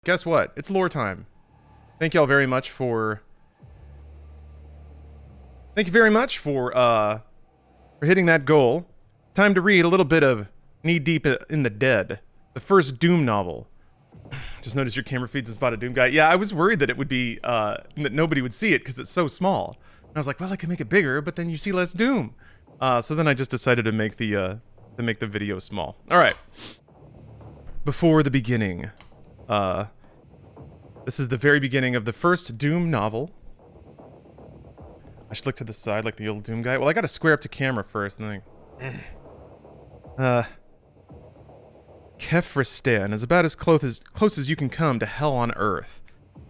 Guess what? It's lore time. Thank y'all very much for... Thank you very much for hitting that goal. Time to read a little bit of Knee Deep in the Dead, the first Doom novel. Just noticed your camera feeds and spotted Doomguy. Yeah, I was worried that it would be, that nobody would see it because it's so small. And I was like, well, I can make it bigger, but then you see less Doom. So then I just decided to make the video small. All right. Before the beginning, this is the very beginning of the first Doom novel. I should look to the side like the old Doom guy. Well, I gotta square up to camera first and then... Kefristan is about as close as you can come to hell on Earth.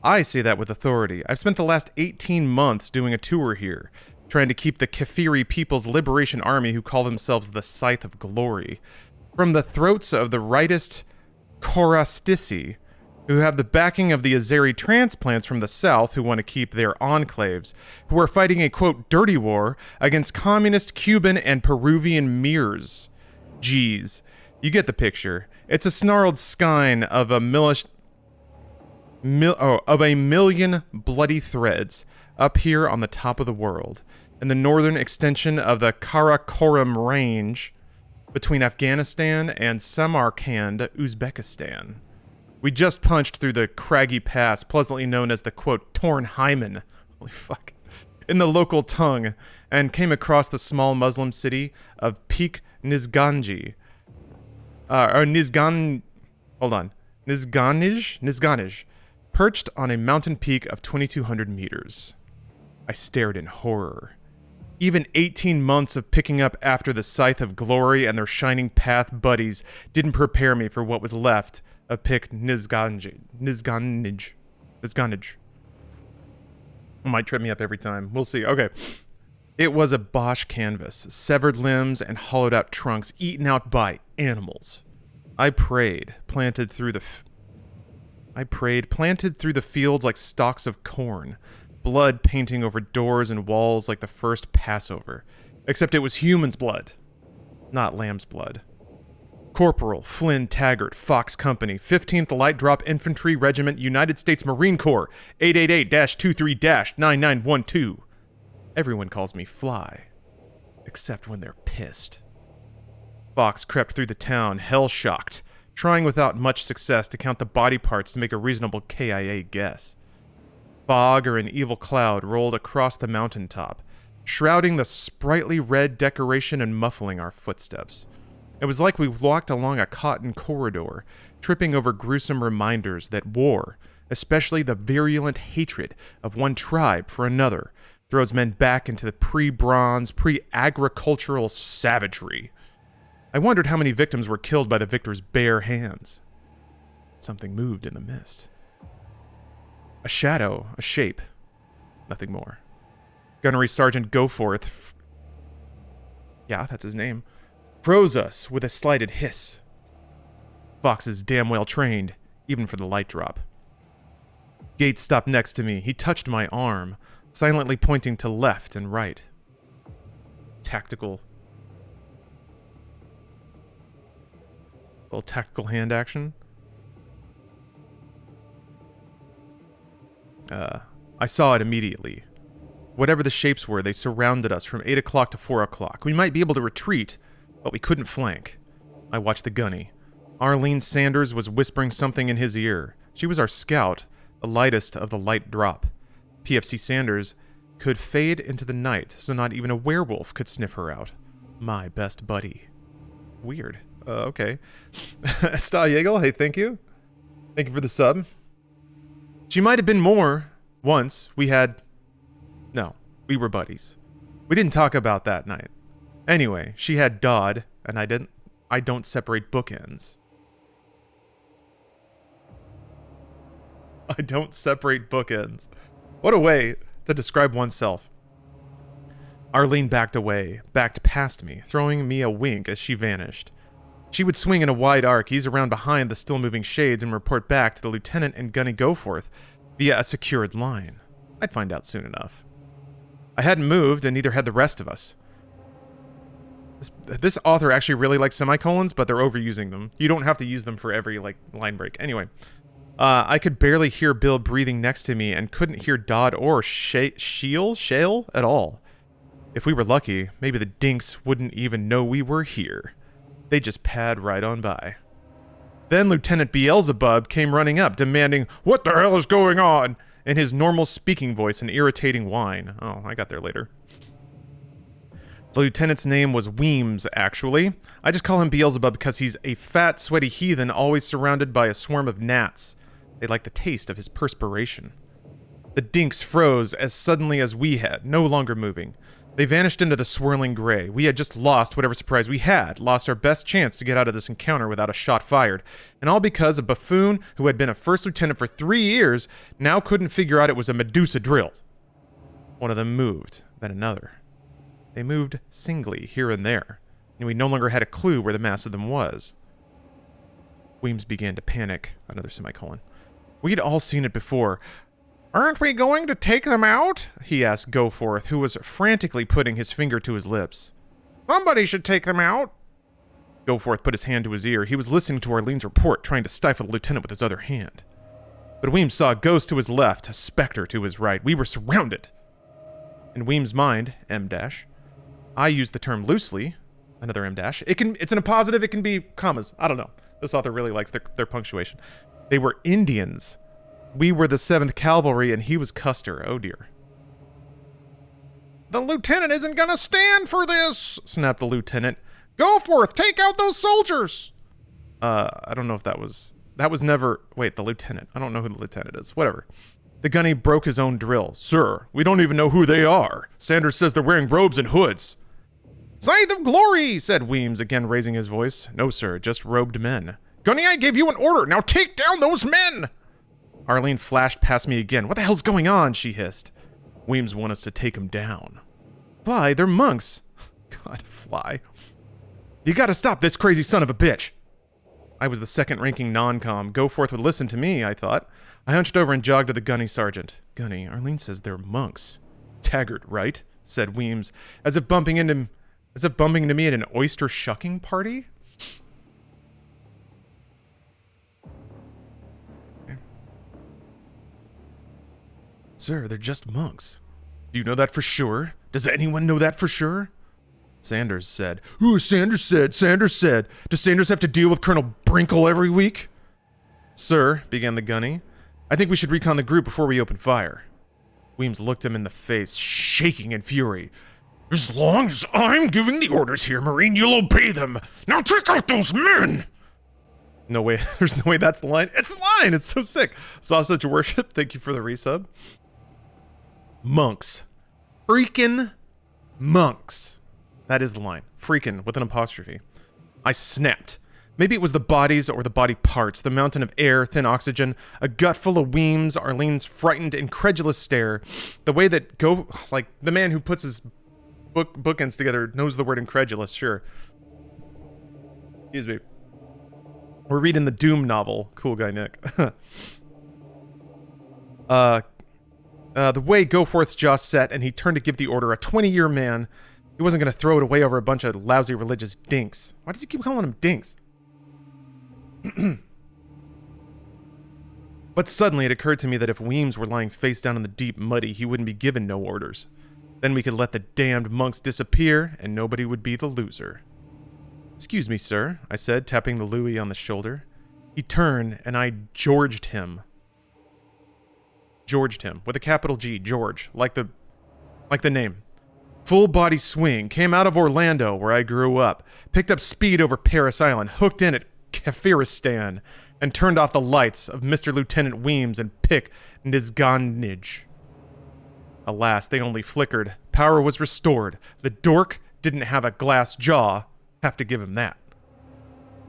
I say that with authority. I've spent the last 18 months doing a tour here, trying to keep the Kefiri People's Liberation Army, who call themselves the Scythe of Glory, from the throats of the rightist Korastissi, who have the backing of the Azeri transplants from the south who want to keep their enclaves, who are fighting a, quote, dirty war against communist Cuban and Peruvian Mirs. Geez, you get the picture. It's a snarled skein of a million bloody threads up here on the top of the world, in the northern extension of the Karakoram Range between Afghanistan and Samarkand, Uzbekistan. We just punched through the craggy pass, pleasantly known as the, quote, Torn Hymen, holy fuck, in the local tongue, and came across the small Muslim city of Peak Nizganj, Nizganij, perched on a mountain peak of 2,200 meters. I stared in horror. Even 18 months of picking up after the Scythe of Glory and their Shining Path buddies didn't prepare me for what was left of Peak Nizganij. It might trip me up every time. We'll see. Okay. It was a Bosch canvas, severed limbs and hollowed out trunks eaten out by animals. I prayed, planted through the fields like stalks of corn, blood painting over doors and walls like the first Passover, except it was human's blood, not lamb's blood. Corporal Flynn Taggart, Fox Company, 15th Light Drop Infantry Regiment, United States Marine Corps, 888-23-9912. Everyone calls me Fly, except when they're pissed. Fox crept through the town, hell-shocked, trying without much success to count the body parts to make a reasonable KIA guess. Fog or an evil cloud rolled across the mountaintop, shrouding the sprightly red decoration and muffling our footsteps. It was like we walked along a cotton corridor, tripping over gruesome reminders that war, especially the virulent hatred of one tribe for another, throws men back into the pre-bronze, pre-agricultural savagery. I wondered how many victims were killed by the victor's bare hands. Something moved in the mist. A shadow, a shape, nothing more. Gunnery Sergeant Goforth, yeah, that's his name, froze us with a slighted hiss. Fox is damn well trained, even for the light drop. Gates stopped next to me. He touched my arm, silently pointing to left and right. Little tactical hand action. I saw it immediately. Whatever the shapes were, they surrounded us from 8 o'clock to 4 o'clock. We might be able to retreat, but we couldn't flank. I watched the gunny. Arlene Sanders was whispering something in his ear. She was our scout, the lightest of the light drop. PFC Sanders could fade into the night, so not even a werewolf could sniff her out. My best buddy. Weird. Okay. Staljegel, hey, thank you. Thank you for the sub. She might have been more. Once, we were buddies. We didn't talk about that night. Anyway, she had Dodd, and I don't separate bookends. I don't separate bookends. What a way to describe oneself. Arlene backed away, backed past me, throwing me a wink as she vanished. She would swing in a wide arc, ease around behind the still-moving shades, and report back to the lieutenant and Gunny Goforth via a secured line. I'd find out soon enough. I hadn't moved, and neither had the rest of us. This author actually really likes semicolons, but they're overusing them. You don't have to use them for every, line break. Anyway, I could barely hear Bill breathing next to me and couldn't hear Dodd or Shale at all. If we were lucky, maybe the dinks wouldn't even know we were here. They'd just pad right on by. Then Lieutenant Beelzebub came running up, demanding, "What the hell is going on?" in his normal speaking voice and irritating whine. Oh, I got there later. The lieutenant's name was Weems, actually. I just call him Beelzebub because he's a fat, sweaty heathen always surrounded by a swarm of gnats. They like the taste of his perspiration. The dinks froze as suddenly as we had, no longer moving. They vanished into the swirling gray. We had just lost whatever surprise we had, lost our best chance to get out of this encounter without a shot fired. And all because a buffoon who had been a first lieutenant for 3 years now couldn't figure out it was a Medusa drill. One of them moved, then another. They moved singly here and there, and we no longer had a clue where the mass of them was. Weems began to panic. Another semicolon. We'd all seen it before. "Aren't we going to take them out?" he asked Goforth, who was frantically putting his finger to his lips. "Somebody should take them out." Goforth put his hand to his ear. He was listening to Arlene's report, trying to stifle the lieutenant with his other hand. But Weems saw a ghost to his left, a specter to his right. We were surrounded. In Weems' mind, M-, I use the term loosely, another M-. It's in a positive, it can be commas. I don't know. This author really likes their punctuation. They were Indians. We were the 7th Cavalry, and he was Custer. Oh, dear. "The lieutenant isn't gonna stand for this," snapped the lieutenant. "Go forth, take out those soldiers!" I don't know if that was never... Wait, the lieutenant. I don't know who the lieutenant is. Whatever. The gunny broke his own drill. "Sir, we don't even know who they are. Sanders says they're wearing robes and hoods." "Scythe of glory," said Weems, again raising his voice. "No, sir, just robed men." "Gunny, I gave you an order. Now take down those men!" Arlene flashed past me again. "What the hell's going on?" she hissed. "Weems want us to take him down." "Fly, they're monks." God, Fly. "You gotta stop this crazy son of a bitch." I was the second-ranking non-com. Goforth would listen to me, I thought. I hunched over and jogged to the gunny sergeant. "Gunny, Arlene says they're monks." "Taggart, right?" said Weems, as if bumping into me at an oyster shucking party. "Sir, they're just monks." "Do you know that for sure? Does anyone know that for sure?" Sanders said. "Ooh, Sanders said. Does Sanders have to deal with Colonel Brinkle every week?" "Sir," began the gunny, "I think we should recon the group before we open fire." Weems looked him in the face, shaking in fury. "As long as I'm giving the orders here, Marine, you'll obey them. Now take out those men!" No way. There's no way that's the line. It's the line! It's so sick. Sausage Worship, thank you for the resub. Monks. Freaking monks. That is the line. Freaking, with an apostrophe. I snapped. Maybe it was the bodies or the body parts, the mountain of air, thin oxygen, a gut full of Weems, Arlene's frightened, incredulous stare, the way that the man who puts his bookends together knows the word incredulous, sure. Excuse me. We're reading the Doom novel. Cool guy, Nick. The way Goforth's jaw set and he turned to give the order, a 20-year man, he wasn't going to throw it away over a bunch of lousy religious dinks. Why does he keep calling them dinks? But suddenly it occurred to me that if Weems were lying face down in the deep muddy, he wouldn't be given no orders. Then we could let the damned monks disappear, and nobody would be the loser. "Excuse me, sir," I said, tapping the Louis on the shoulder. He turned, and I Georged him. Georged him, with a capital G, George, like the name. Full body swing, came out of Orlando, where I grew up, picked up speed over Paris Island, hooked in at Kafiristan, and turned off the lights of Mr. Lieutenant Weems and Pick Nizgandnij. Alas, they only flickered. Power was restored. The dork didn't have a glass jaw. Have to give him that.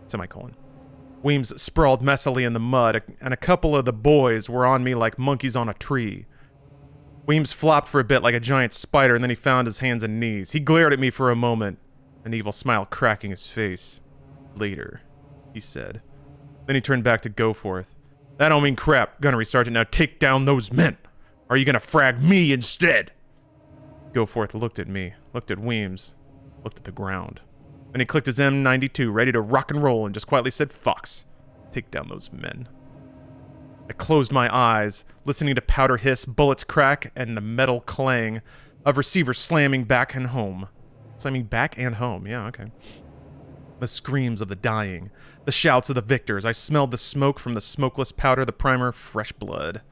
Semicolon. Weems sprawled messily in the mud, and a couple of the boys were on me like monkeys on a tree. Weems flopped for a bit like a giant spider, and then he found his hands and knees. He glared at me for a moment, an evil smile cracking his face. "Later," he said. Then he turned back to Goforth. "That don't mean crap, Gunnery Sergeant. Now take down those men. Or are you gonna frag me instead?" Goforth looked at me, looked at Weems, looked at the ground. Then he clicked his M92, ready to rock and roll, and just quietly said, "Fox, take down those men." I closed my eyes, listening to powder hiss, bullets crack, and the metal clang of receivers slamming back and home. Slamming back and home, yeah, okay. The screams of the dying, the shouts of the victors. I smelled the smoke from the smokeless powder, the primer, fresh blood.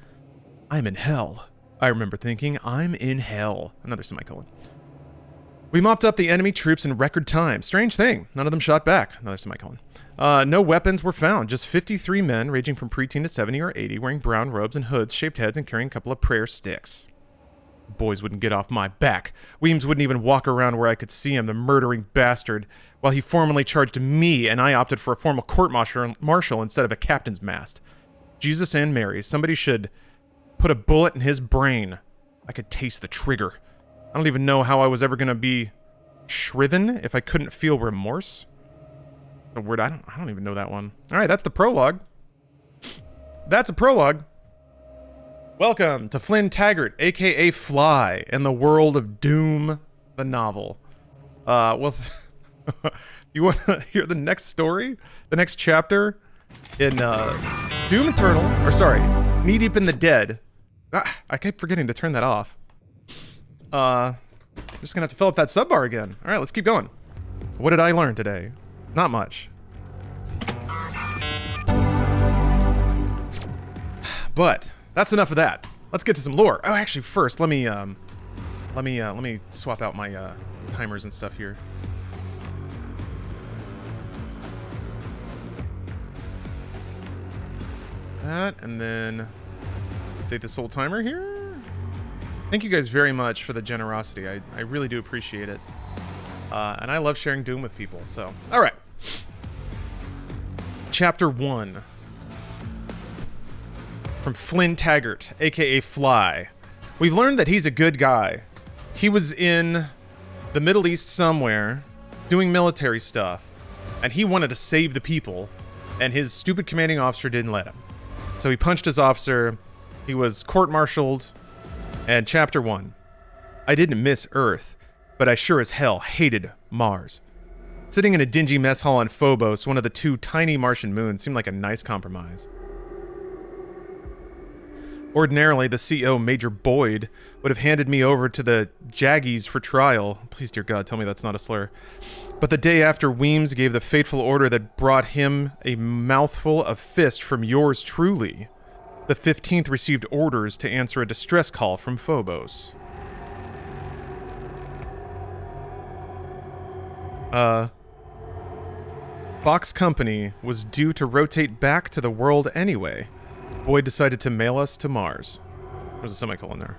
I'm in hell, I remember thinking. I'm in hell. Another semicolon. We mopped up the enemy troops in record time. Strange thing, none of them shot back. Another semicolon. No weapons were found, just 53 men ranging from preteen to 70 or 80, wearing brown robes and hoods, shaved heads, and carrying a couple of prayer sticks. Boys wouldn't get off my back. Weems wouldn't even walk around where I could see him, the murdering bastard, while he formally charged me, and I opted for a formal court-martial instead of a captain's mast. Jesus and Mary, somebody should put a bullet in his brain. I could taste the trigger. I don't even know how I was ever going to be shriven if I couldn't feel remorse. The word, I don't even know that one. All right, that's the prologue. That's a prologue. Welcome to Flynn Taggart, a.k.a. Fly, and the world of Doom, the novel. Well, you want to hear the next story? The next chapter in Doom Eternal, or sorry, Knee Deep in the Dead. I keep forgetting to turn that off. I'm just gonna have to fill up that sub bar again. All right, let's keep going. What did I learn today? Not much. But that's enough of that. Let's get to some lore. Oh, actually, first let me swap out my timers and stuff here. That, and then update this old timer here. Thank you guys very much for the generosity. I really do appreciate it. And I love sharing Doom with people, so. Alright. Chapter 1. From Flynn Taggart, aka Fly. We've learned that he's a good guy. He was in the Middle East somewhere, doing military stuff, and he wanted to save the people, and his stupid commanding officer didn't let him. So he punched his officer, he was court-martialed, and Chapter 1. I didn't miss Earth, but I sure as hell hated Mars. Sitting in a dingy mess hall on Phobos, one of the two tiny Martian moons, seemed like a nice compromise. Ordinarily, the CO, Major Boyd, would have handed me over to the Jaggies for trial. Please, dear God, tell me that's not a slur. But the day after Weems gave the fateful order that brought him a mouthful of fist from yours truly, the 15th received orders to answer a distress call from Phobos. Fox Company was due to rotate back to the world anyway. Boyd decided to mail us to Mars. There's a semicolon there.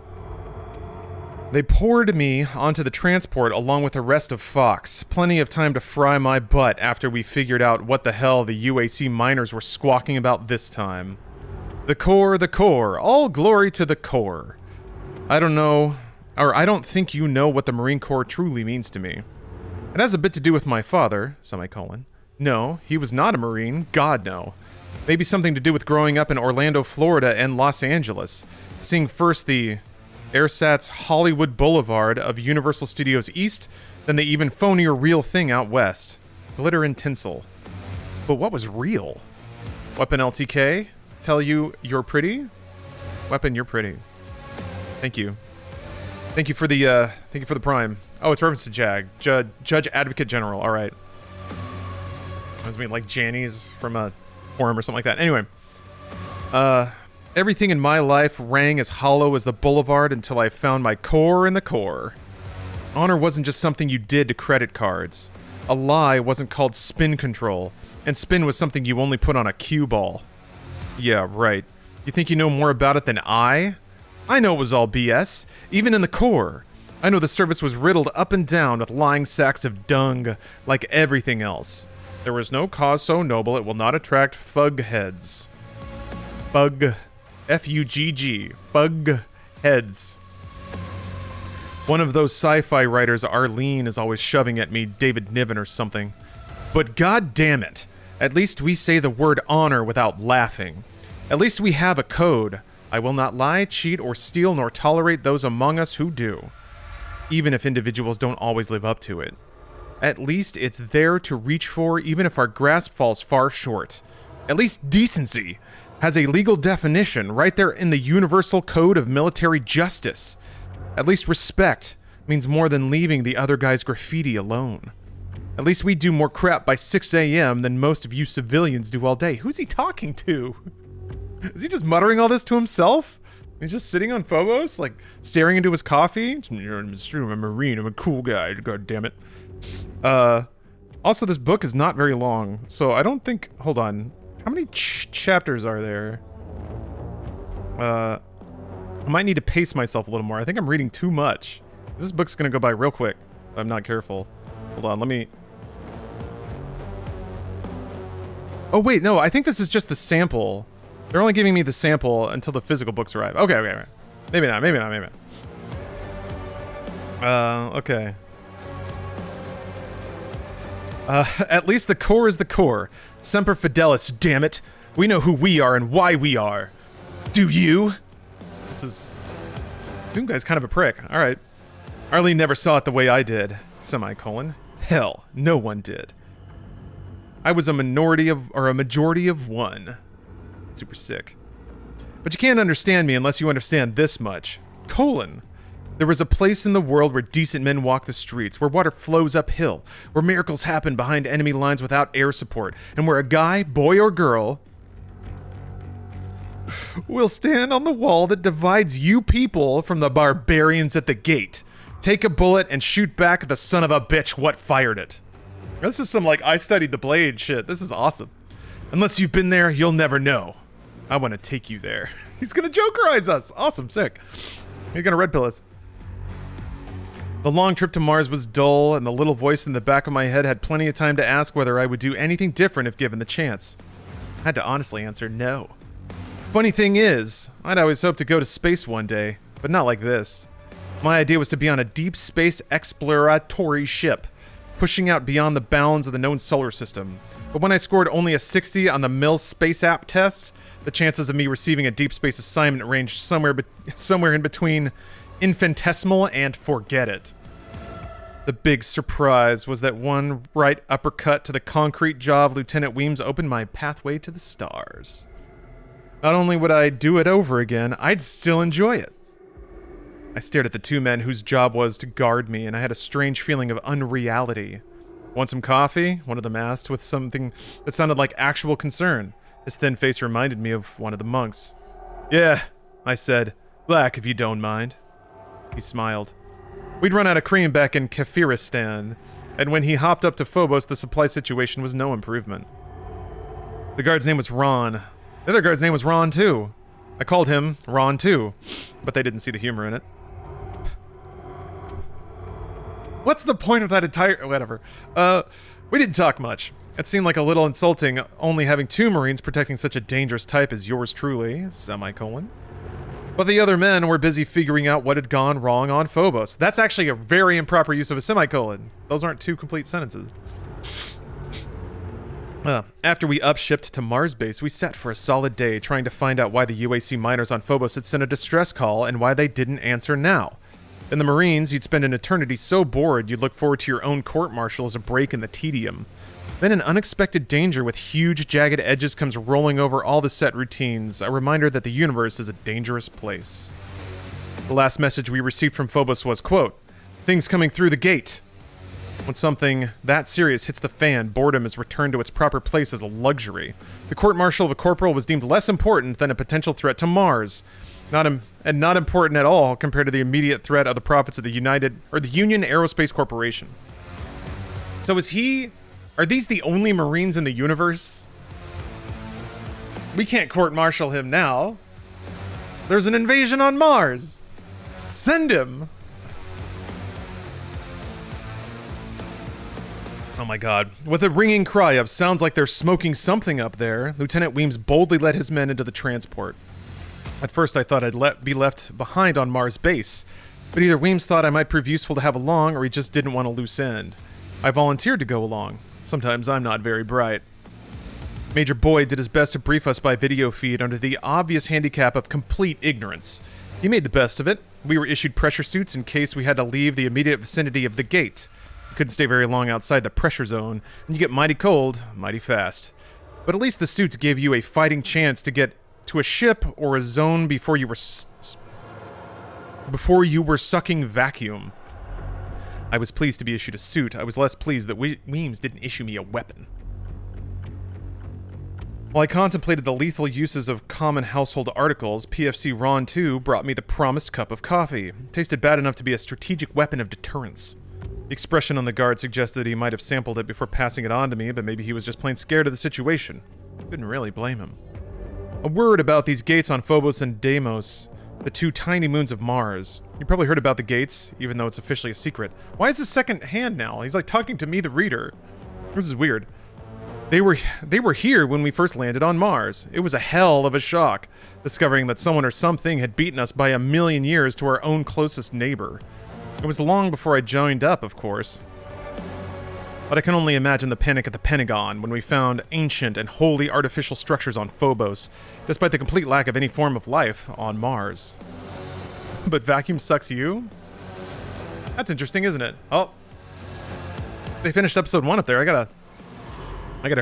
They poured me onto the transport along with the rest of Fox. Plenty of time to fry my butt after we figured out what the hell the UAC miners were squawking about this time. The Corps, all glory to the Corps. I don't know, or I don't think you know what the Marine Corps truly means to me. It has a bit to do with my father, semicolon. No, he was not a Marine, God no. Maybe something to do with growing up in Orlando, Florida and Los Angeles, seeing first the AirSats Hollywood Boulevard of Universal Studios East, then the even phonier real thing out west. Glitter and tinsel. But what was real? Weapon LTK? Tell you you're pretty? Weapon, you're pretty. Thank you. Thank you for the prime. Oh, it's reference to Jag. Judge Advocate General, alright. Reminds me like Janny's from a forum or something like that. Anyway. Everything in my life rang as hollow as the boulevard until I found my core in the core. Honor wasn't just something you did to credit cards. A lie wasn't called spin control, and spin was something you only put on a cue ball. Yeah, right. You think you know more about it than I? I know it was all BS, even in the core. I know the service was riddled up and down with lying sacks of dung, like everything else. There was no cause so noble it will not attract fug heads. Fug. F-U-G-G. Fug heads. One of those sci-fi writers Arlene is always shoving at me, David Niven or something. But god damn it, at least we say the word honor without laughing. At least we have a code. I will not lie, cheat, or steal, nor tolerate those among us who do. Even if individuals don't always live up to it. At least it's there to reach for, even if our grasp falls far short. At least decency. has a legal definition right there in the Universal Code of Military Justice. At least respect means more than leaving the other guy's graffiti alone. At least we do more crap by 6 a.m. than most of you civilians do all day. Who's he talking to? Is he just muttering all this to himself? He's just sitting on Phobos, like, staring into his coffee? I'm a Marine, I'm a cool guy, god damn it. Also, this book is not very long, so I don't think... Hold on. How many chapters are there? I might need to pace myself a little more. I think I'm reading too much. This book's gonna go by real quick if I'm not careful. Hold on, let me... Oh, wait, no, I think this is just the sample. They're only giving me the sample until the physical books arrive. Okay. Maybe not. Okay. At least the core is the core. Semper Fidelis, damn it. We know who we are and why we are. Do you? This is... Doomguy's kind of a prick. Alright. Arlene never saw it the way I did. Semicolon. Hell, no one did. I was a majority of one. Super sick. But you can't understand me unless you understand this much. Colon. There was a place in the world where decent men walk the streets, where water flows uphill, where miracles happen behind enemy lines without air support, and where a guy, boy or girl, will stand on the wall that divides you people from the barbarians at the gate. Take a bullet and shoot back at the son of a bitch what fired it. This is some, like, I studied the blade shit. This is awesome. Unless you've been there, you'll never know. I want to take you there. He's gonna Jokerize us. Awesome, sick. He's gonna red pill us. The long trip to Mars was dull, and the little voice in the back of my head had plenty of time to ask whether I would do anything different if given the chance. I had to honestly answer no. Funny thing is, I'd always hoped to go to space one day, but not like this. My idea was to be on a deep space exploratory ship, pushing out beyond the bounds of the known solar system. But when I scored only a 60 on the Mills Space App test, the chances of me receiving a deep space assignment ranged somewhere in between infinitesimal and forget it. The big surprise was that one right uppercut to the concrete jaw of Lieutenant Weems opened my pathway to the stars. Not only would I do it over again, I'd still enjoy it. I stared at the two men whose job was to guard me, and I had a strange feeling of unreality. Want some coffee? One of them asked, with something that sounded like actual concern. His thin face reminded me of one of the monks. Yeah, I said. Black, if you don't mind. He smiled. We'd run out of cream back in Kafiristan, and when he hopped up to Phobos, the supply situation was no improvement. The guard's name was Ron. The other guard's name was Ron, too. I called him Ron, too, but they didn't see the humor in it. What's the point of that entire... Whatever. We didn't talk much. It seemed like a little insulting, only having two Marines protecting such a dangerous type as yours truly, semicolon. But the other men were busy figuring out what had gone wrong on Phobos. That's actually a very improper use of a semicolon. Those aren't two complete sentences. After we upshipped to Mars base, we sat for a solid day trying to find out why the UAC miners on Phobos had sent a distress call and why they didn't answer now. In the Marines, you'd spend an eternity so bored you'd look forward to your own court-martial as a break in the tedium. Then an unexpected danger with huge, jagged edges comes rolling over all the set routines, a reminder that the universe is a dangerous place. The last message we received from Phobos was, quote, "Things coming through the gate." When something that serious hits the fan, boredom is returned to its proper place as a luxury. The court-martial of a corporal was deemed less important than a potential threat to Mars. Not important at all compared to the immediate threat of the profits of the Union Aerospace Corporation. So are these the only Marines in the universe? We can't court-martial him now. There's an invasion on Mars. Send him. Oh my god. With a ringing cry of sounds like they're smoking something up there, Lieutenant Weems boldly led his men into the transport. At first I thought I'd be left behind on Mars base, but either Weems thought I might prove useful to have along or he just didn't want a loose end. I volunteered to go along. Sometimes I'm not very bright. Major Boyd did his best to brief us by video feed under the obvious handicap of complete ignorance. He made the best of it. We were issued pressure suits in case we had to leave the immediate vicinity of the gate. You couldn't stay very long outside the pressure zone, and you get mighty cold, mighty fast. But at least the suits gave you a fighting chance to get to a ship or a zone before you were sucking vacuum. I was pleased to be issued a suit. I was less pleased that Weems didn't issue me a weapon. While I contemplated the lethal uses of common household articles, PFC Ron 2 brought me the promised cup of coffee. It tasted bad enough to be a strategic weapon of deterrence. The expression on the guard suggested that he might have sampled it before passing it on to me, but maybe he was just plain scared of the situation. Couldn't really blame him. A word about these gates on Phobos and Deimos, the two tiny moons of Mars. You probably heard about the gates, even though it's officially a secret. Why is this second hand now? He's like talking to me, the reader. This is weird. They were here when we first landed on Mars. It was a hell of a shock, discovering that someone or something had beaten us by 1,000,000 years to our own closest neighbor. It was long before I joined up, of course. But I can only imagine the panic at the Pentagon when we found ancient and wholly artificial structures on Phobos, despite the complete lack of any form of life on Mars. But vacuum sucks you? That's interesting, isn't it? Oh. They finished episode 1 up there. I gotta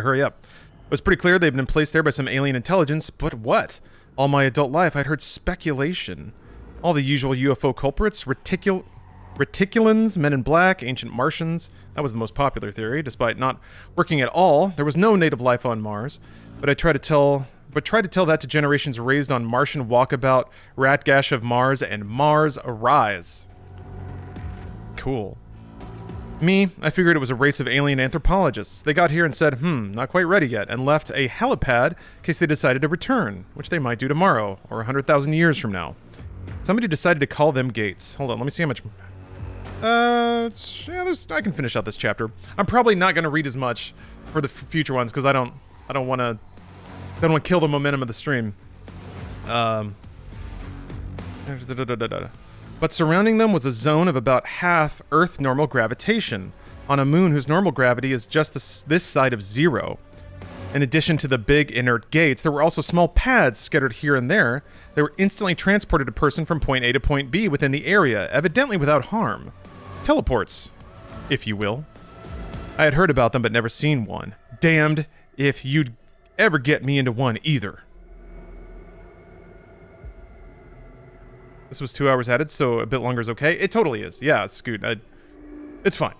hurry up. It was pretty clear they'd been placed there by some alien intelligence, but what? All my adult life, I'd heard speculation. All the usual UFO culprits, Reticulans, Men in Black, Ancient Martians. That was the most popular theory, despite not working at all. There was no native life on Mars, but try to tell that to generations raised on Martian Walkabout, Ratgash of Mars, and Mars Arise. Cool. Me, I figured it was a race of alien anthropologists. They got here and said, not quite ready yet, and left a helipad in case they decided to return, which they might do tomorrow, or 100,000 years from now. Somebody decided to call them gates. Hold on, let me see how much... I can finish out this chapter. I'm probably not going to read as much for the future ones, because I don't want to kill the momentum of the stream. But surrounding them was a zone of about half Earth normal gravitation, on a moon whose normal gravity is just this side of 0. In addition to the big inert gates, there were also small pads scattered here and there. They were instantly transported a person from point A to point B within the area, evidently without harm. Teleports, if you will. I had heard about them but never seen one. Damned if you'd ever get me into one either. This was 2 hours added, so a bit longer is okay. It totally is. Yeah, Scoot. It's fine.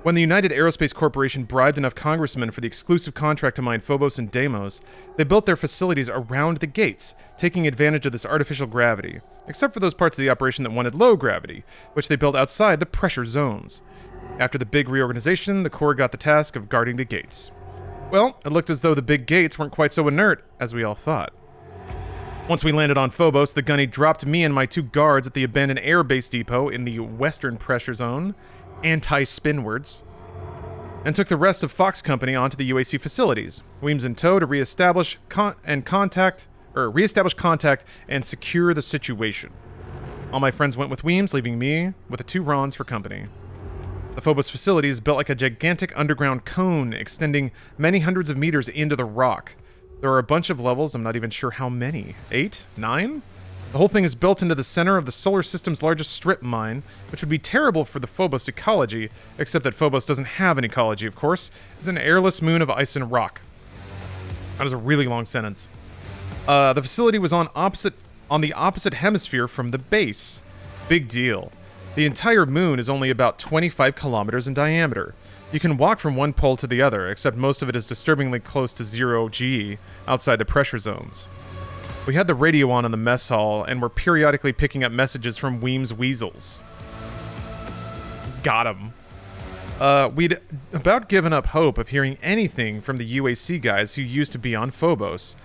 When the United Aerospace Corporation bribed enough congressmen for the exclusive contract to mine Phobos and Deimos, they built their facilities around the gates, taking advantage of this artificial gravity, except for those parts of the operation that wanted low gravity, which they built outside the pressure zones. After the big reorganization, the Corps got the task of guarding the gates. Well, it looked as though the big gates weren't quite so inert as we all thought. Once we landed on Phobos, the gunny dropped me and my 2 guards at the abandoned air base depot in the western pressure zone, anti-spinwards, and took the rest of Fox Company onto the UAC facilities, Weems in tow to reestablish contact and secure the situation. All my friends went with Weems, leaving me with the 2 Rons for company. The Phobos facility is built like a gigantic underground cone extending many hundreds of meters into the rock. There are a bunch of levels, I'm not even sure how many. 8? 9? The whole thing is built into the center of the solar system's largest strip mine, which would be terrible for the Phobos ecology, except that Phobos doesn't have an ecology, of course. It's an airless moon of ice and rock. That is a really long sentence. The facility was on the opposite hemisphere from the base. Big deal. The entire moon is only about 25 kilometers in diameter. You can walk from one pole to the other, except most of it is disturbingly close to 0G, outside the pressure zones. We had the radio on in the mess hall, and were periodically picking up messages from Weems Weasels. Got him. We'd about given up hope of hearing anything from the UAC guys who used to be on Phobos.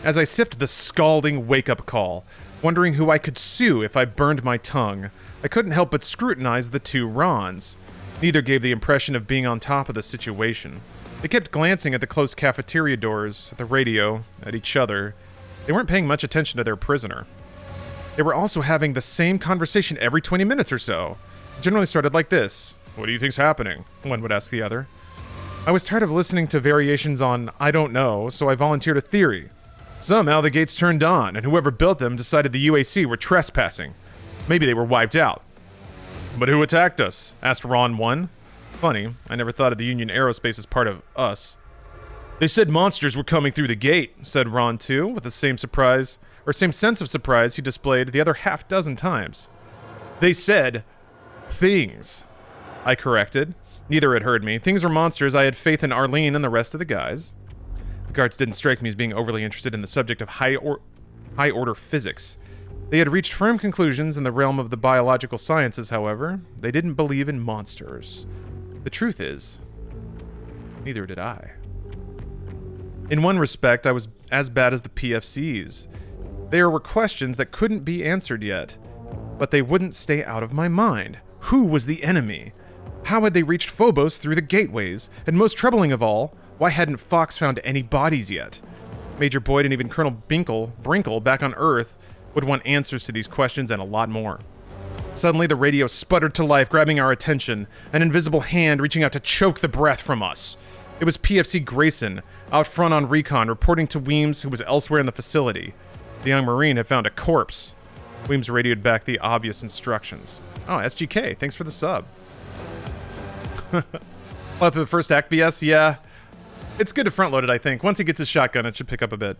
As I sipped the scalding wake-up call, wondering who I could sue if I burned my tongue, I couldn't help but scrutinize the 2 Rons. Neither gave the impression of being on top of the situation. They kept glancing at the closed cafeteria doors, at the radio, at each other. They weren't paying much attention to their prisoner. They were also having the same conversation every 20 minutes or so. It generally started like this. "What do you think's happening?" one would ask the other. I was tired of listening to variations on "I don't know," so I volunteered a theory. Somehow the gates turned on, and whoever built them decided the UAC were trespassing. Maybe they were wiped out. "But who attacked us?" asked Ron 1. Funny, I never thought of the Union Aerospace as part of us. They said monsters were coming through the gate, said Ron 2, with the same sense of surprise he displayed the other half dozen times. They said things, I corrected. Neither had heard me. Things were monsters. I had faith in Arlene and the rest of the guys. The guards didn't strike me as being overly interested in the subject of high-order physics. They had reached firm conclusions in the realm of the biological sciences, however. They didn't believe in monsters. The truth is, neither did I. In one respect, I was as bad as the PFCs. There were questions that couldn't be answered yet, but they wouldn't stay out of my mind. Who was the enemy? How had they reached Phobos through the gateways? And most troubling of all, why hadn't Fox found any bodies yet? Major Boyd and even Colonel Brinkle back on Earth would want answers to these questions and a lot more. Suddenly, the radio sputtered to life, grabbing our attention, an invisible hand reaching out to choke the breath from us. It was PFC Grayson, out front on recon, reporting to Weems, who was elsewhere in the facility. The young Marine had found a corpse. Weems radioed back the obvious instructions. Oh, SGK, thanks for the sub. After the first act BS, yeah. It's good to front-load it, I think. Once he gets his shotgun, it should pick up a bit.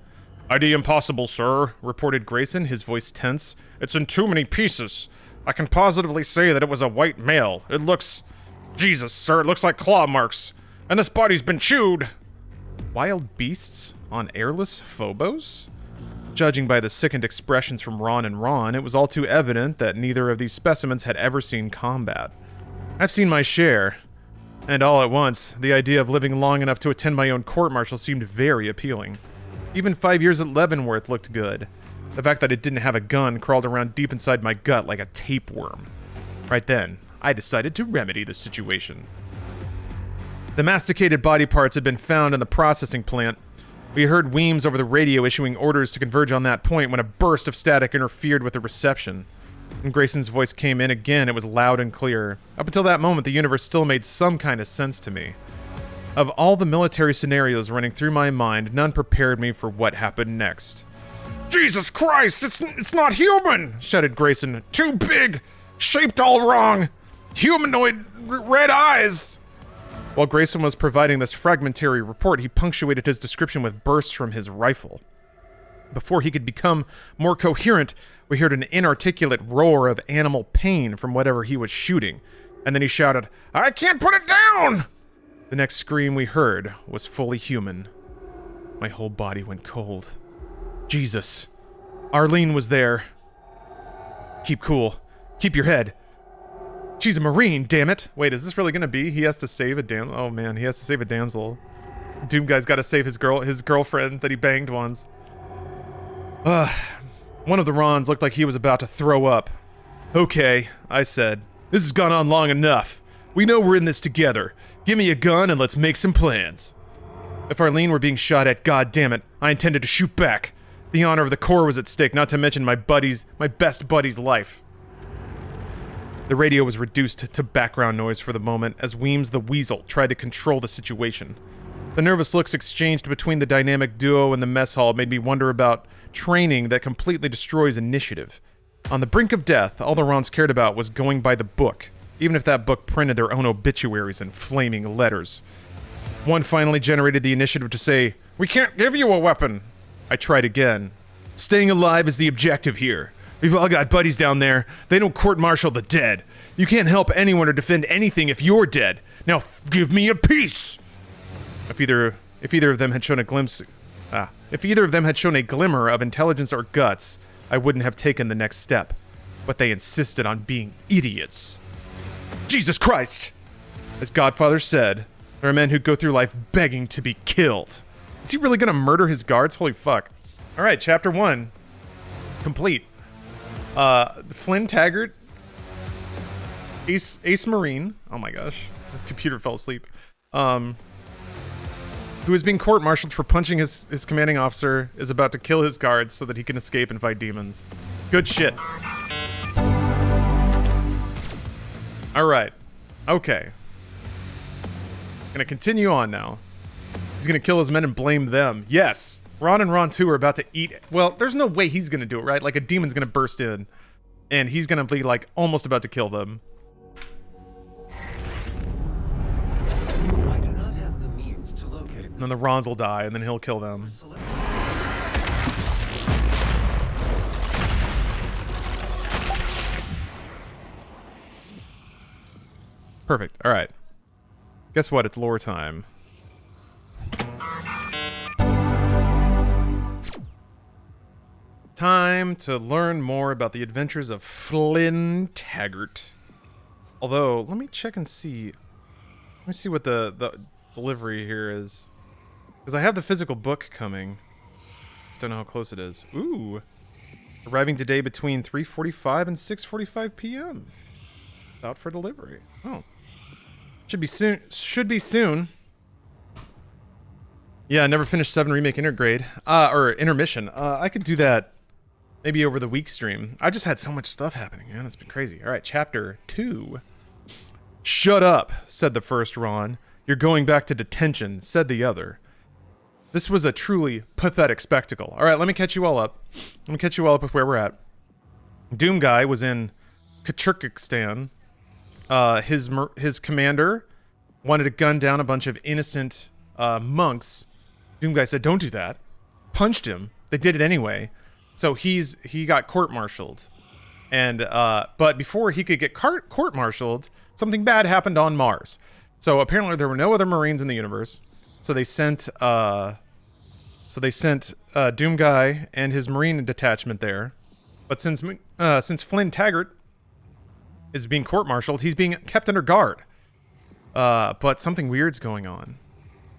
ID impossible, sir, reported Grayson, his voice tense. It's in too many pieces. I can positively say that it was a white male. It looks... Jesus, sir, it looks like claw marks. And this body's been chewed. Wild beasts on airless Phobos? Judging by the sickened expressions from Ron and Ron, it was all too evident that neither of these specimens had ever seen combat. I've seen my share. And all at once, the idea of living long enough to attend my own court-martial seemed very appealing. Even 5 years at Leavenworth looked good. The fact that it didn't have a gun crawled around deep inside my gut like a tapeworm. Right then, I decided to remedy the situation. The masticated body parts had been found in the processing plant. We heard Weems over the radio issuing orders to converge on that point when a burst of static interfered with the reception. When Grayson's voice came in again, it was loud and clear. Up until that moment, the universe still made some kind of sense to me. Of all the military scenarios running through my mind, none prepared me for what happened next. Jesus Christ, it's not human, shouted Grayson. Too big, shaped all wrong, humanoid red eyes. While Grayson was providing this fragmentary report, he punctuated his description with bursts from his rifle. Before he could become more coherent, we heard an inarticulate roar of animal pain from whatever he was shooting, and then he shouted, I can't put it down! The next scream we heard was fully human. My whole body went cold. Jesus. Arlene was there. Keep cool. Keep your head. She's a Marine, damn it. Wait, is this really gonna be? He has to save a damsel. Oh man, he has to save a damsel. Doomguy's gotta save his girlfriend that he banged once. One of the Rons looked like he was about to throw up. Okay, I said. This has gone on long enough. We know we're in this together. Give me a gun and let's make some plans. If Arlene were being shot at, goddammit, I intended to shoot back. The honor of the Corps was at stake, not to mention my best buddy's life. The radio was reduced to background noise for the moment as Weems the Weasel tried to control the situation. The nervous looks exchanged between the dynamic duo in the mess hall made me wonder about training that completely destroys initiative. On the brink of death, all the Rons cared about was going by the book, even if that book printed their own obituaries in flaming letters. One finally generated the initiative to say, We can't give you a weapon. I tried again. Staying alive is the objective here. We've all got buddies down there. They don't court-martial the dead. You can't help anyone or defend anything if you're dead. Now give me a piece! If either of them had shown a glimmer of intelligence or guts, I wouldn't have taken the next step. But they insisted on being idiots. Jesus Christ! As Godfather said, there are men who go through life begging to be killed. Is he really gonna murder his guards? Holy fuck. Alright, chapter 1. Complete. Flynn Taggart. Ace Marine. Oh my gosh. The computer fell asleep. Who is being court-martialed for punching his commanding officer, is about to kill his guards so that he can escape and fight demons. Good shit. Alright. Okay. Gonna continue on now. He's gonna kill his men and blame them. Yes! Ron and Ron 2 are about to eat... Well, there's no way he's gonna do it, right? Like, a demon's gonna burst in, and he's gonna be, like, almost about to kill them. I do not have the means to locate And then the Rons will die, and then he'll kill them. Perfect. All right. Guess what? It's lore time. Time to learn more about the adventures of Flynn Taggart. Although, let me check and see. Let me see what the delivery here is. Because I have the physical book coming. Just don't know how close it is. Ooh. Arriving today between 3:45 and 6:45 p.m. Out for delivery. Oh. Should be soon. Should be soon. Yeah, I never finished 7 Remake Intergrade. Or Intermission. I could do that maybe over the week stream. I just had so much stuff happening, man. It's been crazy. All right, chapter 2. Shut up, said the first Ron. You're going back to detention, said the other. This was a truly pathetic spectacle. All right, let me catch you all up. Let me catch you all up with where we're at. Doomguy was in Kyrgyzstan. His commander wanted to gun down a bunch of innocent monks. Doomguy said, "Don't do that." Punched him. They did it anyway. So he got court-martialed. And but before he could get court-martialed, something bad happened on Mars. So apparently there were no other Marines in the universe. So they sent Doomguy and his Marine detachment there. But since Flynn Taggart is being court-martialed, he's being kept under guard. But something weird's going on.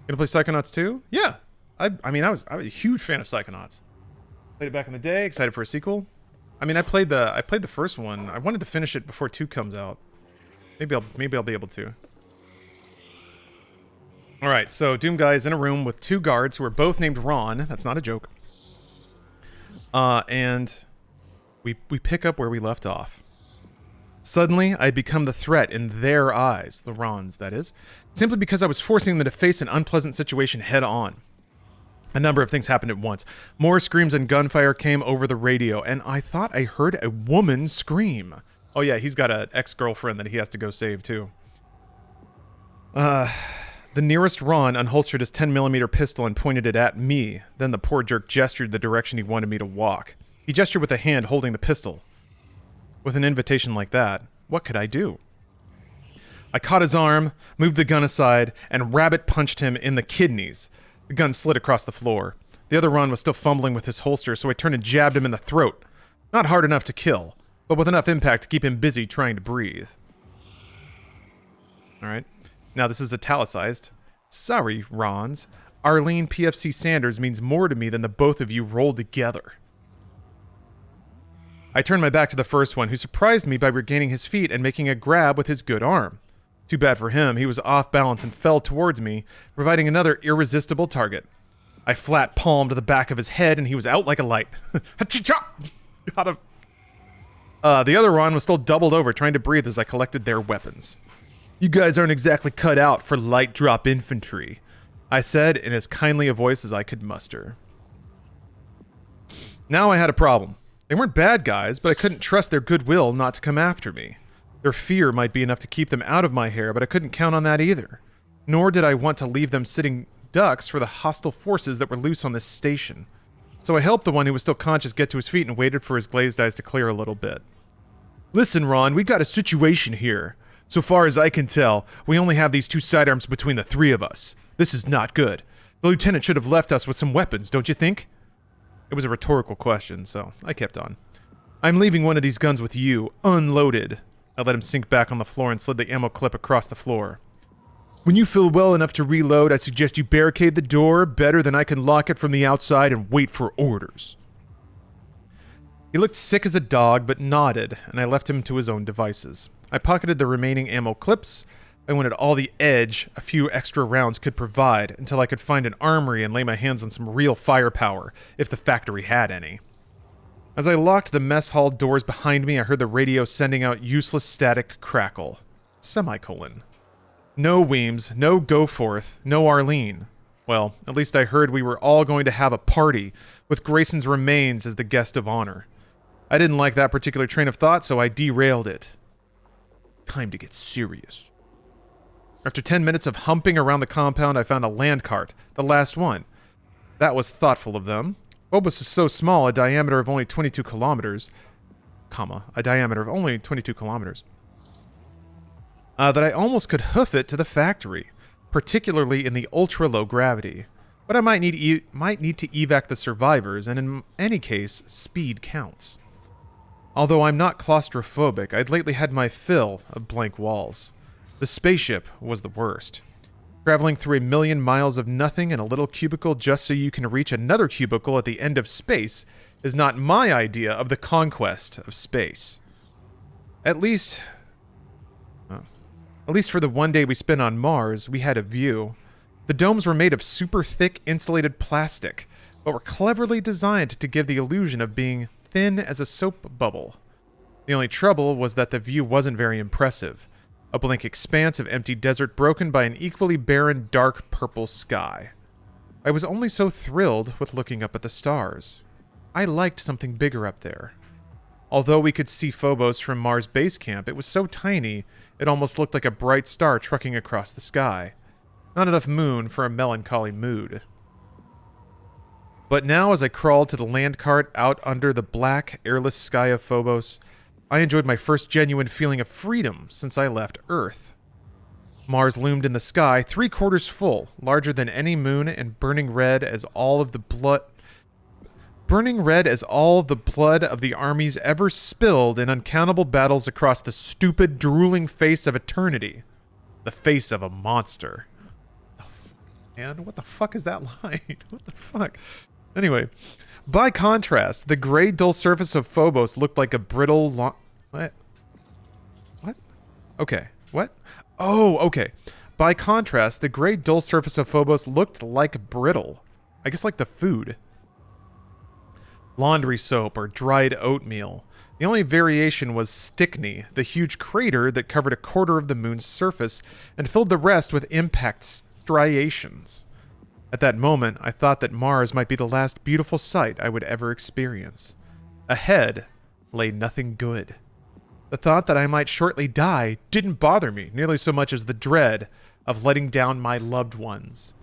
Gonna play Psychonauts 2? Yeah. I mean, I was a huge fan of Psychonauts. Played it back in the day. Excited for a sequel. I mean, I played the first one. I wanted to finish it before 2 comes out. Maybe I'll be able to. All right. So Doomguy is in a room with 2 guards who are both named Ron. That's not a joke. And we pick up where we left off. Suddenly, I had become the threat in their eyes, the Rons, that is, simply because I was forcing them to face an unpleasant situation head on. A number of things happened at once. More screams and gunfire came over the radio, and I thought I heard a woman scream. Oh yeah, he's got an ex-girlfriend that he has to go save, too. The nearest Ron unholstered his 10mm pistol and pointed it at me. Then the poor jerk gestured the direction he wanted me to walk. He gestured with a hand holding the pistol. With an invitation like that, what could I do? I caught his arm, moved the gun aside, and rabbit punched him in the kidneys. The gun slid across the floor. The other Ron was still fumbling with his holster, so I turned and jabbed him in the throat. Not hard enough to kill, but with enough impact to keep him busy trying to breathe. Alright. Now this is italicized. Sorry, Rons. Arlene PFC Sanders means more to me than the both of you rolled together. I turned my back to the first one, who surprised me by regaining his feet and making a grab with his good arm. Too bad for him, he was off balance and fell towards me, providing another irresistible target. I flat palmed the back of his head and he was out like a light. Got him. The other Ron was still doubled over, trying to breathe as I collected their weapons. You guys aren't exactly cut out for light drop infantry, I said in as kindly a voice as I could muster. Now I had a problem. They weren't bad guys, but I couldn't trust their goodwill not to come after me. Their fear might be enough to keep them out of my hair, but I couldn't count on that either. Nor did I want to leave them sitting ducks for the hostile forces that were loose on this station. So I helped the one who was still conscious get to his feet and waited for his glazed eyes to clear a little bit. Listen, Ron, we got a situation here. So far as I can tell, we only have these 2 sidearms between the 3 of us. This is not good. The lieutenant should have left us with some weapons, don't you think? It was a rhetorical question, so I kept on. I'm leaving one of these guns with you, unloaded. I let him sink back on the floor and slid the ammo clip across the floor. When you feel well enough to reload, I suggest you barricade the door better than I can lock it from the outside and wait for orders. He looked sick as a dog, but nodded, and I left him to his own devices. I pocketed the remaining ammo clips. I wanted all the edge a few extra rounds could provide until I could find an armory and lay my hands on some real firepower, if the factory had any. As I locked the mess hall doors behind me, I heard the radio sending out useless static crackle. Semicolon. No Weems, no Goforth, no Arlene. Well, at least I heard we were all going to have a party, with Grayson's remains as the guest of honor. I didn't like that particular train of thought, so I derailed it. Time to get serious. After 10 minutes of humping around the compound, I found a land cart, the last one. That was thoughtful of them. Phobos is so small, a diameter of only 22 kilometers, that I almost could hoof it to the factory, particularly in the ultra-low gravity. But I might need to evac the survivors, and in any case, speed counts. Although I'm not claustrophobic, I'd lately had my fill of blank walls. The spaceship was the worst. Traveling through 1,000,000 miles of nothing in a little cubicle just so you can reach another cubicle at the end of space is not my idea of the conquest of space. At least for the one day we spent on Mars, we had a view. The domes were made of super thick insulated plastic, but were cleverly designed to give the illusion of being thin as a soap bubble. The only trouble was that the view wasn't very impressive. A blank expanse of empty desert broken by an equally barren, dark purple sky. I was only so thrilled with looking up at the stars. I liked something bigger up there. Although we could see Phobos from Mars base camp, it was so tiny, it almost looked like a bright star trucking across the sky. Not enough moon for a melancholy mood. But now, as I crawled to the land cart out under the black, airless sky of Phobos, I enjoyed my first genuine feeling of freedom since I left Earth. Mars loomed in the sky, 3/4 full, larger than any moon, and burning red as all the blood of the armies ever spilled in uncountable battles across the stupid, drooling face of eternity. The face of a monster. Man, what the fuck is that line? What the fuck? Anyway, by contrast, the gray, dull surface of Phobos looked like a brittle What? Okay, what? Oh, okay. By contrast, the gray, dull surface of Phobos looked like brittle. I guess like the food. Laundry soap or dried oatmeal. The only variation was Stickney, the huge crater that covered 1/4 of the moon's surface and filled the rest with impact striations. At that moment, I thought that Mars might be the last beautiful sight I would ever experience. Ahead lay nothing good. The thought that I might shortly die didn't bother me nearly so much as the dread of letting down my loved ones. ...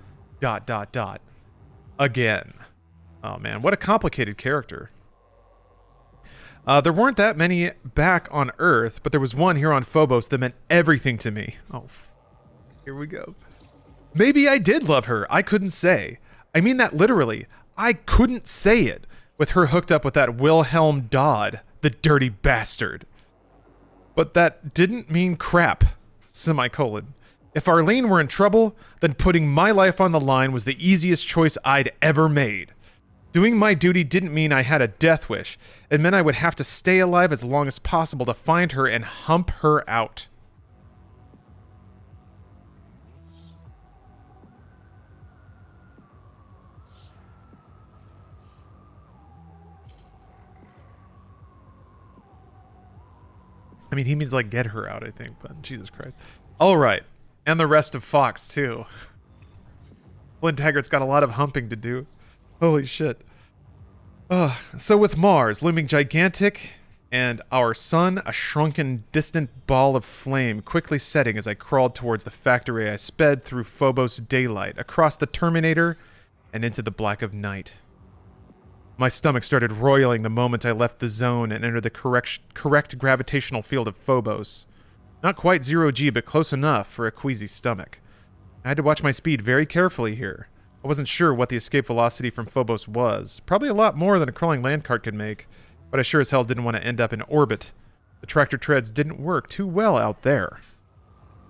Again. Oh man, what a complicated character. There weren't that many back on Earth, but there was one here on Phobos that meant everything to me. Oh, here we go. Maybe I did love her. I couldn't say. I mean that literally. I couldn't say it with her hooked up with that Wilhelm Dodd, the dirty bastard. But that didn't mean crap. Semicolon. If Arlene were in trouble, then putting my life on the line was the easiest choice I'd ever made. Doing my duty didn't mean I had a death wish. It meant I would have to stay alive as long as possible to find her and hump her out. I mean, he means like get her out, I think, but Jesus Christ. All right. And the rest of Fox, too. Flint Taggart's got a lot of humping to do. Holy shit. So with Mars looming gigantic and our sun a shrunken, distant ball of flame quickly setting as I crawled towards the factory, I sped through Phobos daylight, across the Terminator, and into the black of night. My stomach started roiling the moment I left the zone and entered the correct gravitational field of Phobos. Not quite 0G, but close enough for a queasy stomach. I had to watch my speed very carefully here. I wasn't sure what the escape velocity from Phobos was. Probably a lot more than a crawling land cart could make, but I sure as hell didn't want to end up in orbit. The tractor treads didn't work too well out there.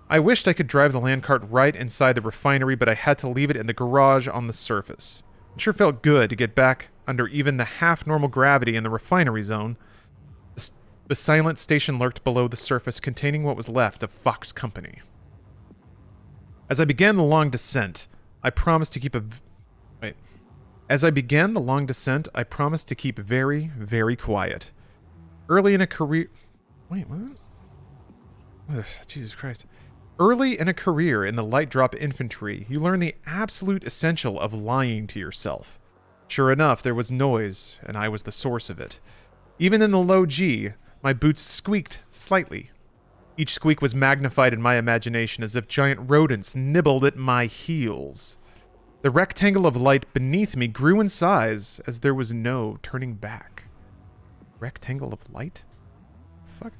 I wished I could drive the land cart right inside the refinery, but I had to leave it in the garage on the surface. It sure felt good to get back under even the half-normal gravity in the refinery zone. The silent station lurked below the surface, containing what was left of Fox Company. As I began the long descent, I promised to keep very, very quiet. Early in a career... Wait, what? Ugh, Jesus Christ. Early in a career in the light drop infantry, you learn the absolute essential of lying to yourself. Sure enough, there was noise, and I was the source of it. Even in the low G, my boots squeaked slightly. Each squeak was magnified in my imagination as if giant rodents nibbled at my heels. The rectangle of light beneath me grew in size as there was no turning back. Rectangle of light? Fuck.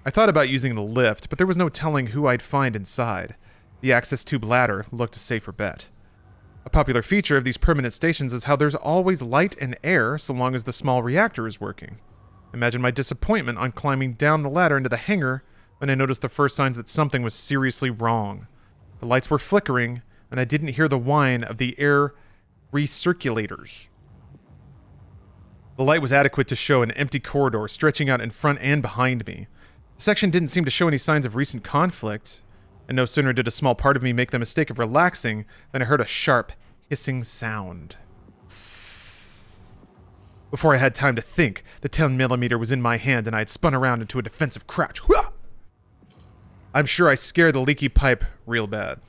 I thought about using the lift, but there was no telling who I'd find inside. The access tube ladder looked a safer bet. A popular feature of these permanent stations is how there's always light and air so long as the small reactor is working. Imagine my disappointment on climbing down the ladder into the hangar when I noticed the first signs that something was seriously wrong. The lights were flickering, and I didn't hear the whine of the air recirculators. The light was adequate to show an empty corridor stretching out in front and behind me. The section didn't seem to show any signs of recent conflict, and no sooner did a small part of me make the mistake of relaxing than I heard a sharp, hissing sound. Before I had time to think, the 10mm was in my hand and I had spun around into a defensive crouch. I'm sure I scared the leaky pipe real bad.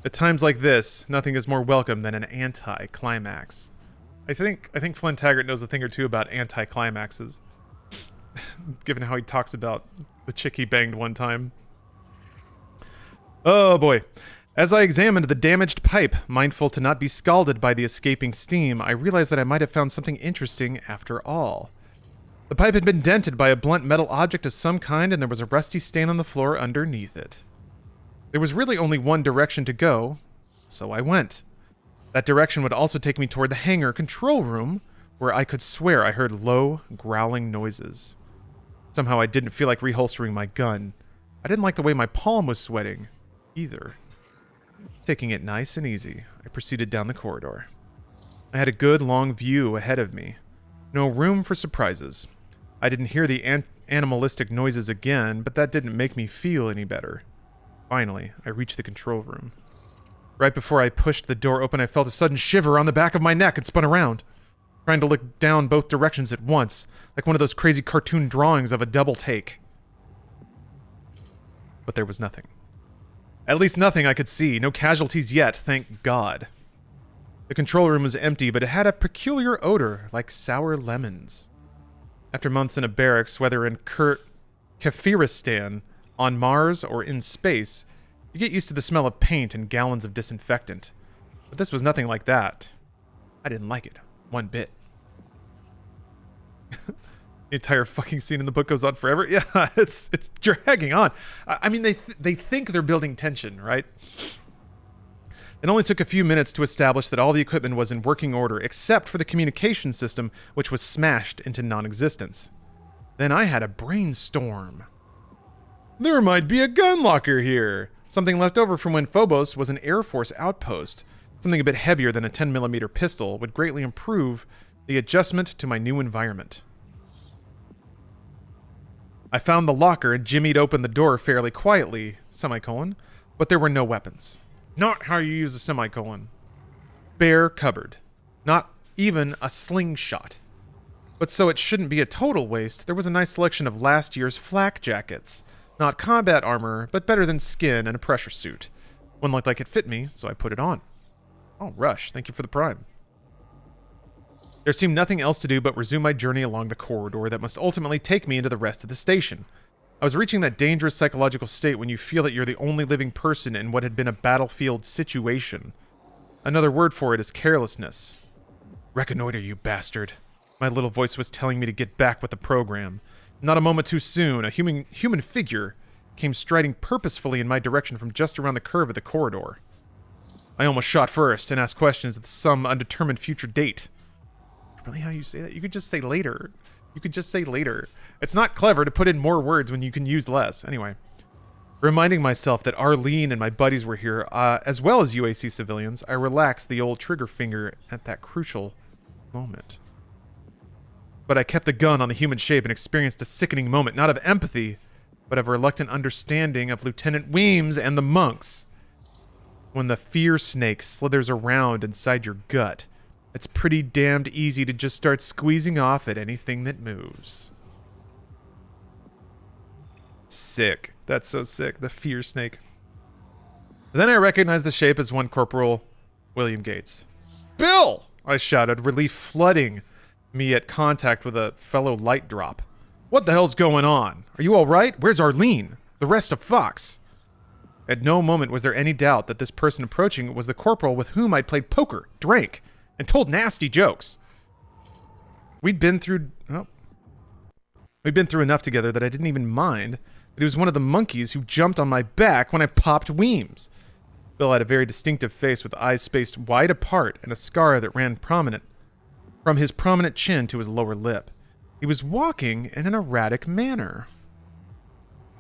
At times like this, nothing is more welcome than an anti-climax. I think Flynn Taggart knows a thing or two about anti-climaxes. Given how he talks about the chick he banged one time. Oh boy. As I examined the damaged pipe, mindful to not be scalded by the escaping steam, I realized that I might have found something interesting after all. The pipe had been dented by a blunt metal object of some kind, and there was a rusty stain on the floor underneath it. There was really only one direction to go, so I went. That direction would also take me toward the hangar control room, where I could swear I heard low, growling noises. Somehow I didn't feel like reholstering my gun. I didn't like the way my palm was sweating, either. Taking it nice and easy, I proceeded down the corridor. I had a good long view ahead of me. No room for surprises. I didn't hear the animalistic noises again, but that didn't make me feel any better. Finally, I reached the control room. Right before I pushed the door open, I felt a sudden shiver on the back of my neck and spun around, trying to look down both directions at once, like one of those crazy cartoon drawings of a double take. But there was nothing. At least nothing I could see. No casualties yet, thank God. The control room was empty, but it had a peculiar odor, like sour lemons. After months in a barracks, whether in Kafiristan, on Mars, or in space, you get used to the smell of paint and gallons of disinfectant. But this was nothing like that. I didn't like it, one bit. The entire fucking scene in the book goes on forever. Yeah, it's dragging on. I mean, they think they're building tension, right? It only took a few minutes to establish that all the equipment was in working order, except for the communication system, which was smashed into non-existence. Then I had a brainstorm. There might be a gun locker here. Something left over from when Phobos was an Air Force outpost. Something a bit heavier than a 10mm pistol would greatly improve the adjustment to my new environment. I found the locker and jimmied open the door fairly quietly, semicolon, but there were no weapons. Not how you use a semicolon. Bare cupboard. Not even a slingshot. But so it shouldn't be a total waste, there was a nice selection of last year's flak jackets. Not combat armor, but better than skin and a pressure suit. One looked like it fit me, so I put it on. Oh, Rush, thank you for the prime. There seemed nothing else to do but resume my journey along the corridor that must ultimately take me into the rest of the station. I was reaching that dangerous psychological state when you feel that you're the only living person in what had been a battlefield situation. Another word for it is carelessness. Reconnoiter, you bastard. My little voice was telling me to get back with the program. Not a moment too soon, a human figure came striding purposefully in my direction from just around the curve of the corridor. I almost shot first and asked questions at some undetermined future date. Really how you say that? You could just say later. You could just say later. It's not clever to put in more words when you can use less. Anyway. Reminding myself that Arlene and my buddies were here, as well as UAC civilians, I relaxed the old trigger finger at that crucial moment. But I kept the gun on the human shape and experienced a sickening moment, not of empathy, but of a reluctant understanding of Lieutenant Weems and the monks. When the fear snake slithers around inside your gut, it's pretty damned easy to just start squeezing off at anything that moves. Sick. That's so sick. The fear snake. Then I recognized the shape as one Corporal William Gates. Bill! I shouted, relief flooding me at contact with a fellow light drop. What the hell's going on? Are you all right? Where's Arlene? The rest of Fox? At no moment was there any doubt that this person approaching was the corporal with whom I'd played poker, drank, and told nasty jokes. We'd been through enough together that I didn't even mind that he was one of the monkeys who jumped on my back when I popped Weems. Bill had a very distinctive face with eyes spaced wide apart and a scar that ran prominent from his prominent chin to his lower lip. He was walking in an erratic manner.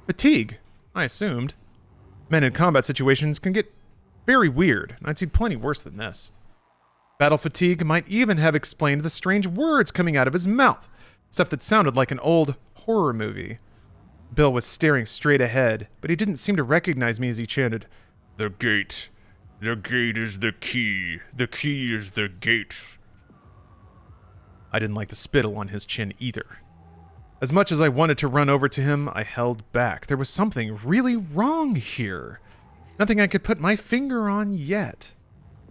Fatigue, I assumed. Men in combat situations can get very weird, and I'd seen plenty worse than this. Battle fatigue might even have explained the strange words coming out of his mouth, stuff that sounded like an old horror movie. Bill was staring straight ahead, but he didn't seem to recognize me as he chanted, "The gate. The gate is the key. The key is the gate." I didn't like the spittle on his chin either. As much as I wanted to run over to him, I held back. There was something really wrong here. Nothing I could put my finger on yet.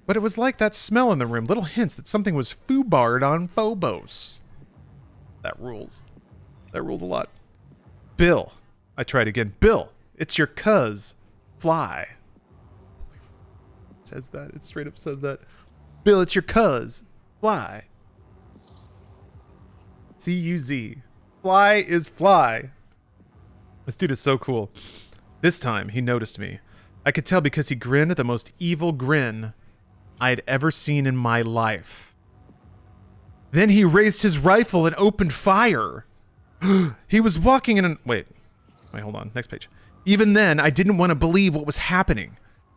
But it was like that smell in the room, little hints that something was foobarred on Phobos. That rules. That rules a lot. Bill. I tried again. Bill, it's your cuz. Fly. It says that. It straight up says that. Bill, it's your cuz. Fly. C-U-Z. Fly is fly. This dude is so cool. This time, he noticed me. I could tell because he grinned the most evil grin I'd ever seen in my life. Then he raised his rifle and opened fire. He was walking in an... Wait, hold on. Next page. Even then, I didn't want to believe what was happening.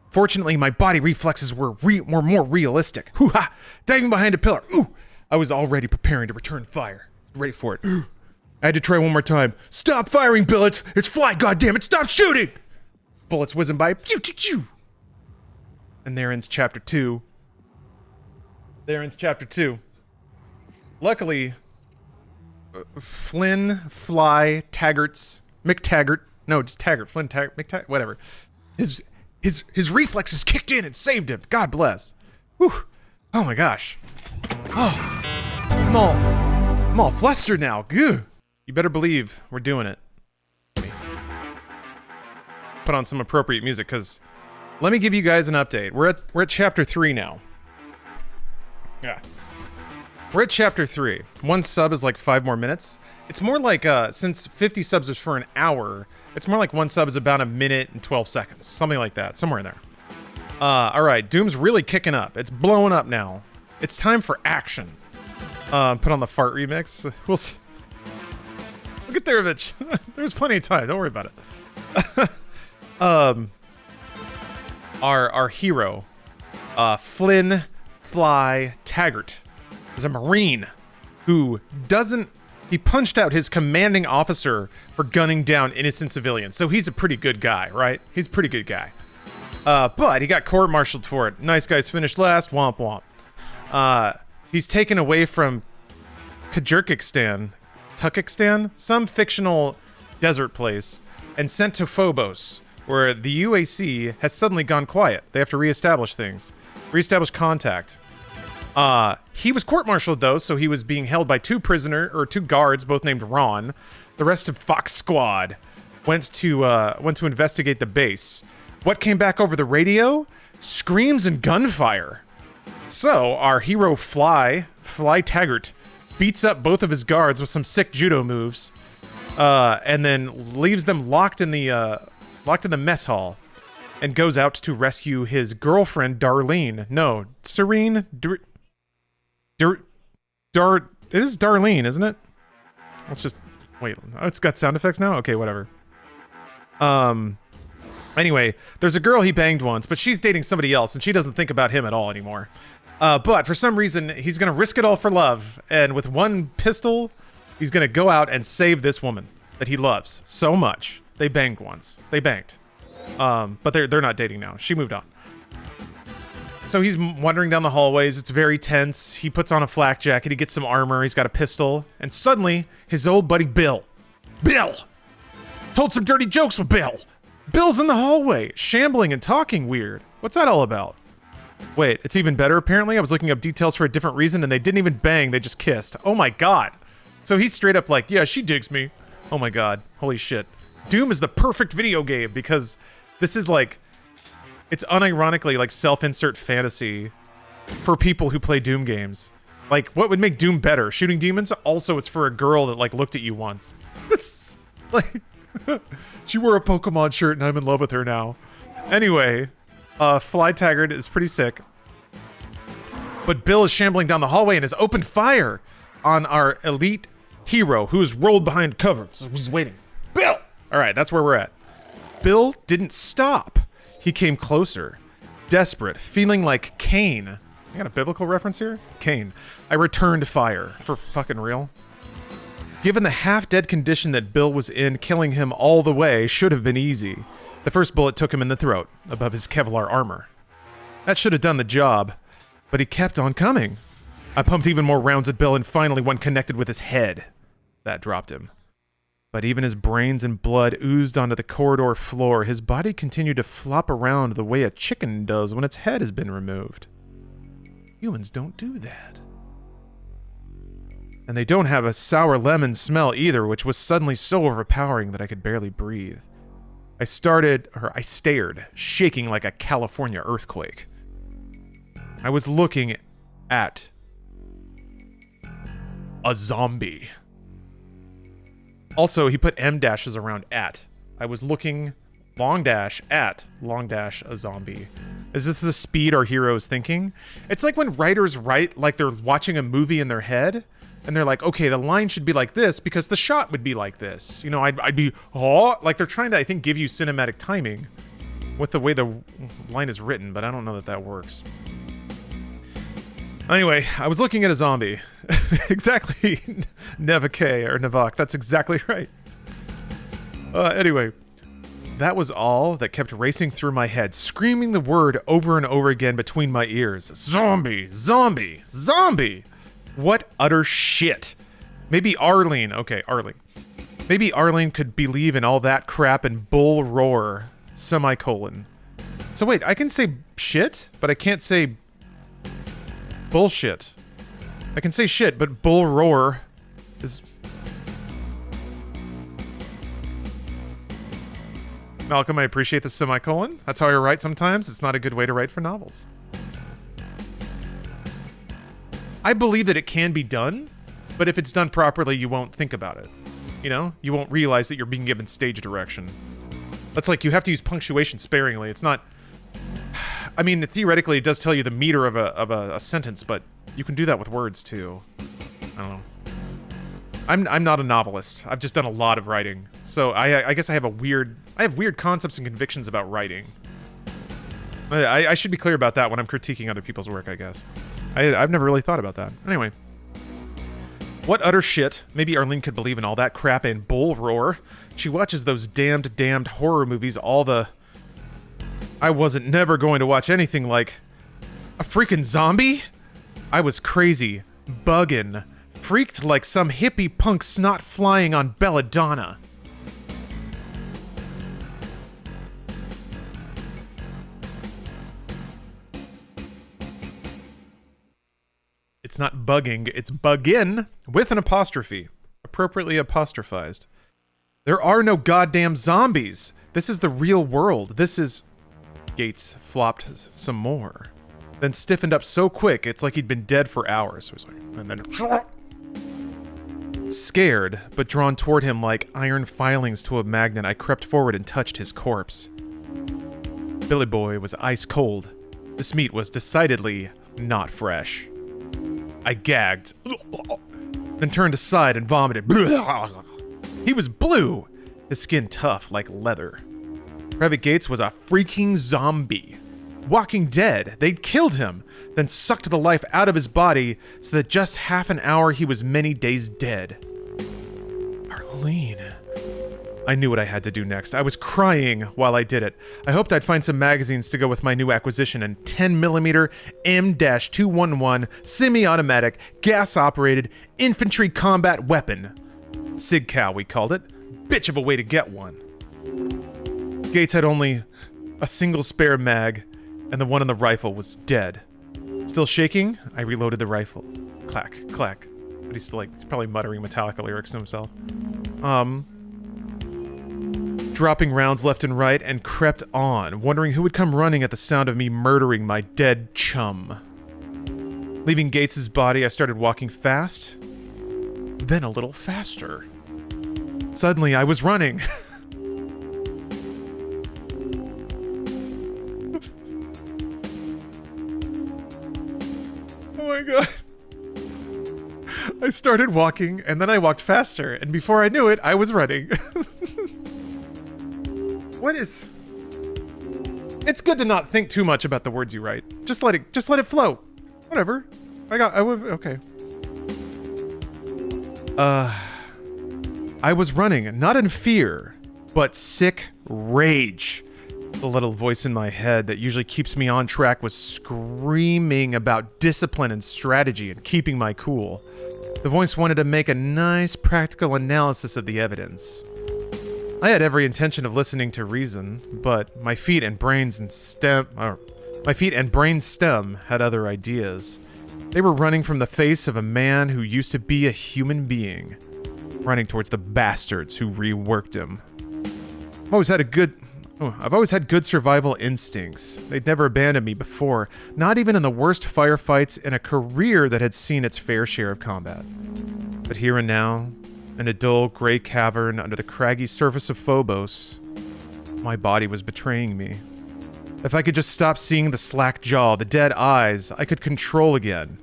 Fortunately, my body reflexes were more realistic. Hoo-ha! Diving behind a pillar. Ooh! I was already preparing to return fire. Ready for it. I had to try one more time. Stop firing, billets! It's Fly, goddammit! Stop shooting! Bullets whizzing by. Pew, pew, pew. And there ends chapter 2. Luckily, Flynn, Fly, McTaggart. No, just Taggart. Flynn, Taggart, McTaggart, whatever. His reflexes kicked in and saved him. God bless. Whew. Oh my gosh. Oh. I'm all flustered now. Gah. You better believe we're doing it. Put on some appropriate music, because let me give you guys an update. We're at chapter 3 now. Yeah. We're at chapter 3. One sub is like 5 more minutes. It's more like, since 50 subs is for an hour, it's more like one sub is about a minute and 12 seconds. Something like that. Somewhere in there. Alright. Doom's really kicking up. It's blowing up now. It's time for action. Put on the fart remix. We'll see. We'll get there eventually. There's plenty of time. Don't worry about it. Our hero, Flynn Fly Taggart, is a Marine who he punched out his commanding officer for gunning down innocent civilians. So he's a pretty good guy, right? He's a pretty good guy. But he got court-martialed for it. Nice guys finished last. Womp womp. He's taken away from Kyrgyzstan, some fictional desert place, and sent to Phobos, where the UAC has suddenly gone quiet. They have to reestablish things. Reestablish contact. He was court-martialed, though, so he was being held by two guards, both named Ron. The rest of Fox Squad went to investigate the base. What came back over the radio? Screams and gunfire. So, our hero Fly Taggart, beats up both of his guards with some sick judo moves, and then leaves them locked in the mess hall, and goes out to rescue his girlfriend Darlene. No, Serene. It is Darlene, isn't it? Let's just wait. Oh, it's got sound effects now. Okay, whatever. Anyway, there's a girl he banged once, but she's dating somebody else, and she doesn't think about him at all anymore. But for some reason, he's gonna risk it all for love, and with one pistol, he's gonna go out and save this woman that he loves so much. They banged once. They banged. But they're not dating now. She moved on. So he's wandering down the hallways. It's very tense. He puts on a flak jacket. He gets some armor. He's got a pistol. And suddenly, his old buddy Bill told some dirty jokes with Bill. Bill's in the hallway, shambling and talking weird. What's that all about? Wait, it's even better apparently. I was looking up details for a different reason and they didn't even bang, they just kissed. Oh my god. So he's straight up like, yeah, she digs me. Oh my god. Holy shit. Doom is the perfect video game because this is like... It's unironically like self-insert fantasy for people who play Doom games. Like, what would make Doom better? Shooting demons? Also, it's for a girl that, like, looked at you once. It's like... she wore a Pokemon shirt and I'm in love with her now. Anyway, Fly Taggart is pretty sick. But Bill is shambling down the hallway and has opened fire on our elite hero who is rolled behind cover. So he's waiting. Bill! Alright, that's where we're at. Bill didn't stop. He came closer. Desperate, feeling like Cain. I got a biblical reference here? Cain. I returned fire. For fucking real? Given the half-dead condition that Bill was in, killing him all the way should have been easy. The first bullet took him in the throat, above his Kevlar armor. That should have done the job, but he kept on coming. I pumped even more rounds at Bill and finally one connected with his head. That dropped him. But even as brains and blood oozed onto the corridor floor, his body continued to flop around the way a chicken does when its head has been removed. Humans don't do that. And they don't have a sour lemon smell either, which was suddenly so overpowering that I could barely breathe. I stared, shaking like a California earthquake. I was looking at a zombie. Also, he put M dashes around at. I was looking long dash at long dash a zombie. Is this the speed our hero is thinking? It's like when writers write like they're watching a movie in their head, and they're like, okay, the line should be like this because the shot would be like this. You know, I'd be, oh, like they're trying to, I think, give you cinematic timing with the way the line is written, but I don't know that that works. Anyway, I was looking at a zombie. Exactly. Nevake or Navak. That's exactly right. Anyway, that was all that kept racing through my head, screaming the word over and over again between my ears. Zombie! Zombie! Zombie! What utter shit. Maybe Arlene. Okay, Arlene. Maybe Arlene could believe in all that crap and bull roar. Semicolon. So wait, I can say shit, but I can't say bullshit. I can say shit, but bull roar is... Malcolm, I appreciate the semicolon. That's how I write sometimes. It's not a good way to write for novels. I believe that it can be done, but if it's done properly, you won't think about it. You know? You won't realize that you're being given stage direction. That's like, you have to use punctuation sparingly. It's not... I mean, theoretically, it does tell you the meter of a sentence, but you can do that with words, too. I don't know. I'm not a novelist. I've just done a lot of writing. So I guess I have weird concepts and convictions about writing. I should be clear about that when I'm critiquing other people's work, I guess. I've never really thought about that. Anyway. What utter shit. Maybe Arlene could believe in all that crap and bull roar. She watches those damned horror movies all the... I wasn't never going to watch anything like... A freaking zombie? I was crazy. Buggin'. Freaked like some hippie punk snot flying on belladonna. It's not bugging, it's buggin' with an apostrophe. Appropriately apostrophized. There are no goddamn zombies. This is the real world. This is... Gates flopped some more. Then stiffened up so quick, it's like he'd been dead for hours. So he's like, and then... Scared, but drawn toward him like iron filings to a magnet, I crept forward and touched his corpse. Billy Boy was ice cold. This meat was decidedly not fresh. I gagged, then turned aside and vomited. He was blue, his skin tough like leather. Private Gates was a freaking zombie. Walking dead, they'd killed him, then sucked the life out of his body so that just half an hour he was many days dead. Arlene. I knew what I had to do next. I was crying while I did it. I hoped I'd find some magazines to go with my new acquisition, and 10mm M-211 semi-automatic, gas-operated infantry combat weapon. SIG-Cow, we called it. Bitch of a way to get one. Gates had only a single spare mag, and the one in the rifle was dead. Still shaking, I reloaded the rifle. Clack, clack. But he's still he's probably muttering Metallica lyrics to himself. dropping rounds left and right, and crept on, wondering who would come running at the sound of me murdering my dead chum. Leaving Gates's body, I started walking fast, then a little faster. Suddenly, I was running. Oh my god. I started walking, and then I walked faster, and before I knew it, I was running. What is... It's good to not think too much about the words you write. Just let it flow. Whatever. Okay. I was running, not in fear, but sick rage. The little voice in my head that usually keeps me on track was screaming about discipline and strategy and keeping my cool. The voice wanted to make a nice practical analysis of the evidence. I had every intention of listening to reason, but my feet and brain stem had other ideas. They were running from the face of a man who used to be a human being, running towards the bastards who reworked him. I've always had good survival instincts. They'd never abandoned me before, not even in the worst firefights in a career that had seen its fair share of combat. But here and now, in a dull gray cavern under the craggy surface of Phobos, my body was betraying me. If I could just stop seeing the slack jaw, the dead eyes, I could control again.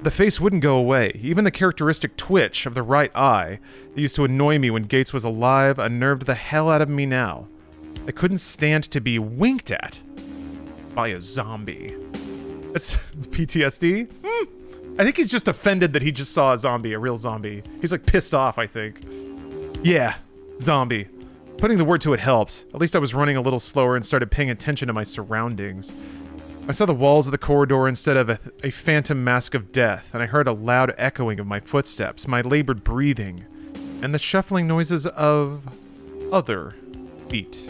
The face wouldn't go away. Even the characteristic twitch of the right eye that used to annoy me when Gates was alive unnerved the hell out of me now. I couldn't stand to be winked at by a zombie. That's PTSD? I think he's just offended that he just saw a zombie, a real zombie. He's like pissed off, I think. Yeah, zombie. Putting the word to it helped. At least I was running a little slower and started paying attention to my surroundings. I saw the walls of the corridor instead of a phantom mask of death, and I heard a loud echoing of my footsteps, my labored breathing, and the shuffling noises of other feet.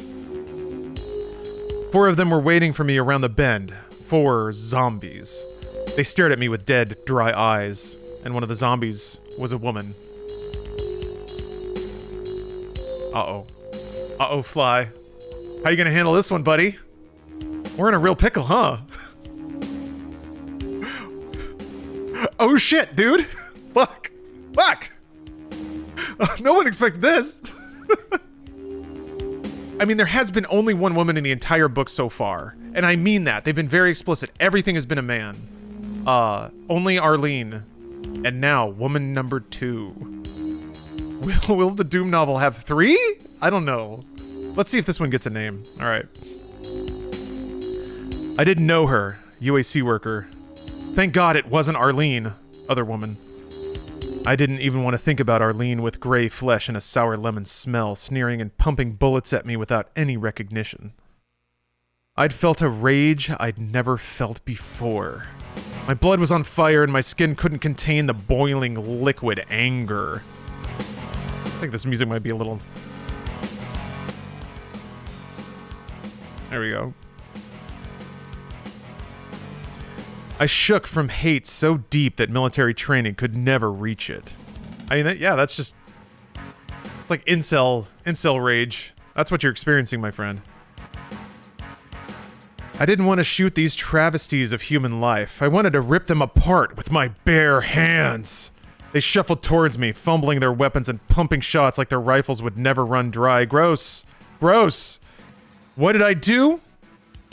4 of them were waiting for me around the bend. 4 zombies. They stared at me with dead, dry eyes, and one of the zombies was a woman. Uh-oh. Uh-oh, Fly. How you gonna handle this one, buddy? We're in a real pickle, huh? Oh shit, dude! Fuck! Fuck! No one expected this! I mean, there has been only one woman in the entire book so far. And I mean that. They've been very explicit. Everything has been a man. Only Arlene. And now, woman number 2. Will the Doom novel have 3? I don't know. Let's see if this one gets a name. Alright. I didn't know her. UAC worker. Thank God it wasn't Arlene. Other woman. I didn't even want to think about Arlene with gray flesh and a sour lemon smell, sneering and pumping bullets at me without any recognition. I'd felt a rage I'd never felt before. My blood was on fire and my skin couldn't contain the boiling liquid anger. I think this music might be a little... There we go. I shook from hate so deep that military training could never reach it. I mean, that's just... It's like incel rage. That's what you're experiencing, my friend. I didn't want to shoot these travesties of human life. I wanted to rip them apart with my bare hands. They shuffled towards me, fumbling their weapons and pumping shots like their rifles would never run dry. Gross. Gross. What did I do?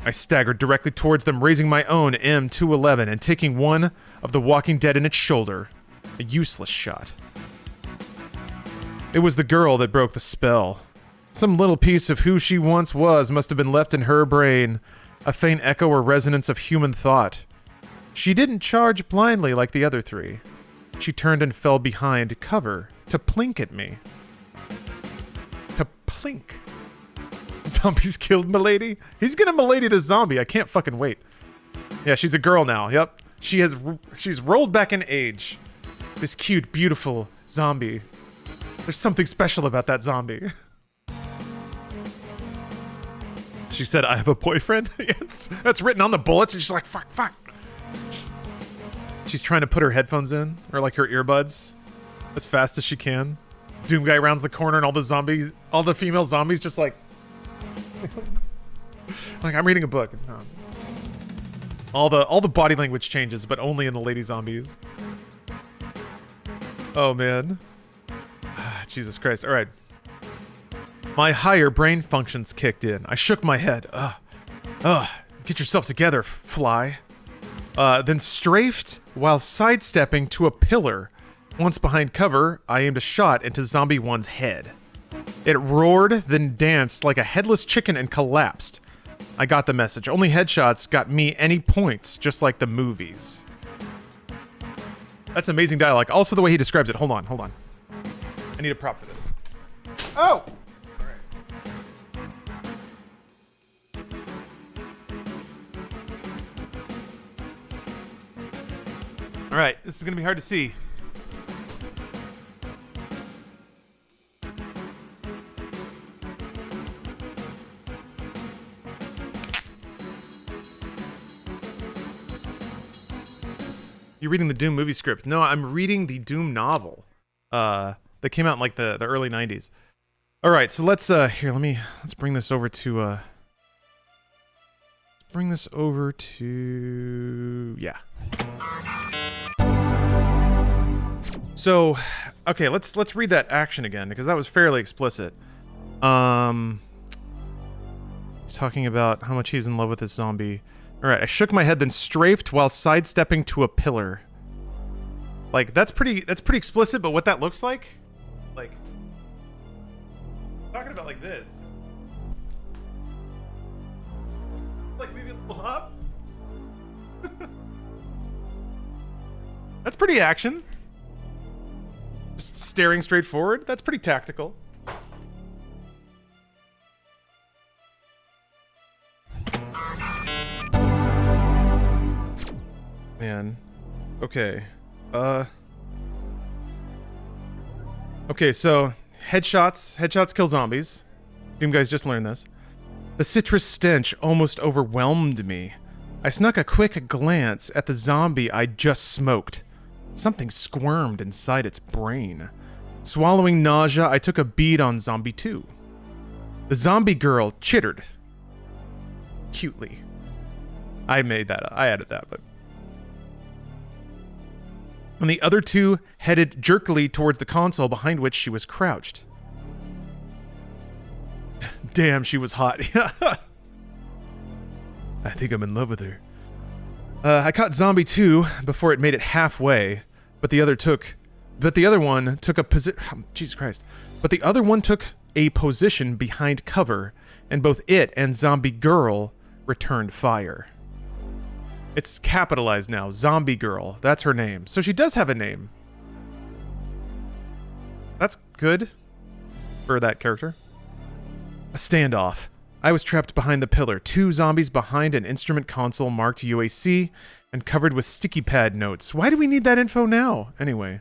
I staggered directly towards them, raising my own M211 and taking one of the Walking Dead in its shoulder. A useless shot. It was the girl that broke the spell. Some little piece of who she once was must have been left in her brain, a faint echo or resonance of human thought. She didn't charge blindly like the other 3. She turned and fell behind cover to plink at me. To plink. Zombies killed Milady? He's gonna Milady the zombie. I can't fucking wait. Yeah, she's a girl now. Yep. She's rolled back in age. This cute, beautiful zombie. There's something special about that zombie. She said, I have a boyfriend? That's written on the bullets, and she's like, fuck. She's trying to put her headphones in, or like her earbuds, as fast as she can. Doomguy rounds the corner and all the female zombies just like... like, I'm reading a book. No. All the body language changes, but only in the lady zombies. Oh, man. Jesus Christ. All right. My higher brain functions kicked in. I shook my head. Get yourself together, fly. Then strafed while sidestepping to a pillar. Once behind cover, I aimed a shot into Zombie 1's head. It roared, then danced like a headless chicken and collapsed. I got the message. Only headshots got me any points, just like the movies. That's amazing dialogue. Also the way he describes it. Hold on. I need a prop for this. Oh! Alright, this is gonna be hard to see. You're reading the Doom movie script. No, I'm reading the Doom novel. That came out in like the early 90s. Alright, so let's bring this over to yeah. So, okay, let's read that action again because that was fairly explicit. He's talking about how much he's in love with this zombie. Alright, I shook my head, then strafed while sidestepping to a pillar. Like, that's pretty explicit, but what that looks like? Like, talking about like this. Like, maybe a little hop? That's pretty action. Just staring straight forward. That's pretty tactical. Man. Okay. Okay, so headshots kill zombies. Doom guys just learned this. The citrus stench almost overwhelmed me. I snuck a quick glance at the zombie I'd just smoked. Something squirmed inside its brain. Swallowing nausea, I took a bead on Zombie 2. The zombie girl chittered. Cutely. I added that, but... And the other two headed jerkily towards the console behind which she was crouched. Damn, she was hot. I think I'm in love with her. I caught Zombie 2 before it made it halfway, but the other one took a position. Jesus Christ! But the other one took a position behind cover, and both it and Zombie Girl returned fire. It's capitalized now. Zombie Girl. That's her name. So she does have a name. That's good for that character. A standoff. I was trapped behind the pillar, 2 zombies behind an instrument console marked UAC and covered with sticky pad notes. Why do we need that info now? Anyway.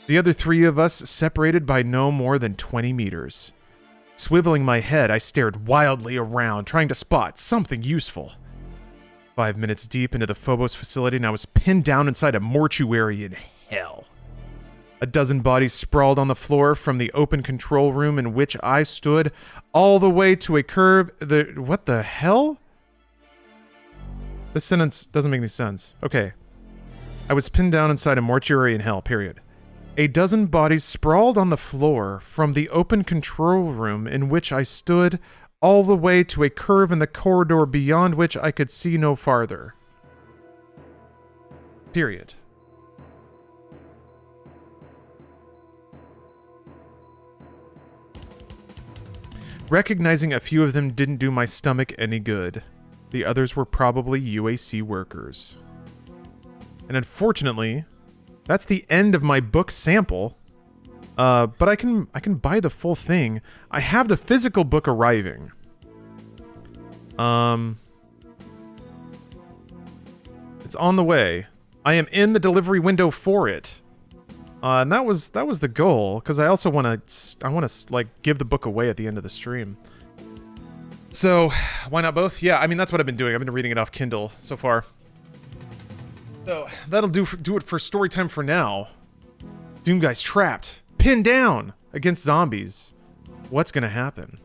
The other 3 of us separated by no more than 20 meters. Swiveling my head, I stared wildly around, trying to spot something useful. 5 minutes deep into the Phobos facility, and I was pinned down inside a mortuary in hell. A dozen bodies sprawled on the floor from the open control room in which I stood, all the way to a curve. What the hell? This sentence doesn't make any sense. Okay. I was pinned down inside a mortuary in hell, period. A dozen bodies sprawled on the floor from the open control room in which I stood, all the way to a curve in the corridor beyond which I could see no farther. Period. Recognizing a few of them didn't do my stomach any good. The others were probably UAC workers. And unfortunately, that's the end of my book sample. But I can buy the full thing. I have the physical book arriving. It's on the way. I am in the delivery window for it. And that was the goal, because I also want to like give the book away at the end of the stream. So why not both? Yeah, I mean that's what I've been doing. I've been reading it off Kindle so far. So that'll do it for story time for now. Doomguy's trapped, pinned down. against zombies. What's gonna happen?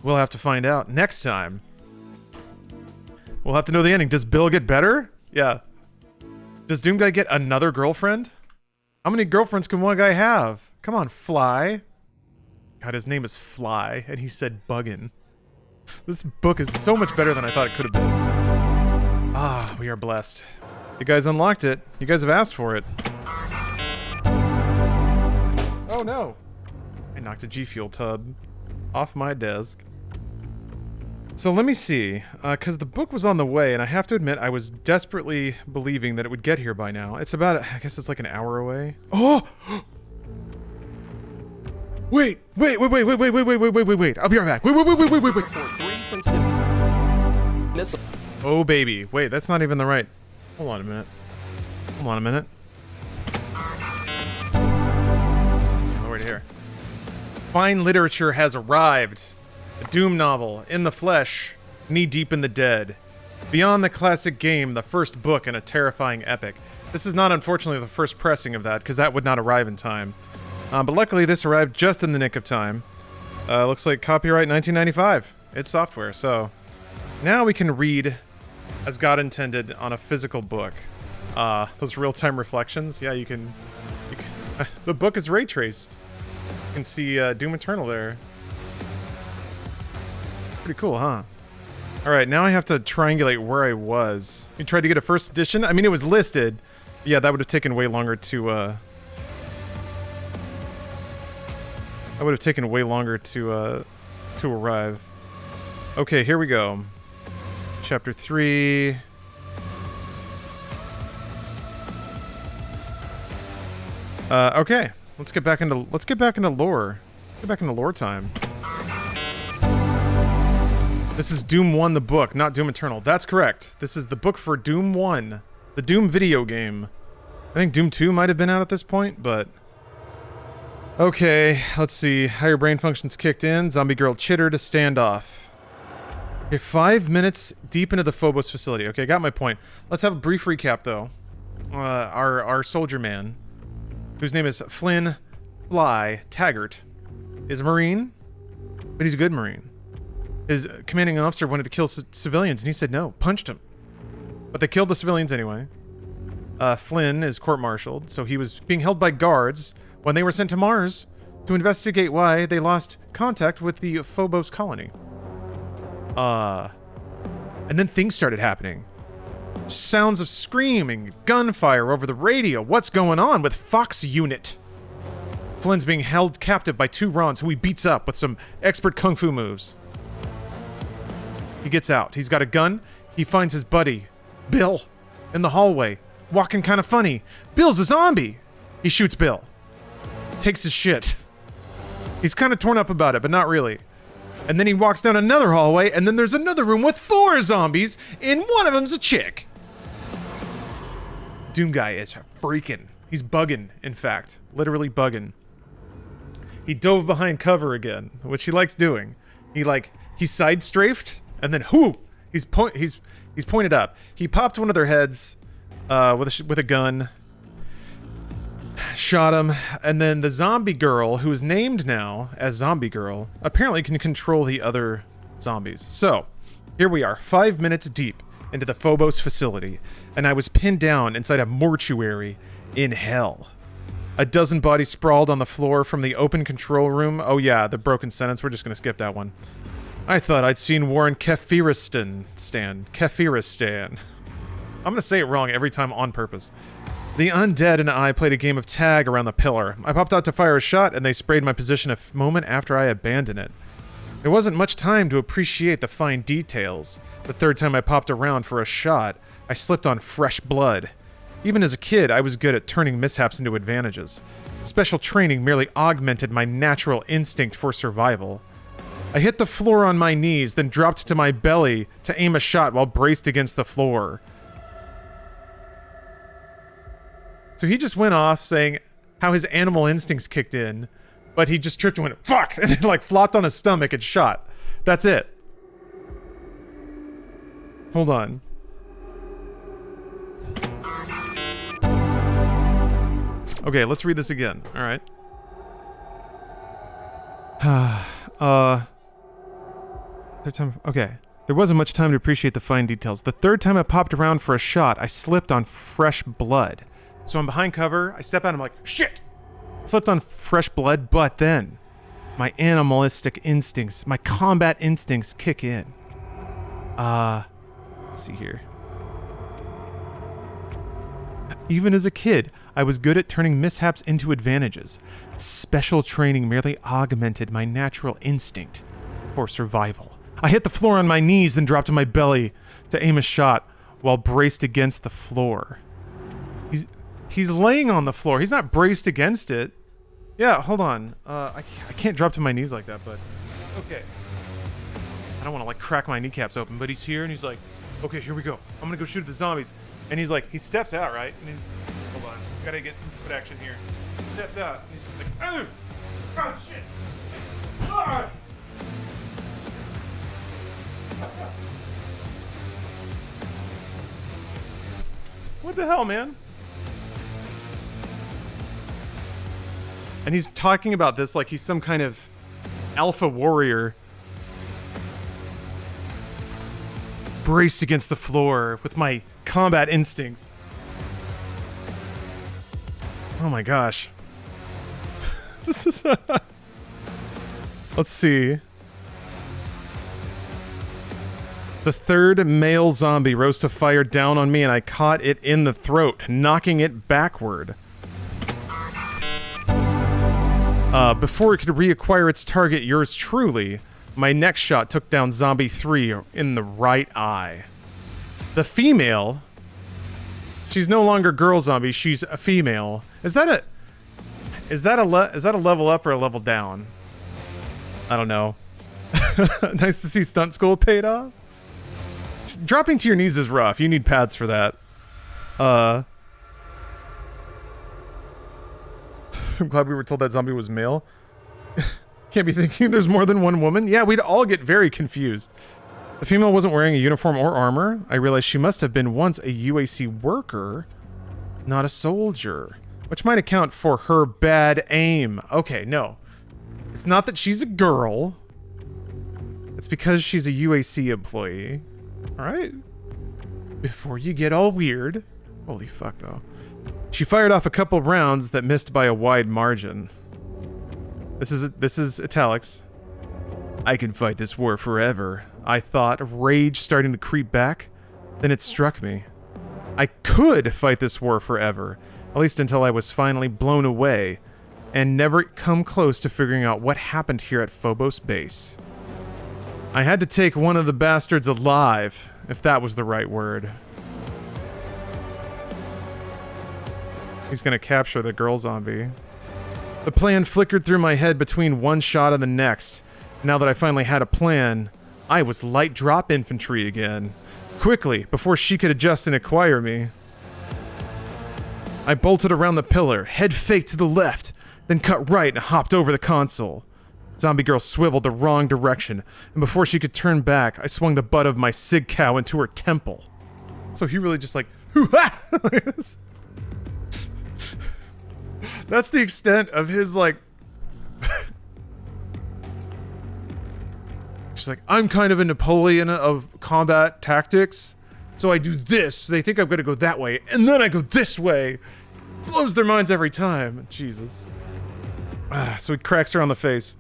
We'll have to find out next time. We'll have to know the ending. Does Bill get better? Yeah. Does Doomguy get another girlfriend? How many girlfriends can one guy have? Come on, Fly. God, his name is Fly, and he said buggin'. This book is so much better than I thought it could have been. Ah, we are blessed. You guys unlocked it. You guys have asked for it. Oh no! I knocked a G Fuel tub off my desk. So let me see, because the book was on the way, and I have to admit I was desperately believing that it would get here by now. It's about, I guess it's like an hour away. Oh! Wait! I'll be right back. Wait. Oh, baby. Wait, that's not even the right... Hold on a minute. Oh, right here. Fine literature has arrived. A Doom novel, in the flesh, knee-deep in the dead. Beyond the classic game, the first book in a terrifying epic. This is not, unfortunately, the first pressing of that, because that would not arrive in time. But luckily, this arrived just in the nick of time. Looks like copyright 1995. It's software, so... Now we can read as God intended on a physical book. Those real-time reflections, yeah, you can the book is ray-traced. You can see Doom Eternal there. Pretty cool, huh? Alright, now I have to triangulate where I was. You tried to get a first edition? I mean, it was listed. Yeah, that would have taken way longer to, to arrive. Okay, here we go. Chapter 3. Okay. Let's get back into lore. Get back into lore time. This is Doom 1 the book, not Doom Eternal. That's correct. This is the book for Doom 1. The Doom video game. I think Doom 2 might have been out at this point, but... Okay, let's see. Higher brain functions kicked in. Zombie girl chittered to stand off. Okay, 5 minutes deep into the Phobos facility. Okay, got my point. Let's have a brief recap, though. Our soldier man, whose name is Flynn Fly Taggart, is a Marine, but he's a good Marine. His commanding officer wanted to kill civilians, and he said no, punched him. But they killed the civilians anyway. Flynn is court-martialed, so he was being held by guards when they were sent to Mars to investigate why they lost contact with the Phobos colony. And then things started happening. Sounds of screaming, gunfire over the radio. What's going on with Fox Unit? Flynn's being held captive by two Rons who he beats up with some expert kung fu moves. He gets out. He's got a gun. He finds his buddy, Bill, in the hallway, walking kind of funny. Bill's a zombie. He shoots Bill. Takes his shit. He's kind of torn up about it, but not really. And then he walks down another hallway, and then there's another room with 4 zombies, and one of them's a chick. Doomguy is freaking. He's bugging, in fact. Literally bugging. He dove behind cover again, which he likes doing. He side-strafed, and then whoo! He's pointed up. He popped one of their heads with a gun. Shot him, and then the zombie girl, who is named now as Zombie Girl, apparently can control the other zombies. So, here we are, 5 minutes deep into the Phobos facility, and I was pinned down inside a mortuary in hell. A dozen bodies sprawled on the floor from the open control room. Oh yeah, the broken sentence, we're just gonna skip that one. I thought I'd seen Warren Kefiristan. I'm gonna say it wrong every time on purpose. The undead and I played a game of tag around the pillar. I popped out to fire a shot, and they sprayed my position a moment after I abandoned it. There wasn't much time to appreciate the fine details. The third time I popped around for a shot, I slipped on fresh blood. Even as a kid, I was good at turning mishaps into advantages. Special training merely augmented my natural instinct for survival. I hit the floor on my knees, then dropped to my belly to aim a shot while braced against the floor. So he just went off saying how his animal instincts kicked in, but he just tripped and went, fuck! And then, flopped on his stomach and shot. That's it. Hold on. Okay, let's read this again. Alright. Third time. Okay. There wasn't much time to appreciate the fine details. The third time I popped around for a shot, I slipped on fresh blood. So I'm behind cover. I step out. I'm like, shit! Slipped on fresh blood, but then my animalistic instincts, my combat instincts kick in. Let's see here. Even as a kid, I was good at turning mishaps into advantages. Special training merely augmented my natural instinct for survival. I hit the floor on my knees, then dropped to my belly to aim a shot while braced against the floor. He's laying on the floor. He's not braced against it. Yeah, hold on. I can't drop to my knees like that, but okay. I don't want to like crack my kneecaps open, but he's here and he's like, okay, here we go. I'm gonna go shoot at the zombies. And he's like, he steps out, right? And he's, hold on, gotta get some foot action here. He steps out. And he's like, oh, oh shit. Ah! What the hell, man? And he's talking about this like he's some kind of alpha warrior. Braced against the floor with my combat instincts. Oh my gosh. This is... Let's see. The third male zombie rose to fire down on me and I caught it in the throat, knocking it backward. Before it could reacquire its target, yours truly, my next shot took down Zombie 3 in the right eye. The female, she's no longer girl zombie, she's a female. Is that a level up or a level down? I don't know. Nice to see stunt school paid off. Dropping to your knees is rough. You need pads for that. I'm glad we were told that zombie was male. Can't be thinking there's more than one woman. Yeah, we'd all get very confused. The female wasn't wearing a uniform or armor. I realized she must have been once a UAC worker, not a soldier, which might account for her bad aim. Okay, no. It's not that she's a girl. It's because she's a UAC employee. Alright? Before you get all weird. Holy fuck, though. She fired off a couple rounds that missed by a wide margin. This is italics. I can fight this war forever, I thought, rage starting to creep back. Then it struck me. I could fight this war forever, at least until I was finally blown away, and never come close to figuring out what happened here at Phobos Base. I had to take one of the bastards alive, if that was the right word. He's gonna capture the girl zombie. The plan flickered through my head between one shot and the next. Now that I finally had a plan, I was light drop infantry again. Quickly, before she could adjust and acquire me. I bolted around the pillar, head faked to the left, then cut right and hopped over the console. Zombie girl swiveled the wrong direction, and before she could turn back, I swung the butt of my sig cow into her temple. So he really just like, hoo-ha! That's the extent of his, like... She's like, I'm kind of a Napoleon of combat tactics, so I do this. They think I'm gonna go that way, and then I go this way. Blows their minds every time. Jesus. So he cracks her on the face.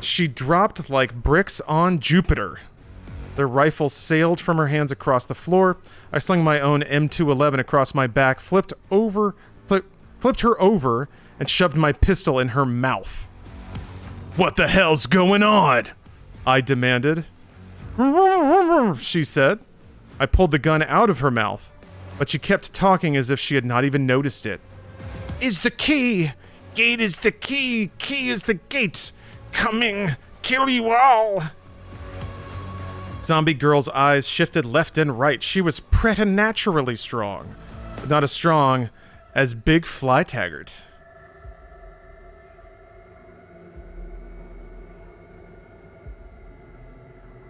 She dropped like bricks on Jupiter. The rifle sailed from her hands across the floor. I slung my own M211 across my back, flipped her over, and shoved my pistol in her mouth. What the hell's going on? I demanded. She said. I pulled the gun out of her mouth, but she kept talking as if she had not even noticed it. Is the key! Gate is the key! Key is the gate! Coming! Kill you all! Zombie girl's eyes shifted left and right. She was preternaturally strong, but not as strong as Big Fly Taggart.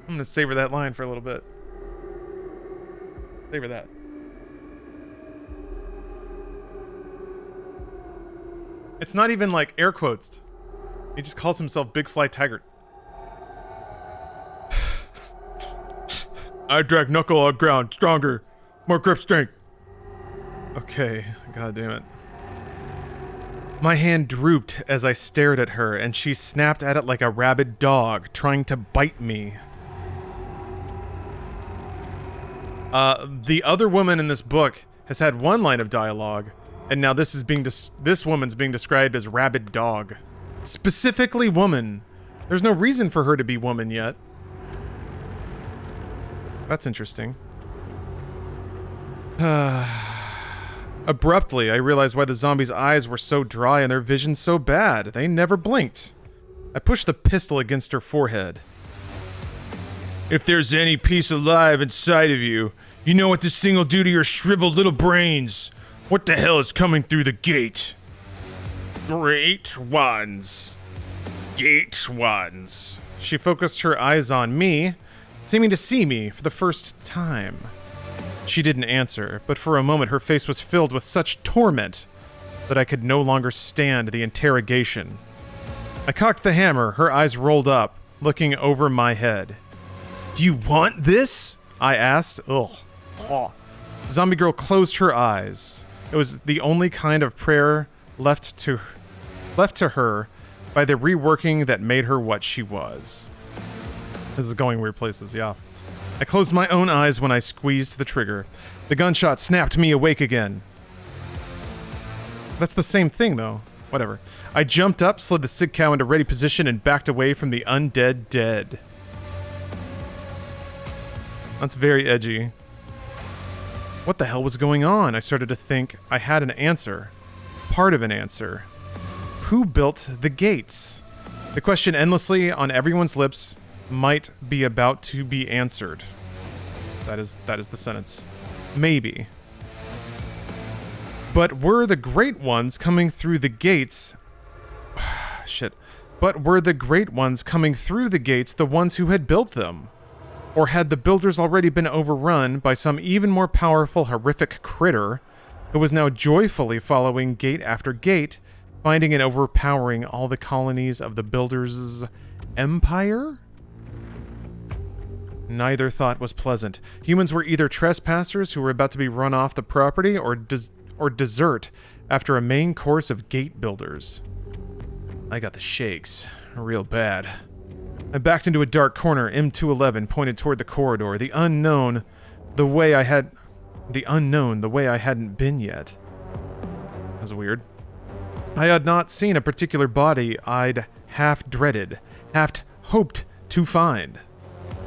I'm gonna savor that line for a little bit. Savor that. It's not even like air quotes. He just calls himself Big Fly Taggart. I drag knuckle on ground, stronger, more grip strength. Okay, god damn it. My hand drooped as I stared at her, and she snapped at it like a rabid dog, trying to bite me. The other woman in this book has had one line of dialogue, and now this woman's being described as rabid dog. Specifically woman. There's no reason for her to be woman yet. That's interesting. Abruptly, I realized why the zombies' eyes were so dry and their vision so bad. They never blinked. I pushed the pistol against her forehead. If there's any piece alive inside of you, you know what this thing will do to your shriveled little brains. What the hell is coming through the gate? Great ones. Gate ones. She focused her eyes on me, seeming to see me for the first time. She didn't answer, but for a moment her face was filled with such torment that I could no longer stand the interrogation. I cocked the hammer, her eyes rolled up, looking over my head. Do you want this? I asked. Ugh. Oh. Zombie girl closed her eyes. It was the only kind of prayer left to her by the reworking that made her what she was. This is going weird places, yeah. I closed my own eyes when I squeezed the trigger. The gunshot snapped me awake again. That's the same thing, though. Whatever. I jumped up, slid the sig cow into ready position, and backed away from the undead dead. That's very edgy. What the hell was going on? I started to think I had an answer. Part of an answer. Who built the gates? The question endlessly on everyone's lips might be about to be answered. That is the sentence. Maybe. But were the great ones coming through the gates... Shit. But were the great ones coming through the gates the ones who had built them? Or had the builders already been overrun by some even more powerful, horrific critter who was now joyfully following gate after gate, finding and overpowering all the colonies of the builders' empire? Neither thought was pleasant. Humans were either trespassers who were about to be run off the property or desert after a main course of gate builders. I got the shakes. Real bad. I backed into a dark corner. M211 pointed toward the corridor. The unknown, the way I hadn't been yet. That was weird. I had not seen a particular body I'd half dreaded, half hoped to find.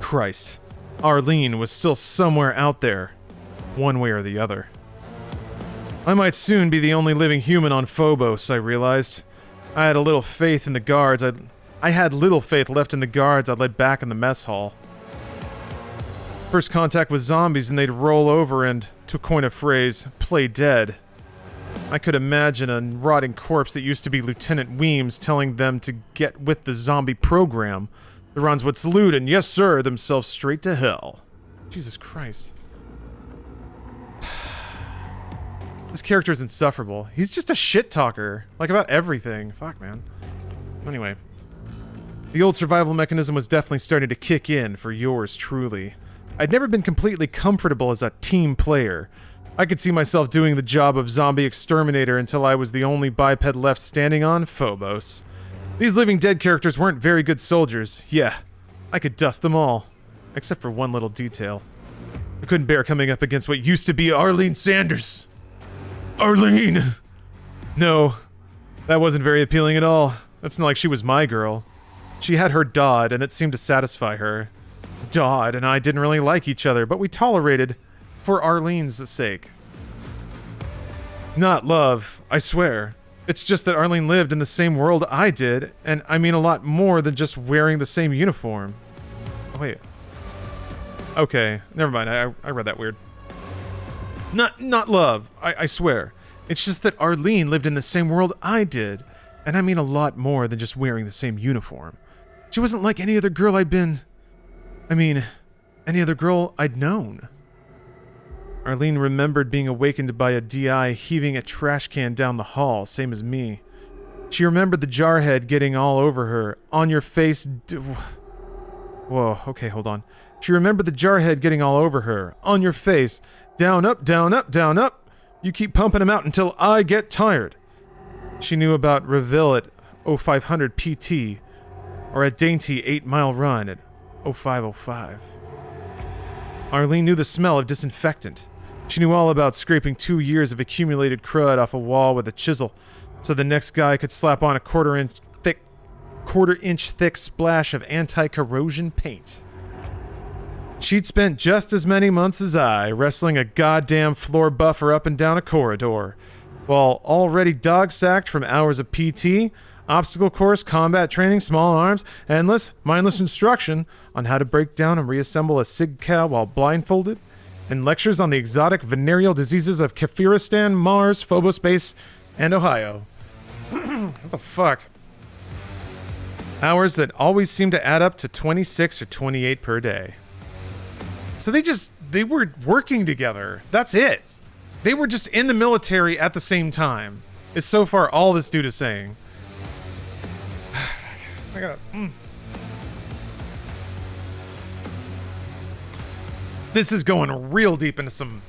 Christ. Arlene was still somewhere out there, one way or the other. I might soon be the only living human on Phobos, I realized. I had little faith left in the guards I'd let back in the mess hall. First contact with zombies and they'd roll over and, to coin a phrase, play dead. I could imagine a rotting corpse that used to be Lieutenant Weems telling them to get with the zombie program. The Rons would salute and, yes sir, themselves straight to hell. Jesus Christ. This character is insufferable. He's just a shit talker. Like about everything. Fuck, man. Anyway. The old survival mechanism was definitely starting to kick in for yours truly. I'd never been completely comfortable as a team player. I could see myself doing the job of zombie exterminator until I was the only biped left standing on Phobos. These living dead characters weren't very good soldiers. Yeah, I could dust them all. Except for one little detail. I couldn't bear coming up against what used to be Arlene Sanders. Arlene! No, that wasn't very appealing at all. That's not like she was my girl. She had her Dodd, and it seemed to satisfy her. Dodd and I didn't really like each other, but we tolerated for Arlene's sake. Not love, I swear. It's just that Arlene lived in the same world I did, and I mean a lot more than just wearing the same uniform. Oh, wait. Okay, never mind. I read that weird. Not love, I swear. It's just that Arlene lived in the same world I did, and I mean a lot more than just wearing the same uniform. She wasn't like any other girl any other girl I'd known. Arlene remembered being awakened by a DI heaving a trash can down the hall, same as me. She remembered the jarhead getting all over her. On your face... Whoa, okay, hold on. She remembered the jarhead getting all over her. On your face. Down, up, down, up, down, up. You keep pumping him out until I get tired. She knew about Reveal at 0500 PT, or a dainty 8-mile run at 0505. Arlene knew the smell of disinfectant. She knew all about scraping 2 years of accumulated crud off a wall with a chisel, so the next guy could slap on a quarter-inch thick splash of anti-corrosion paint. She'd spent just as many months as I wrestling a goddamn floor buffer up and down a corridor, while already dog-sacked from hours of PT, obstacle course, combat training, small arms, endless, mindless instruction on how to break down and reassemble a sig cow while blindfolded, and lectures on the exotic venereal diseases of Kafiristan, Mars, Phobos Base, and Ohio. What the fuck? Hours that always seem to add up to 26 or 28 per day. So they were working together. That's it. They were just in the military at the same time. Is so far all this dude is saying. I gotta... This is going real deep into some...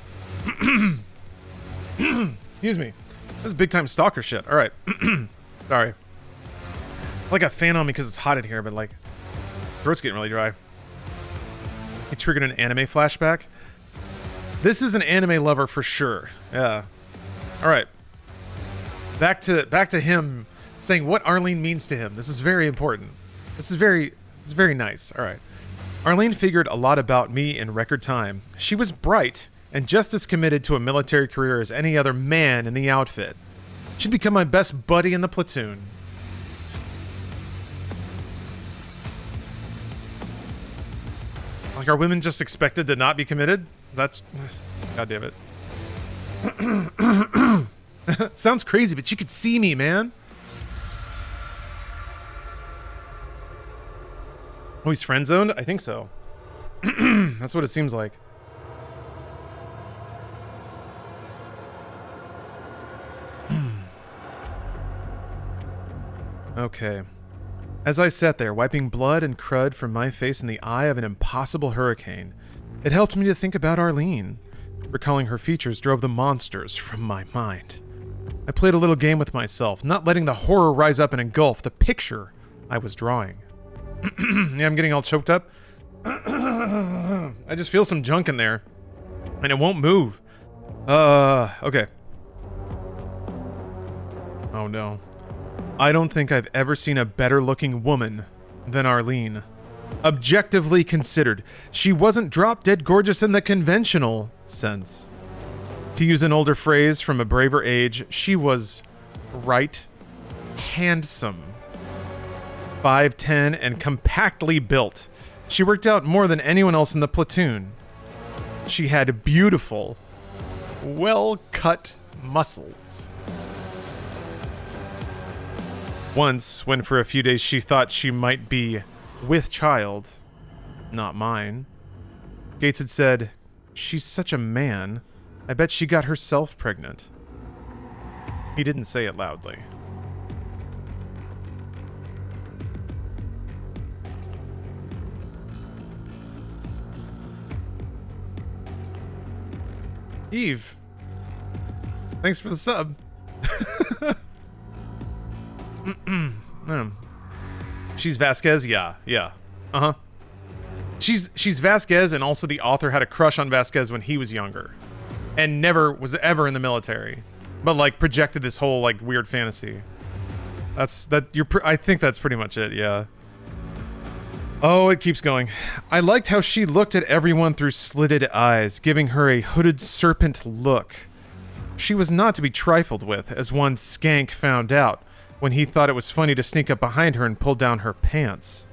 Excuse me. This is big time stalker shit. Alright. Sorry. I like a fan on me because it's hot in here, but like... Throat's getting really dry. It triggered an anime flashback. This is an anime lover for sure. Yeah. Alright. Back to him saying what Arlene means to him. This is very important. This is very nice. Alright. Arlene figured a lot about me in record time. She was bright and just as committed to a military career as any other man in the outfit. She'd become my best buddy in the platoon. Like, are women just expected to not be committed? That's... God damn it. Sounds crazy, but you could see me, man. Oh, he's friend-zoned? I think so. That's what it seems like. Okay. As I sat there, wiping blood and crud from my face in the eye of an impossible hurricane, it helped me to think about Arlene. Recalling her features drove the monsters from my mind. I played a little game with myself, not letting the horror rise up and engulf the picture I was drawing. Yeah, I'm getting all choked up. I just feel some junk in there, and it won't move. Okay. Oh no. I don't think I've ever seen a better-looking woman than Arlene. Objectively considered, she wasn't drop-dead gorgeous in the conventional sense. To use an older phrase from a braver age, she was right handsome. 5'10" and compactly built. She worked out more than anyone else in the platoon. She had beautiful, well-cut muscles. Once, when for a few days she thought she might be with child, not mine, Gates had said, "She's such a man, I bet she got herself pregnant." He didn't say it loudly. Eve, thanks for the sub. She's Vasquez? Yeah. Uh-huh. She's Vasquez, and also the author had a crush on Vasquez when he was younger. And never was ever in the military. But, like, projected this whole, like, weird fantasy. I think that's pretty much it, yeah. Oh, it keeps going. I liked how she looked at everyone through slitted eyes, giving her a hooded serpent look. She was not to be trifled with, as one skank found out when he thought it was funny to sneak up behind her and pull down her pants.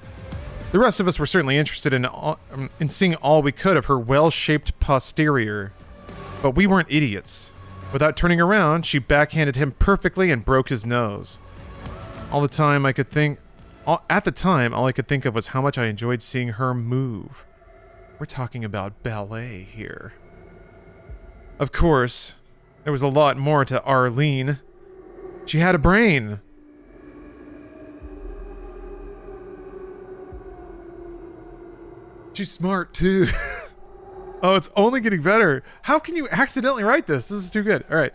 The rest of us were certainly interested in seeing all we could of her well-shaped posterior. But we weren't idiots. Without turning around, she backhanded him perfectly and broke his nose. At the time, all I could think of was how much I enjoyed seeing her move. We're talking about ballet here. Of course, there was a lot more to Arlene. She had a brain. She's smart, too. Oh, it's only getting better. How can you accidentally write this? This is too good. All right.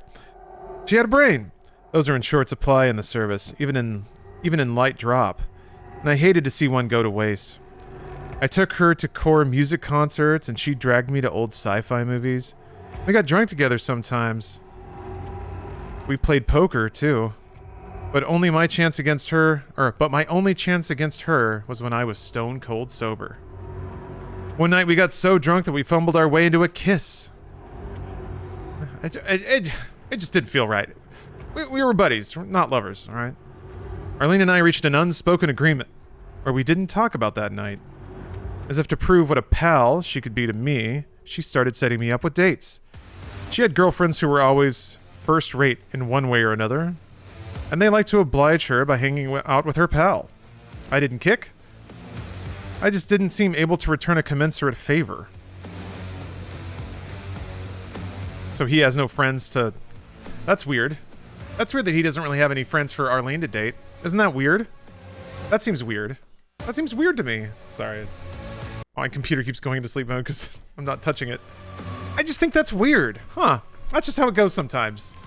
She had a brain. Those are in short supply in the service, even in light drop. And I hated to see one go to waste. I took her to core music concerts, and she dragged me to old sci-fi movies. We got drunk together sometimes. We played poker, too. But my only chance against her was when I was stone cold sober. One night we got so drunk that we fumbled our way into a kiss. It just didn't feel right. We were buddies, not lovers, alright? Arlene and I reached an unspoken agreement, where we didn't talk about that night. As if to prove what a pal she could be to me, she started setting me up with dates. She had girlfriends who were always first-rate in one way or another, and they liked to oblige her by hanging out with her pal. I didn't kick. I just didn't seem able to return a commensurate favor. So he has no friends to... That's weird. That's weird that he doesn't really have any friends for Arlene to date. Isn't that weird? That seems weird. That seems weird to me. Sorry. My computer keeps going into sleep mode because I'm not touching it. I just think that's weird. Huh. That's just how it goes sometimes.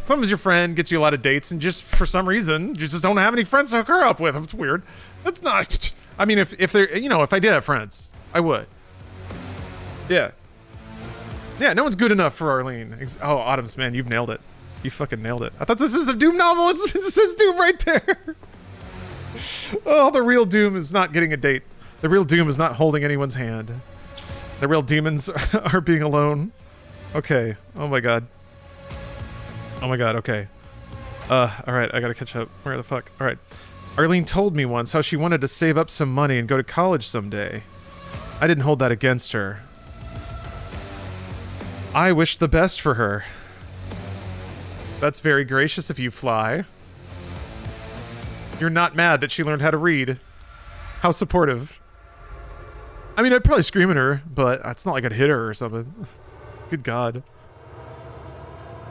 Sometimes your friend gets you a lot of dates and just for some reason, you just don't have any friends to hook her up with. It's weird. That's not... I mean, if they're... You know, if I did have friends, I would. Yeah. Yeah, no one's good enough for Arlene. Oh, Autumn's, man, you've nailed it. You fucking nailed it. I thought this is a Doom novel. It says Doom right there. Oh, the real Doom is not getting a date. The real Doom is not holding anyone's hand. The real demons are being alone. Okay. Oh my god. Oh my god, okay. Alright, I gotta catch up. Where the fuck? Alright. Arlene told me once how she wanted to save up some money and go to college someday. I didn't hold that against her. I wished the best for her. That's very gracious of you, Fly. You're not mad that she learned how to read. How supportive. I mean, I'd probably scream at her, but it's not like I'd hit her or something. Good God.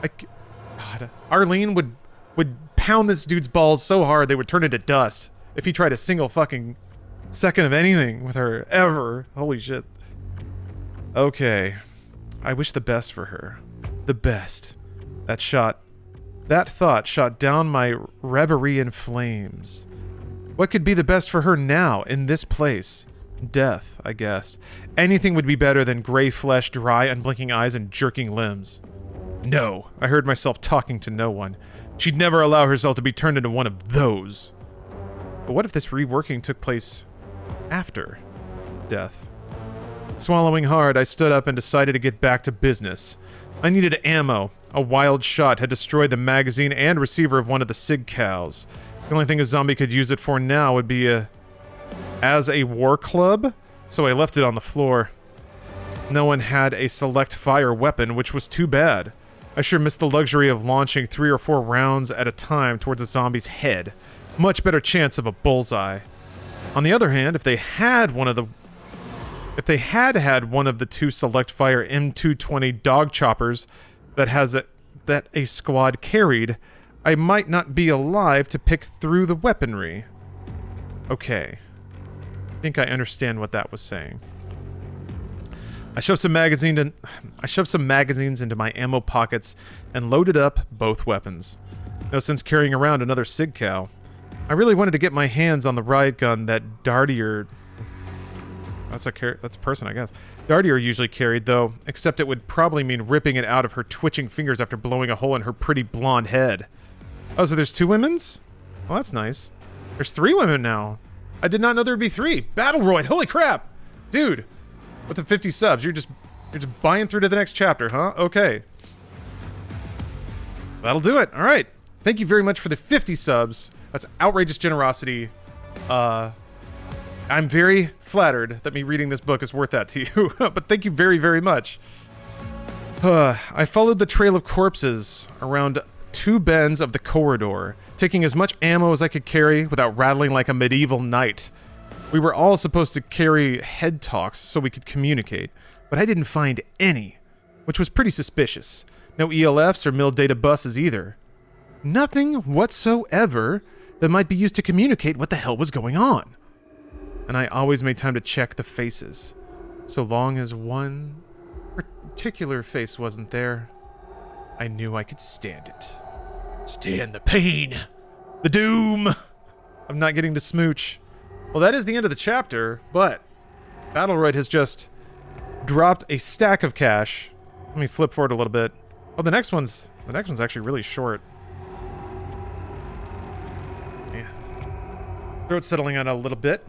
God. Arlene would pound this dude's balls so hard they would turn into dust if he tried a single fucking second of anything with her, ever. Holy shit. Okay. I wish the best for her. The best. That thought shot down my reverie in flames. What could be the best for her now, in this place? Death, I guess. Anything would be better than gray flesh, dry, unblinking eyes, and jerking limbs. No, I heard myself talking to no one. She'd never allow herself to be turned into one of those. But what if this reworking took place after death? Swallowing hard, I stood up and decided to get back to business. I needed ammo. A wild shot had destroyed the magazine and receiver of one of the SIG cows. The only thing a zombie could use it for now would be as a war club, so I left it on the floor. No one had a select fire weapon, which was too bad. I sure missed the luxury of launching 3 or 4 rounds at a time towards a zombie's head. Much better chance of a bullseye. On the other hand, if they had had one of the 2 select fire M220 dog choppers that a squad carried, I might not be alive to pick through the weaponry. Okay. I think I understand what that was saying. I shoved some magazines into my ammo pockets and loaded up both weapons. No sense carrying around another SIG cow. I really wanted to get my hands on the riot gun that Dartier... That's a person, I guess. Dartier usually carried, though, except it would probably mean ripping it out of her twitching fingers after blowing a hole in her pretty blonde head. Oh, so there's 2 women's? Well, that's nice. There's 3 women now. I did not know there'd be 3. Battleroid, holy crap! Dude, with the 50 subs, you're just buying through to the next chapter, huh? Okay. That'll do it. All right. Thank you very much for the 50 subs. That's outrageous generosity. I'm very flattered that me reading this book is worth that to you, but thank you very, very much. I followed the trail of corpses around 2 bends of the corridor, taking as much ammo as I could carry without rattling like a medieval knight. We were all supposed to carry head talks so we could communicate, but I didn't find any, which was pretty suspicious. No ELFs or mill data buses either. Nothing whatsoever that might be used to communicate what the hell was going on. and I always made time to check the faces. So long as one particular face wasn't there, I knew I could stand it. Stand the pain, the doom of not getting to smooch. Well, that is the end of the chapter, but Battleroyd has just dropped a stack of cash. Let me flip forward a little bit. Oh, the next one's actually really short. Yeah. Throat's settling out a little bit.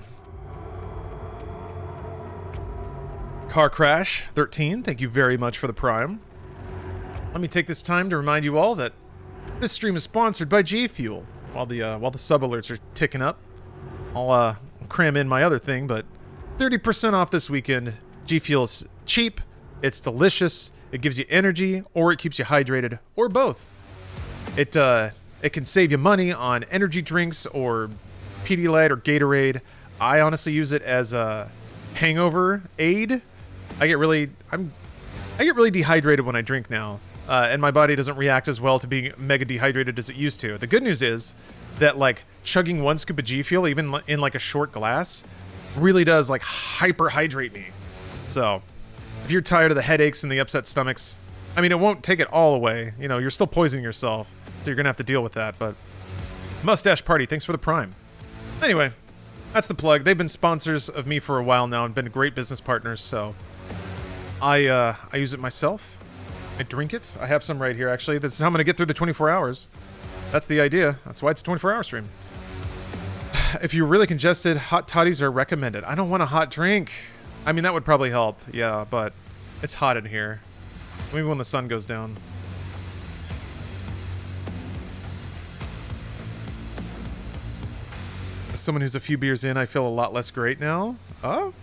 Car Crash 13, thank you very much for the Prime. Let me take this time to remind you all that this stream is sponsored by G Fuel. While the sub alerts are ticking up, I'll cram in my other thing, but 30% off this weekend. G Fuel's cheap, it's delicious, it gives you energy, or it keeps you hydrated, or both. It can save you money on energy drinks or Pedialyte or Gatorade. I honestly use it as a hangover aid. I get really dehydrated when I drink now, and my body doesn't react as well to being mega dehydrated as it used to. The good news is that like chugging one scoop of G Fuel, even in like a short glass, really does like hyperhydrate me. So if you're tired of the headaches and the upset stomachs, I mean, it won't take it all away. You know, you're still poisoning yourself, so you're gonna have to deal with that. But Mustache Party, thanks for the Prime. Anyway, that's the plug. They've been sponsors of me for a while now and been great business partners, so I use it myself. I drink it. I have some right here, actually. This is how I'm going to get through the 24 hours. That's the idea. That's why it's a 24-hour stream. If you're really congested, hot toddies are recommended. I don't want a hot drink. I mean, that would probably help, yeah, but it's hot in here. Maybe when the sun goes down. As someone who's a few beers in, I feel a lot less great now. Oh?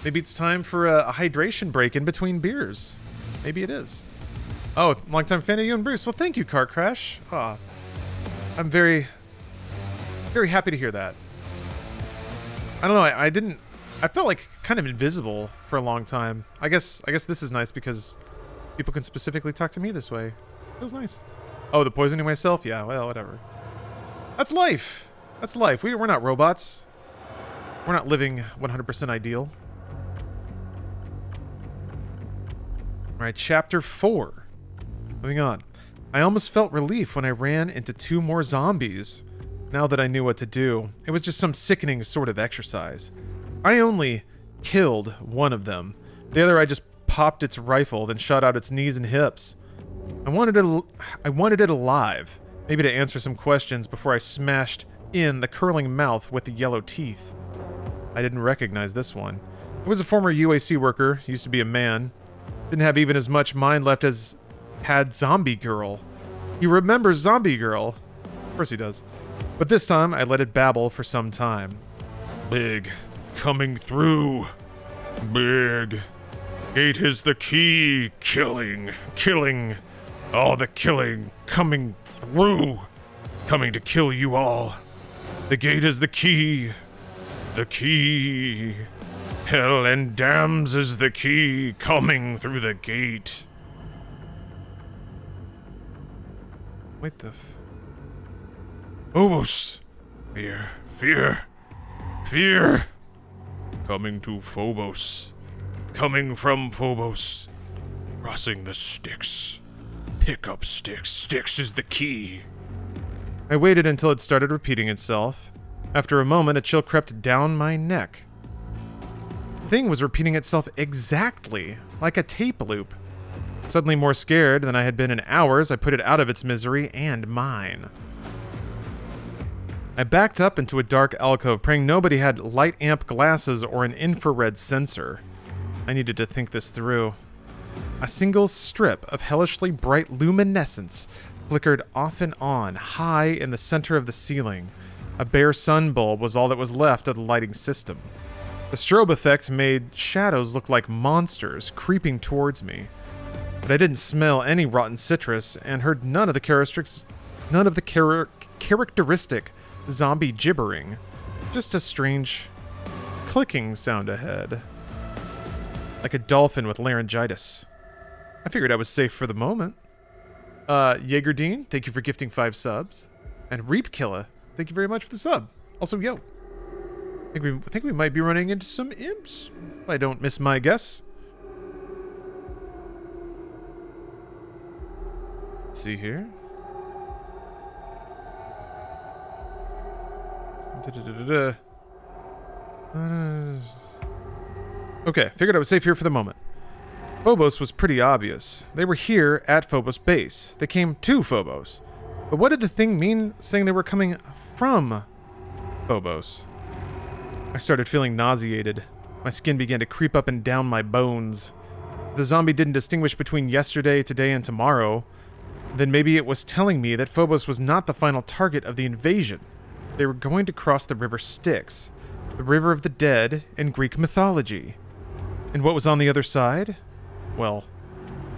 Maybe it's time for a hydration break in between beers. Maybe it is. Oh, longtime fan of you and Bruce. Well, thank you, Car Crash. Oh, I'm very, very happy to hear that. I don't know. I felt like kind of invisible for a long time. I guess this is nice because people can specifically talk to me this way. Feels nice. Oh, the poisoning myself? Yeah. Well, whatever. That's life. That's life. We're not robots. We're not living 100% ideal. Alright, Chapter 4. Moving on. I almost felt relief when I ran into 2 more zombies. Now that I knew what to do, it was just some sickening sort of exercise. I only killed one of them. The other I just popped its rifle, then shot out its knees and hips. I wanted it alive, maybe to answer some questions before I smashed in the curling mouth with the yellow teeth. I didn't recognize this one. It was a former UAC worker, used to be a man. Didn't have even as much mind left as had Zombie Girl. He remembers Zombie Girl. Of course he does. But this time, I let it babble for some time. Big. Coming through. Big. Gate is the key. Killing. Killing. All the killing. Coming through. Coming to kill you all. The gate is the key. The key. Hell and damns is the key coming through the gate. Wait the Phobos. Fear. Fear. Fear. Coming to Phobos. Coming from Phobos. Crossing the Styx. Pick up Styx. Styx is the key. I waited until it started repeating itself. After a moment, a chill crept down my neck. The thing was repeating itself exactly, like a tape loop. Suddenly more scared than I had been in hours, I put it out of its misery and mine. I backed up into a dark alcove, praying nobody had light amp glasses or an infrared sensor. I needed to think this through. A single strip of hellishly bright luminescence flickered off and on, high in the center of the ceiling. A bare sun bulb was all that was left of the lighting system. The strobe effect made shadows look like monsters creeping towards me. But I didn't smell any rotten citrus and heard none of the characteristic zombie gibbering. Just a strange clicking sound ahead. Like a dolphin with laryngitis. I figured I was safe for the moment. Jaegerdeen, thank you for gifting 5 subs. And Reapkilla, thank you very much for the sub. Also, yo. think we might be running into some imps. If I don't miss my guess. Let's see here. Okay, figured I was safe here for the moment. Phobos was pretty obvious. They were here at Phobos base. They came to Phobos. But what did the thing mean saying they were coming from Phobos? I started feeling nauseated. My skin began to creep up and down my bones. If the zombie didn't distinguish between yesterday, today, and tomorrow, then maybe it was telling me that Phobos was not the final target of the invasion. They were going to cross the river Styx, the river of the dead in Greek mythology. And what was on the other side? Well,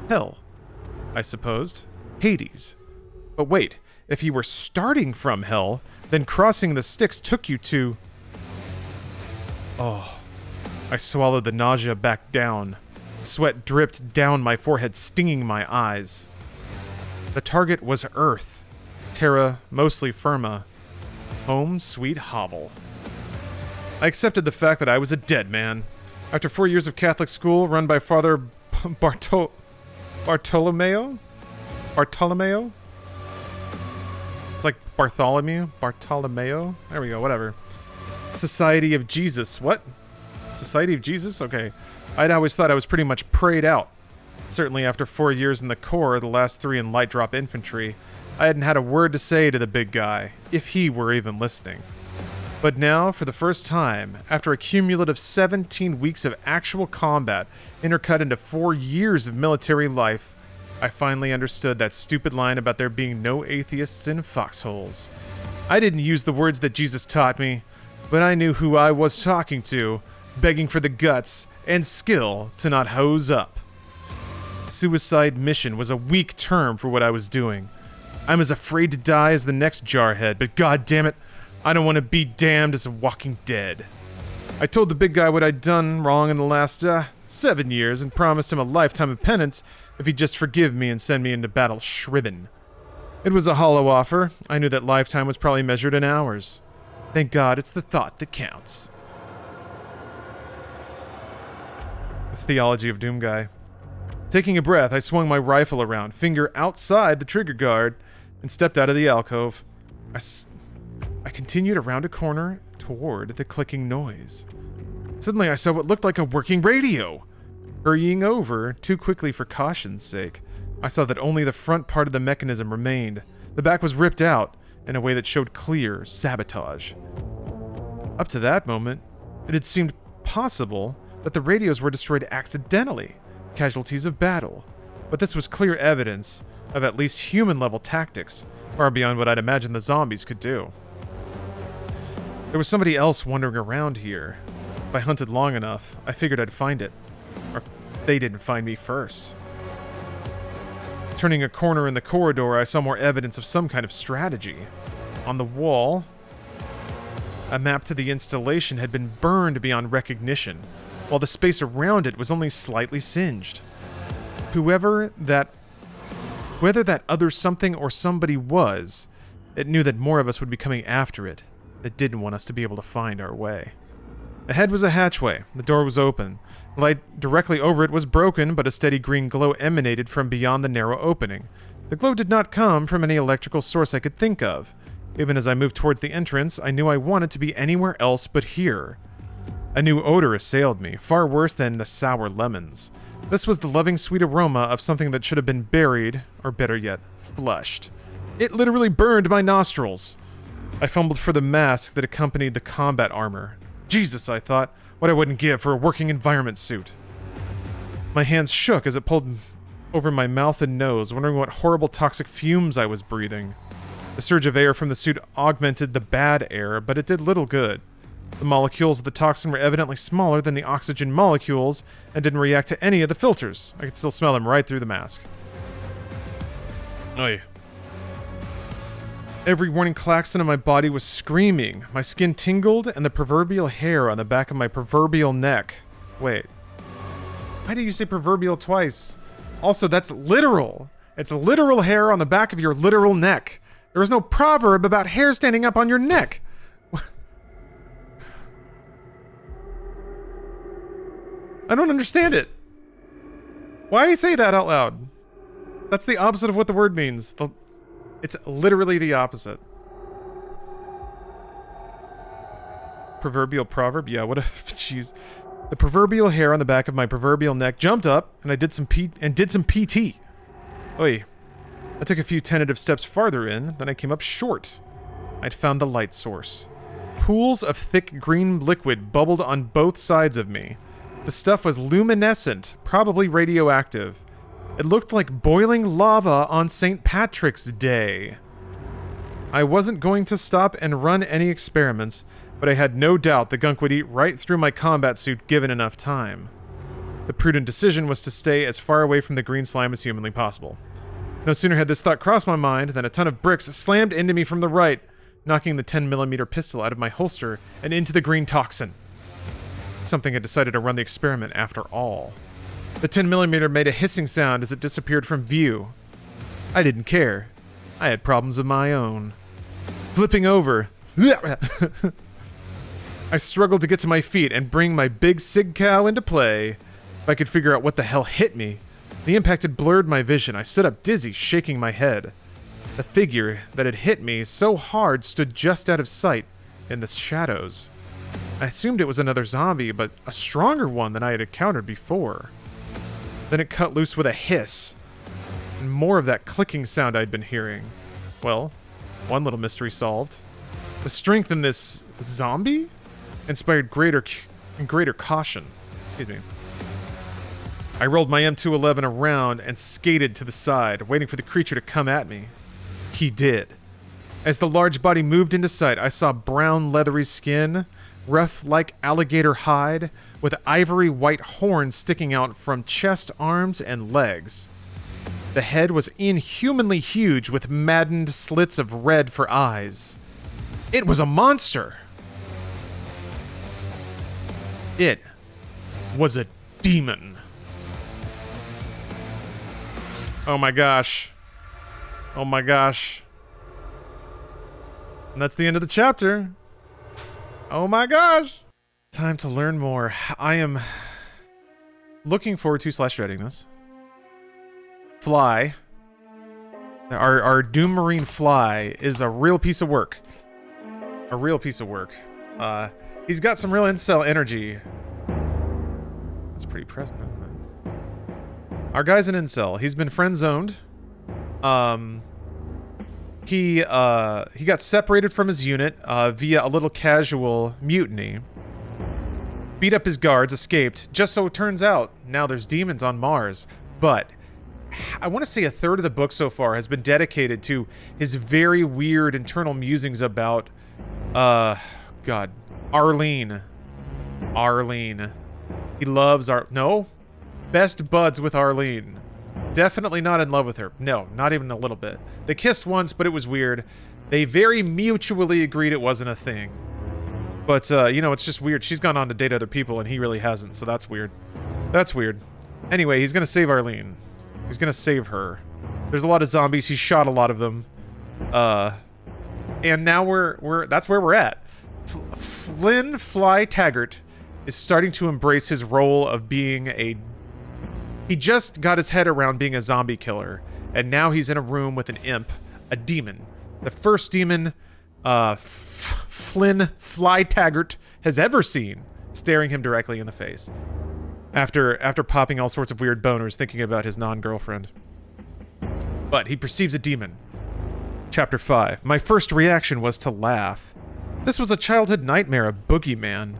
hell, I supposed. Hades. But wait, if you were starting from hell, then crossing the Styx took you to... Oh, I swallowed the nausea back down. Sweat dripped down my forehead, stinging my eyes. The target was Earth. Terra mostly firma. Home sweet hovel. I accepted the fact that I was a dead man. After 4 years of Catholic school run by Father Bartolomeo? It's like Bartholomew? There we go, whatever. Society of Jesus. What? Society of Jesus? Okay. I'd always thought I was pretty much prayed out. Certainly after 4 years in the Corps, the last 3 in light drop infantry, I hadn't had a word to say to the big guy, if he were even listening. But now, for the first time, after a cumulative 17 weeks of actual combat, intercut into 4 years of military life, I finally understood that stupid line about there being no atheists in foxholes. I didn't use the words that Jesus taught me, but I knew who I was talking to, begging for the guts and skill to not hose up. Suicide mission was a weak term for what I was doing. I'm as afraid to die as the next jarhead, but goddammit, I don't want to be damned as a walking dead. I told the big guy what I'd done wrong in the last, 7 years and promised him a lifetime of penance if he'd just forgive me and send me into battle shriven. It was a hollow offer. I knew that lifetime was probably measured in hours. Thank God it's the thought that counts. The Theology of Doomguy. Taking a breath, I swung my rifle around, finger outside the trigger guard, and stepped out of the alcove. I continued around a corner toward the clicking noise. Suddenly I saw what looked like a working radio. Hurrying over, too quickly for caution's sake, I saw that only the front part of the mechanism remained. The back was ripped out in a way that showed clear sabotage. Up to that moment, it had seemed possible that the radios were destroyed accidentally, casualties of battle. But this was clear evidence of at least human-level tactics, far beyond what I'd imagined the zombies could do. There was somebody else wandering around here. If I hunted long enough, I figured I'd find it. Or if they didn't find me first. Turning a corner in the corridor, I saw more evidence of some kind of strategy. On the wall, a map to the installation had been burned beyond recognition, while the space around it was only slightly singed. Whether that other something or somebody was, it knew that more of us would be coming after it. It didn't want us to be able to find our way. Ahead was a hatchway. The door was open. The light directly over it was broken, but a steady green glow emanated from beyond the narrow opening. The glow did not come from any electrical source I could think of. Even as I moved towards the entrance, I knew I wanted to be anywhere else but here. A new odor assailed me, far worse than the sour lemons. This was the loving sweet aroma of something that should have been buried, or better yet, flushed. It literally burned my nostrils. I fumbled for the mask that accompanied the combat armor. Jesus, I thought, what I wouldn't give for a working environment suit. My hands shook as it pulled over my mouth and nose, wondering what horrible toxic fumes I was breathing. The surge of air from the suit augmented the bad air, but it did little good. The molecules of the toxin were evidently smaller than the oxygen molecules and didn't react to any of the filters. I could still smell them right through the mask. Oy. Every warning klaxon in my body was screaming. My skin tingled, and the proverbial hair on the back of my proverbial neck. Wait. Why did you say proverbial twice? Also, that's literal. It's literal hair on the back of your literal neck. There is no proverb about hair standing up on your neck. I don't understand it. Why say that out loud? That's the opposite of what the word means. It's literally the opposite. Proverbial proverb? Yeah, what if... Jeez. The proverbial hair on the back of my proverbial neck jumped up, and I did some PT. Oy. I took a few tentative steps farther in, then I came up short. I'd found the light source. Pools of thick green liquid bubbled on both sides of me. The stuff was luminescent, probably radioactive. It looked like boiling lava on St. Patrick's Day. I wasn't going to stop and run any experiments, but I had no doubt the gunk would eat right through my combat suit given enough time. The prudent decision was to stay as far away from the green slime as humanly possible. No sooner had this thought crossed my mind than a ton of bricks slammed into me from the right, knocking the 10mm pistol out of my holster and into the green toxin. Something had decided to run the experiment after all. The 10mm made a hissing sound as it disappeared from view. I didn't care. I had problems of my own. Flipping over... I struggled to get to my feet and bring my big sig cow into play. If I could figure out what the hell hit me. The impact had blurred my vision. I stood up dizzy, shaking my head. The figure that had hit me so hard stood just out of sight in the shadows. I assumed it was another zombie, but a stronger one than I had encountered before. Then it cut loose with a hiss, and more of that clicking sound I'd been hearing. Well, one little mystery solved. The strength in this zombie inspired greater caution. Excuse me. I rolled my M211 around and skated to the side, waiting for the creature to come at me. He did. As the large body moved into sight, I saw brown leathery skin, rough like alligator hide, with ivory white horns sticking out from chest, arms, and legs. The head was inhumanly huge with maddened slits of red for eyes. It was a monster! It was a demon. Oh my gosh. Oh my gosh. And that's the end of the chapter. Oh my gosh. Time to learn more. I am looking forward to / dreading this. Fly. Our Doom Marine Fly is a real piece of work. A real piece of work. He's got some real incel energy. That's pretty present, isn't it? Our guy's an incel. He's been friend-zoned. He got separated from his unit via a little casual mutiny. Beat up his guards, escaped. Just so it turns out, now there's demons on Mars. But I want to say a third of the book so far has been dedicated to his very weird internal musings about, God, Arlene. He loves no? Best buds with Arlene. Definitely not in love with her. No, not even a little bit. They kissed once, but it was weird. They very mutually agreed it wasn't a thing. But, you know, it's just weird. She's gone on to date other people, and he really hasn't, so that's weird. That's weird. Anyway, he's gonna save Arlene. He's gonna save her. There's a lot of zombies. He shot a lot of them. And now that's where we're at. Flynn Fly Taggart is starting to embrace his role of being he just got his head around being a zombie killer, and now he's in a room with an imp, a demon. The first demon Flynn Fly Taggart has ever seen, staring him directly in the face. After popping all sorts of weird boners thinking about his non-girlfriend. But he perceives a demon. Chapter 5. My first reaction was to laugh. This was a childhood nightmare, a boogeyman.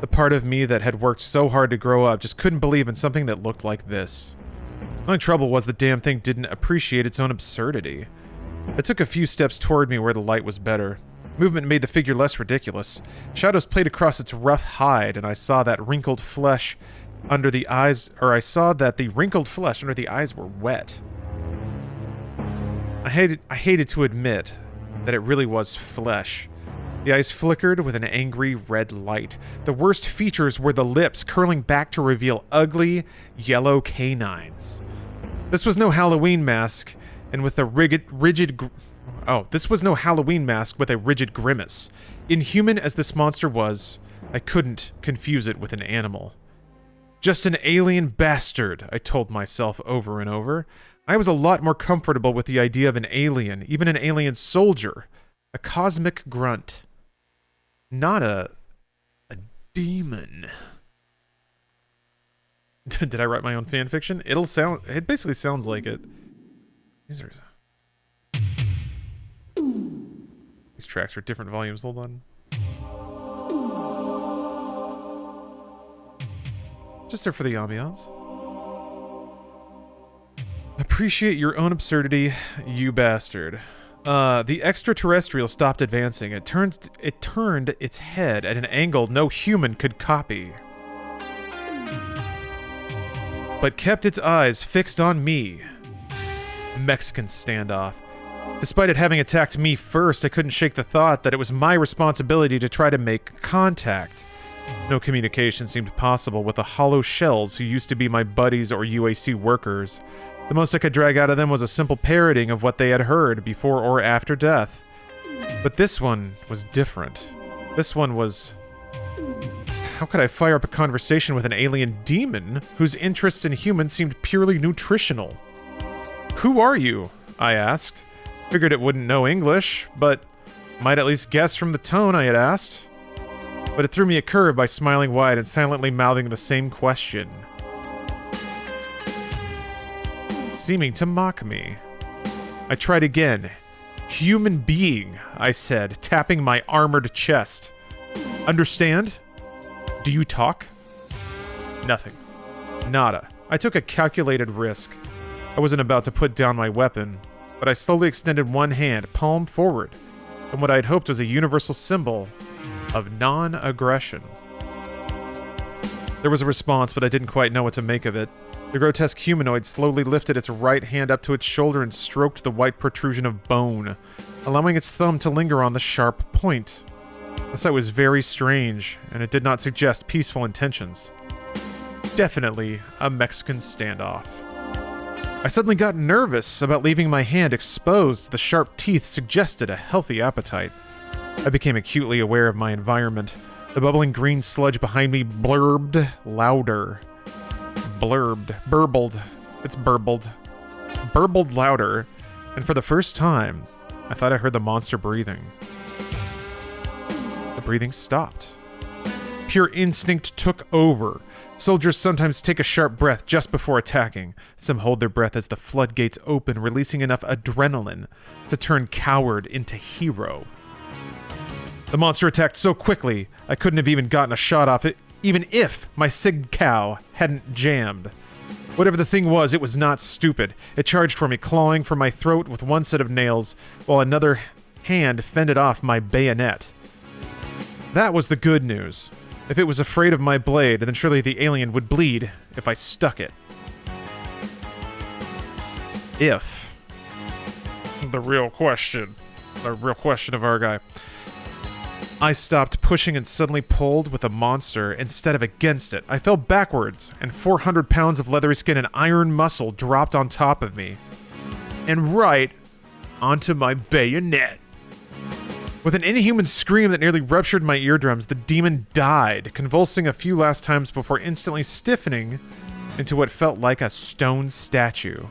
The part of me that had worked so hard to grow up just couldn't believe in something that looked like this. The only trouble was the damn thing didn't appreciate its own absurdity. It took a few steps toward me where the light was better. Movement made the figure less ridiculous. Shadows played across its rough hide, and I saw that wrinkled flesh under the eyes, I saw that the wrinkled flesh under the eyes were wet. I hated to admit that it really was flesh. The eyes flickered with an angry red light. The worst features were the lips curling back to reveal ugly, yellow canines. This was no Halloween mask, and with a this was no Halloween mask with a rigid grimace. Inhuman as this monster was, I couldn't confuse it with an animal. Just an alien bastard, I told myself over and over. I was a lot more comfortable with the idea of an alien, even an alien soldier. A cosmic grunt. Not a demon. Did I write my own fan fiction? It basically sounds like it. These tracks are different volumes. Hold on. Just there for the ambiance. Appreciate your own absurdity, you bastard. The extraterrestrial stopped advancing. It turned its head at an angle no human could copy, but kept its eyes fixed on me. Mexican standoff. Despite it having attacked me first, I couldn't shake the thought that it was my responsibility to try to make contact. No communication seemed possible with the hollow shells who used to be my buddies or UAC workers. The most I could drag out of them was a simple parroting of what they had heard before or after death. But this one was different. This one was... How could I fire up a conversation with an alien demon whose interests in humans seemed purely nutritional? Who are you? I asked. Figured it wouldn't know English, but might at least guess from the tone I had asked. But it threw me a curve by smiling wide and silently mouthing the same question, seeming to mock me. I tried again. Human being, I said, tapping my armored chest. Understand? Do you talk? Nothing. Nada. I took a calculated risk. I wasn't about to put down my weapon, but I slowly extended one hand, palm forward, in what I had hoped was a universal symbol of non-aggression. There was a response, but I didn't quite know what to make of it. The grotesque humanoid slowly lifted its right hand up to its shoulder and stroked the white protrusion of bone, allowing its thumb to linger on the sharp point. The sight was very strange, and it did not suggest peaceful intentions. Definitely a Mexican standoff. I suddenly got nervous about leaving my hand exposed. The sharp teeth suggested a healthy appetite. I became acutely aware of my environment. The bubbling green sludge behind me blurbed louder. Burbled louder, and for the first time, I thought I heard the monster breathing. The breathing stopped. Pure instinct took over. Soldiers sometimes take a sharp breath just before attacking. Some hold their breath as the floodgates open, releasing enough adrenaline to turn coward into hero. The monster attacked so quickly, I couldn't have even gotten a shot off it, even if my sig cow hadn't jammed. Whatever the thing was, it was not stupid. It charged for me, clawing for my throat with one set of nails, while another hand fended off my bayonet. That was the good news. If it was afraid of my blade, then surely the alien would bleed if I stuck it. If. The real question of our guy. I stopped pushing and suddenly pulled with the monster instead of against it. I fell backwards, and 400 pounds of leathery skin and iron muscle dropped on top of me. And right onto my bayonet. With an inhuman scream that nearly ruptured my eardrums, the demon died, convulsing a few last times before instantly stiffening into what felt like a stone statue.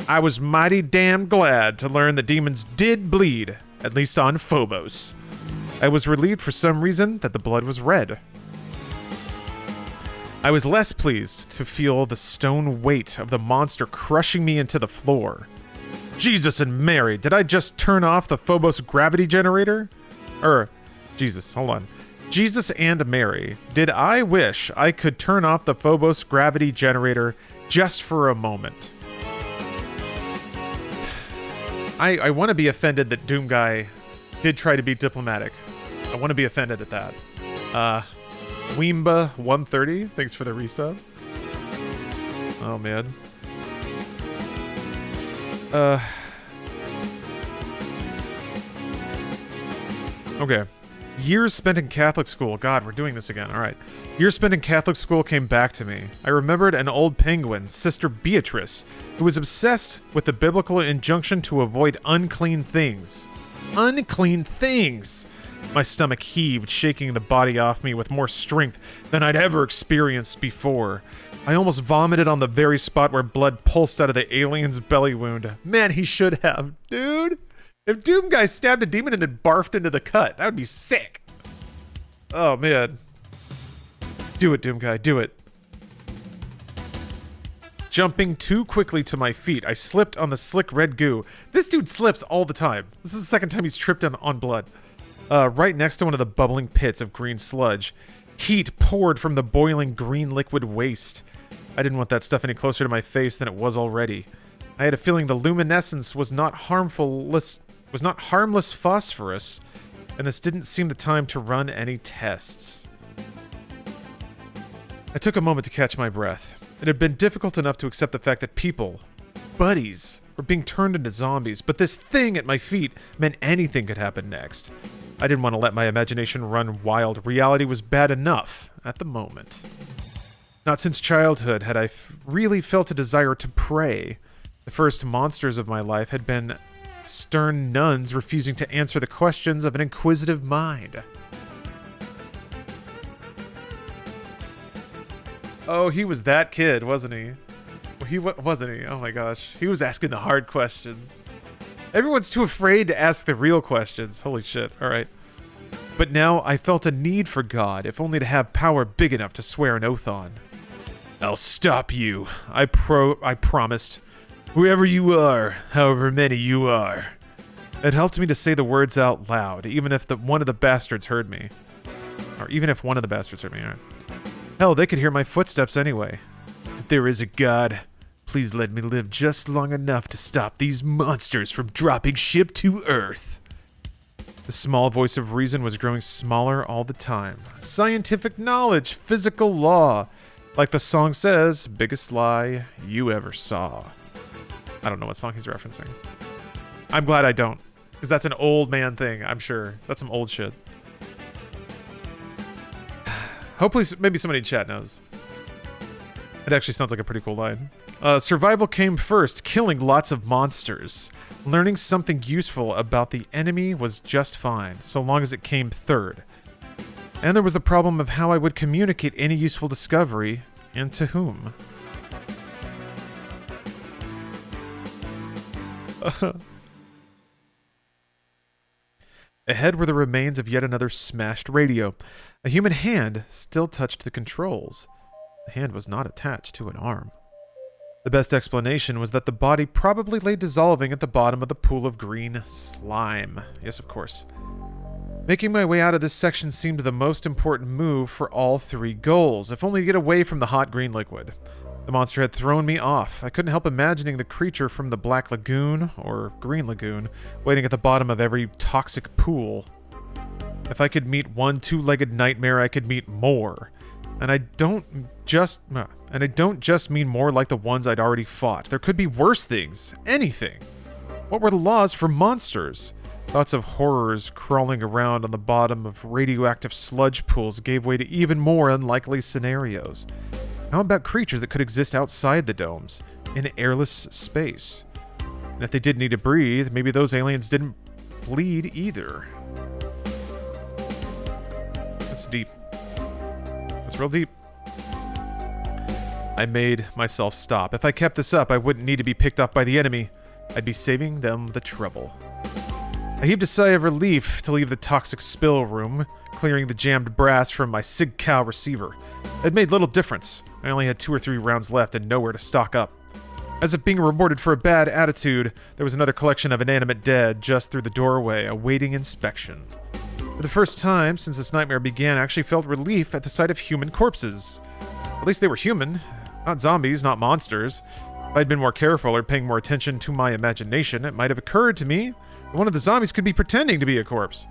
I was mighty damn glad to learn that demons did bleed, at least on Phobos. I was relieved for some reason that the blood was red. I was less pleased to feel the stone weight of the monster crushing me into the floor. Jesus and Mary, did I just turn off the Phobos gravity generator? Jesus and Mary, did I wish I could turn off the Phobos gravity generator just for a moment? I want to be offended that Doomguy did try to be diplomatic. I want to be offended at that. Weemba130, thanks for the resub. Oh, man. Okay. Years spent in Catholic school. God, we're doing this again. All right. Years spent in Catholic school came back to me. I remembered an old penguin, Sister Beatrice, who was obsessed with the biblical injunction to avoid unclean things. Unclean things! My stomach heaved, shaking the body off me with more strength than I'd ever experienced before. I almost vomited on the very spot where blood pulsed out of the alien's belly wound. Man, he should have. Dude, if Doomguy stabbed a demon and then barfed into the cut, that would be sick. Oh, man. Do it, Doomguy, do it. Jumping too quickly to my feet, I slipped on the slick red goo. This dude slips all the time. This is the second time he's tripped on blood. Right next to one of the bubbling pits of green sludge. Heat poured from the boiling green liquid waste. I didn't want that stuff any closer to my face than it was already. I had a feeling the luminescence was not harmless phosphorus, and this didn't seem the time to run any tests. I took a moment to catch my breath. It had been difficult enough to accept the fact that people, buddies, were being turned into zombies, but this thing at my feet meant anything could happen next. I didn't want to let my imagination run wild. Reality was bad enough at the moment. Not since childhood had I really felt a desire to pray. The first monsters of my life had been stern nuns refusing to answer the questions of an inquisitive mind. Oh, he was that kid, wasn't he? Wasn't he? Oh my gosh. He was asking the hard questions. Everyone's too afraid to ask the real questions. Holy shit. All right. But now I felt a need for God, if only to have power big enough to swear an oath on. I'll stop you. I promised. Whoever you are, however many you are. It helped me to say the words out loud, even if one of the bastards heard me. Or even if one of the bastards heard me. All right. Hell, they could hear my footsteps anyway. If there is a God, please let me live just long enough to stop these monsters from dropping ship to Earth. The small voice of reason was growing smaller all the time. Scientific knowledge, physical law. Like the song says, biggest lie you ever saw. I don't know what song he's referencing. I'm glad I don't, because that's an old man thing, I'm sure. That's some old shit. Hopefully, maybe somebody in chat knows. It actually sounds like a pretty cool line. Survival came first, killing lots of monsters. Learning something useful about the enemy was just fine, so long as it came third. And there was the problem of how I would communicate any useful discovery, and to whom. Ahead were the remains of yet another smashed radio. A human hand still touched the controls. The hand was not attached to an arm. The best explanation was that the body probably lay dissolving at the bottom of the pool of green slime. Yes, of course. Making my way out of this section seemed the most important move for all three goals, if only to get away from the hot green liquid. The monster had thrown me off. I couldn't help imagining the creature from the Black Lagoon, or Green Lagoon, waiting at the bottom of every toxic pool. If I could meet one two-legged nightmare, I could meet more. And I don't just mean more like the ones I'd already fought. There could be worse things. Anything. What were the laws for monsters? Thoughts of horrors crawling around on the bottom of radioactive sludge pools gave way to even more unlikely scenarios. How about creatures that could exist outside the domes, in airless space? And if they did need to breathe, maybe those aliens didn't bleed either. That's deep. That's real deep. I made myself stop. If I kept this up, I wouldn't need to be picked off by the enemy. I'd be saving them the trouble. I heaved a sigh of relief to leave the toxic spill room, clearing the jammed brass from my Sig Cow receiver. It made little difference. I only had 2 or 3 rounds left and nowhere to stock up. As if being rewarded for a bad attitude, there was another collection of inanimate dead just through the doorway, awaiting inspection. For the first time since this nightmare began, I actually felt relief at the sight of human corpses. At least they were human. Not zombies, not monsters. If I'd been more careful or paying more attention to my imagination, it might have occurred to me that one of the zombies could be pretending to be a corpse.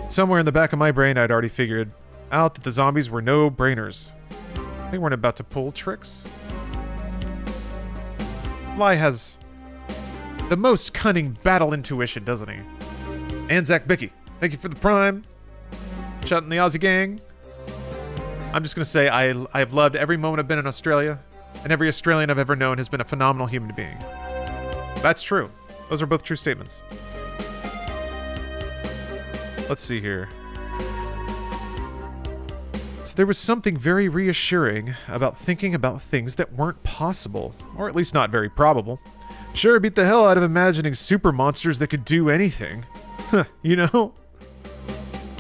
Somewhere in the back of my brain, I'd already figured out that the zombies were no-brainers. They weren't about to pull tricks. Fly has the most cunning battle intuition, doesn't he? And Zach Bickey, thank you for the prime. Shout in the Aussie gang. I'm just going to say I've loved every moment I've been in Australia, and every Australian I've ever known has been a phenomenal human being. That's true. Those are both true statements. Let's see here. So there was something very reassuring about thinking about things that weren't possible, or at least not very probable. Sure, beat the hell out of imagining super monsters that could do anything. You know?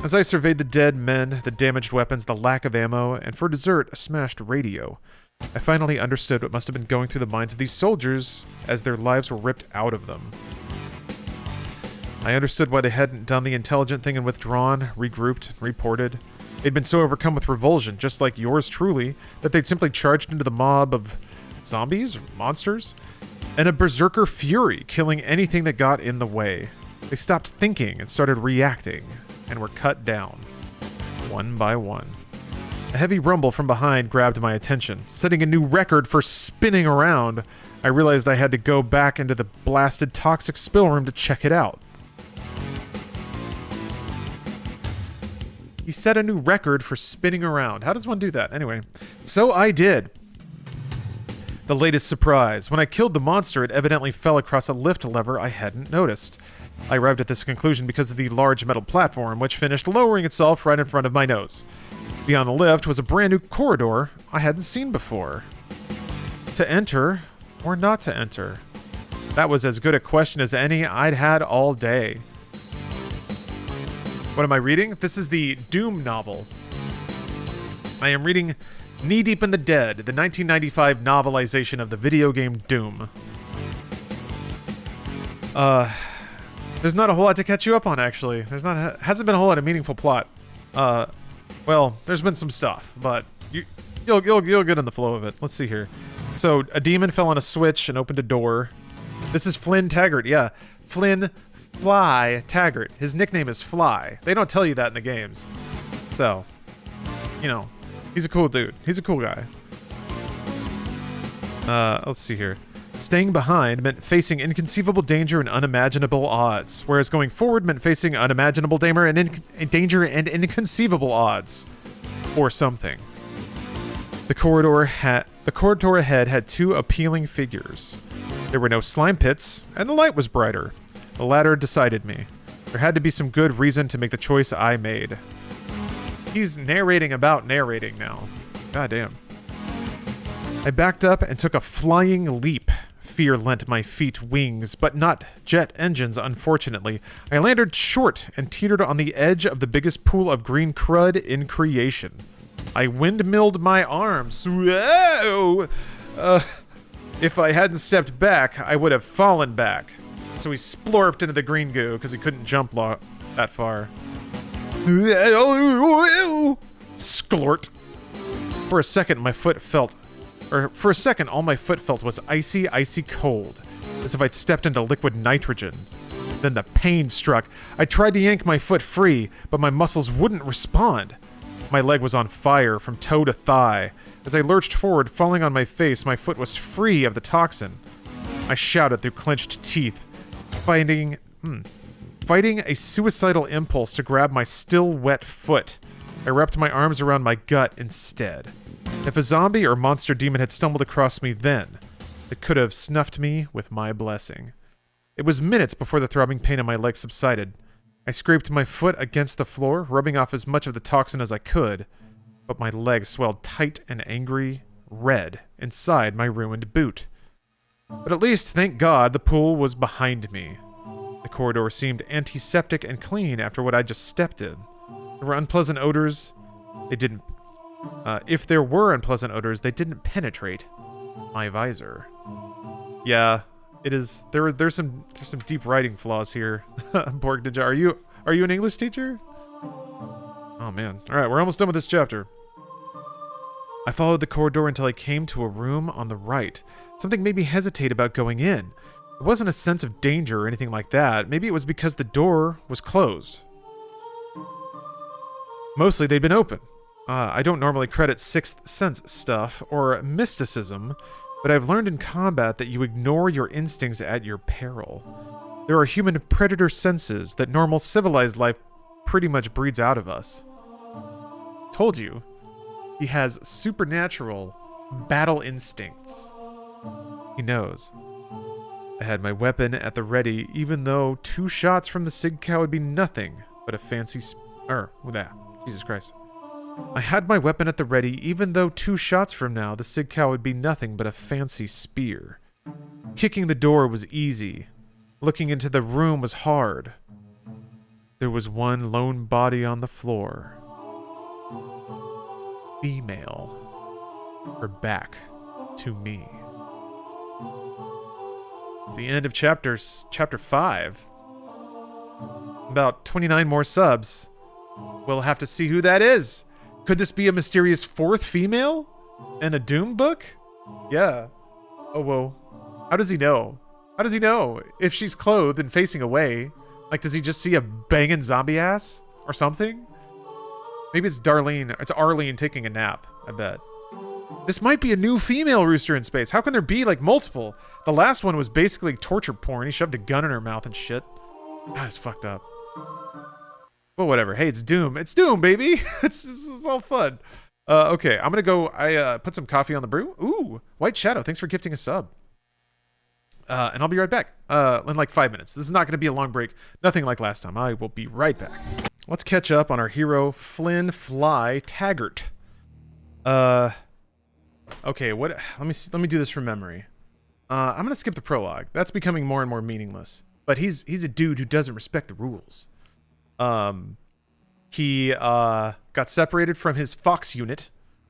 As I surveyed the dead men, the damaged weapons, the lack of ammo, and for dessert, a smashed radio, I finally understood what must have been going through the minds of these soldiers as their lives were ripped out of them. I understood why they hadn't done the intelligent thing and withdrawn, regrouped, reported. They'd been so overcome with revulsion, just like yours truly, that they'd simply charged into the mob of zombies, monsters, and a berserker fury, killing anything that got in the way. They stopped thinking and started reacting, and were cut down, one by one. A heavy rumble from behind grabbed my attention, setting a new record for spinning around. I realized I had to go back into the blasted toxic spill room to check it out. He set a new record for spinning around. How does one do that? Anyway, so I did. The latest surprise. When I killed the monster, it evidently fell across a lift lever I hadn't noticed. I arrived at this conclusion because of the large metal platform, which finished lowering itself right in front of my nose. Beyond the lift was a brand new corridor I hadn't seen before. To enter, or not to enter? That was as good a question as any I'd had all day. What am I reading? This is the Doom novel. I am reading Knee Deep in the Dead, the 1995 novelization of the video game Doom. There's not a whole lot to catch you up on, actually. Hasn't been a whole lot of meaningful plot. Well, there's been some stuff, but you'll get in the flow of it. Let's see here. So, a demon fell on a switch and opened a door. This is Flynn Taggart, yeah. Flynn Fly Taggart. His nickname is Fly. They don't tell you that in the games. So, you know, he's a cool dude. He's a cool guy. Let's see here. Staying behind meant facing inconceivable danger and unimaginable odds, whereas going forward meant facing unimaginable danger and inconceivable odds. Or something. The corridor ahead had two appealing figures. There were no slime pits, and the light was brighter. The latter decided me. There had to be some good reason to make the choice I made. He's narrating about narrating now. Goddamn. I backed up and took a flying leap. Fear lent my feet wings, but not jet engines, unfortunately. I landed short and teetered on the edge of the biggest pool of green crud in creation. I windmilled my arms. Whoa! If I hadn't stepped back, I would have fallen back. So he splorped into the green goo because he couldn't jump that far. Sklort. For a second, all my foot felt was icy, icy cold, as if I'd stepped into liquid nitrogen. Then the pain struck. I tried to yank my foot free, but my muscles wouldn't respond. My leg was on fire from toe to thigh. As I lurched forward, falling on my face, my foot was free of the toxin. I shouted through clenched teeth, fighting a suicidal impulse to grab my still wet foot. I wrapped my arms around my gut instead. If a zombie or monster demon had stumbled across me then, it could have snuffed me with my blessing. It was minutes before the throbbing pain in my leg subsided. I scraped my foot against the floor, rubbing off as much of the toxin as I could, but my leg swelled tight and angry red inside my ruined boot. But at least, thank God, the pool was behind me. The corridor seemed antiseptic and clean after what I just stepped in. There were unpleasant odors. If there were unpleasant odors, they didn't penetrate my visor. Yeah, it is. There's some deep writing flaws here. Borg Ninja, are you an English teacher? Oh man. All right, we're almost done with this chapter. I followed the corridor until I came to a room on the right. Something made me hesitate about going in. It wasn't a sense of danger or anything like that. Maybe it was because the door was closed. Mostly they'd been open. I don't normally credit sixth sense stuff or mysticism, but I've learned in combat that you ignore your instincts at your peril. There are human predator senses that normal civilized life pretty much breeds out of us. Told you. He has supernatural battle instincts. He knows. I had my weapon at the ready, even though 2 shots from the Sig Cow would be nothing but a fancy... Jesus Christ. I had my weapon at the ready, even though 2 shots from now, the Sig Cow would be nothing but a fancy spear. Kicking the door was easy. Looking into the room was hard. There was one lone body on the floor. Female. Her back to me. It's the end of chapter 5. About 29 more subs. We'll have to see who that is. Could this be a mysterious 4th female? In a Doom book? Yeah. Oh, whoa. How does he know? How does he know? If she's clothed and facing away, like, does he just see a banging zombie ass? Or something? Maybe it's Darlene. It's Arlene taking a nap, I bet. This might be a new female rooster in space. How can there be, like, multiple? The last one was basically torture porn. He shoved a gun in her mouth and shit. God, it's fucked up. Well, whatever. Hey, it's Doom. It's Doom, baby. It's all fun. Okay, I'm gonna go. I put some coffee on the brew. Ooh, White Shadow. Thanks for gifting a sub. And I'll be right back. In like 5 minutes. This is not gonna be a long break. Nothing like last time. I will be right back. Let's catch up on our hero Flynn Fly Taggart. Okay. What? Let me do this from memory. I'm gonna skip the prologue. That's becoming more and more meaningless. But he's a dude who doesn't respect the rules. He got separated from his Fox unit,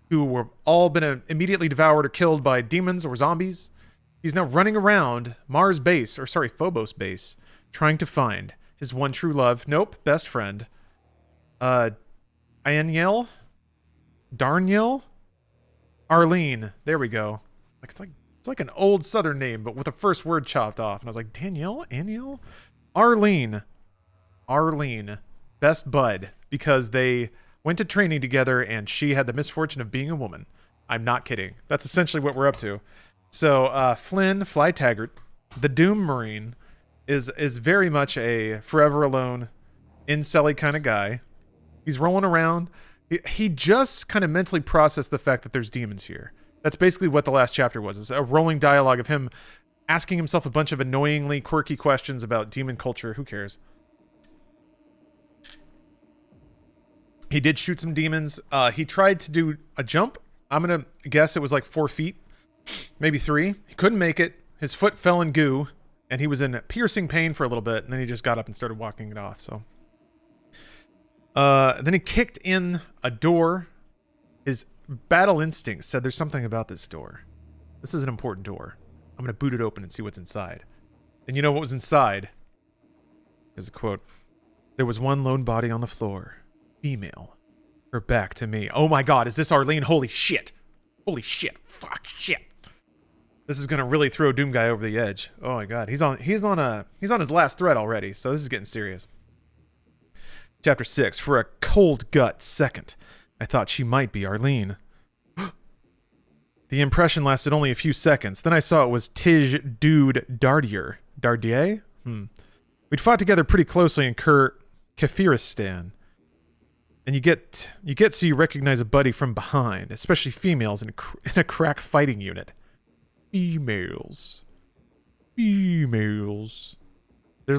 who were all been immediately devoured or killed by demons or zombies. He's now running around Phobos base, trying to find his one true love. Nope, best friend. Darnielle? Arlene. There we go. It's like an old Southern name, but with the first word chopped off. And I was like, Danielle? Anielle? Arlene. Best bud. Because they went to training together and she had the misfortune of being a woman. I'm not kidding. That's essentially what we're up to. So, Flynn Fly Taggart, the Doom Marine, is very much a forever alone, incel-y kind of guy. He's rolling around. He just kind of mentally processed the fact that there's demons here. That's basically what the last chapter was. It's a rolling dialogue of him asking himself a bunch of annoyingly quirky questions about demon culture. Who cares? He did shoot some demons. He tried to do a jump. I'm going to guess it was like 4 feet, maybe 3. He couldn't make it. His foot fell in goo, and he was in piercing pain for a little bit, and then he just got up and started walking it off. So, then he kicked in a door. His battle instinct said there's something about this door. This is an important door. I'm going to boot it open and see what's inside. And you know what was inside? Here's a quote. There was one lone body on the floor. Female. Her back to me. Oh my god, is this Arlene? Holy shit. Holy shit. Fuck shit. This is going to really throw Doomguy over the edge. Oh my god. He's on his last thread already, so this is getting serious. Chapter 6. For a cold gut second, I thought she might be Arlene. The impression lasted only a few seconds. Then I saw it was Tij Dude Dardier. Dardier? We'd fought together pretty closely in Kafiristan. And you get so you recognize a buddy from behind, especially females in a crack fighting unit. Females. There's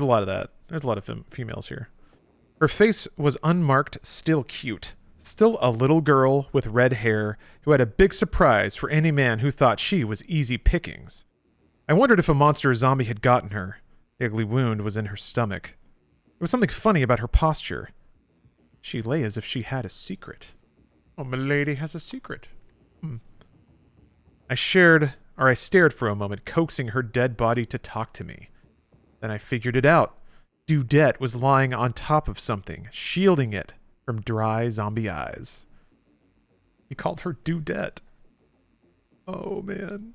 a lot of that. There's a lot of females here. Her face was unmarked, still cute. Still a little girl with red hair who had a big surprise for any man who thought she was easy pickings. I wondered if a monster or zombie had gotten her. The ugly wound was in her stomach. There was something funny about her posture. She lay as if she had a secret. Oh, milady has a secret. I stared for a moment, coaxing her dead body to talk to me. Then I figured it out. Dudette was lying on top of something, shielding it from dry zombie eyes. He called her Dudette. Oh, man.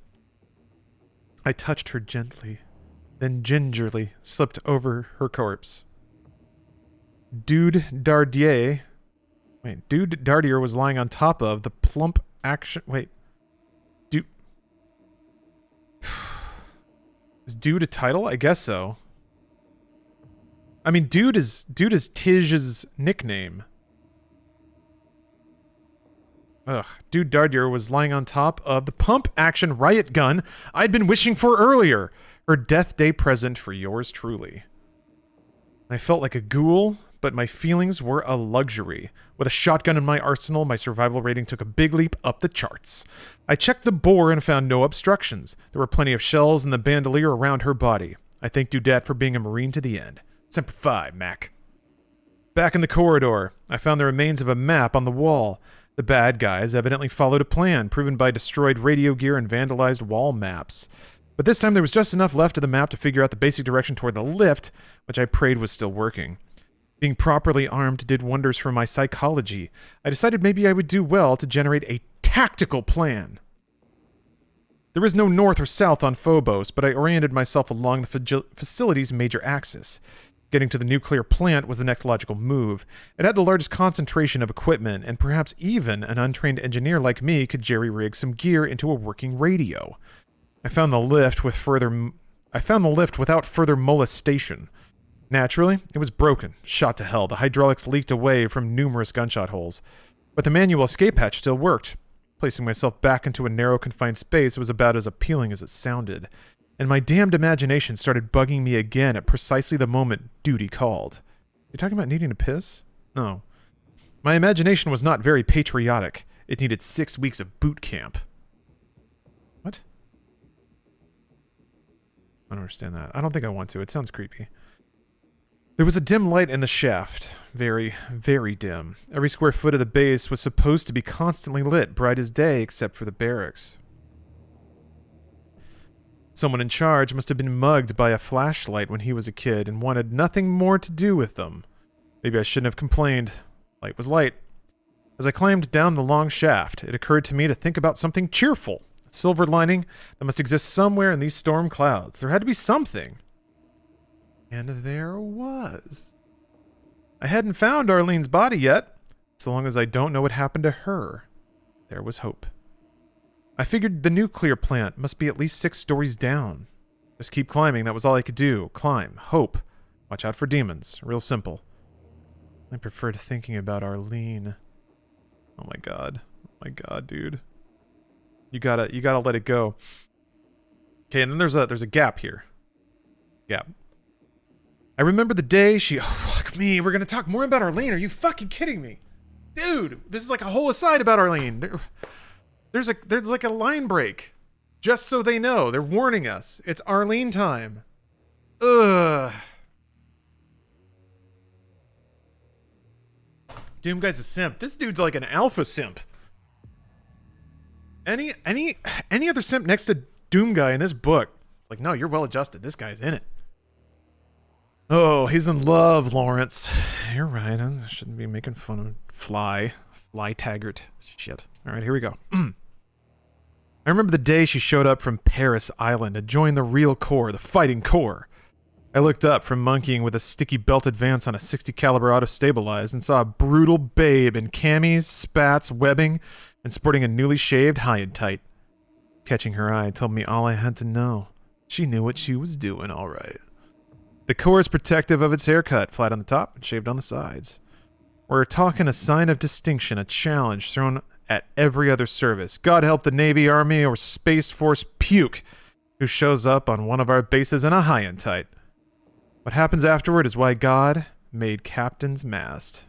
I touched her gently, then gingerly slipped over her corpse. Dude Dardier was lying on top of the plump action... Wait. Is Dude a title? I guess so. I mean, Dude is Tij's nickname. Ugh. Dude Dardier was lying on top of the pump-action riot gun I'd been wishing for earlier. Her death day present for yours truly. I felt like a ghoul, but my feelings were a luxury. With a shotgun in my arsenal, my survival rating took a big leap up the charts. I checked the bore and found no obstructions. There were plenty of shells in the bandolier around her body. I thank Dudette for being a Marine to the end. Semper Fi, Mac. Back in the corridor, I found the remains of a map on the wall. The bad guys evidently followed a plan, proven by destroyed radio gear and vandalized wall maps. But this time there was just enough left of the map to figure out the basic direction toward the lift, which I prayed was still working. Being properly armed did wonders for my psychology. I decided maybe I would do well to generate a tactical plan. There is no north or south on Phobos, but I oriented myself along the facility's major axis. Getting to the nuclear plant was the next logical move. It had the largest concentration of equipment, and perhaps even an untrained engineer like me could jerry-rig some gear into a working radio. I found the lift without further molestation. Naturally, it was broken, shot to hell. The hydraulics leaked away from numerous gunshot holes. But the manual escape hatch still worked. Placing myself back into a narrow, confined space was about as appealing as it sounded. And my damned imagination started bugging me again at precisely the moment duty called. You talking about needing to piss? No. My imagination was not very patriotic. It needed 6 weeks of boot camp. What? I don't understand that. I don't think I want to. It sounds creepy. There was a dim light in the shaft. Very, very dim. Every square foot of the base was supposed to be constantly lit, bright as day, except for the barracks. Someone in charge must have been mugged by a flashlight when he was a kid and wanted nothing more to do with them. Maybe I shouldn't have complained. Light was light. As I climbed down the long shaft, it occurred to me to think about something cheerful. A silver lining that must exist somewhere in these storm clouds. There had to be something. And there was. I hadn't found Arlene's body yet. So long as I don't know what happened to her, there was hope. I figured the nuclear plant must be at least 6 stories down. Just keep climbing, that was all I could do. Climb. Hope. Watch out for demons. Real simple. I preferred thinking about Arlene. Oh my god. Oh my god, dude. You gotta let it go. Okay, and then there's a gap here. Gap. I remember the day she... Oh, fuck me. We're gonna talk more about Arlene. Are you fucking kidding me? Dude, this is like a whole aside about Arlene. There's like a line break. Just so they know. They're warning us. It's Arlene time. Ugh. Doomguy's a simp. This dude's like an alpha simp. Any other simp next to Doomguy in this book? It's like, no, you're well adjusted. This guy's in it. Oh, he's in love, Lawrence. You're right. I shouldn't be making fun of Fly Taggart. Shit. All right, here we go. I remember the day she showed up from Paris Island to join the real Corps, the fighting Corps. I looked up from monkeying with a sticky belt advance on a 60 caliber auto-stabilized and saw a brutal babe in camis, spats, webbing, and sporting a newly shaved high and tight. Catching her eye told me all I had to know. She knew what she was doing, all right. The Corps is protective of its haircut, flat on the top and shaved on the sides. We're talking a sign of distinction, a challenge thrown at every other service. God help the Navy, Army, or Space Force puke who shows up on one of our bases in a high and tight. What happens afterward is why God made Captain's Mast.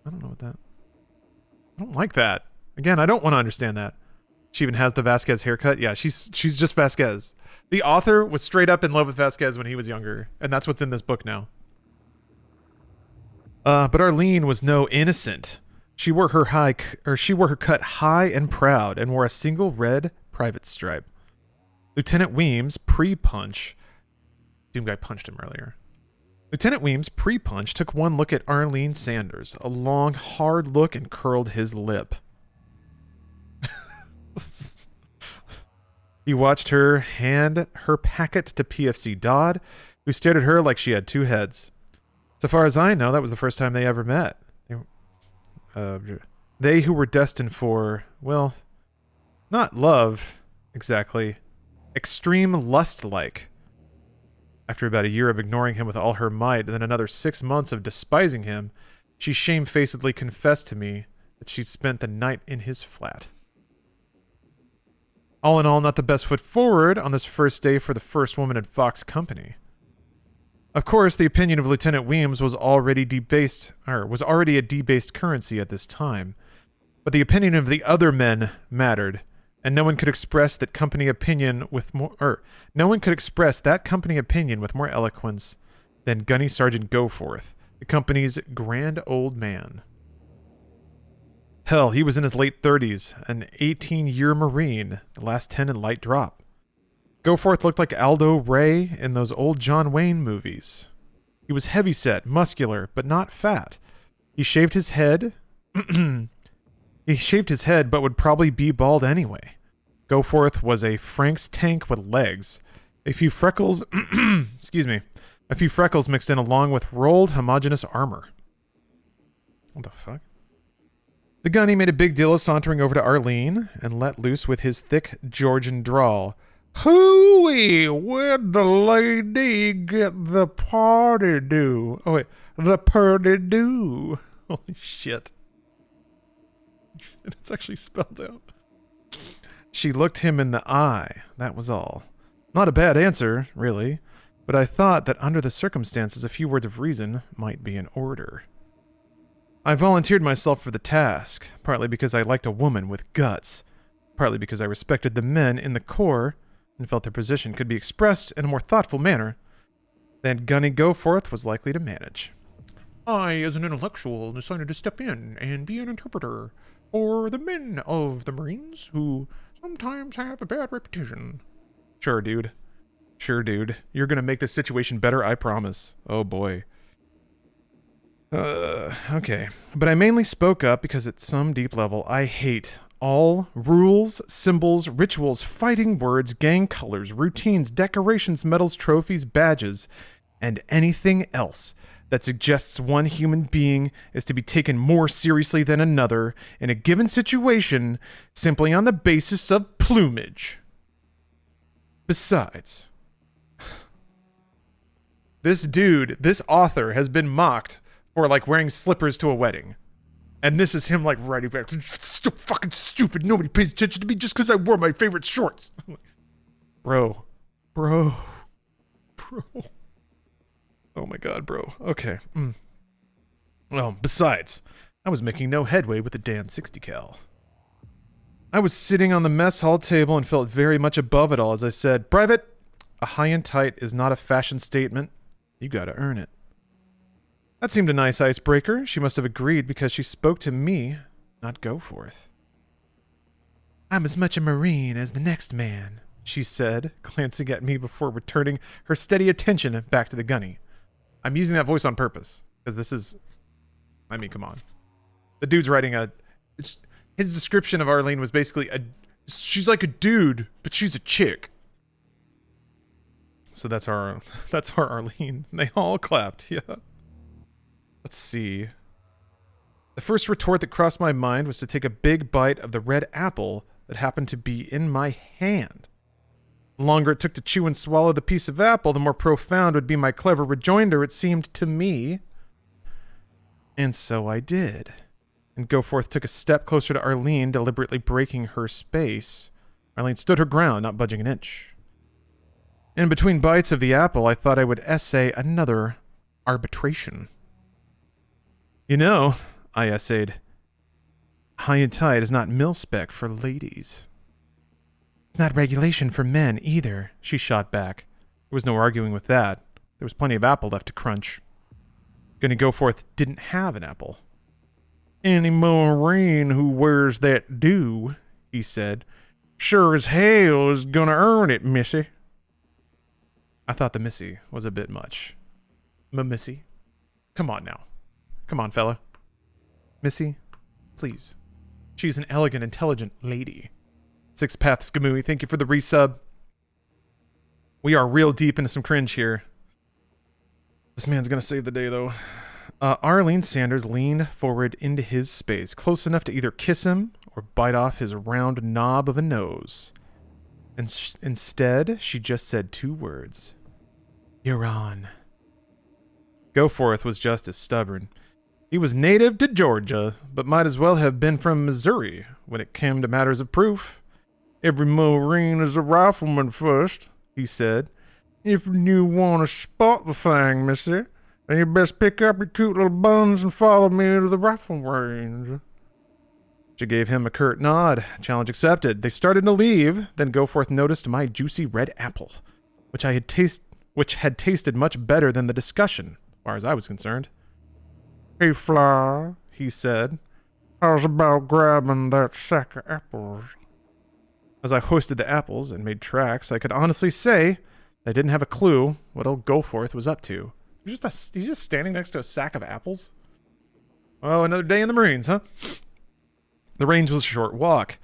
I don't know what that... I don't like that. Again, I don't want to understand that. She even has the Vasquez haircut. Yeah, she's just Vasquez. The author was straight up in love with Vasquez when he was younger, and that's what's in this book now. But Arlene was no innocent. She wore her cut high and proud, and wore a single red private stripe. Lieutenant Weems, pre-punch... Doomguy punched him earlier. Lieutenant Weems, pre-punch, took one look at Arlene Sanders, a long, hard look, and curled his lip. He watched her hand her packet to PFC Dodd, who stared at her like she had 2 heads. So far as I know, that was the first time they ever met. They who were destined for, well, not love, exactly. Extreme lust-like. After about a year of ignoring him with all her might, and then another 6 months of despising him, she shamefacedly confessed to me that she'd spent the night in his flat. All in all, not the best foot forward on this first day for the first woman in Fox company. Of course, the opinion of Lieutenant Weems was already a debased currency at this time, but the opinion of the other men mattered, and no one could express that company opinion with more eloquence than Gunny Sergeant Goforth, the company's grand old man. Hell, he was in his late 30s, an 18-year Marine, the last 10 in light drop. Goforth looked like Aldo Ray in those old John Wayne movies. He was heavyset, muscular, but not fat. He shaved his head. But would probably be bald anyway. Goforth was a Frank's tank with legs. A few freckles, a few freckles mixed in along with rolled homogeneous armor. What the fuck? The gunny made a big deal of sauntering over to Arlene and let loose with his thick Georgian drawl. Hooey, where'd the lady get the party do? Oh wait, the purdy do. Holy shit. It's actually spelled out. She looked him in the eye, that was all. Not a bad answer, really, but I thought that under the circumstances a few words of reason might be in order. I volunteered myself for the task, partly because I liked a woman with guts, partly because I respected the men in the Corps and felt their position could be expressed in a more thoughtful manner than Gunny Goforth was likely to manage. I, as an intellectual, decided to step in and be an interpreter for the men of the Marines who sometimes have a bad reputation. Sure, dude. You're gonna make this situation better, I promise. Oh boy. Okay. But I mainly spoke up because at some deep level, I hate all rules, symbols, rituals, fighting words, gang colors, routines, decorations, medals, trophies, badges, and anything else that suggests one human being is to be taken more seriously than another in a given situation simply on the basis of plumage. Besides, this author has been mocked for like wearing slippers to a wedding. And this is him like writing back, so fucking stupid, nobody pays attention to me just because I wore my favorite shorts. Bro. Oh my god, bro. Okay. Well, besides, I was making no headway with the damn 60 cal. I was sitting on the mess hall table and felt very much above it all as I said, Private, a high and tight is not a fashion statement. You gotta earn it. That seemed a nice icebreaker. She must have agreed because she spoke to me, not Goforth. I'm as much a Marine as the next man, she said, glancing at me before returning her steady attention back to the gunny. I'm using that voice on purpose, because this is... I mean, come on. The dude's writing his description of Arlene was basically she's like a dude, but she's a chick. So that's our Arlene. They all clapped, yeah. Let's see. The first retort that crossed my mind was to take a big bite of the red apple that happened to be in my hand. The longer it took to chew and swallow the piece of apple, the more profound would be my clever rejoinder, it seemed to me. And so I did. And Goforth took a step closer to Arlene, deliberately breaking her space. Arlene stood her ground, not budging an inch. In between bites of the apple, I thought I would essay another arbitration. You know, I essayed, high and tight is not mil-spec for ladies. It's not regulation for men, either, she shot back. There was no arguing with that. There was plenty of apple left to crunch. Gunny Goforth didn't have an apple. Any Marine who wears that do, he said, sure as hell is gonna earn it, missy. I thought the missy was a bit much. Missy? Come on now. Come on, fella. Missy, please. She's an elegant, intelligent lady. Six Path Skamooey, thank you for the resub. We are real deep into some cringe here. This man's gonna save the day, though. Arlene Sanders leaned forward into his space, close enough to either kiss him or bite off his round knob of a nose. Instead, she just said two words. You're on. Goforth was just as stubborn. He was native to Georgia, but might as well have been from Missouri when it came to matters of proof. Every Marine is a rifleman first, he said. If you want to spot the thing, mister, then you best pick up your cute little buns and follow me to the rifle range. She gave him a curt nod. Challenge accepted. They started to leave, then Goforth noticed my juicy red apple, which had tasted much better than the discussion, as far as I was concerned. Hey, Fly, he said. How's about grabbing that sack of apples? As I hoisted the apples and made tracks, I could honestly say I didn't have a clue what old Goforth was up to. He's just standing next to a sack of apples? Oh, another day in the Marines, huh? The range was a short walk.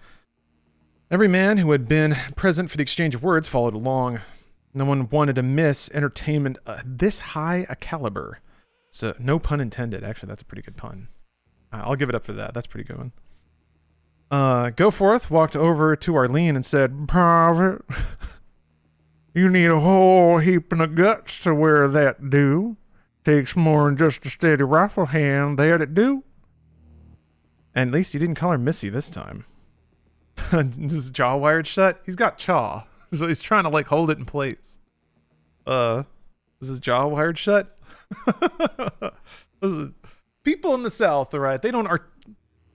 Every man who had been present for the exchange of words followed along. No one wanted to miss entertainment this high a caliber. So, no pun intended. Actually, that's a pretty good pun. I'll give it up for that. That's a pretty good one. Goforth walked over to Arlene and said, Private, you need a whole heaping of guts to wear that do. Takes more than just a steady rifle hand, that do. And at least you didn't call her Missy this time. Is his jaw wired shut? He's got chaw, so he's trying to like hold it in place. Is his jaw wired shut? People in the South, all right, they don't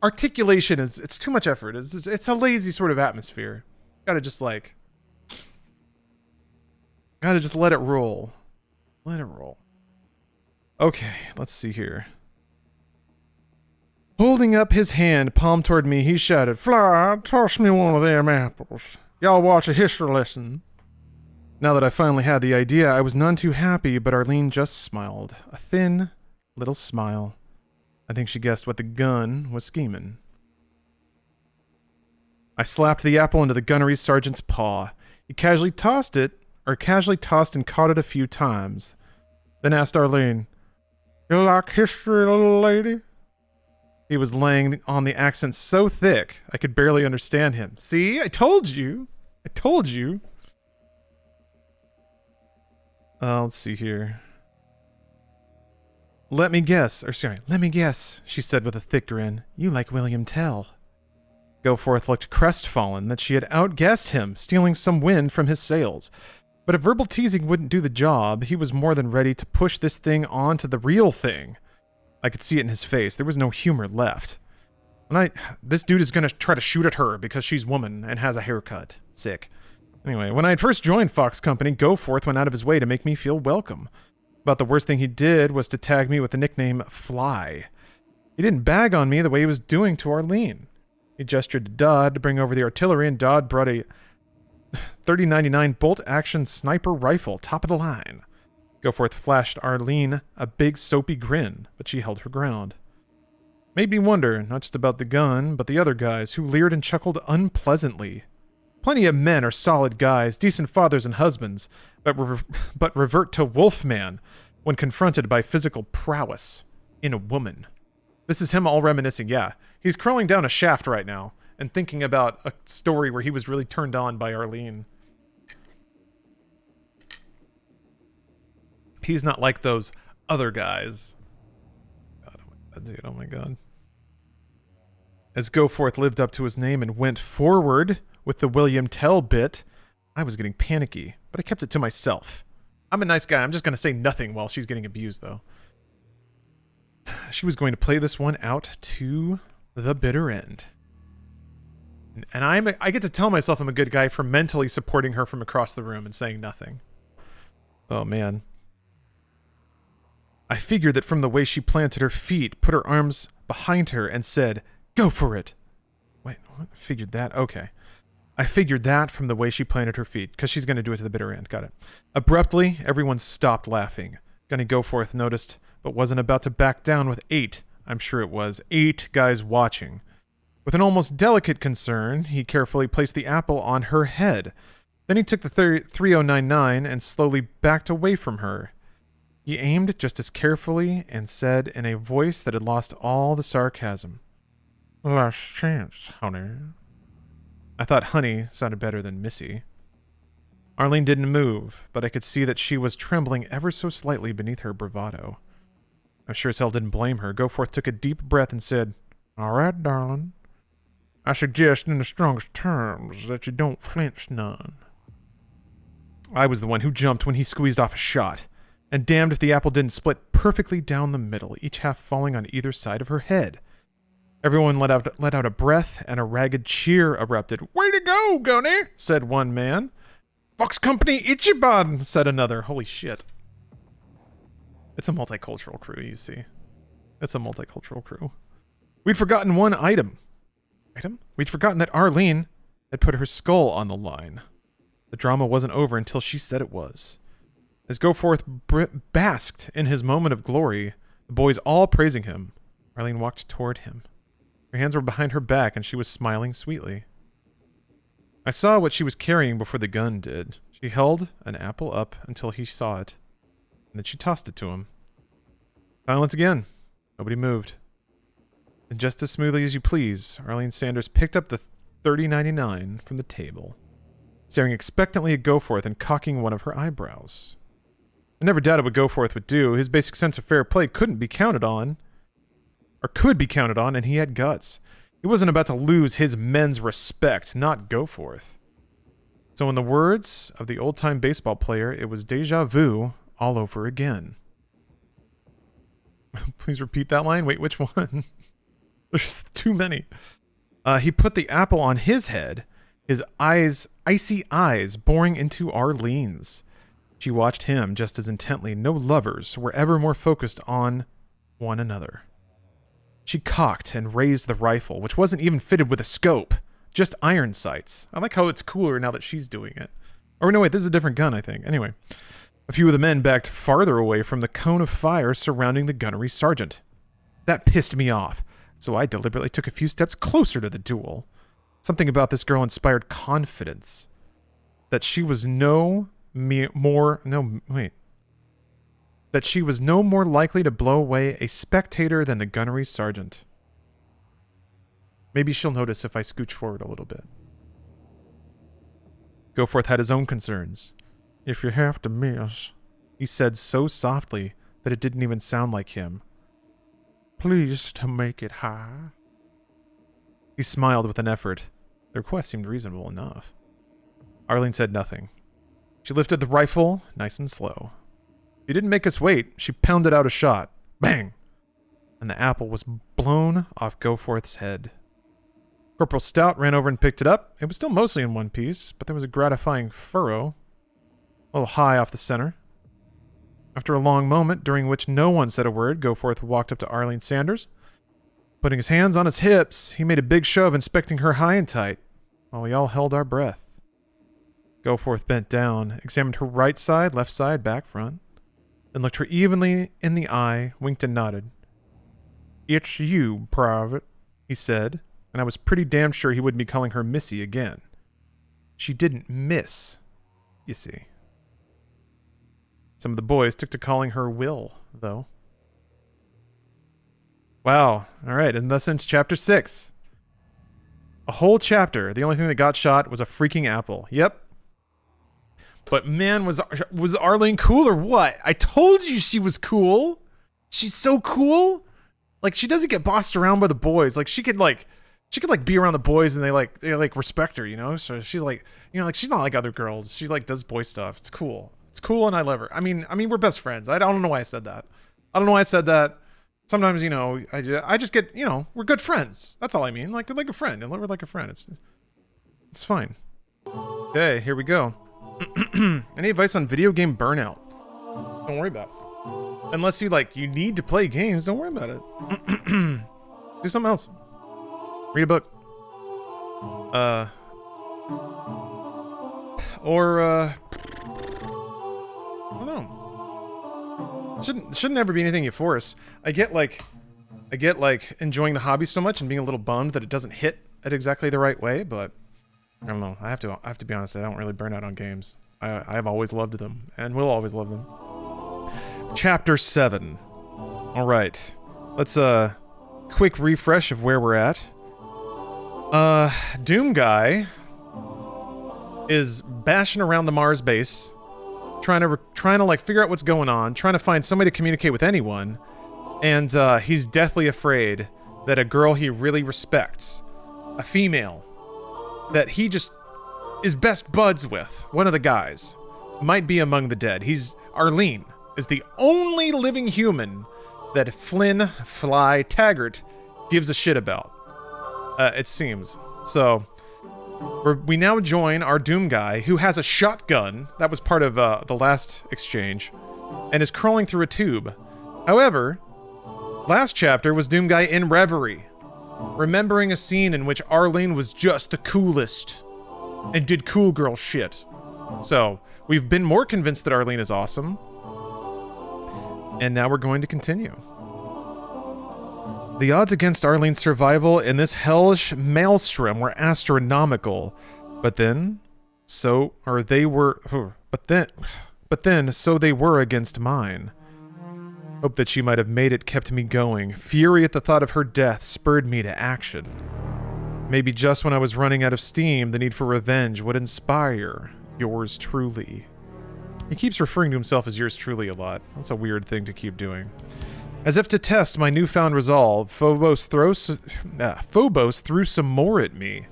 articulation it's too much effort. It's a lazy sort of atmosphere. Gotta just let it roll. Let it roll. Okay, let's see here. Holding up his hand, palm toward me, he shouted, Fly, toss me one of them apples. Y'all watch a history lesson. Now that I finally had the idea, I was none too happy, but Arlene just smiled. A thin, little smile. I think she guessed what the gun was scheming. I slapped the apple into the gunnery sergeant's paw. He casually tossed and caught it a few times. Then asked Arlene, You like history, little lady? He was laying on the accent so thick, I could barely understand him. See? I told you. Let's see here. Let me guess, she said with a thick grin. You like William Tell. Goforth looked crestfallen that she had outguessed him, stealing some wind from his sails. But if verbal teasing wouldn't do the job, he was more than ready to push this thing on to the real thing. I could see it in his face. There was no humor left. This dude is gonna try to shoot at her because she's woman and has a haircut. Sick. Anyway, when I had first joined Fox Company, Goforth went out of his way to make me feel welcome. About the worst thing he did was to tag me with the nickname Fly. He didn't bag on me the way he was doing to Arlene. He gestured to Dodd to bring over the artillery, and Dodd brought a 3099 bolt-action sniper rifle, top of the line. Goforth flashed Arlene a big soapy grin, but she held her ground. Made me wonder, not just about the gun, but the other guys who leered and chuckled unpleasantly. Plenty of men are solid guys, decent fathers and husbands, but revert to wolfman when confronted by physical prowess in a woman. This is him all reminiscing, yeah. He's crawling down a shaft right now and thinking about a story where he was really turned on by Arlene. He's not like those other guys. Dude, oh my god. As Goforth lived up to his name and went forward with the William Tell bit, I was getting panicky, but I kept it to myself. I'm a nice guy. I'm just going to say nothing while she's getting abused, though. She was going to play this one out to the bitter end. And I get to tell myself I'm a good guy for mentally supporting her from across the room and saying nothing. Oh, man. I figured that from the way she planted her feet, put her arms behind her, and said, "Go for it." Wait, what? I figured that? Okay. I figured that from the way she planted her feet, because she's going to do it to the bitter end. Got it. Abruptly, everyone stopped laughing. Gunny Goforth noticed, but wasn't about to back down with 8 guys watching. With an almost delicate concern, he carefully placed the apple on her head. Then he took the 3099 and slowly backed away from her. He aimed just as carefully and said in a voice that had lost all the sarcasm, "Last chance, honey." I thought honey sounded better than Missy. Arlene didn't move, but I could see that she was trembling ever so slightly beneath her bravado. I sure as hell didn't blame her. Goforth took a deep breath and said, "All right, darling." I suggest in the strongest terms that you don't flinch none. I was the one who jumped when he squeezed off a shot, and damned if the apple didn't split perfectly down the middle, each half falling on either side of her head. Everyone let out a breath, and a ragged cheer erupted. "Way to go, Gunny!" said one man. "Fox Company Ichiban!" said another. Holy shit. It's a multicultural crew, you see. It's a multicultural crew. We'd forgotten one item. We'd forgotten that Arlene had put her skull on the line. The drama wasn't over until she said it was. As Goforth basked in his moment of glory, the boys all praising him, Arlene walked toward him. Her hands were behind her back, and she was smiling sweetly. I saw what she was carrying before the gun did. She held an apple up until he saw it, and then she tossed it to him. Silence again. Nobody moved. And just as smoothly as you please, Arlene Sanders picked up the $30.99 from the table, staring expectantly at Goforth and cocking one of her eyebrows. I never doubted what Goforth would do. His basic sense of fair play could be counted on, and he had guts. He wasn't about to lose his men's respect, not Goforth. So in the words of the old-time baseball player, it was déjà vu all over again. Please repeat that line? Wait, which one? There's just too many. He put the apple on his head, his eyes, icy eyes, boring into Arlene's. She watched him just as intently. No lovers were ever more focused on one another. She cocked and raised the rifle, which wasn't even fitted with a scope, just iron sights. I like how it's cooler now that she's doing it. Or no, wait, this is a different gun, I think. Anyway, a few of the men backed farther away from the cone of fire surrounding the gunnery sergeant. That pissed me off, so I deliberately took a few steps closer to the duel. Something about this girl inspired confidence. That she was no more likely to blow away a spectator than the gunnery sergeant. Maybe she'll notice if I scooch forward a little bit. Goforth had his own concerns. If you have to miss, he said so softly that it didn't even sound like him. Please to make it high. He smiled with an effort. The request seemed reasonable enough. Arlene said nothing. She lifted the rifle, nice and slow. She didn't make us wait. She pounded out a shot. Bang! And the apple was blown off Goforth's head. Corporal Stout ran over and picked it up. It was still mostly in one piece, but there was a gratifying furrow, a little high off the center. After a long moment, during which no one said a word, Goforth walked up to Arlene Sanders. Putting his hands on his hips, he made a big show of inspecting her high and tight, while we all held our breath. Goforth bent down, examined her right side, left side, back, front, then looked her evenly in the eye, winked and nodded. It's you, Private, he said, and I was pretty damn sure he wouldn't be calling her Missy again. She didn't miss, you see. Some of the boys took to calling her Will, though. Wow. All right, and thus ends Chapter 6. A whole chapter. The only thing that got shot was a freaking apple. Yep. But man, was Arlene cool or what? I told you she was cool. She's so cool. Like, she doesn't get bossed around by the boys. Like, she could be around the boys and they respect her, you know? So she's like, you know, like, she's not like other girls. She like does boy stuff. It's cool. It's cool and I love her. I mean, we're best friends. I don't know why I said that. Sometimes, you know, I just get, you know, we're good friends. That's all I mean. Like a friend. I love her like a friend. It's fine. Okay, here we go. Any advice on video game burnout? Don't worry about it. Unless you need to play games, don't worry about it. Do something else. Read a book. I don't know. Shouldn't never be anything you force. I get enjoying the hobby so much and being a little bummed that it doesn't hit it exactly the right way, but I don't know. I have to be honest, I don't really burn out on games. I've always loved them and will always love them. Chapter 7. All right. Let's quick refresh of where we're at. Doomguy is bashing around the Mars base, trying to like figure out what's going on, trying to find somebody to communicate with anyone, and he's deathly afraid that a girl he really respects a female that he just is best buds with. One of the guys might be among the dead. Arlene is the only living human that Fly Taggart gives a shit about. It seems. So we now join our Doomguy, who has a shotgun. That was part of the last exchange, and is crawling through a tube. However, last chapter was Doomguy in reverie, remembering a scene in which Arlene was just the coolest and did cool girl shit. So we've been more convinced that Arlene is awesome, and now we're going to continue. The odds against Arlene's survival in this hellish maelstrom were astronomical, but so they were against mine. Hope that she might have made it kept me going. Fury at the thought of her death spurred me to action. Maybe just when I was running out of steam, the need for revenge would inspire yours truly. He keeps referring to himself as yours truly a lot. That's a weird thing to keep doing. As if to test my newfound resolve, Phobos threw some more at me.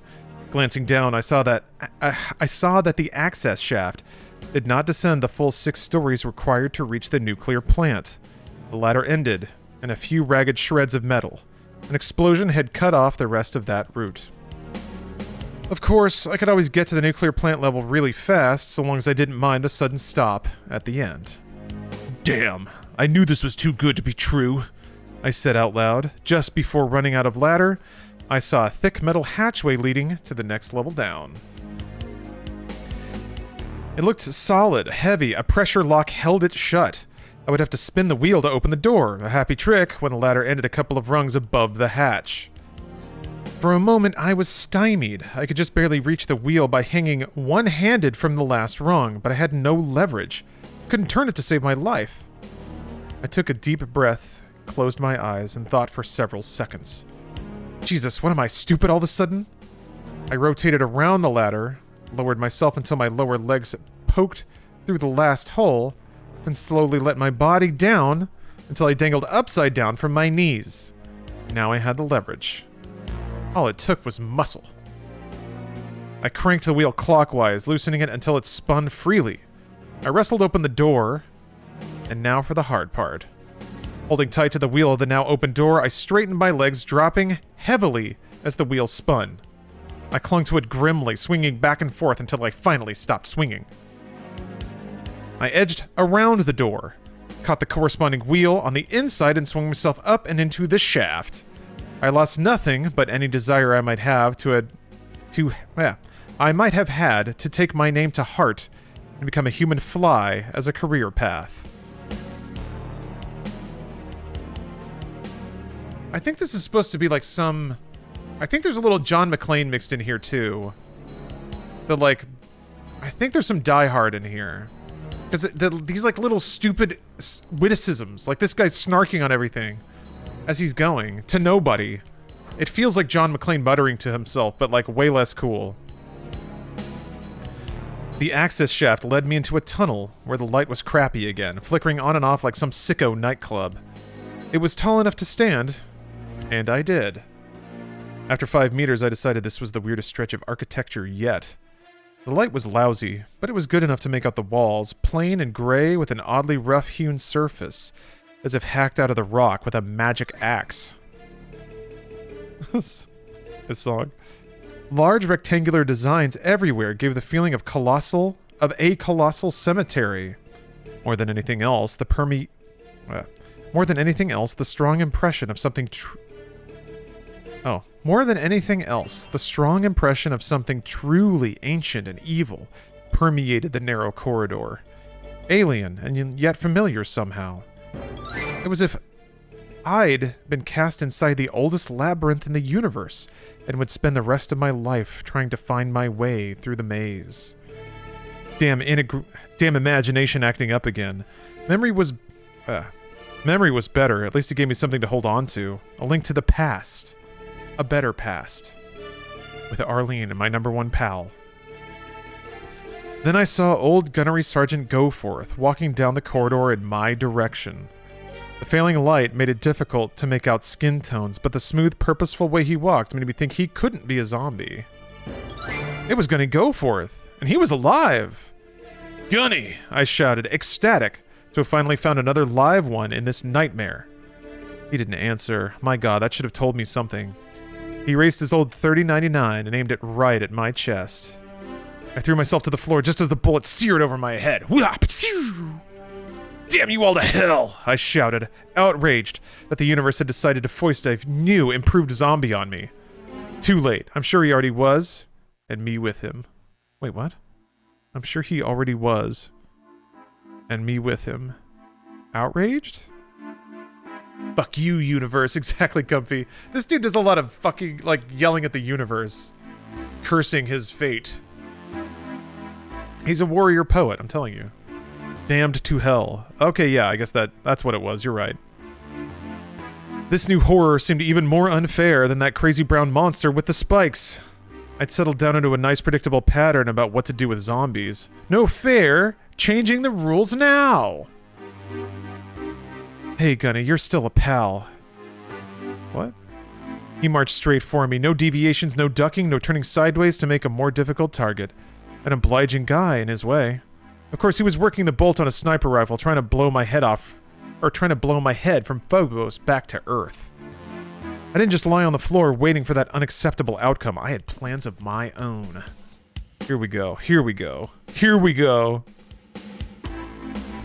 Glancing down, I saw that the access shaft did not descend the full 6 stories required to reach the nuclear plant. The ladder ended in a few ragged shreds of metal. An explosion had cut off the rest of that route. Of course, I could always get to the nuclear plant level really fast, so long as I didn't mind the sudden stop at the end. Damn, I knew this was too good to be true, I said out loud. Just before running out of ladder, I saw a thick metal hatchway leading to the next level down. It looked solid, heavy. A pressure lock held it shut. I would have to spin the wheel to open the door, a happy trick when the ladder ended a couple of rungs above the hatch. For a moment, I was stymied. I could just barely reach the wheel by hanging one-handed from the last rung, but I had no leverage. Couldn't turn it to save my life. I took a deep breath, closed my eyes, and thought for several seconds. Jesus, what am I, stupid all of a sudden? I rotated around the ladder, lowered myself until my lower legs poked through the last hole, then slowly let my body down until I dangled upside down from my knees. Now I had the leverage. All it took was muscle. I cranked the wheel clockwise, loosening it until it spun freely. I wrestled open the door, and now for the hard part. Holding tight to the wheel of the now open door, I straightened my legs, dropping heavily as the wheel spun. I clung to it grimly, swinging back and forth until I finally stopped swinging. I edged around the door, caught the corresponding wheel on the inside, and swung myself up and into the shaft. I lost nothing but any desire I might have had to take my name to heart and become a human fly as a career path. I think this is supposed to be like some... I think there's a little John McClane mixed in here too. I think there's some Die Hard in here. Because these like little stupid witticisms, like this guy's snarking on everything as he's going to nobody. It feels like John McClane muttering to himself, but like way less cool. The access shaft led me into a tunnel where the light was crappy again, flickering on and off like some sicko nightclub. It was tall enough to stand, and I did. After 5 meters, I decided this was the weirdest stretch of architecture yet. The light was lousy, but it was good enough to make out the walls, plain and gray with an oddly rough-hewn surface, as if hacked out of the rock with a magic axe. This song. Large rectangular designs everywhere gave the feeling of a colossal cemetery. More than anything else, the strong impression of something truly ancient and evil permeated the narrow corridor. Alien and yet familiar somehow. It was as if I'd been cast inside the oldest labyrinth in the universe and would spend the rest of my life trying to find my way through the maze. Damn imagination acting up again. Memory was better. At least it gave me something to hold on to. A link to the past. A better past. With Arlene and my #1 pal. Then I saw old Gunnery Sergeant Goforth walking down the corridor in my direction. The failing light made it difficult to make out skin tones, but the smooth, purposeful way he walked made me think he couldn't be a zombie. It was Gunny Goforth, and he was alive! Gunny! I shouted, ecstatic to have finally found another live one in this nightmare. He didn't answer. My God, that should have told me something. He raised his old 30-99 and aimed it right at my chest. I threw myself to the floor just as the bullet seared over my head. Damn you all to hell! I shouted, outraged that the universe had decided to foist a new, improved zombie on me. Too late. I'm sure he already was, and me with him. Wait, what? I'm sure he already was, and me with him. Outraged? Fuck you, universe. Exactly, Comfy. This dude does a lot of fucking, like, yelling at the universe. Cursing his fate. He's a warrior poet, I'm telling you. Damned to hell. Okay, yeah, I guess that's what it was. You're right. This new horror seemed even more unfair than that crazy brown monster with the spikes. I'd settled down into a nice predictable pattern about what to do with zombies. No fair! Changing the rules now! Hey, Gunny, you're still a pal. What? He marched straight for me. No deviations, no ducking, no turning sideways to make a more difficult target. An obliging guy in his way. Of course, he was working the bolt on a sniper rifle, trying to blow my head off, or trying to blow my head from Phobos back to Earth. I didn't just lie on the floor waiting for that unacceptable outcome. I had plans of my own. Here we go. Here we go. Here we go.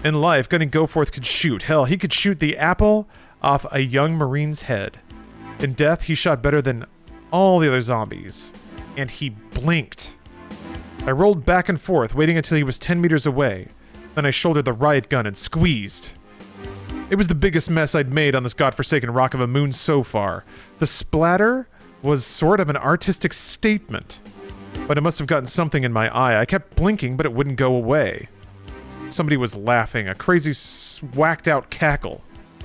In life, Gunny Goforth could shoot. Hell, he could shoot the apple off a young Marine's head. In death, he shot better than all the other zombies. And he blinked. I rolled back and forth, waiting until he was 10 meters away. Then I shouldered the riot gun and squeezed. It was the biggest mess I'd made on this godforsaken rock of a moon so far. The splatter was sort of an artistic statement. But it must have gotten something in my eye. I kept blinking, but it wouldn't go away. Somebody was laughing, a crazy whacked-out cackle.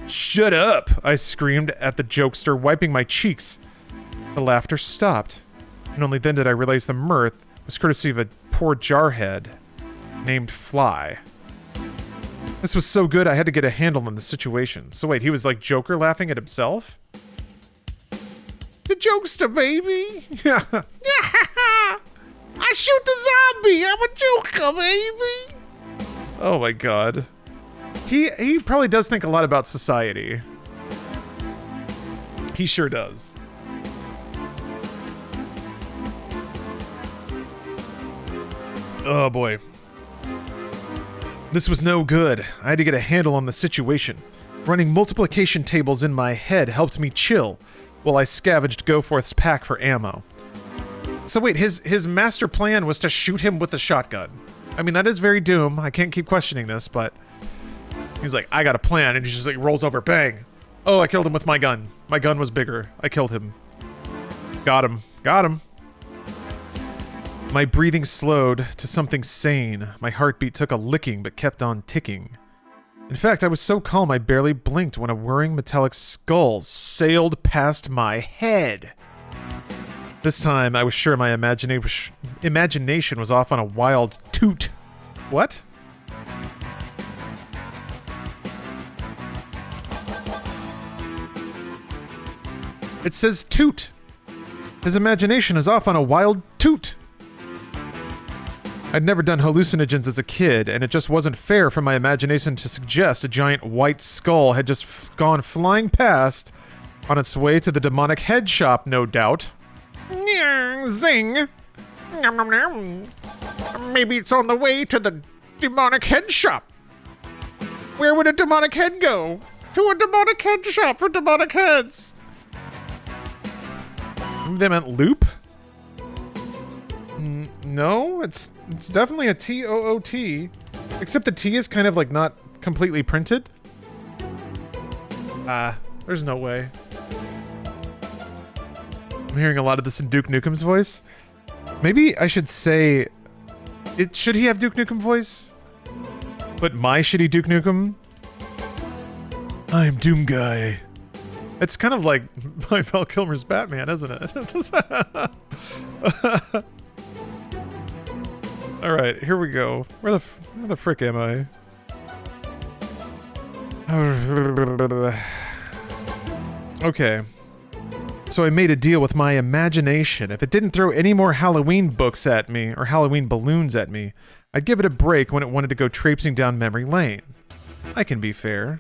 Shut up! I screamed at the jokester, wiping my cheeks. The laughter stopped, and only then did I realize the mirth was courtesy of a poor jarhead named Fly. This was so good I had to get a handle on the situation. So wait, he was like Joker laughing at himself? The jokester, baby! I shoot the zombie! I'm a joker, baby! Oh my God. He probably does think a lot about society. He sure does. Oh boy. This was no good. I had to get a handle on the situation. Running multiplication tables in my head helped me chill while I scavenged Goforth's pack for ammo. So wait, his master plan was to shoot him with the shotgun. I mean, that is very Doom. I can't keep questioning this, but he's like, I got a plan, and he just like rolls over, bang. Oh, I killed him with my gun. My gun was bigger. I killed him. Got him. Got him. My breathing slowed to something sane. My heartbeat took a licking but kept on ticking. In fact, I was so calm I barely blinked when a whirring metallic skull sailed past my head. This time, I was sure my imagination was off on a wild toot. What? It says toot. His imagination is off on a wild toot. I'd never done hallucinogens as a kid, and it just wasn't fair for my imagination to suggest a giant white skull had just gone flying past on its way to the demonic head shop, no doubt. Zing! Nom, nom, nom. Maybe it's on the way to the demonic head shop. Where would a demonic head go? To a demonic head shop for demonic heads. They meant loop? No, it's definitely a T-O-O-T. Except the T is kind of like not completely printed. There's no way. I'm hearing a lot of this in Duke Nukem's voice. Maybe I should say... Should he have Duke Nukem voice? But my shitty Duke Nukem? I'm Doomguy. It's kind of like my Val Kilmer's Batman, isn't it? Alright, here we go. Where the frick am I? Okay. So I made a deal with my imagination. If it didn't throw any more Halloween books at me, or Halloween balloons at me, I'd give it a break when it wanted to go traipsing down memory lane. I can be fair.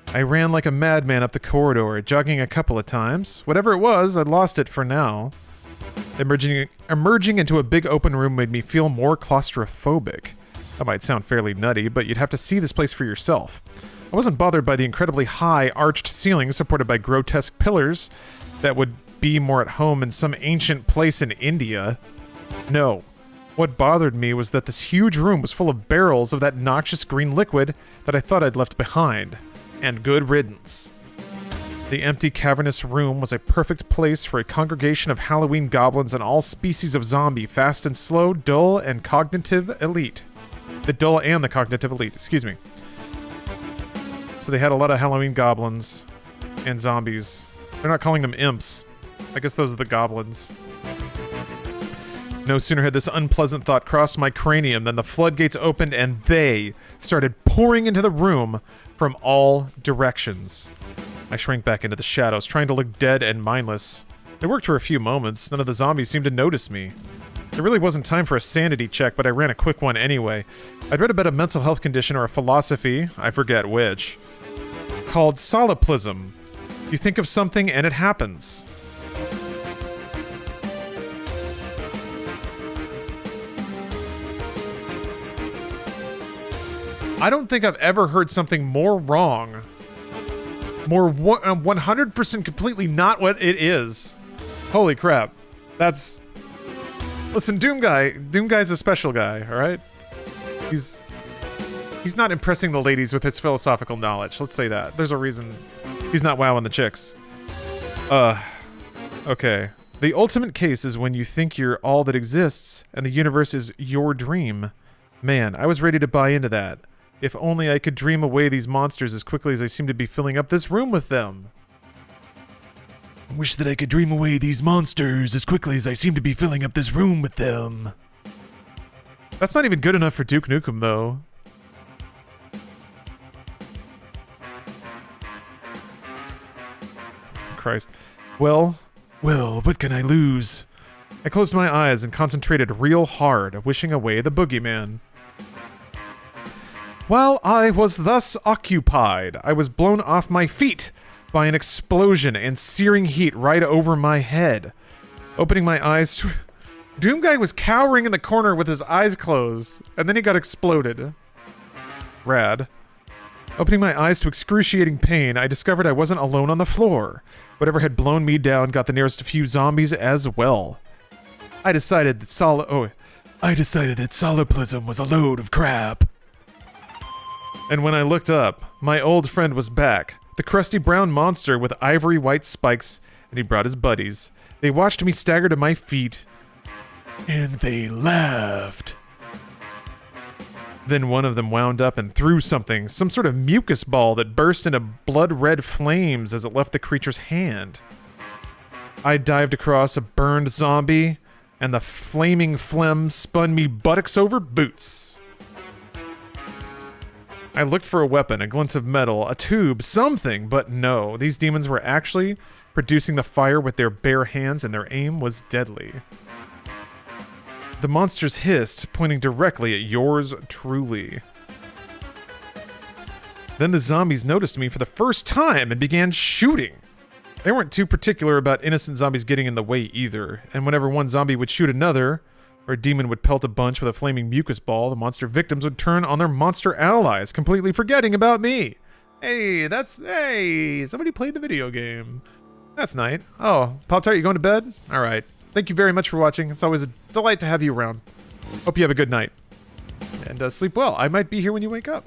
I ran like a madman up the corridor, jogging a couple of times. Whatever it was, I'd lost it for now. Emerging into a big open room made me feel more claustrophobic. That might sound fairly nutty, but you'd have to see this place for yourself. I wasn't bothered by the incredibly high, arched ceilings supported by grotesque pillars that would be more at home in some ancient place in India. No. What bothered me was that this huge room was full of barrels of that noxious green liquid that I thought I'd left behind. And good riddance. The empty, cavernous room was a perfect place for a congregation of Halloween goblins and all species of zombie, fast and slow, dull and cognitive elite. The dull and the cognitive elite, excuse me. So they had a lot of Halloween goblins and zombies. They're not calling them imps. I guess those are the goblins. No sooner had this unpleasant thought crossed my cranium than the floodgates opened and they started pouring into the room from all directions. I shrank back into the shadows, trying to look dead and mindless. It worked for a few moments. None of the zombies seemed to notice me. There really wasn't time for a sanity check, but I ran a quick one anyway. I'd read about a mental health condition or a philosophy, I forget which, called solipsism. You think of something and it happens. I don't think I've ever heard something more wrong. More 100% completely not what it is. Holy crap. That's... Listen, Doomguy's a special guy, alright? He's not impressing the ladies with his philosophical knowledge, let's say that. There's a reason he's not wowing the chicks. Okay. The ultimate case is when you think you're all that exists, and the universe is your dream. Man, I was ready to buy into that. If only I could dream away these monsters as quickly as I seem to be filling up this room with them. Wish that I could dream away these monsters as quickly as I seem to be filling up this room with them. That's not even good enough for Duke Nukem, though. Christ. Well, what can I lose? I closed my eyes and concentrated real hard, wishing away the boogeyman. While I was thus occupied, I was blown off my feet by an explosion and searing heat right over my head. Opening my eyes to... Doomguy was cowering in the corner with his eyes closed, and then he got exploded. Rad. Opening my eyes to excruciating pain, I discovered I wasn't alone on the floor. Whatever had blown me down got the nearest few zombies as well. I decided that solipsism was a load of crap. And when I looked up, my old friend was back. The crusty brown monster with ivory white spikes, and he brought his buddies. They watched me stagger to my feet, and they laughed. Then one of them wound up and threw something, some sort of mucus ball that burst into blood-red flames as it left the creature's hand. I dived across a burned zombie, and the flaming phlegm spun me buttocks over boots. I looked for a weapon, a glint of metal, a tube, something, but no. These demons were actually producing the fire with their bare hands, and their aim was deadly. The monsters hissed, pointing directly at yours truly. Then the zombies noticed me for the first time and began shooting. They weren't too particular about innocent zombies getting in the way either, and whenever one zombie would shoot another, or a demon would pelt a bunch with a flaming mucus ball, the monster victims would turn on their monster allies, completely forgetting about me. Hey, somebody played the video game. That's nice. Oh, Pop-Tart, you going to bed? Alright. Thank you very much for watching. It's always a delight to have you around. Hope you have a good night. And sleep well. I might be here when you wake up.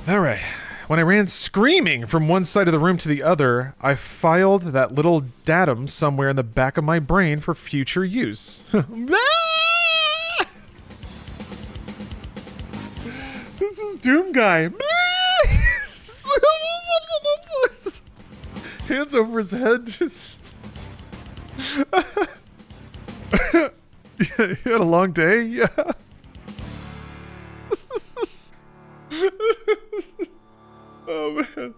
Alright. When I ran screaming from one side of the room to the other, I filed that little datum somewhere in the back of my brain for future use. This is Doomguy. Hands over his head, just... You had a long day? Yeah. good.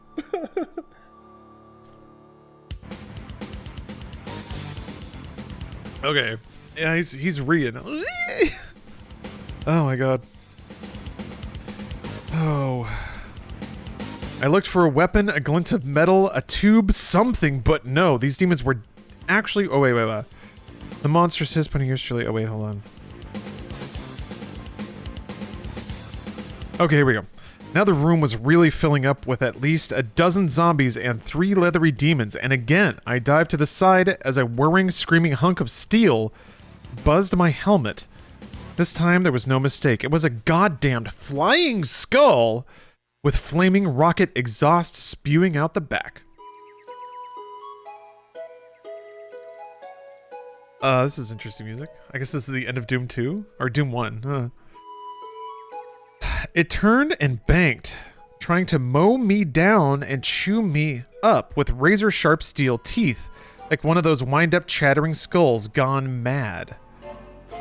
Okay. Yeah, he's reading. Oh my god. Oh. I looked for a weapon, a glint of metal, a tube, something, but no. These demons were actually... Oh, wait. The monstrous hiss putting yours truly... Oh, wait, hold on. Okay, here we go. Now the room was really filling up with at least a dozen zombies and 3 leathery demons, and again, I dived to the side as a whirring, screaming hunk of steel buzzed my helmet. This time, there was no mistake. It was a goddamned flying skull with flaming rocket exhaust spewing out the back. This is interesting music. I guess this is the end of Doom 2? Or Doom 1. It turned and banked, trying to mow me down and chew me up with razor-sharp steel teeth, like one of those wind-up chattering skulls gone mad.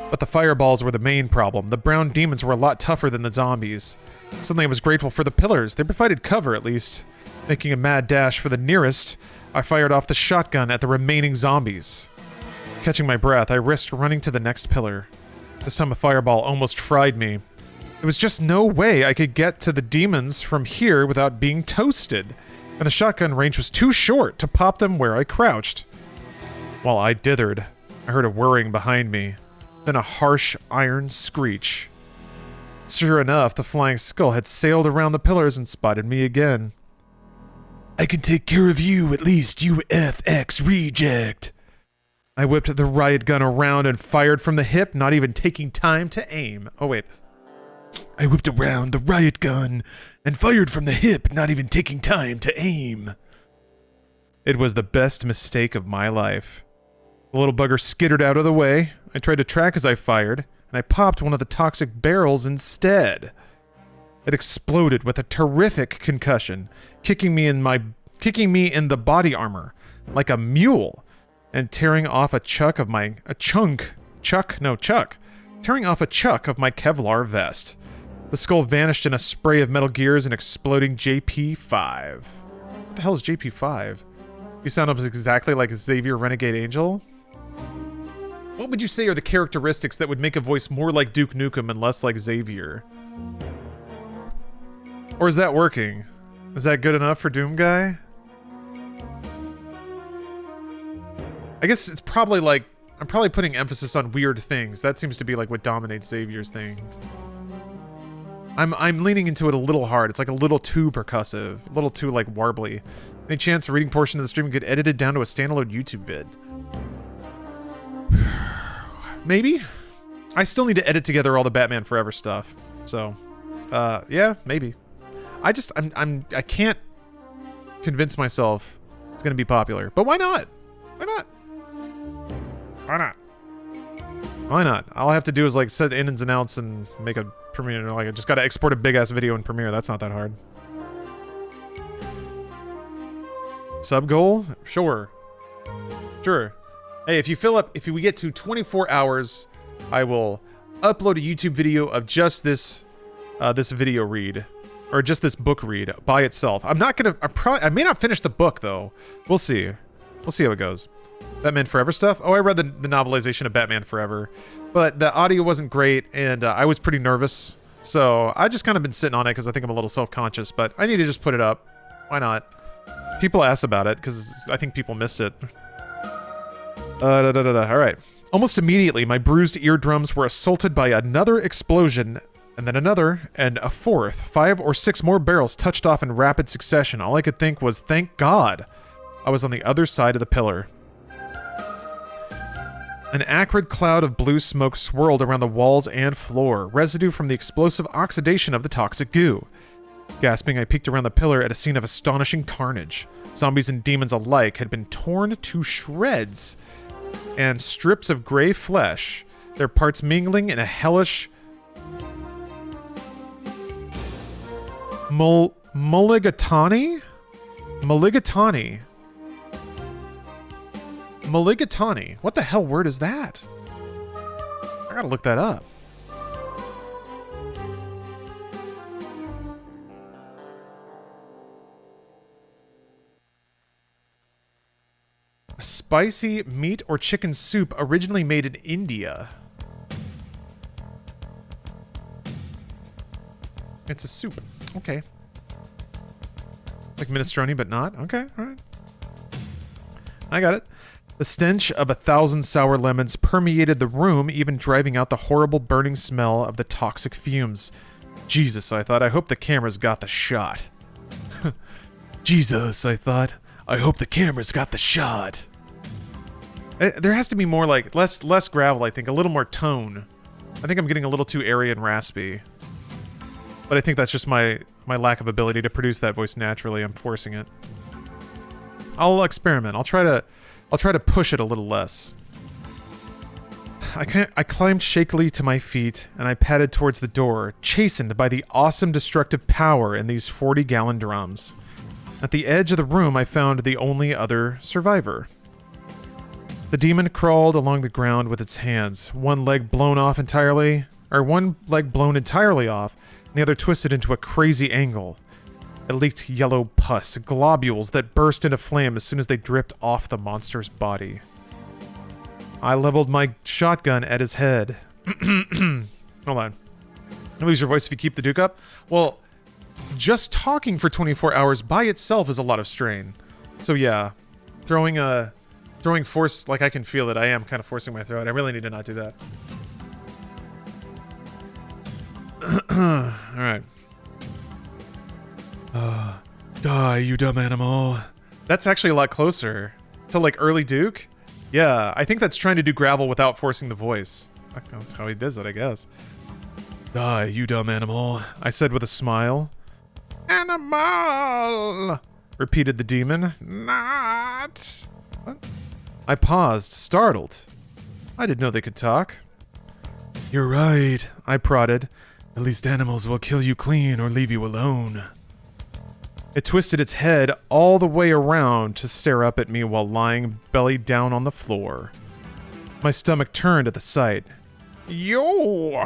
But the fireballs were the main problem. The brown demons were a lot tougher than the zombies. Suddenly I was grateful for the pillars. They provided cover, at least. Making a mad dash for the nearest, I fired off the shotgun at the remaining zombies. Catching my breath, I risked running to the next pillar. This time a fireball almost fried me. There was just no way I could get to the demons from here without being toasted, and the shotgun range was too short to pop them where I crouched. While I dithered, I heard a whirring behind me, then a harsh iron screech. Sure enough, the flying skull had sailed around the pillars and spotted me again. I can take care of you, at least, you FX reject. I whipped the riot gun around and fired from the hip, not even taking time to aim. Oh, wait. I whipped around the riot gun and fired from the hip, not even taking time to aim. It was the best mistake of my life. The little bugger skittered out of the way. I tried to track as I fired, and I popped one of the toxic barrels instead. It exploded with a terrific concussion, kicking me in the body armor like a mule, and tearing off tearing off a chuck of my Kevlar vest. The skull vanished in a spray of metal gears and exploding JP5. What the hell is JP5? You sound up exactly like Xavier Renegade Angel? What would you say are the characteristics that would make a voice more like Duke Nukem and less like Xavier? Or is that working? Is that good enough for Doomguy? I guess it's probably like... I'm probably putting emphasis on weird things. That seems to be like what dominates Xavier's thing. I'm leaning into it a little hard. It's like a little too percussive. A little too like warbly. Any chance a reading portion of the stream get edited down to a standalone YouTube vid? Maybe? I still need to edit together all the Batman Forever stuff. So, yeah, maybe. I can't convince myself it's gonna be popular. But why not? Why not? Why not? Why not? All I have to do is like set ins and outs and make a Premiere. Like I just gotta export a big ass video in Premiere. That's not that hard. Sub goal? Sure. Sure. Hey, if we get to 24 hours, I will upload a YouTube video of just this video read. Or just this book read by itself. I may not finish the book though. We'll see. We'll see how it goes. Batman Forever stuff? Oh, I read the novelization of Batman Forever. But the audio wasn't great, and I was pretty nervous. So I just kind of been sitting on it because I think I'm a little self-conscious, but I need to just put it up. Why not? People asked about it because I think people missed it. Alright. Almost immediately, my bruised eardrums were assaulted by another explosion, and then another, and a fourth. 5 or 6 more barrels touched off in rapid succession. All I could think was, thank God, I was on the other side of the pillar. An acrid cloud of blue smoke swirled around the walls and floor, residue from the explosive oxidation of the toxic goo. Gasping, I peeked around the pillar at a scene of astonishing carnage. Zombies and demons alike had been torn to shreds, and strips of gray flesh, their parts mingling in a hellish mulligatawny? Mulligatawny. What the hell word is that? I gotta look that up. A spicy meat or chicken soup originally made in India. It's a soup. Okay. Like minestrone, but not? Okay, alright. I got it. The stench of 1,000 sour lemons permeated the room, even driving out the horrible burning smell of the toxic fumes. Jesus, I thought, I hope the camera's got the shot. Jesus, I thought, I hope the camera's got the shot. There has to be more, like, less gravel, I think, a little more tone. I think I'm getting a little too airy and raspy. But I think that's just my lack of ability to produce that voice naturally. I'm forcing it. I'll experiment. I'll try to push it a little less. I climbed shakily to my feet, and I padded towards the door, chastened by the awesome destructive power in these 40-gallon drums. At the edge of the room, I found the only other survivor. The demon crawled along the ground with its hands, one leg blown entirely off, and the other twisted into a crazy angle. It leaked yellow pus, globules that burst into flame as soon as they dripped off the monster's body. I leveled my shotgun at his head. Hold on. You lose your voice if you keep the Duke up? Well, just talking for 24 hours by itself is a lot of strain. So yeah, throwing force, like I can feel it. I am kind of forcing my throat. I really need to not do that. Alright. Die, you dumb animal. That's actually a lot closer to like early Duke. Yeah, I think that's trying to do gravel without forcing the voice. That's how he does it, I guess. Die, you dumb animal, I said with a smile. Animal, repeated the demon. Not. What? I paused, startled. I didn't know they could talk. You're right, I prodded. At least animals will kill you clean or leave you alone. It twisted its head all the way around to stare up at me while lying belly down on the floor. My stomach turned at the sight. You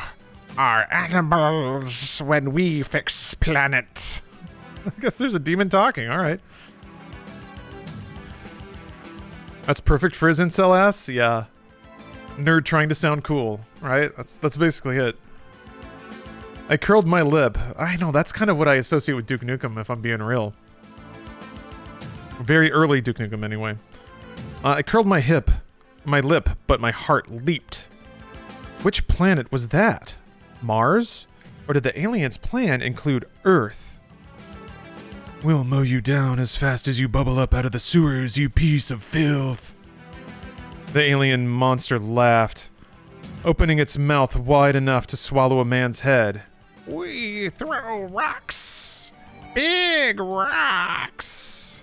are animals when we fix planet. I guess there's a demon talking, alright. That's perfect for his incel ass? Yeah. Nerd trying to sound cool, right? That's basically it. I curled my lip. I know, that's kind of what I associate with Duke Nukem, if I'm being real. Very early Duke Nukem, anyway. I curled my lip, but my heart leaped. Which planet was that? Mars? Or did the aliens' plan include Earth? We'll mow you down as fast as you bubble up out of the sewers, you piece of filth. The alien monster laughed, opening its mouth wide enough to swallow a man's head. We throw rocks. Big rocks.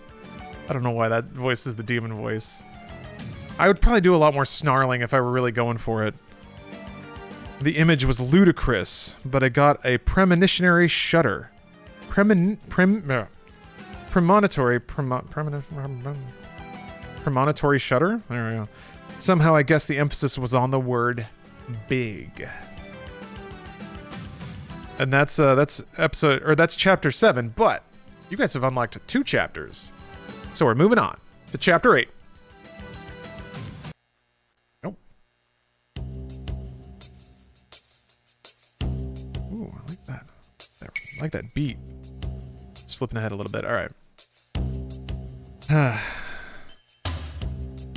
I don't know why that voice is the demon voice. I would probably do a lot more snarling if I were really going for it. The image was ludicrous, but I got a premonitory shudder. Premonitory shudder? There we go. Somehow I guess the emphasis was on the word big. And that's chapter 7, but you guys have unlocked 2 chapters. So we're moving on to chapter 8. Nope. Ooh, I like that. I like that beat. Just flipping ahead a little bit. All right.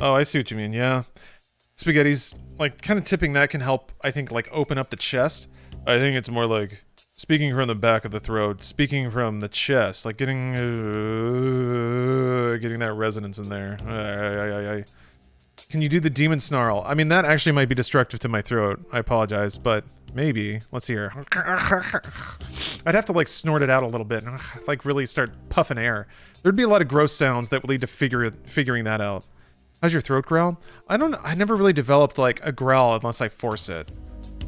Oh, I see what you mean. Yeah. Spaghetti's like kind of tipping that can help, I think, like open up the chest. I think it's more like speaking from the back of the throat, speaking from the chest, like getting that resonance in there. Can you do the demon snarl? I mean, that actually might be destructive to my throat. I apologize, but maybe. Let's hear. I'd have to like snort it out a little bit and like really start puffing air. There'd be a lot of gross sounds that would lead to figuring that out. How's your throat growl? I never really developed like a growl unless I force it.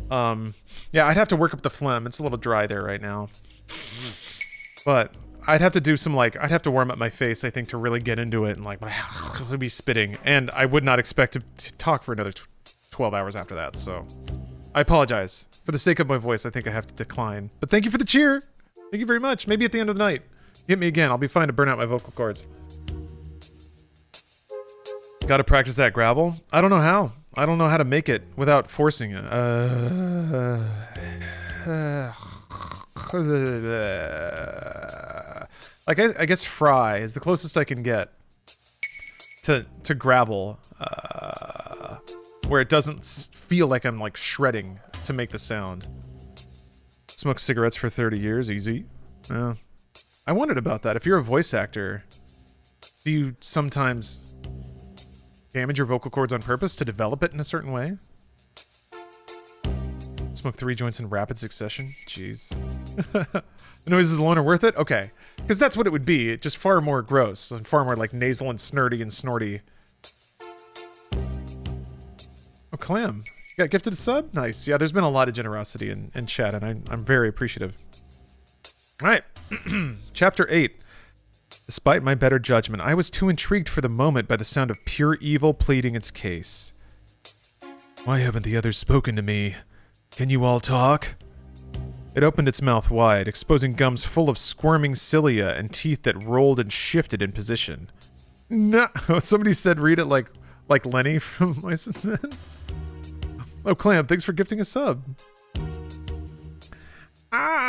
Yeah, I'd have to work up the phlegm. It's a little dry there right now. But I'd have to do some I'd have to warm up my face, I think, to really get into it and like be spitting. And I would not expect to talk for another 12 hours after that, so I apologize. For the sake of my voice, I think I have to decline. But thank you for the cheer. Thank you very much. Maybe at the end of the night, hit me again. I'll be fine to burn out my vocal cords. Gotta practice that gravel. I don't know how. I don't know how to make it without forcing it. Like I guess fry is the closest I can get to gravel, where it doesn't feel like I'm like shredding to make the sound. Smoked cigarettes for 30 years, easy. Yeah. I wondered about that. If you're a voice actor, do you sometimes damage your vocal cords on purpose to develop it in a certain way? Smoke 3 joints in rapid succession? Jeez. The noises alone are worth it? Okay. Because that's what it would be. It's just far more gross and far more like nasal and snurty and snorty. Oh, Clam. You got gifted a sub? Nice. Yeah, there's been a lot of generosity in chat, and I'm very appreciative. All right. Chapter 8. Despite my better judgment, I was too intrigued for the moment by the sound of pure evil pleading its case. Why haven't the others spoken to me? Can you all talk? It opened its mouth wide, exposing gums full of squirming cilia and teeth that rolled and shifted in position. No, somebody said read it like Lenny from Mice and Men. Oh, Clam, thanks for gifting a sub.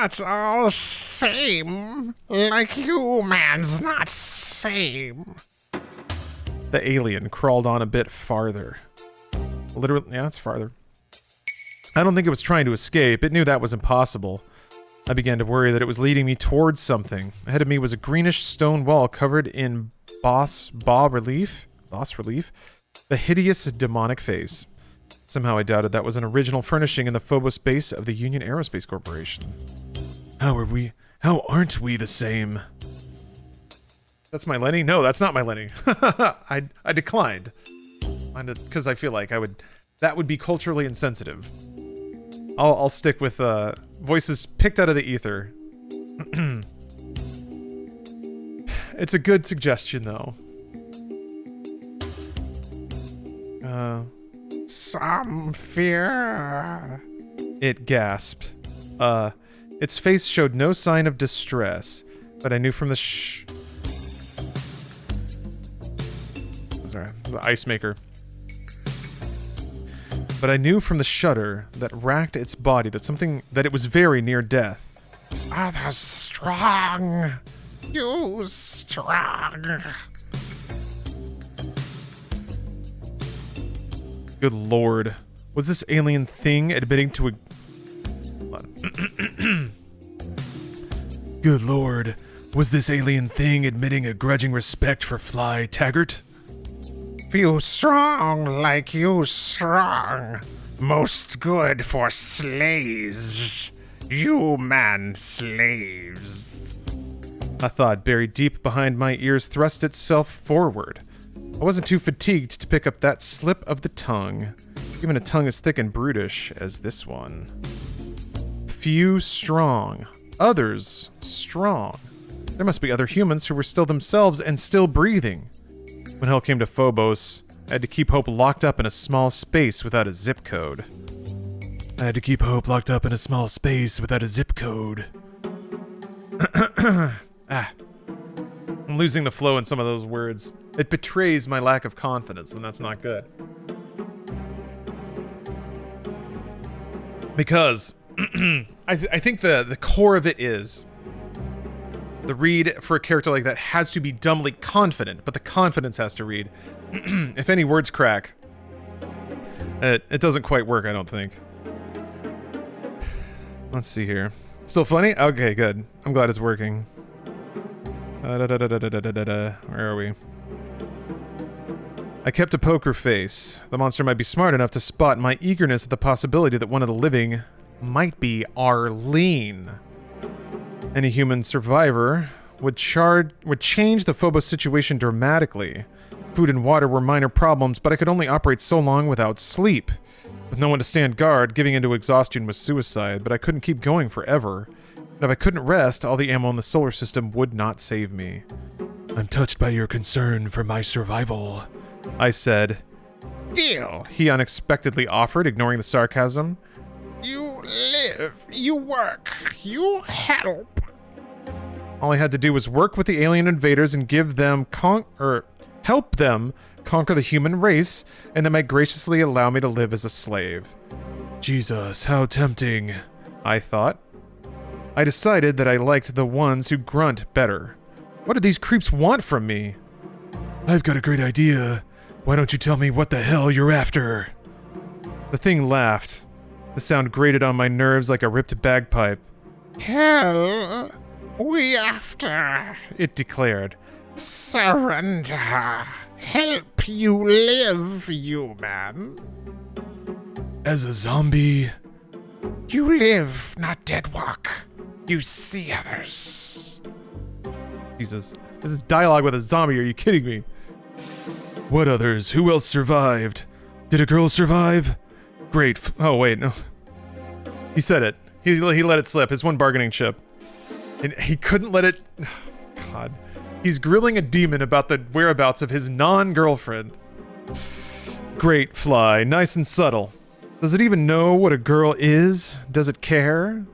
It's all same. Like humans, not same. The alien crawled on a bit farther. Literally, yeah, it's farther. I don't think it was trying to escape. It knew that was impossible. I began to worry that it was leading me towards something. Ahead of me was a greenish stone wall covered in boss relief. The hideous demonic face. Somehow I doubted that was an original furnishing in the Phobos base of the Union Aerospace Corporation. How aren't we the same? That's my Lenny? No, that's not my Lenny. I declined. Because I feel like that would be culturally insensitive. I'll stick with voices picked out of the ether. It's a good suggestion, though. Some fear. It gasped. Its face showed no sign of distress, but I knew from the Sorry, the ice maker. But I knew from the shudder that racked its body that it was very near death. Others strong. You strong. Good lord. Was this alien thing admitting to a... Good lord. Was this alien thing admitting a grudging respect for Fly Taggart? Few strong like you strong. Most good for slaves. Human slaves. A thought buried deep behind my ears thrust itself forward. I wasn't too fatigued to pick up that slip of the tongue, even a tongue as thick and brutish as this one. Few strong. Others strong. There must be other humans who were still themselves and still breathing. When hell came to Phobos, I had to keep hope locked up in a small space without a zip code. I'm losing the flow in some of those words. It betrays my lack of confidence, and that's not good. Because I think the core of it is the read for a character like that has to be dumbly confident, but the confidence has to read. If any words crack, it doesn't quite work, I don't think. Let's see here. Still funny? Okay, good. I'm glad it's working. Where are we? I kept a poker face. The monster might be smart enough to spot my eagerness at the possibility that one of the living might be Arlene. Any human survivor would change the Phobos situation dramatically. Food and water were minor problems, but I could only operate so long without sleep. With no one to stand guard, giving into exhaustion was suicide, but I couldn't keep going forever. And if I couldn't rest, all the ammo in the solar system would not save me. I'm touched by your concern for my survival, I said. Deal. He unexpectedly offered, ignoring the sarcasm. You live, you work, you help. All I had to do was work with the alien invaders and give them help them conquer the human race, and they might graciously allow me to live as a slave. Jesus, how tempting, I thought. I decided that I liked the ones who grunt better. What do these creeps want from me? I've got a great idea. Why don't you tell me what the hell you're after? The thing laughed. The sound grated on my nerves like a ripped bagpipe. Hell, we after, it declared. Surrender. Help you live, human. As a zombie? You live, not dead walk. You see others. Jesus. This is dialogue with a zombie, are you kidding me? What others? Who else survived? Did a girl survive? Great. Oh, wait, no. He said it. He let it slip. His one bargaining chip. And he couldn't let it... God. He's grilling a demon about the whereabouts of his non-girlfriend. Great fly. Nice and subtle. Does it even know what a girl is? Does it care?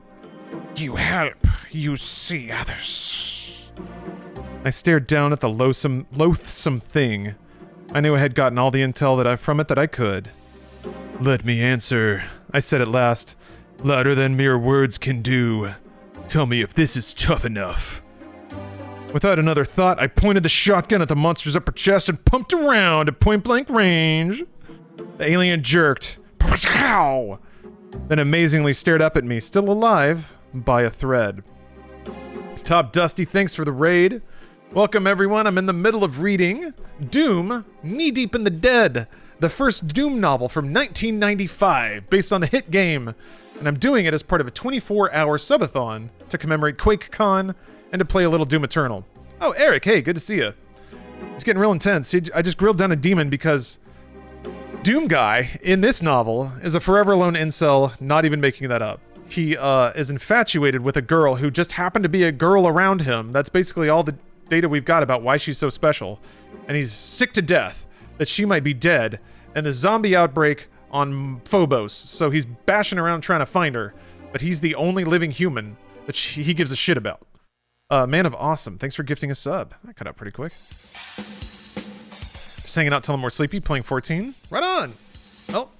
You help. You see others. I stared down at the loathsome thing. I knew I had gotten all the intel from it that I could. Let me answer, I said at last. Louder than mere words can do. Tell me if this is tough enough. Without another thought, I pointed the shotgun at the monster's upper chest and pumped around at point-blank range. The alien jerked. Then amazingly stared up at me, still alive, by a thread. Top Dusty, thanks for the raid. Welcome everyone, I'm in the middle of reading Doom, Knee Deep in the Dead, the first Doom novel from 1995, based on the hit game. And I'm doing it as part of a 24-hour subathon to commemorate QuakeCon and to play a little Doom Eternal. Oh, Eric, hey, good to see you. It's getting real intense. I just grilled down a demon because Doomguy, in this novel, is a forever alone incel, not even making that up. He is infatuated with a girl who just happened to be a girl around him. That's basically all the data we've got about why she's so special. And he's sick to death that she might be dead, and the zombie outbreak on Phobos, so he's bashing around trying to find her, but he's the only living human that he gives a shit about. Man of Awesome, thanks for gifting a sub. That cut out pretty quick. Just hanging out till I'm more sleepy, playing 14. Right on! Well,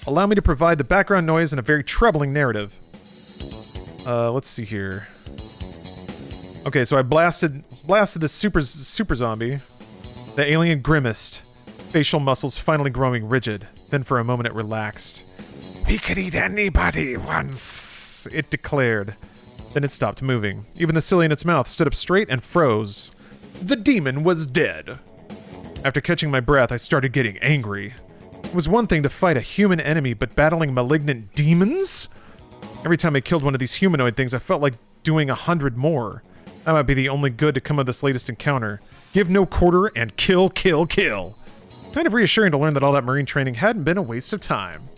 allow me to provide the background noise in a very troubling narrative. Let's see here. Okay, so I blasted this super zombie. The alien grimaced, facial muscles finally growing rigid. Then for a moment it relaxed. We could eat anybody once, it declared. Then it stopped moving. Even the silly in its mouth stood up straight and froze. The demon was dead. After catching my breath, I started getting angry. It was one thing to fight a human enemy, but battling malignant demons? Every time I killed one of these humanoid things, I felt like doing 100 more. That might be the only good to come of this latest encounter. Give no quarter and kill, kill, kill. Kind of reassuring to learn that all that Marine training hadn't been a waste of time.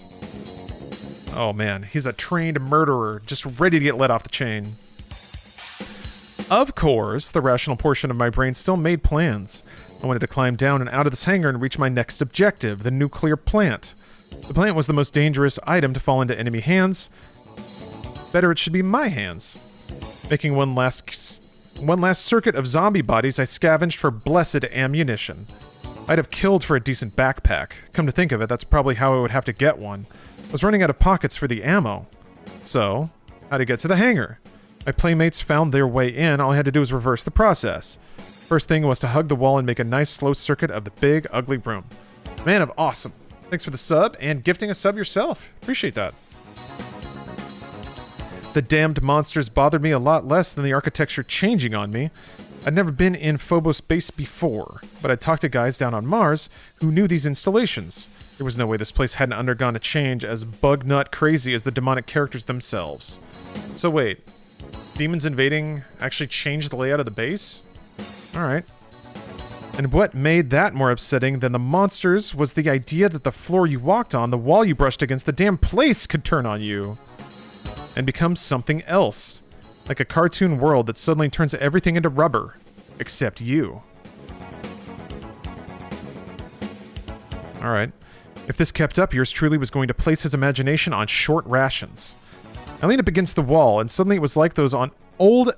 Oh man, he's a trained murderer, just ready to get let off the chain. Of course, the rational portion of my brain still made plans. I wanted to climb down and out of this hangar and reach my next objective, the nuclear plant. The plant was the most dangerous item to fall into enemy hands. Better it should be my hands. Making one last circuit of zombie bodies, I scavenged for blessed ammunition. I'd have killed for a decent backpack. Come to think of it, that's probably how I would have to get one. I was running out of pockets for the ammo. So, how to get to the hangar? My playmates found their way in, all I had to do was reverse the process. First thing was to hug the wall and make a nice slow circuit of the big, ugly room. Man of Awesome. Thanks for the sub, and gifting a sub yourself. Appreciate that. The damned monsters bothered me a lot less than the architecture changing on me. I'd never been in Phobos base before, but I'd talked to guys down on Mars who knew these installations. There was no way this place hadn't undergone a change as bug-nut crazy as the demonic characters themselves. So wait, demons invading actually changed the layout of the base? Alright. And what made that more upsetting than the monsters was the idea that the floor you walked on, the wall you brushed against, the damn place could turn on you and become something else. Like a cartoon world that suddenly turns everything into rubber. Except you. Alright. If this kept up, yours truly was going to place his imagination on short rations. I leaned up against the wall, and suddenly it was like those on old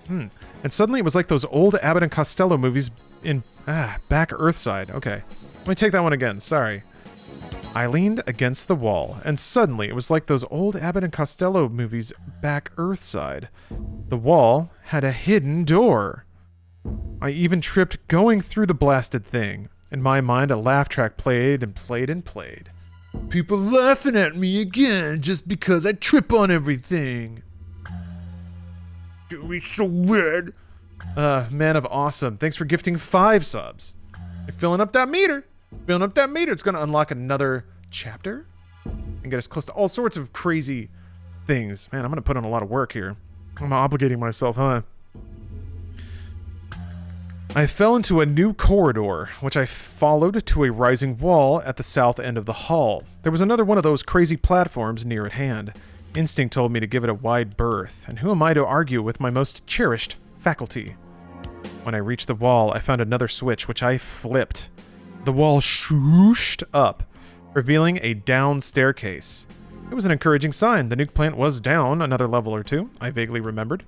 And suddenly it was like those old Abbott and Costello movies in back Earthside. Okay. Let me take that one again. Sorry. I leaned against the wall, and suddenly it was like those old Abbott and Costello movies back Earthside. The wall had a hidden door. I even tripped going through the blasted thing. In my mind, a laugh track played and played and played. People laughing at me again just because I trip on everything. It's so weird. Man of awesome. Thanks for gifting 5 subs. You're filling up that meter. Filling up that meter. It's going to unlock another chapter and get us close to all sorts of crazy things. Man, I'm going to put in a lot of work here. I'm obligating myself, huh? I fell into a new corridor, which I followed to a rising wall at the south end of the hall. There was another one of those crazy platforms near at hand. Instinct told me to give it a wide berth, and who am I to argue with my most cherished faculty? When I reached the wall, I found another switch, which I flipped. The wall shooshed up, revealing a down staircase. It was an encouraging sign. The nuke plant was down another level or 2, I vaguely remembered.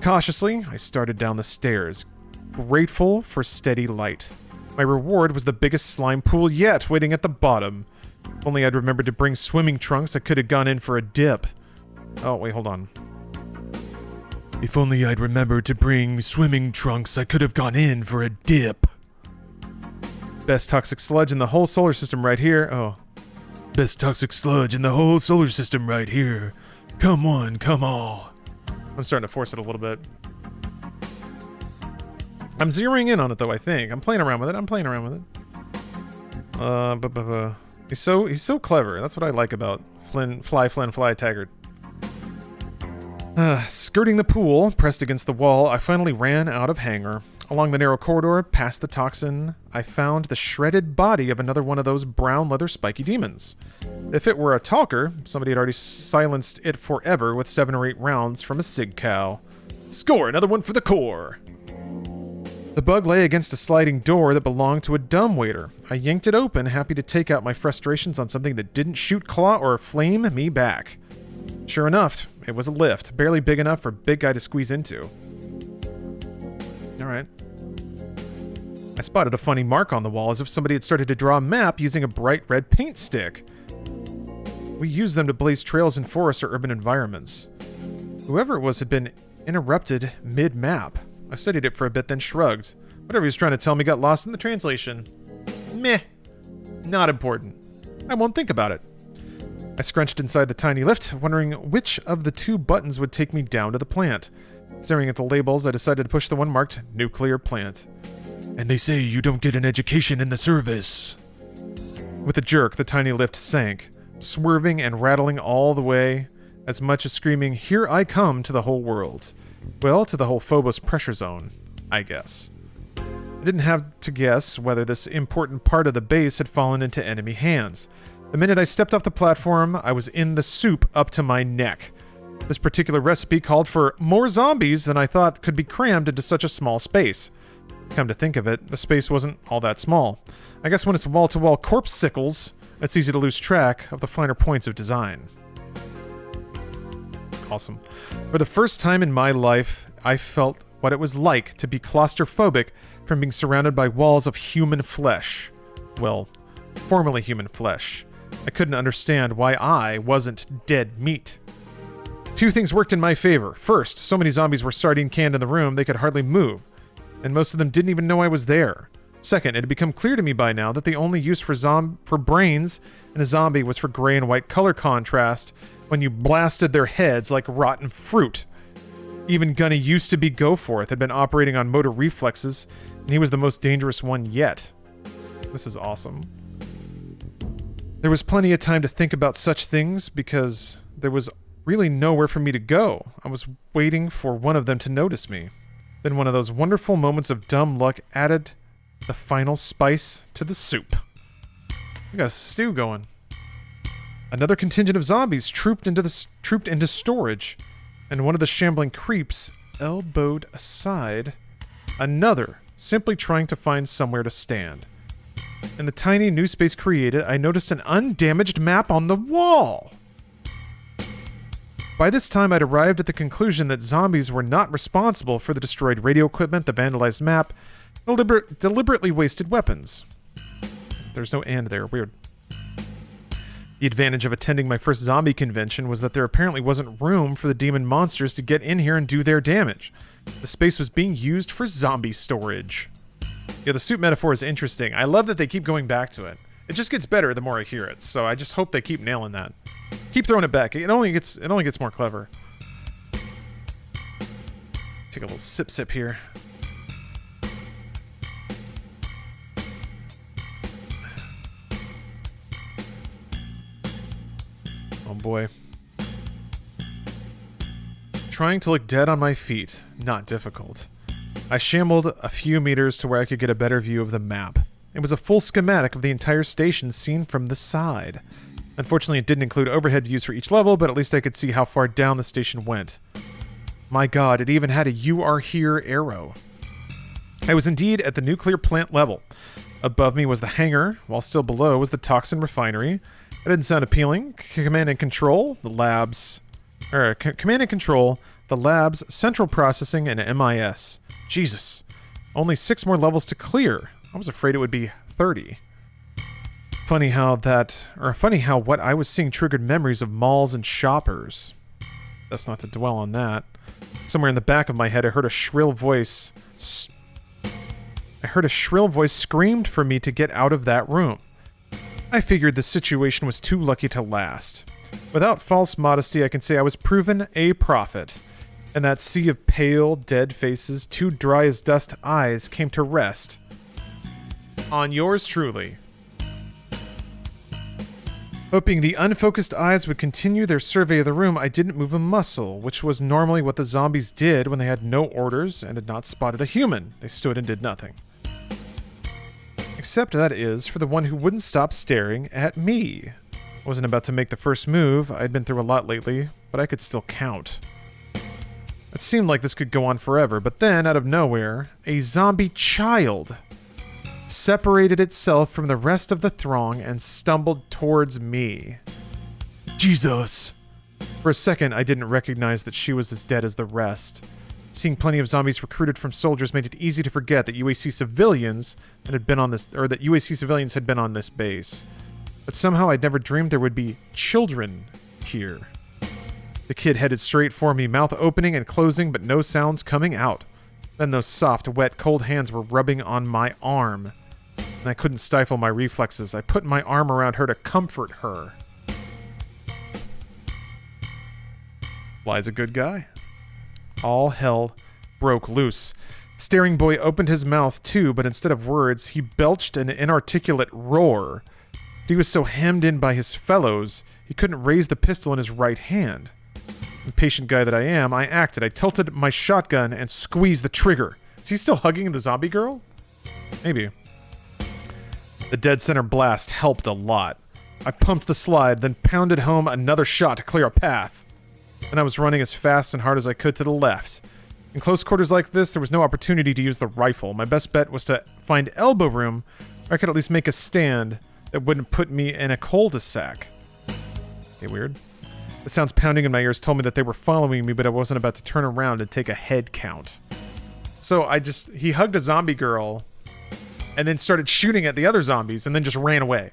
Cautiously, I started down the stairs, grateful for steady light. My reward was the biggest slime pool yet, waiting at the bottom. If only I'd remembered to bring swimming trunks, I could have gone in for a dip. Oh, wait, hold on. If only I'd remembered to bring swimming trunks, I could have gone in for a dip. Best toxic sludge in the whole solar system right here. Oh. Best toxic sludge in the whole solar system right here. Come one, come all. I'm starting to force it a little bit. I'm zeroing in on it though, I think. I'm playing around with it. He's so clever. That's what I like about Flynn Taggart. Skirting the pool, pressed against the wall, I finally ran out of hangar. Along the narrow corridor, past the toxin, I found the shredded body of another one of those brown leather spiky demons. If it were a talker, somebody had already silenced it forever with 7 or 8 rounds from a sig cow. Score another one for the core! The bug lay against a sliding door that belonged to a dumbwaiter. I yanked it open, happy to take out my frustrations on something that didn't shoot claw or flame me back. Sure enough, it was a lift, barely big enough for a big guy to squeeze into. Alright. I spotted a funny mark on the wall as if somebody had started to draw a map using a bright red paint stick. We use them to blaze trails in forests or urban environments. Whoever it was had been interrupted mid-map. I studied it for a bit, then shrugged. Whatever he was trying to tell me got lost in the translation. Meh. Not important. I won't think about it. I scrunched inside the tiny lift, wondering which of the 2 buttons would take me down to the plant. Staring at the labels, I decided to push the one marked Nuclear Plant. And they say you don't get an education in the service. With a jerk, the tiny lift sank, swerving and rattling all the way, as much as screaming, "Here I come," to the whole world. Well, to the whole Phobos pressure zone, I guess. I didn't have to guess whether this important part of the base had fallen into enemy hands. The minute I stepped off the platform, I was in the soup up to my neck. This particular recipe called for more zombies than I thought could be crammed into such a small space. Come to think of it, the space wasn't all that small. I guess when it's wall-to-wall corpse sickles, it's easy to lose track of the finer points of design. Awesome. For the first time in my life, I felt what it was like to be claustrophobic from being surrounded by walls of human flesh. Well, formerly human flesh. I couldn't understand why I wasn't dead meat. 2 things worked in my favor. First, so many zombies were sardine canned in the room they could hardly move, and most of them didn't even know I was there. Second, it had become clear to me by now that the only use for brains in a zombie was for gray and white color contrast when you blasted their heads like rotten fruit. Even Gunny used to be Goforth had been operating on motor reflexes, and he was the most dangerous one yet. This is awesome. There was plenty of time to think about such things because there was really nowhere for me to go. I was waiting for one of them to notice me. Then one of those wonderful moments of dumb luck added the final spice to the soup. We got a stew going. Another contingent of zombies trooped into storage, and one of the shambling creeps elbowed aside another, simply trying to find somewhere to stand. In the tiny new space created, I noticed an undamaged map on the wall. By this time, I'd arrived at the conclusion that zombies were not responsible for the destroyed radio equipment, the vandalized map, deliberately wasted weapons. There's no and there. Weird. The advantage of attending my first zombie convention was that there apparently wasn't room for the demon monsters to get in here and do their damage. The space was being used for zombie storage. Yeah, the suit metaphor is interesting. I love that they keep going back to it. It just gets better the more I hear it, so I just hope they keep nailing that. Keep throwing it back. It only gets more clever. Take a little sip here. Oh boy. Trying to look dead on my feet, not difficult. I shambled a few meters to where I could get a better view of the map. It was a full schematic of the entire station seen from the side. Unfortunately, it didn't include overhead views for each level, but at least I could see how far down the station went. My god, it even had a "You Are Here" arrow. I was indeed at the nuclear plant level. Above me was the hangar, while still below was the toxin refinery. That didn't sound appealing. Command and control, the labs, central processing, and MIS. Jesus. Only 6 more levels to clear. I was afraid it would be 30. Funny how what I was seeing triggered memories of malls and shoppers. Best not to dwell on that. Somewhere in the back of my head, I heard a shrill voice screamed for me to get out of that room. I figured the situation was too lucky to last. Without false modesty, I can say I was proven a prophet. And that sea of pale, dead faces, too dry as dust eyes came to rest on yours truly. Hoping the unfocused eyes would continue their survey of the room, I didn't move a muscle, which was normally what the zombies did when they had no orders and had not spotted a human. They stood and did nothing. Except, that is, for the one who wouldn't stop staring at me. I wasn't about to make the first move. I'd been through a lot lately, but I could still count. It seemed like this could go on forever, but then, out of nowhere, a zombie child separated itself from the rest of the throng and stumbled towards me. Jesus! For a second, I didn't recognize that she was as dead as the rest. Seeing plenty of zombies recruited from soldiers made it easy to forget that UAC civilians had been on this base. But somehow I'd never dreamed there would be children here. The kid headed straight for me, mouth opening and closing, but no sounds coming out. Then those soft, wet, cold hands were rubbing on my arm. And I couldn't stifle my reflexes. I put my arm around her to comfort her. Li's a good guy. All hell broke loose. Staring boy opened his mouth too, but instead of words, he belched an inarticulate roar. He was so hemmed in by his fellows, he couldn't raise the pistol in his right hand. Impatient guy that I am, I acted. I tilted my shotgun and squeezed the trigger. Is he still hugging the zombie girl? Maybe. The dead center blast helped a lot. I pumped the slide, then pounded home another shot to clear a path. Then I was running as fast and hard as I could to the left. In close quarters like this, there was no opportunity to use the rifle. My best bet was to find elbow room, where I could at least make a stand that wouldn't put me in a cul-de-sac. Okay, weird. The sounds pounding in my ears told me that they were following me, but I wasn't about to turn around and take a head count. So he hugged a zombie girl, and then started shooting at the other zombies, and then just ran away.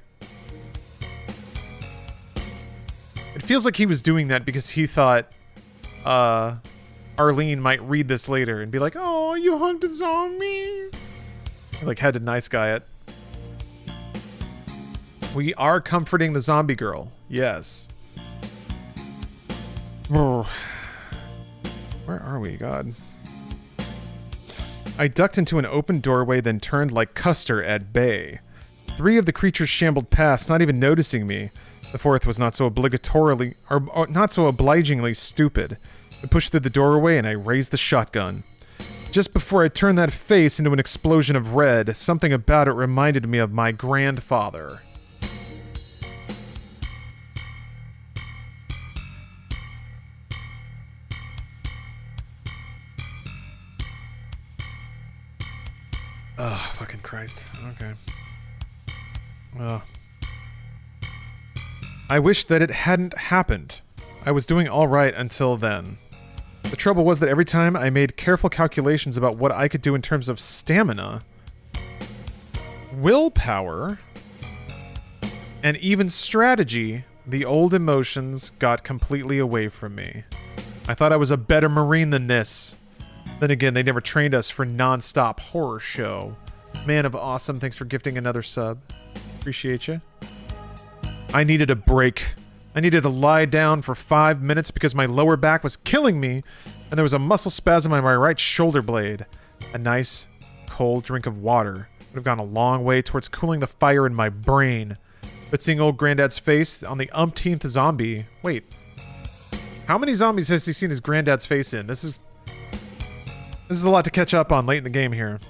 It feels like he was doing that because he thought, Arlene might read this later and be like, "Oh, you hugged a zombie." He, had to nice guy it. We are comforting the zombie girl. Yes. Where are we? God. I ducked into an open doorway, then turned like Custer at bay. 3 of the creatures shambled past, not even noticing me. The 4th was not so obligingly stupid. I pushed through the doorway and I raised the shotgun. Just before I turned that face into an explosion of red, something about it reminded me of my grandfather. Oh, fucking Christ. Okay. I wish that it hadn't happened. I was doing alright until then. The trouble was that every time I made careful calculations about what I could do in terms of stamina, willpower, and even strategy, the old emotions got completely away from me. I thought I was a better Marine than this. Then again, they never trained us for non-stop horror show. Man of Awesome, thanks for gifting another sub. Appreciate you. I needed a break. I needed to lie down for 5 minutes because my lower back was killing me, and there was a muscle spasm on my right shoulder blade. A nice, cold drink of water would have gone a long way towards cooling the fire in my brain. But seeing old Granddad's face on the umpteenth zombie... Wait. How many zombies has he seen his granddad's face in? This is a lot to catch up on late in the game here.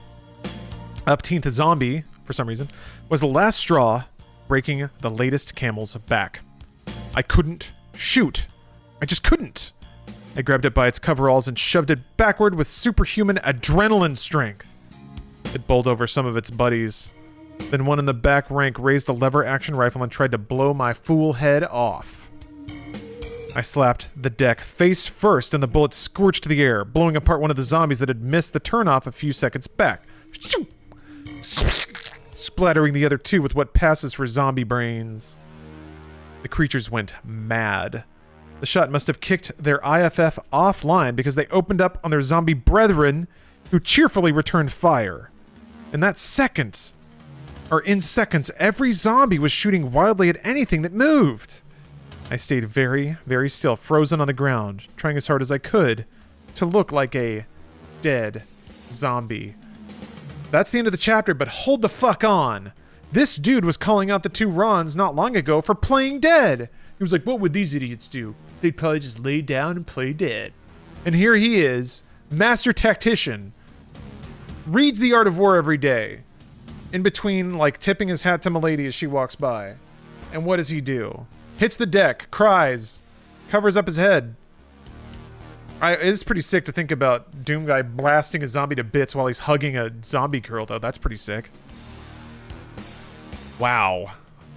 Umpteenth zombie, for some reason, was the last straw, breaking the latest camel's back. I couldn't shoot. I just couldn't. I grabbed it by its coveralls and shoved it backward with superhuman adrenaline strength. It bowled over some of its buddies. Then one in the back rank raised a lever-action rifle and tried to blow my fool head off. I slapped the deck face first and the bullet scorched the air, blowing apart one of the zombies that had missed the turnoff a few seconds back. Splattering the other two with what passes for zombie brains. The creatures went mad. The shot must have kicked their IFF offline because they opened up on their zombie brethren who cheerfully returned fire. In seconds, every zombie was shooting wildly at anything that moved. I stayed very, very still, frozen on the ground, trying as hard as I could to look like a dead zombie. That's the end of the chapter, but hold the fuck on. This dude was calling out the two Rons not long ago for playing dead. He was like, what would these idiots do? They'd probably just lay down and play dead. And here he is, master tactician. Reads The Art of War every day. In between, like, tipping his hat to Milady as she walks by. And what does he do? Hits the deck, cries, covers up his head. It's pretty sick to think about Doomguy blasting a zombie to bits while he's hugging a zombie girl, though. That's pretty sick. Wow.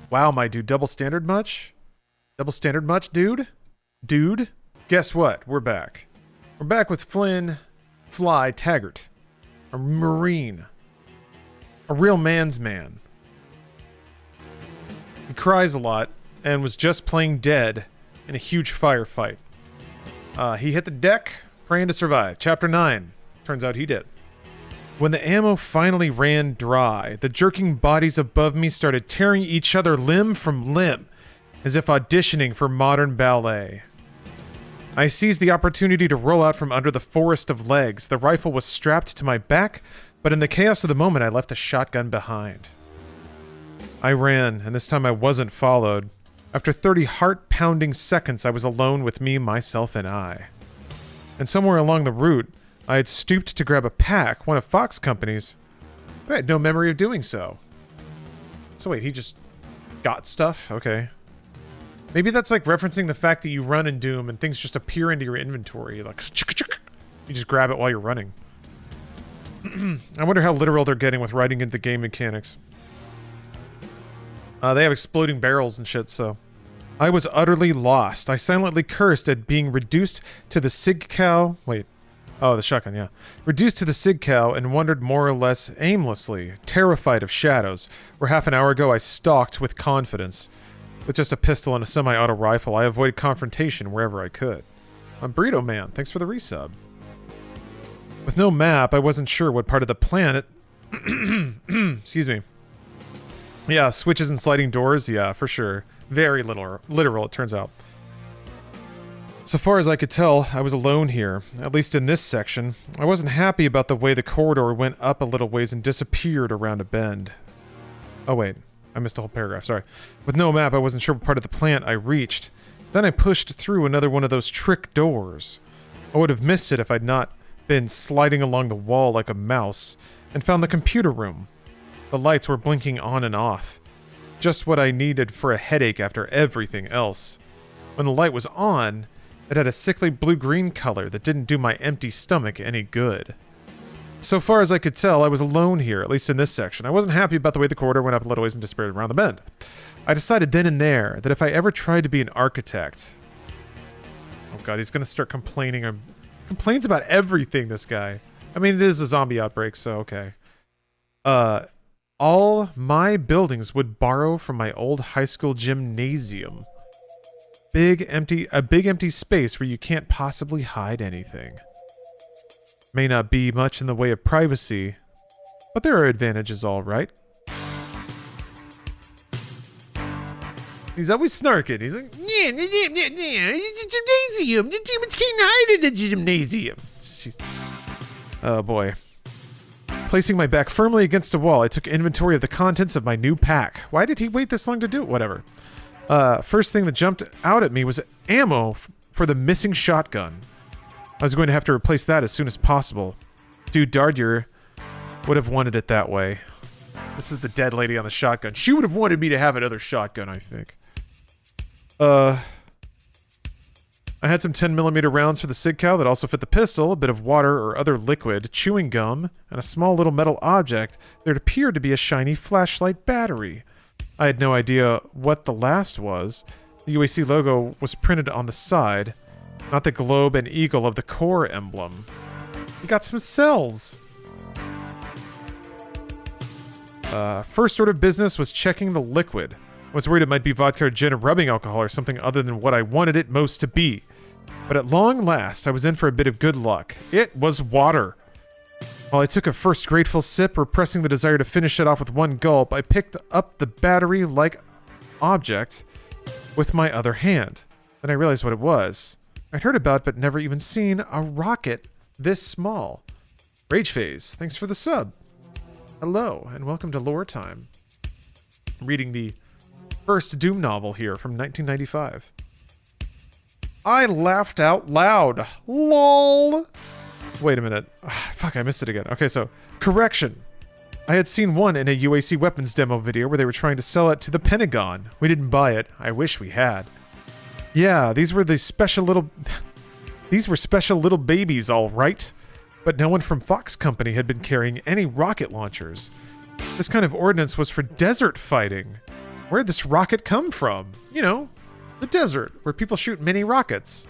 Wow, my dude. Double standard much? Double standard much, dude? Dude? Guess what? We're back. We're back with Flynn Fly Taggart. A Marine. A real man's man. He cries a lot and was just playing dead in a huge firefight. He hit the deck, praying to survive. Chapter 9. Turns out he did. When the ammo finally ran dry, the jerking bodies above me started tearing each other limb from limb, as if auditioning for modern ballet. I seized the opportunity to roll out from under the forest of legs. The rifle was strapped to my back, but in the chaos of the moment, I left the shotgun behind. I ran, and this time I wasn't followed. After 30 heart-pounding seconds, I was alone with me, myself, and I. And somewhere along the route, I had stooped to grab a pack, one of Fox Company's, but I had no memory of doing so. So wait, he just got stuff? Okay. Maybe that's like referencing the fact that you run in Doom and things just appear into your inventory. Like, you just grab it while you're running. I wonder how literal they're getting with writing into game mechanics. They have exploding barrels and shit, so... I was utterly lost. I silently cursed at being reduced to the sig cow... Wait. Oh, the shotgun, yeah. Reduced to the sig cow and wandered more or less aimlessly, terrified of shadows, where half an hour ago I stalked with confidence. With just a pistol and a semi-auto rifle, I avoided confrontation wherever I could. I'm Burrito Man, thanks for the resub. With no map, I wasn't sure what part of the planet... Excuse me. Yeah, switches and sliding doors, yeah, for sure. Very literal, it turns out. So far as I could tell, I was alone here, at least in this section. I wasn't happy about the way the corridor went up a little ways and disappeared around a bend. Oh wait, I missed a whole paragraph, sorry. With no map, I wasn't sure what part of the plant I reached. Then I pushed through another one of those trick doors. I would have missed it if I'd not been sliding along the wall like a mouse, and found the computer room. The lights were blinking on and off. Just what I needed for a headache after everything else. When the light was on, it had a sickly blue-green color that didn't do my empty stomach any good. So far as I could tell, I was alone here, at least in this section. I wasn't happy about the way the corridor went up a little ways and disappeared around the bend. I decided then and there that if I ever tried to be an architect, Oh god, he's gonna start complaining. Complains about everything, this guy. I mean, it is a zombie outbreak, so okay. All my buildings would borrow from my old high school gymnasium. A big empty space where you can't possibly hide anything. May not be much in the way of privacy, but there are advantages, all right. He's always snarking. He's like, yeah, it's a gymnasium. The demons can't hide in the gymnasium. Oh boy. Placing my back firmly against a wall, I took inventory of the contents of my new pack. Why did he wait this long to do it? Whatever. First thing that jumped out at me was ammo for the missing shotgun. I was going to have to replace that as soon as possible. Dude, Dardier would have wanted it that way. This is the dead lady on the shotgun. She would have wanted me to have another shotgun, I think. I had some 10mm rounds for the sig cow that also fit the pistol, a bit of water or other liquid, chewing gum, and a small little metal object that appeared to be a shiny flashlight battery. I had no idea what the last was. The UAC logo was printed on the side, not the globe and eagle of the core emblem. We got some cells. First order of business was checking the liquid. I was worried it might be vodka or gin or rubbing alcohol or something other than what I wanted it most to be. But at long last, I was in for a bit of good luck. It was water. While I took a first grateful sip, repressing the desire to finish it off with one gulp, I picked up the battery-like object with my other hand. Then I realized what it was. I'd heard about but never even seen a rocket this small. Rage Phase, thanks for the sub. Hello, and welcome to Lore Time. I'm reading the first Doom novel here from 1995. I laughed out loud. LOL. Wait a minute. Fuck, I missed it again. Okay, so, correction. I had seen one in a UAC weapons demo video where they were trying to sell it to the Pentagon. We didn't buy it. I wish we had. Yeah, these were special little babies, all right. But no one from Fox Company had been carrying any rocket launchers. This kind of ordnance was for desert fighting. Where'd this rocket come from? You know, the desert, where people shoot mini rockets.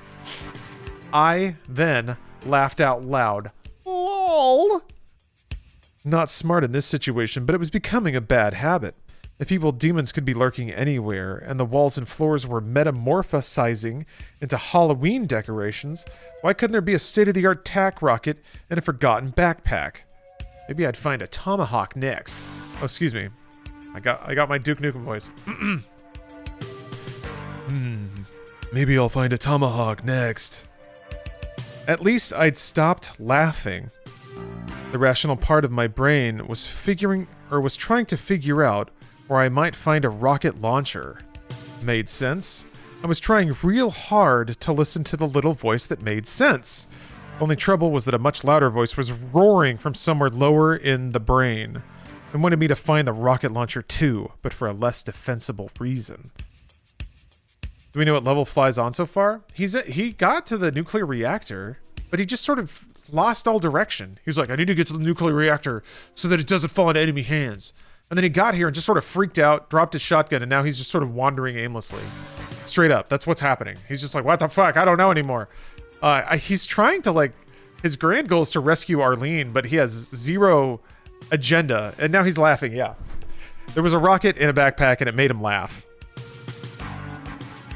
I then laughed out loud. LOL! Not smart in this situation, but it was becoming a bad habit. If evil demons could be lurking anywhere, and the walls and floors were metamorphosizing into Halloween decorations, why couldn't there be a state-of-the-art tack rocket and a forgotten backpack? Maybe I'd find a tomahawk next. Oh, excuse me. I got my Duke Nukem voice. Maybe I'll find a tomahawk next. At least I'd stopped laughing. The rational part of my brain was trying to figure out where I might find a rocket launcher. Made sense. I was trying real hard to listen to the little voice that made sense. Only trouble was that a much louder voice was roaring from somewhere lower in the brain and wanted me to find the rocket launcher too, but for a less defensible reason. Do we know what level Fly's on so far? He got to the nuclear reactor, but he just sort of lost all direction. He was like, I need to get to the nuclear reactor so that it doesn't fall into enemy hands. And then he got here and just sort of freaked out, dropped his shotgun, and now he's just sort of wandering aimlessly. Straight up, that's what's happening. He's just like, what the fuck? I don't know anymore. He's trying to, like, his grand goal is to rescue Arlene, but he has zero agenda. And now he's laughing, yeah. There was a rocket in a backpack, and it made him laugh.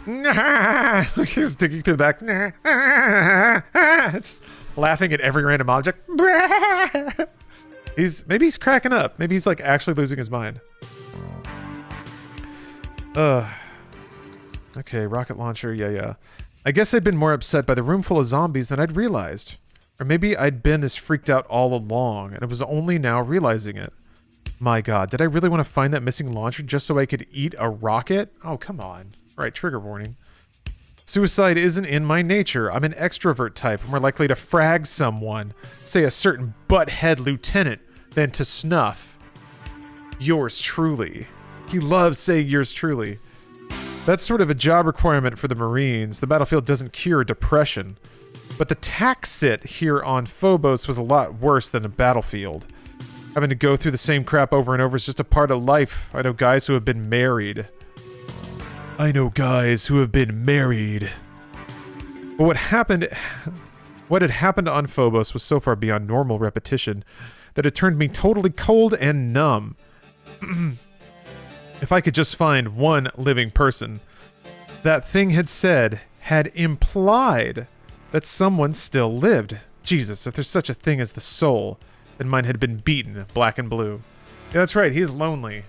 He's digging through the back. Just laughing at every random object. Maybe he's cracking up. Maybe he's like actually losing his mind. Okay, rocket launcher, yeah. I guess I'd been more upset by the room full of zombies than I'd realized. Or maybe I'd been this freaked out all along, and I was only now realizing it. My god, did I really want to find that missing launcher just so I could eat a rocket? Oh, come on. Right, trigger warning. Suicide isn't in my nature. I'm an extrovert type. I'm more likely to frag someone, say a certain butthead lieutenant, than to snuff. Yours truly. He loves saying yours truly. That's sort of a job requirement for the Marines. The battlefield doesn't cure depression. But the tax sit here on Phobos was a lot worse than a battlefield. Having to go through the same crap over and over is just a part of life. I know guys who have been married. But what had happened on Phobos was so far beyond normal repetition that it turned me totally cold and numb. If I could just find one living person, that thing had implied that someone still lived. Jesus, if there's such a thing as the soul, then mine had been beaten black and blue. Yeah, that's right, he is lonely.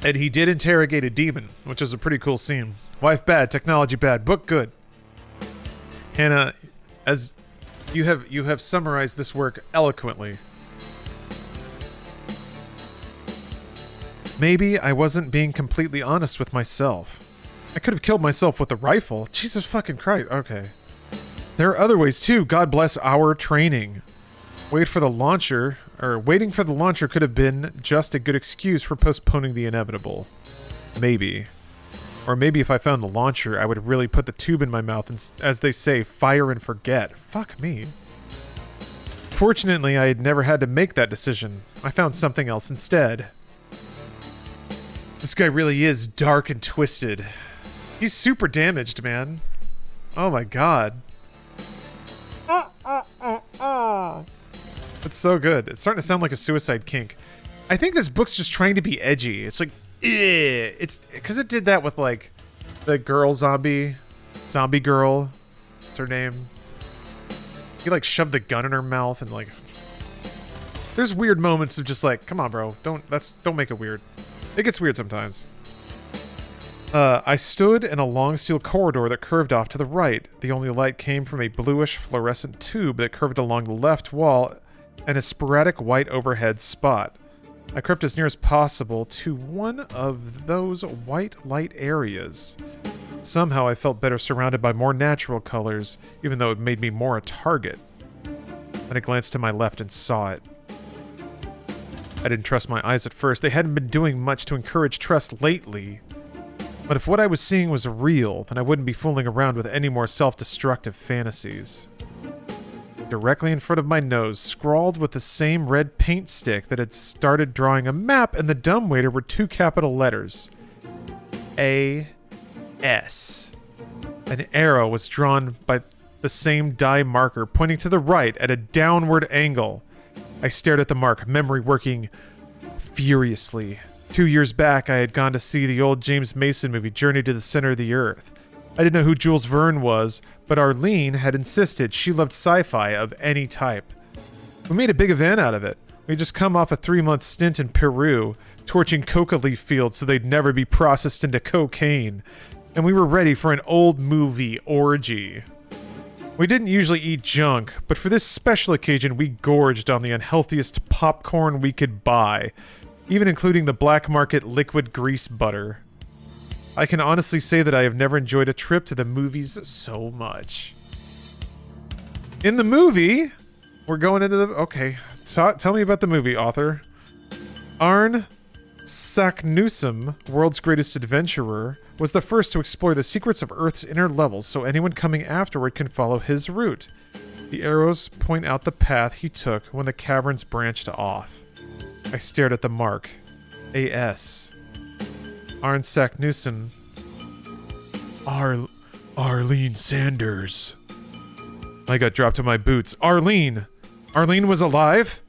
And he did interrogate a demon, which was a pretty cool scene. Wife bad, technology bad, book good. Hannah, as you have summarized this work eloquently. Maybe I wasn't being completely honest with myself. I could have killed myself with a rifle. Jesus fucking Christ. Okay. There are other ways too. God bless our training. Waiting for the launcher could have been just a good excuse for postponing the inevitable. Maybe. Or maybe if I found the launcher, I would really put the tube in my mouth and, as they say, fire and forget. Fuck me. Fortunately, I had never had to make that decision. I found something else instead. This guy really is dark and twisted. He's super damaged, man. Oh my god. It's so good. It's starting to sound like a suicide kink. I think this book's just trying to be edgy. It's like, it's because it did that with like the girl zombie girl. What's her name? He like shoved the gun in her mouth and like. There's weird moments of just like, come on, bro, don't make it weird. It gets weird sometimes. I stood in a long steel corridor that curved off to the right. The only light came from a bluish fluorescent tube that curved along the left wall and a sporadic white overhead spot. I crept as near as possible to one of those white light areas. Somehow I felt better surrounded by more natural colors, even though it made me more a target. Then I glanced to my left and saw it. I didn't trust my eyes at first. They hadn't been doing much to encourage trust lately. But if what I was seeing was real, then I wouldn't be fooling around with any more self-destructive fantasies. Directly in front of my nose, scrawled with the same red paint stick that had started drawing a map and the dumbwaiter, were two capital letters. A-S. An arrow was drawn by the same dye marker, pointing to the right at a downward angle. I stared at the mark, memory working furiously. 2 years back, I had gone to see the old James Mason movie, Journey to the Center of the Earth. I didn't know who Jules Verne was, but Arlene had insisted she loved sci-fi of any type. We made a big event out of it. We had just come off a 3-month stint in Peru, torching coca leaf fields so they'd never be processed into cocaine, and we were ready for an old movie orgy. We didn't usually eat junk, but for this special occasion we gorged on the unhealthiest popcorn we could buy, even including the black market liquid grease butter. I can honestly say that I have never enjoyed a trip to the movies so much. In the movie, we're going into the... Okay, tell me about the movie, author. Arne Saknussemm, world's greatest adventurer, was the first to explore the secrets of Earth's inner levels so anyone coming afterward can follow his route. The arrows point out the path he took when the caverns branched off. I stared at the mark. A.S. Arne Saknussemm. Arlene Sanders. I got dropped to my boots. Arlene! Arlene was alive?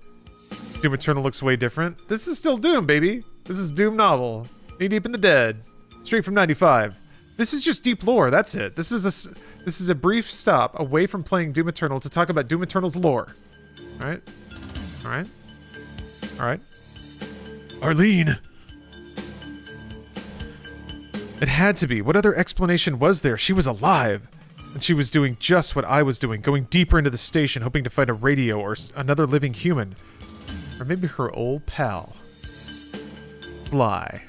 Doom Eternal looks way different. This is still Doom, baby. This is Doom novel. Knee deep in the dead. Straight from 95. This is just deep lore, that's it. This is a brief stop away from playing Doom Eternal to talk about Doom Eternal's lore. Alright? Alright? Alright. Arlene! It had to be. What other explanation was there? She was alive. And she was doing just what I was doing, going deeper into the station, hoping to find a radio or another living human. Or maybe her old pal. Fly.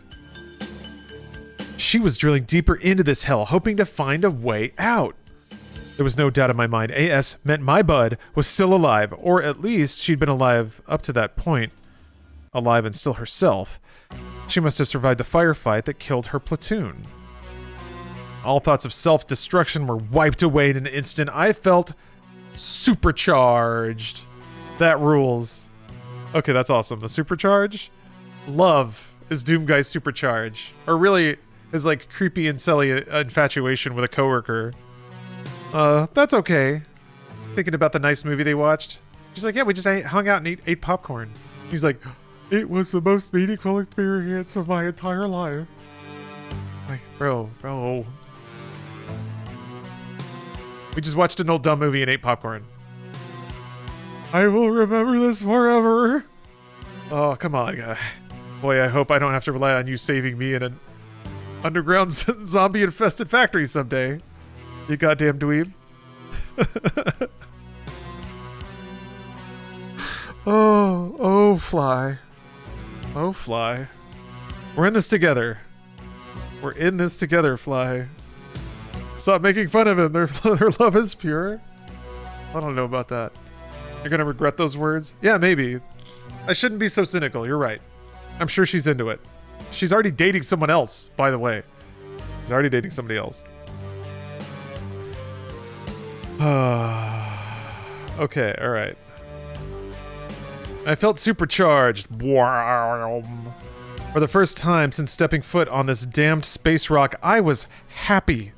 She was drilling deeper into this hell, hoping to find a way out. There was no doubt in my mind. A.S. meant my bud was still alive, or at least she'd been alive up to that point. Alive and still herself. She must have survived the firefight that killed her platoon. All thoughts of self-destruction were wiped away in an instant. I felt supercharged. That rules. Okay, that's awesome. The supercharge? Love is Doomguy's supercharge. Or really, his like creepy and silly infatuation with a coworker. That's okay. Thinking about the nice movie they watched. She's like, yeah, we just hung out and ate popcorn. He's like, it was the most meaningful experience of my entire life. Like, bro. We just watched an old dumb movie and ate popcorn. I will remember this forever. Oh, come on, guy. Boy, I hope I don't have to rely on you saving me in an underground zombie-infested factory someday. You goddamn dweeb. Oh, Fly. Oh, Fly. We're in this together. We're in this together, Fly. Stop making fun of him. Their love is pure. I don't know about that. You're gonna regret those words? Yeah, maybe. I shouldn't be so cynical. You're right. I'm sure she's into it. She's already dating someone else, by the way. She's already dating somebody else. Okay, alright. I felt supercharged. For the first time since stepping foot on this damned space rock, I was happy.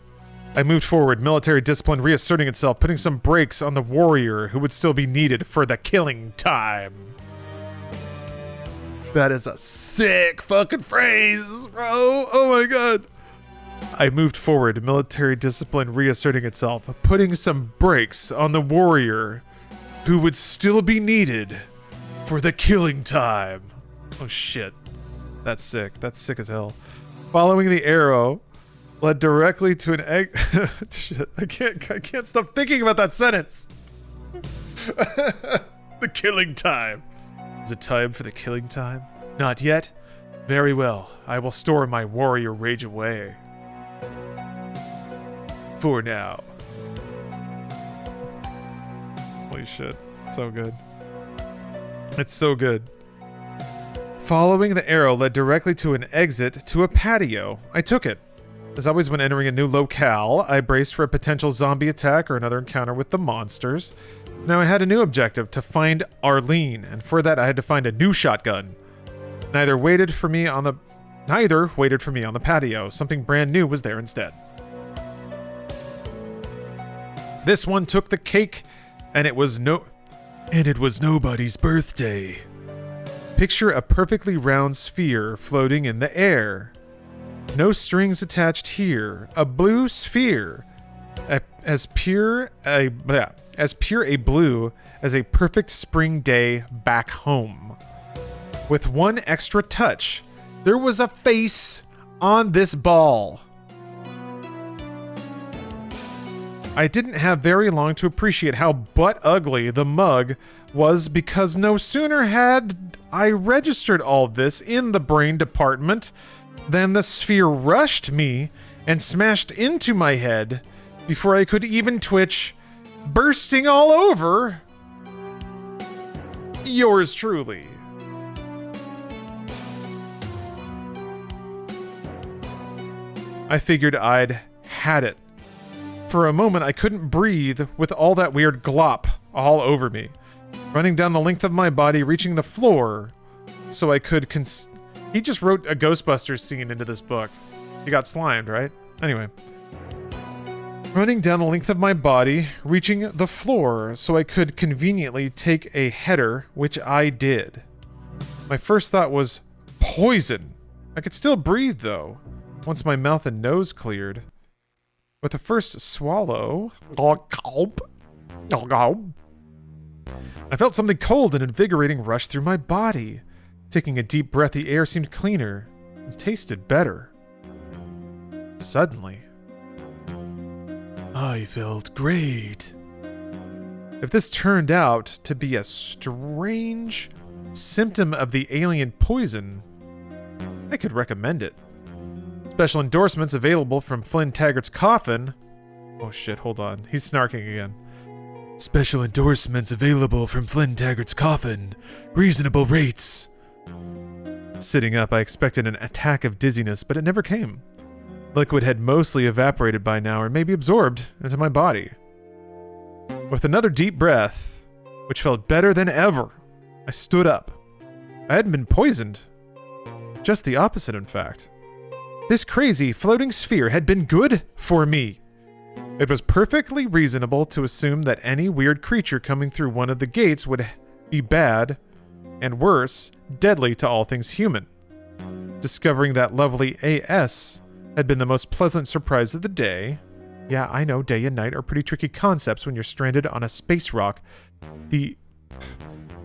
I moved forward, military discipline reasserting itself, putting some brakes on the warrior who would still be needed for the killing time. That is a sick fucking phrase, bro. Oh my god. I moved forward, military discipline reasserting itself, putting some brakes on the warrior who would still be needed for the killing time. Oh shit. That's sick. That's sick as hell. Following the arrow led directly to an egg. Shit. I can't stop thinking about that sentence. The killing time. Is it time for the killing time? Not yet? Very well. I will store my warrior rage away. For now. Holy shit. So good. It's so good. Following the arrow led directly to an exit to a patio. I took it. As always when entering a new locale, I braced for a potential zombie attack or another encounter with the monsters. Now I had a new objective, to find Arlene, and for that I had to find a new shotgun. Neither waited for me on the patio. Something brand new was there instead. This one took the cake, and it was nobody's birthday. Picture a perfectly round sphere floating in the air. No strings attached here. A blue sphere, as pure a blue as a perfect spring day back home. With one extra touch, there was a face on this ball. I didn't have very long to appreciate how butt ugly the mug was, because no sooner had I registered all this in the brain department than the sphere rushed me and smashed into my head before I could even twitch, bursting all over yours truly. I figured I'd had it. For a moment, I couldn't breathe with all that weird glop all over me, running down the length of my body, reaching the floor, so I could He just wrote a Ghostbusters scene into this book. He got slimed, right? Anyway. Running down the length of my body, reaching the floor, so I could conveniently take a header, which I did. My first thought was poison. I could still breathe, though, once my mouth and nose cleared. With the first swallow, I felt something cold and invigorating rush through my body. Taking a deep breath, the air seemed cleaner and tasted better. Suddenly, I felt great. If this turned out to be a strange symptom of the alien poison, I could recommend it. Special endorsements available from Flynn Taggart's coffin. Oh shit, hold on. He's snarking again. Special endorsements available from Flynn Taggart's coffin. Reasonable rates. Sitting up, I expected an attack of dizziness, but it never came. Liquid had mostly evaporated by now, or maybe absorbed into my body. With another deep breath, which felt better than ever, I stood up. I hadn't been poisoned. Just the opposite, in fact. This crazy floating sphere had been good for me. It was perfectly reasonable to assume that any weird creature coming through one of the gates would be bad, and worse, deadly to all things human. Discovering that lovely AS had been the most pleasant surprise of the day. Yeah, I know day and night are pretty tricky concepts when you're stranded on a space rock the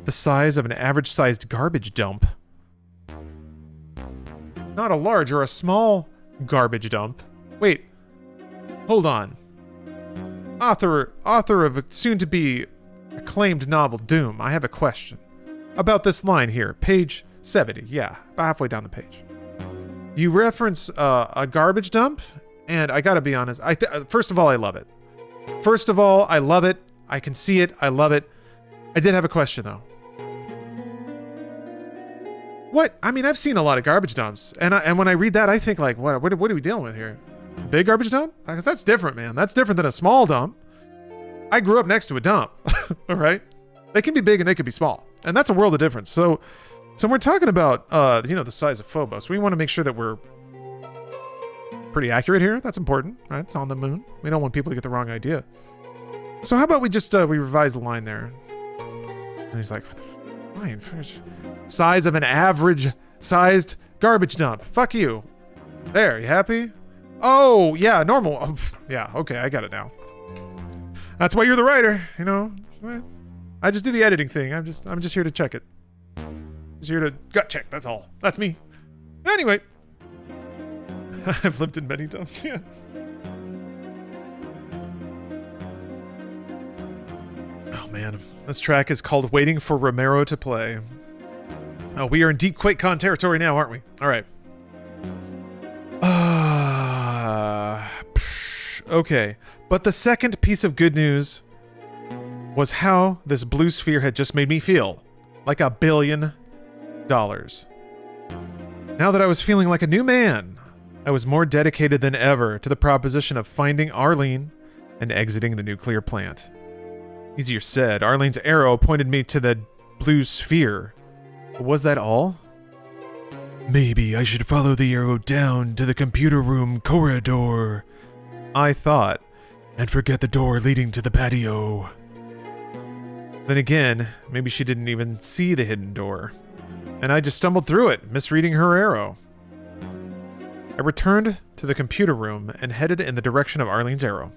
size of an average-sized garbage dump. Not a large or a small garbage dump. Wait, hold on. Author of a soon-to-be acclaimed novel Doom, I have a question. About this line here, page 70, yeah, about halfway down the page. You reference a garbage dump, and I gotta be honest, first of all, I love it. First of all, I love it. I can see it. I love it. I did have a question, though. What? I mean, I've seen a lot of garbage dumps, and when I read that, I think, like, what are we dealing with here? Big garbage dump? Because that's different, man. That's different than a small dump. I grew up next to a dump, all right? They can be big and they can be small, and that's a world of difference. So when we're talking about, the size of Phobos, we want to make sure that we're pretty accurate here. That's important, right? It's on the moon. We don't want people to get the wrong idea. So how about we just, we revise the line there? And he's like, what the line? Size of an average-sized garbage dump. Fuck you. There, you happy? Oh, yeah, normal. Oh, yeah, okay, I got it now. That's why you're the writer, you know? I just do the editing thing. I'm just here to check it. Just here to gut check, that's all. That's me. Anyway. I've lived in many dumps, yeah. Oh man, this track is called Waiting for Romero to Play. Oh, we are in deep QuakeCon territory now, aren't we? All right. Okay, but the second piece of good news was how this blue sphere had just made me feel. Like $1 billion. Now that I was feeling like a new man, I was more dedicated than ever to the proposition of finding Arlene and exiting the nuclear plant. Easier said, Arlene's arrow pointed me to the blue sphere. But was that all? Maybe I should follow the arrow down to the computer room corridor, I thought, and forget the door leading to the patio. Then again, maybe she didn't even see the hidden door, and I just stumbled through it, misreading her arrow. I returned to the computer room and headed in the direction of Arlene's arrow.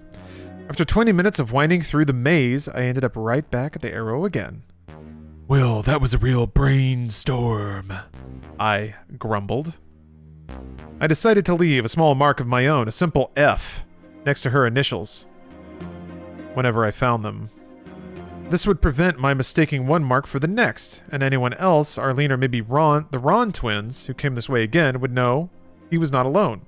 After 20 minutes of winding through the maze, I ended up right back at the arrow again. Well, that was a real brainstorm, I grumbled. I decided to leave a small mark of my own, a simple F, next to her initials, whenever I found them. This would prevent my mistaking one mark for the next, and anyone else, Arlene or maybe Ron, the Ron twins, who came this way again, would know he was not alone.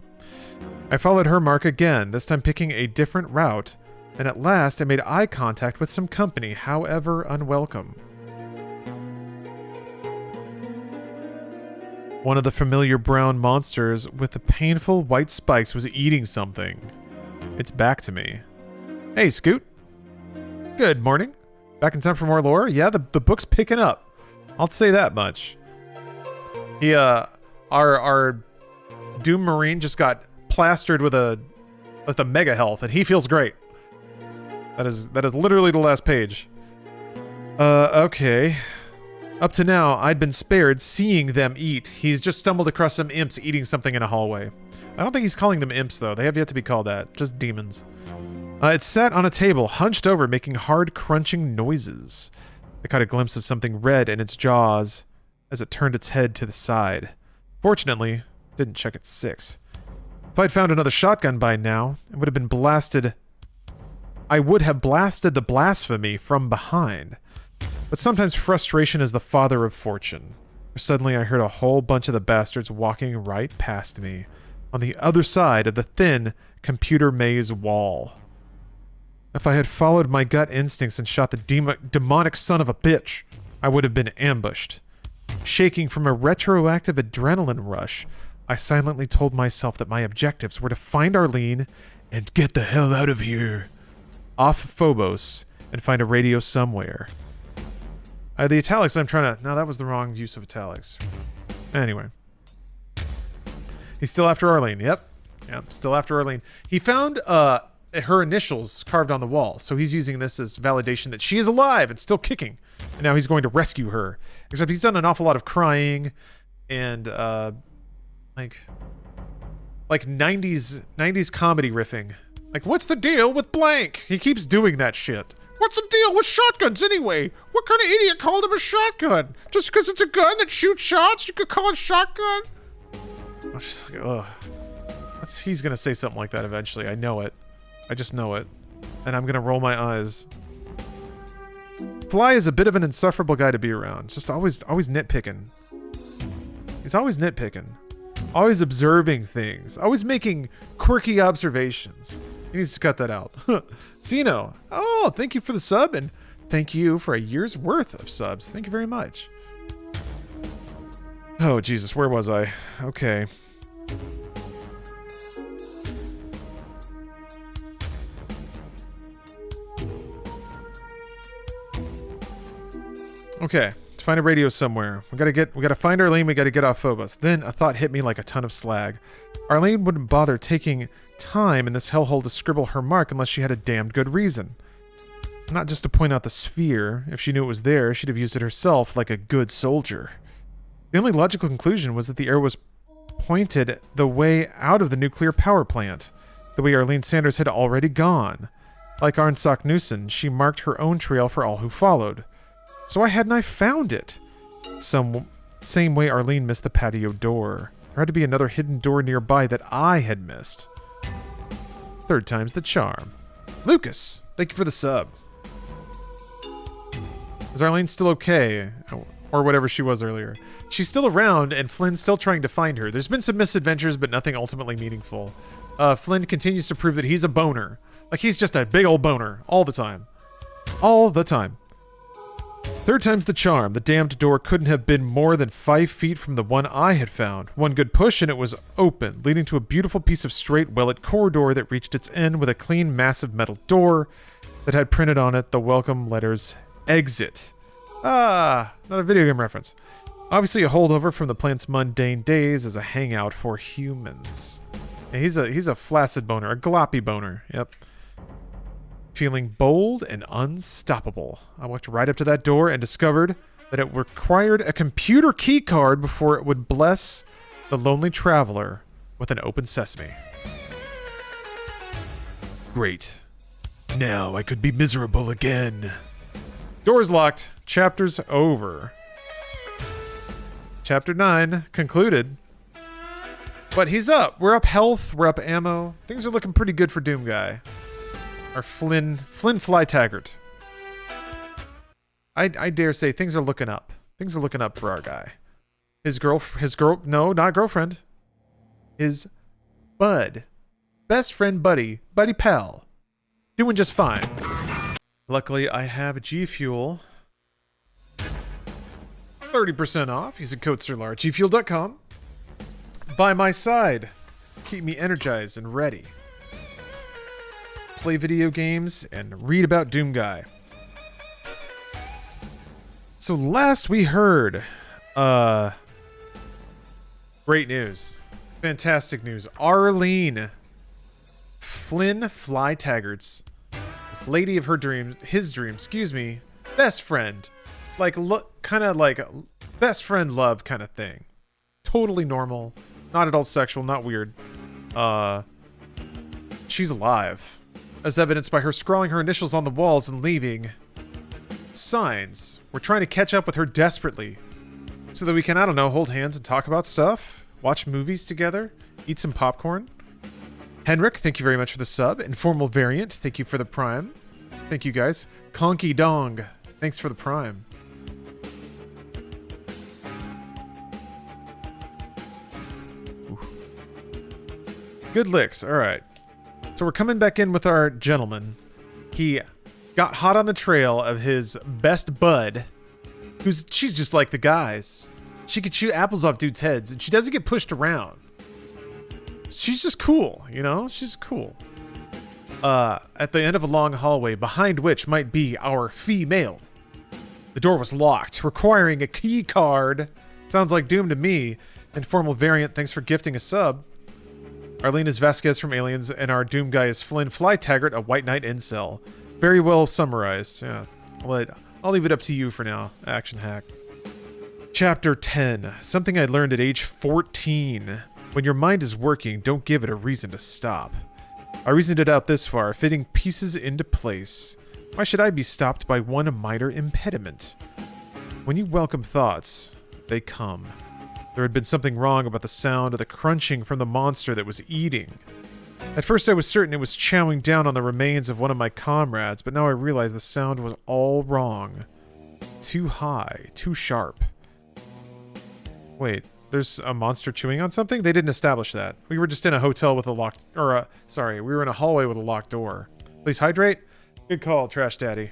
I followed her mark again, this time picking a different route, and at last I made eye contact with some company, however unwelcome. One of the familiar brown monsters with the painful white spikes was eating something. It's back to me. Hey, Scoot. Good morning. Back in time for more lore? Yeah, the book's picking up. I'll say that much. Our Doom Marine just got plastered with a mega health, and he feels great. That is literally the last page. Okay. Up to now, I'd been spared seeing them eat. He's just stumbled across some imps eating something in a hallway. I don't think he's calling them imps, though. They have yet to be called that. Just demons. It sat on a table, hunched over, making hard, crunching noises. I caught a glimpse of something red in its jaws as it turned its head to the side. Fortunately, didn't check its 6. If I'd found another shotgun by now, it would have been blasted. I would have blasted the blasphemy from behind. But sometimes frustration is the father of fortune. Suddenly I heard a whole bunch of the bastards walking right past me, on the other side of the thin computer maze wall. If I had followed my gut instincts and shot the demonic son of a bitch, I would have been ambushed. Shaking from a retroactive adrenaline rush, I silently told myself that my objectives were to find Arlene and get the hell out of here. Off Phobos and find a radio somewhere. The italics I'm trying to... No, that was the wrong use of italics. Anyway. He's still after Arlene. Yep. Still after Arlene. He found her initials carved on the wall, so he's using this as validation that she is alive and still kicking. And now he's going to rescue her. Except he's done an awful lot of crying and like 90s comedy riffing. Like, what's the deal with blank? He keeps doing that shit. What's the deal with shotguns anyway? What kind of idiot called him a shotgun? Just because it's a gun that shoots shots, you could call it shotgun? I'm just like, ugh. He's gonna say something like that eventually. I know it. I just know it. And I'm gonna roll my eyes. Fly is a bit of an insufferable guy to be around. Just always nitpicking. He's always nitpicking. Always observing things. Always making quirky observations. He needs to cut that out. Zeno. Oh, thank you for the sub, and thank you for a year's worth of subs. Thank you very much. Oh, Jesus, where was I? Okay. Okay, to find a radio somewhere. We gotta find Arlene, we gotta get off Phobos. Then a thought hit me like a ton of slag. Arlene wouldn't bother taking time in this hellhole to scribble her mark unless she had a damned good reason. Not just to point out the sphere. If she knew it was there, she'd have used it herself like a good soldier. The only logical conclusion was that the arrow was pointed the way out of the nuclear power plant, the way Arlene Sanders had already gone. Like Arnsak Newson, she marked her own trail for all who followed. So why hadn't I found it? Same way Arlene missed the patio door. There had to be another hidden door nearby that I had missed. Third time's the charm. Lucas, thank you for the sub. Is Arlene still okay? Or whatever she was earlier. She's still around, and Flynn's still trying to find her. There's been some misadventures, but nothing ultimately meaningful. Flynn continues to prove that he's a boner. Like, he's just a big old boner. All the time. All the time. Third time's the charm. The damned door couldn't have been more than 5 feet from the one I had found. One good push and it was open, leading to a beautiful piece of straight, well-lit corridor that reached its end with a clean, massive metal door that had printed on it the welcome letters, Exit. Ah, another video game reference. Obviously a holdover from the plant's mundane days as a hangout for humans. Yeah, he's a flaccid boner, a gloppy boner, yep. Feeling bold and unstoppable. I walked right up to that door and discovered that it required a computer key card before it would bless the lonely traveler with an open sesame. Great. Now I could be miserable again. Door's locked. Chapter's over. Chapter 9 concluded. But he's up. We're up health. We're up ammo. Things are looking pretty good for Doomguy. Or Flynn Fly Taggart. I dare say things are looking up. Things are looking up for our guy. No, not girlfriend. His bud. Best friend buddy pal. Doing just fine. Luckily, I have G Fuel. 30% off. Use the code SIRLAR at gfuel.com. By my side. Keep me energized and ready. Play video games, and read about Doomguy. So last we heard, great news. Fantastic news. Arlene. Flynn Fly Taggart's lady of her dreams, his dream, best friend. Like, kind of like best friend love kind of thing. Totally normal. Not at all sexual, not weird. She's alive. As evidenced by her scrawling her initials on the walls and leaving signs. We're trying to catch up with her desperately. So that we can, I don't know, hold hands and talk about stuff. Watch movies together. Eat some popcorn. Henrik, thank you very much for the sub. Informal Variant, thank you for the prime. Thank you guys. Conky Dong, thanks for the prime. Ooh. Good licks, alright. So we're coming back in with our gentleman. He got hot on the trail of his best bud, she's just like the guys. She could shoot apples off dudes' heads, and she doesn't get pushed around. She's just cool, you know? She's cool. At the end of a long hallway, behind which might be our female. The door was locked, requiring a key card. Sounds like Doom to me. Informal Variant, thanks for gifting a sub. Arlene is Vasquez from Aliens, and our Doom guy is Flynn Flytaggart, a White Knight incel. Very well summarized. Yeah. I'll leave it up to you for now, Action Hack. Chapter 10. Something I learned at age 14. When your mind is working, don't give it a reason to stop. I reasoned it out this far, fitting pieces into place. Why should I be stopped by one minor impediment? When you welcome thoughts, they come. There had been something wrong about the sound of the crunching from the monster that was eating. At first I was certain it was chowing down on the remains of one of my comrades, but now I realize the sound was all wrong. Too high, too sharp. Wait, there's a monster chewing on something? They didn't establish that. We were just in a hotel with a locked... we were in a hallway with a locked door. Please hydrate? Good call, Trash Daddy.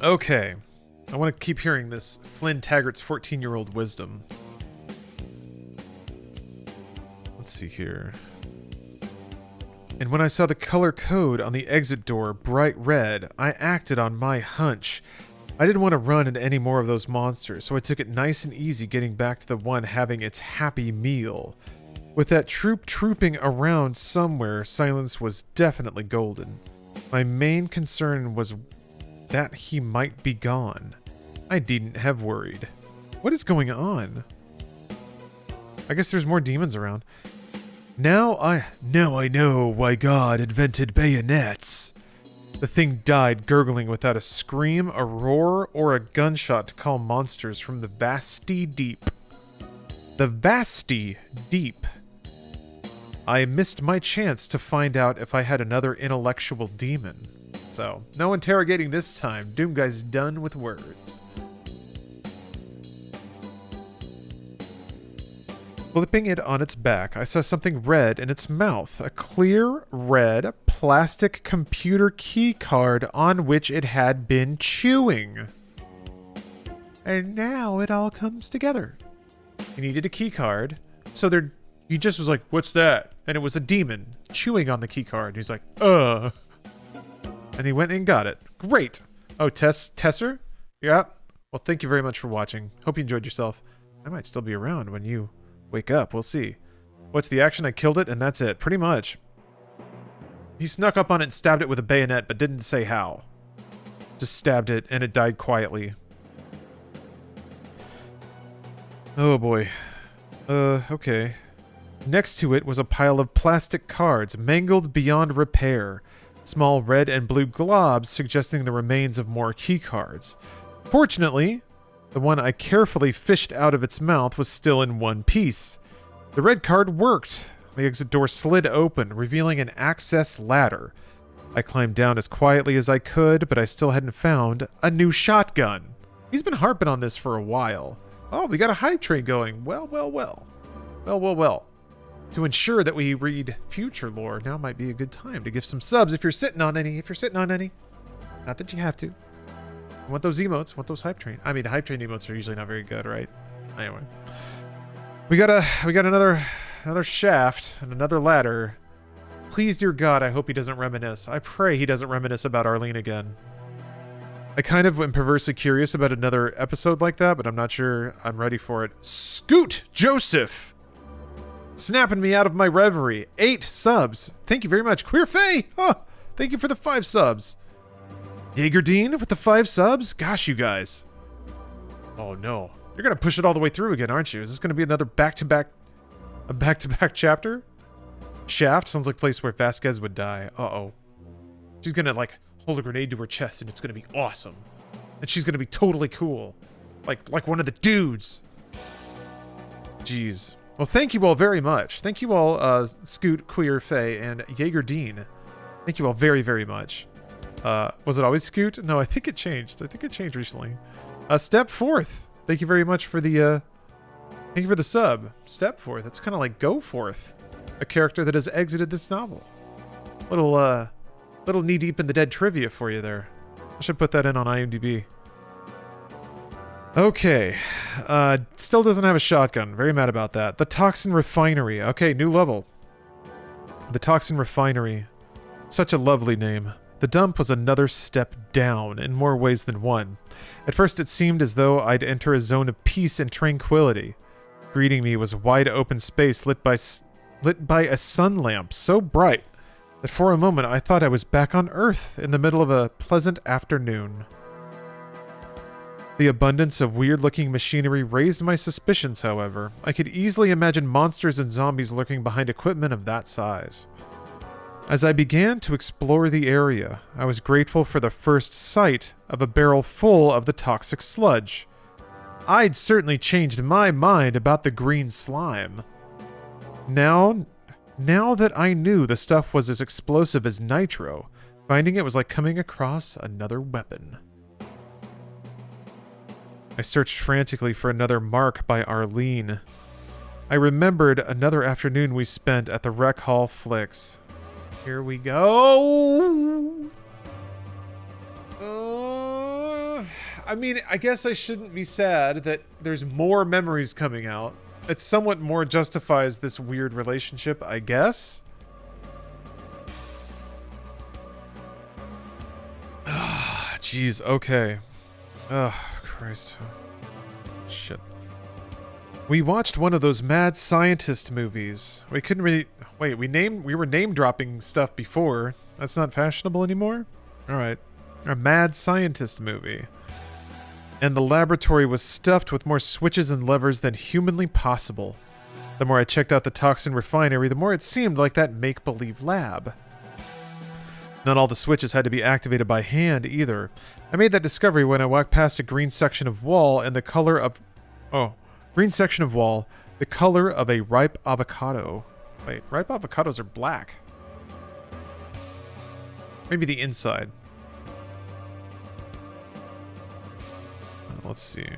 Okay. I want to keep hearing this Flynn Taggart's 14-year-old wisdom. Let's see here. And when I saw the color code on the exit door bright red, I acted on my hunch. I didn't want to run into any more of those monsters, so I took it nice and easy getting back to the one having its happy meal. With that troop trooping around somewhere, silence was definitely golden. My main concern was that he might be gone. I needn't have worried. What is going on? I guess there's more demons around. Now I know why God invented bayonets. The thing died gurgling without a scream, a roar, or a gunshot to call monsters from the vasty deep. The vasty deep. I missed my chance to find out if I had another intellectual demon. So, no interrogating this time. Doomguy's done with words. Flipping it on its back, I saw something red in its mouth. A clear, red, plastic computer key card on which it had been chewing. And now it all comes together. He needed a key card, so he just was like, what's that? And it was a demon chewing on the key card. He's like, And he went and got it. Great. Oh, Tesser? Yeah. Well, thank you very much for watching. Hope you enjoyed yourself. I might still be around when you wake up. We'll see. What's the action? I killed it, and that's it. Pretty much. He snuck up on it and stabbed it with a bayonet, but didn't say how. Just stabbed it, and it died quietly. Oh, boy. Okay. Next to it was a pile of plastic cards, mangled beyond repair. Small red and blue globs suggesting the remains of more key cards. Fortunately, the one I carefully fished out of its mouth was still in one piece. The red card worked. The exit door slid open, revealing an access ladder. I climbed down as quietly as I could, but I still hadn't found a new shotgun. He's been harping on this for a while. Oh, we got a hype train going. Well. To ensure that we read future lore, now might be a good time to give some subs if you're sitting on any. Not that you have to. You want those emotes, want those hype train. I mean, hype train emotes are usually not very good, right? Anyway. We got another shaft and another ladder. Please, dear God, I hope he doesn't reminisce. I pray he doesn't reminisce about Arlene again. I kind of am perversely curious about another episode like that, but I'm not sure I'm ready for it. Scoot Joseph! Snapping me out of my reverie. 8 subs. Thank you very much. Queer Faye! Oh, thank you for the 5 subs. Jaegerdine with the 5 subs? Gosh, you guys. Oh, no. You're going to push it all the way through again, aren't you? Is this going to be another back-to-back chapter? Shaft sounds like a place where Vasquez would die. Uh-oh. She's going to, like, hold a grenade to her chest, and it's going to be awesome. And she's going to be totally cool. Like one of the dudes. Jeez. Well, thank you all very much. Thank you all, Scoot, Queer, Faye, and Jaegerdine. Thank you all very, very much. Was it always Scoot? No, I think it changed. I think it changed recently. Step Forth. Thank you very much for the, thank you for the sub. Step Forth. It's kind of like Go Forth. A character that has exited this novel. Little knee-deep in the dead trivia for you there. I should put that in on IMDb. Okay. Still doesn't have a shotgun. Very mad about that. The Toxin Refinery. Okay, new level. The Toxin Refinery. Such a lovely name. The dump was another step down, in more ways than one. At first it seemed as though I'd enter a zone of peace and tranquility. Greeting me was a wide open space lit by a sun lamp so bright that for a moment I thought I was back on Earth in the middle of a pleasant afternoon. The abundance of weird-looking machinery raised my suspicions, however. I could easily imagine monsters and zombies lurking behind equipment of that size. As I began to explore the area, I was grateful for the first sight of a barrel full of the toxic sludge. I'd certainly changed my mind about the green slime. Now that I knew the stuff was as explosive as nitro, finding it was like coming across another weapon. I searched frantically for another mark by Arlene. I remembered another afternoon we spent at the Rec Hall Flicks. Here we go! I mean, I guess I shouldn't be sad that there's more memories coming out. It somewhat more justifies this weird relationship, I guess. Jeez, okay. Ugh. Christ. Shit. We watched one of those mad scientist movies. We couldn't really... Wait, we were name-dropping stuff before. That's not fashionable anymore? Alright. A mad scientist movie. And the laboratory was stuffed with more switches and levers than humanly possible. The more I checked out the toxin refinery, the more it seemed like that make-believe lab. Not all the switches had to be activated by hand, either. I made that discovery when I walked past a green section of wall and the color of... green section of wall, the color of a ripe avocado. Wait, ripe avocados are black. Maybe the inside. Let's see.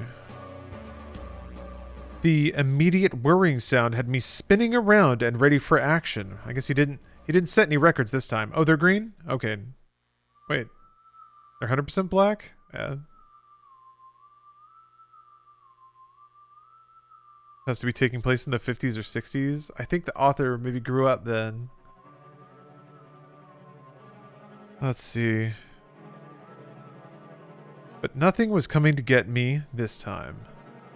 The immediate whirring sound had me spinning around and ready for action. I guess he didn't set any records this time. Oh, they're green? Okay. Wait. They're 100% black? Yeah. Has to be taking place in the 50s or 60s. I think the author maybe grew up then. Let's see. But nothing was coming to get me this time.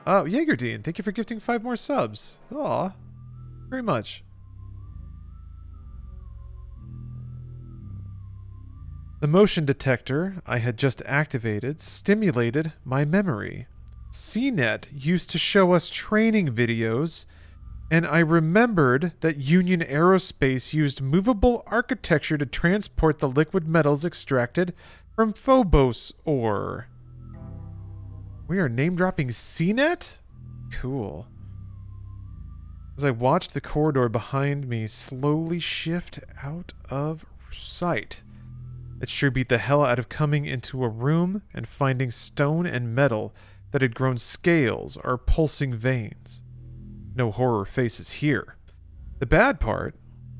Oh, Jaegerdine, thank you for gifting 5 more subs. Aw. Very much. The motion detector I had just activated stimulated my memory. CNET used to show us training videos, and I remembered that Union Aerospace used movable architecture to transport the liquid metals extracted from Phobos ore. We are name-dropping CNET? Cool. As I watched the corridor behind me slowly shift out of sight, it sure beat the hell out of coming into a room and finding stone and metal that had grown scales or pulsing veins. No horror faces here. The bad part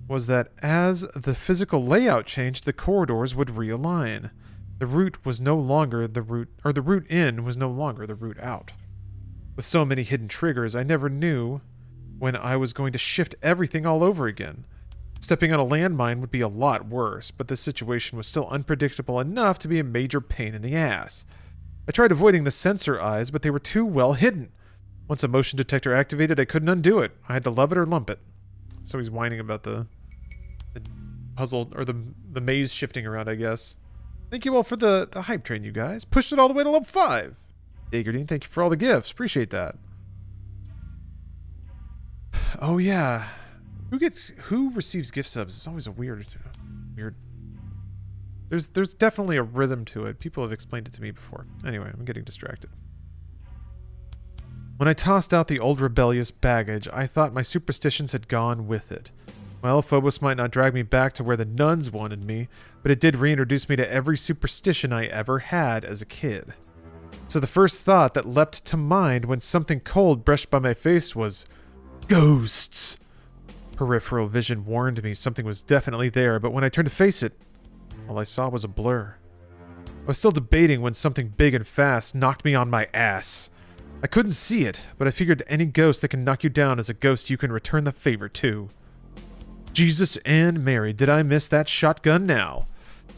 was that as the physical layout changed, the corridors would realign. The route was no longer the route, or the route in was no longer the route out. With so many hidden triggers, I never knew when I was going to shift everything all over again. Stepping on a landmine would be a lot worse, but the situation was still unpredictable enough to be a major pain in the ass. I tried avoiding the sensor eyes, but they were too well hidden. Once a motion detector activated, I couldn't undo it. I had to love it or lump it. So he's whining about the puzzle, or the maze shifting around, I guess. Thank you all for the hype train, you guys. Pushed it all the way to level 5. Jaegerdine, thank you for all the gifts. Appreciate that. Oh, yeah. Who receives gift subs? It's always a weird. There's definitely a rhythm to it. People have explained it to me before. Anyway, I'm getting distracted. When I tossed out the old rebellious baggage, I thought my superstitions had gone with it. Well, Phobos might not drag me back to where the nuns wanted me, but it did reintroduce me to every superstition I ever had as a kid. So the first thought that leapt to mind when something cold brushed by my face was, ghosts! Peripheral vision warned me something was definitely there, but when I turned to face it, all I saw was a blur. I was still debating when something big and fast knocked me on my ass. I couldn't see it, but I figured any ghost that can knock you down is a ghost you can return the favor to. Jesus and Mary, did I miss that shotgun now?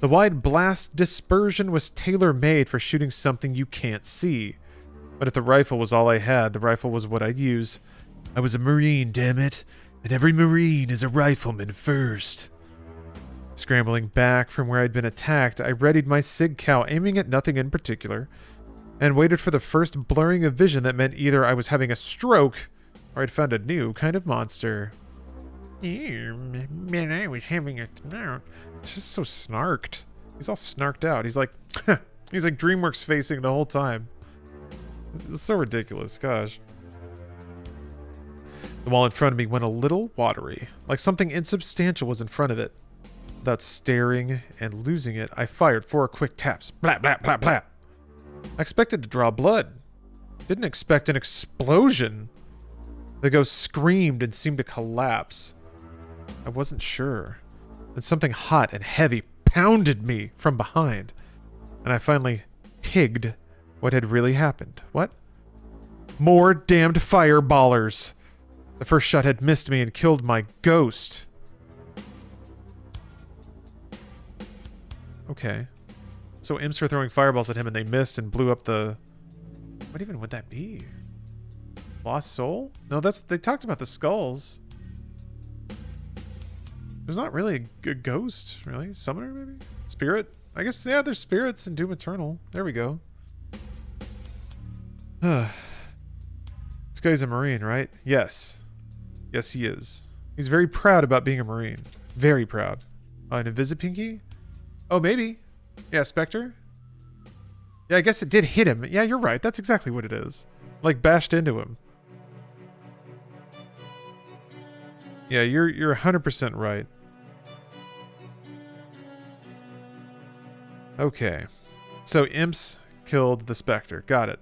The wide blast dispersion was tailor-made for shooting something you can't see. But if the rifle was all I had, the rifle was what I'd use. I was a Marine, damn it, and every Marine is a rifleman first. Scrambling back from where I'd been attacked, I readied my SIG cow, aiming at nothing in particular, and waited for the first blurring of vision that meant either I was having a stroke or I'd found a new kind of monster. Man, I was having a snark. It's just so snarked. He's all snarked out. He's like, he's like DreamWorks facing the whole time. It's so ridiculous, gosh. The wall in front of me went a little watery, like something insubstantial was in front of it. Without staring and losing it, I fired 4 quick taps. Blap, blap, blap, blap. I expected to draw blood. Didn't expect an explosion. The ghost screamed and seemed to collapse. I wasn't sure. Then something hot and heavy pounded me from behind, and I finally tigged what had really happened. What? More damned fireballers! The first shot had missed me and killed my ghost. Okay. So imps were throwing fireballs at him and they missed and blew up the... What even would that be? Lost soul? No, they talked about the skulls. There's not really a ghost, really. Summoner, maybe? Spirit? I guess, yeah, there's spirits in Doom Eternal. There we go. This guy's a Marine, right? Yes. Yes, he is. He's very proud about being a Marine. Very proud. An Invisipinky? Oh, maybe. Yeah, Spectre? Yeah, I guess it did hit him. Yeah, you're right. That's exactly what it is. Like, bashed into him. Yeah, you're 100% right. Okay. So imps killed the Spectre. Got it.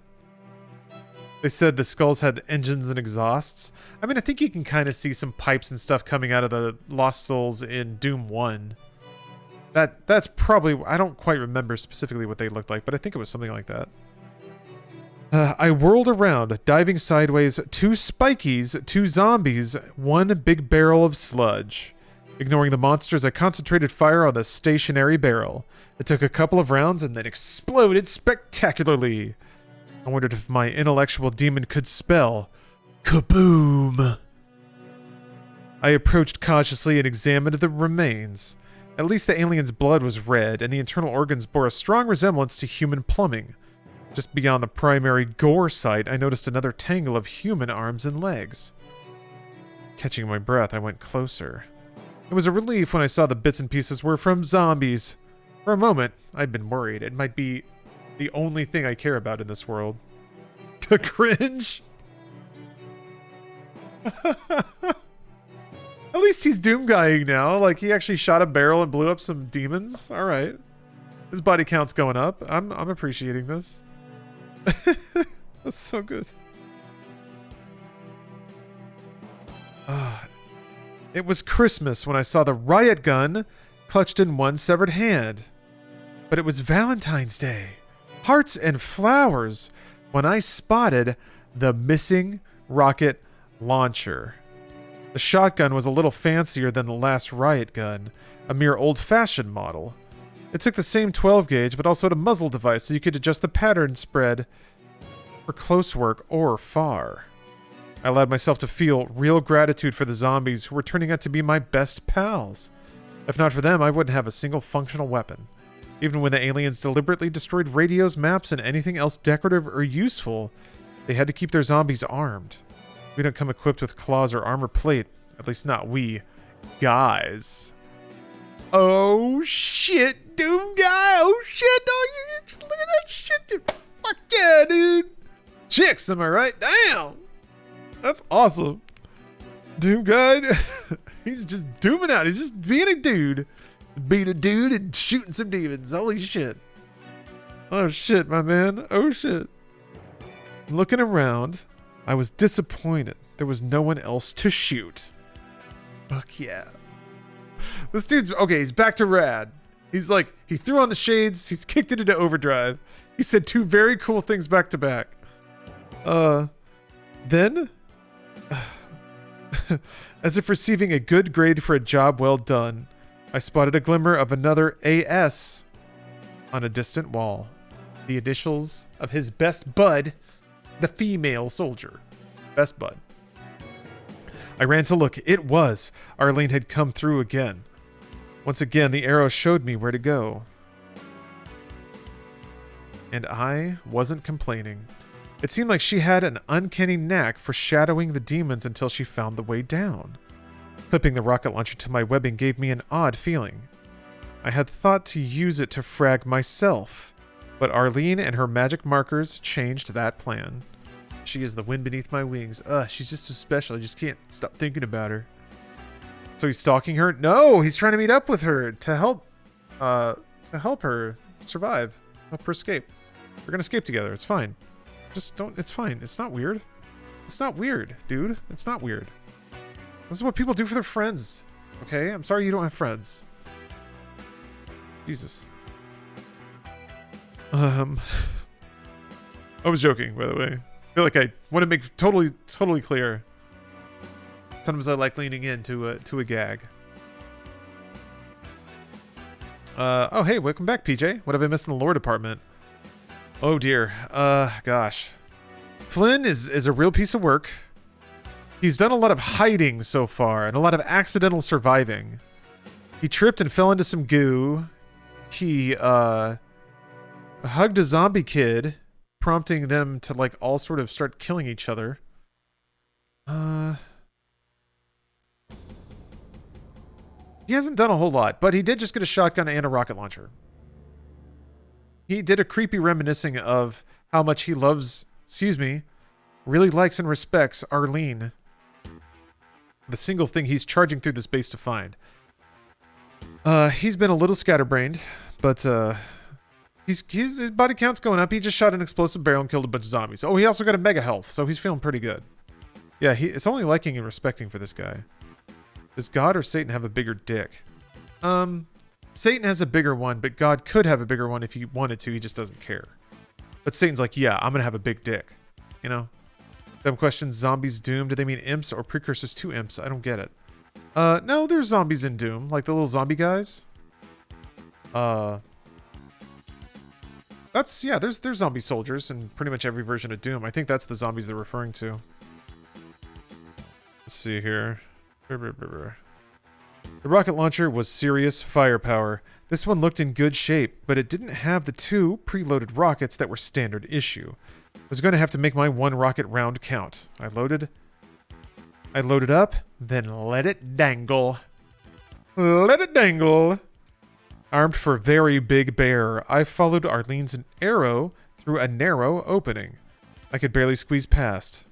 They said the skulls had engines and exhausts. I mean, I think you can kind of see some pipes and stuff coming out of the Lost Souls in Doom 1. That's probably... I don't quite remember specifically what they looked like, but I think it was something like that. I whirled around, diving sideways, 2 spikies, 2 zombies, 1 big barrel of sludge. Ignoring the monsters, I concentrated fire on the stationary barrel. It took a couple of rounds and then exploded spectacularly. I wondered if my intellectual demon could spell kaboom. I approached cautiously and examined the remains. At least the alien's blood was red, and the internal organs bore a strong resemblance to human plumbing. Just beyond the primary gore site, I noticed another tangle of human arms and legs. Catching my breath, I went closer. It was a relief when I saw the bits and pieces were from zombies. For a moment, I'd been worried. It might be the only thing I care about in this world. Cringe? At least he's Doomguying now. Like, he actually shot a barrel and blew up some demons. Alright. His body count's going up. I'm appreciating this. That's so good. It was Christmas when I saw the riot gun clutched in one severed hand. But it was Valentine's Day. Hearts and flowers when I spotted the missing rocket launcher. The shotgun was a little fancier than the last riot gun, a mere old-fashioned model. It took the same 12 gauge, but also had a muzzle device so you could adjust the pattern spread for close work or far. I allowed myself to feel real gratitude for the zombies who were turning out to be my best pals. If not for them, I wouldn't have a single functional weapon. Even when the aliens deliberately destroyed radios, maps, and anything else decorative or useful, they had to keep their zombies armed. We don't come equipped with claws or armor plate. At least not we guys. Oh shit, Doomguy! Oh shit, dog! Look at that shit, dude! Fuck yeah, dude! Chicks, am I right? Damn! That's awesome. Doomguy, he's just dooming out. He's just being a dude. Being a dude and shooting some demons. Holy shit. Oh shit, my man. Oh shit. Looking around, I was disappointed. There was no one else to shoot. Fuck yeah. This dude's... Okay, he's back to rad. He's like... He threw on the shades. He's kicked it into overdrive. He said 2 very cool things back to back. Then... as if receiving a good grade for a job well done, I spotted a glimmer of another AS on a distant wall. The initials of his best bud, the female soldier. Best bud. I ran to look. It was. Arlene had come through again. Once again, the arrow showed me where to go. And I wasn't complaining. It seemed like she had an uncanny knack for shadowing the demons until she found the way down. Clipping the rocket launcher to my webbing gave me an odd feeling. I had thought to use it to frag myself, but Arlene and her magic markers changed that plan. She is the wind beneath my wings. She's just so special. I just can't stop thinking about her. So he's stalking her? No, he's trying to meet up with her to help her survive, help her escape. We're gonna escape together. It's fine. Just don't. It's fine. It's not weird. It's not weird, dude. It's not weird. This is what people do for their friends. Okay? I'm sorry you don't have friends. Jesus. I was joking, by the way. I feel like I want to make totally clear. Sometimes I like leaning into a gag. Oh, hey, welcome back, PJ. What have I missed in the lore department? Oh, dear. Gosh. Flynn is a real piece of work. He's done a lot of hiding so far, and a lot of accidental surviving. He tripped and fell into some goo. He, hugged a zombie kid, prompting them to, like, all sort of start killing each other. He hasn't done a whole lot, but he did just get a shotgun and a rocket launcher. He did a creepy reminiscing of how much he loves, really likes and respects Arlene. The single thing he's charging through this base to find. He's been a little scatterbrained, but his body count's going up. He just shot an explosive barrel and killed a bunch of zombies. Oh, he also got a mega health, so he's feeling pretty good. Yeah, it's only liking and respecting for this guy. Does God or Satan have a bigger dick? Satan has a bigger one, but God could have a bigger one if he wanted to. He just doesn't care. But Satan's like, yeah, I'm gonna have a big dick. You know? Dumb question, zombies Doom. Do they mean imps or precursors to imps? I don't get it. No, there's zombies in Doom. Like the little zombie guys. There's zombie soldiers in pretty much every version of Doom. I think that's the zombies they're referring to. Let's see here. The rocket launcher was serious firepower. This one looked in good shape, but it didn't have the 2 preloaded rockets that were standard issue. I was going to have to make my 1 rocket round count. I loaded up, then let it dangle. Let it dangle. Armed for very big bear, I followed Arlene's arrow through a narrow opening. I could barely squeeze past.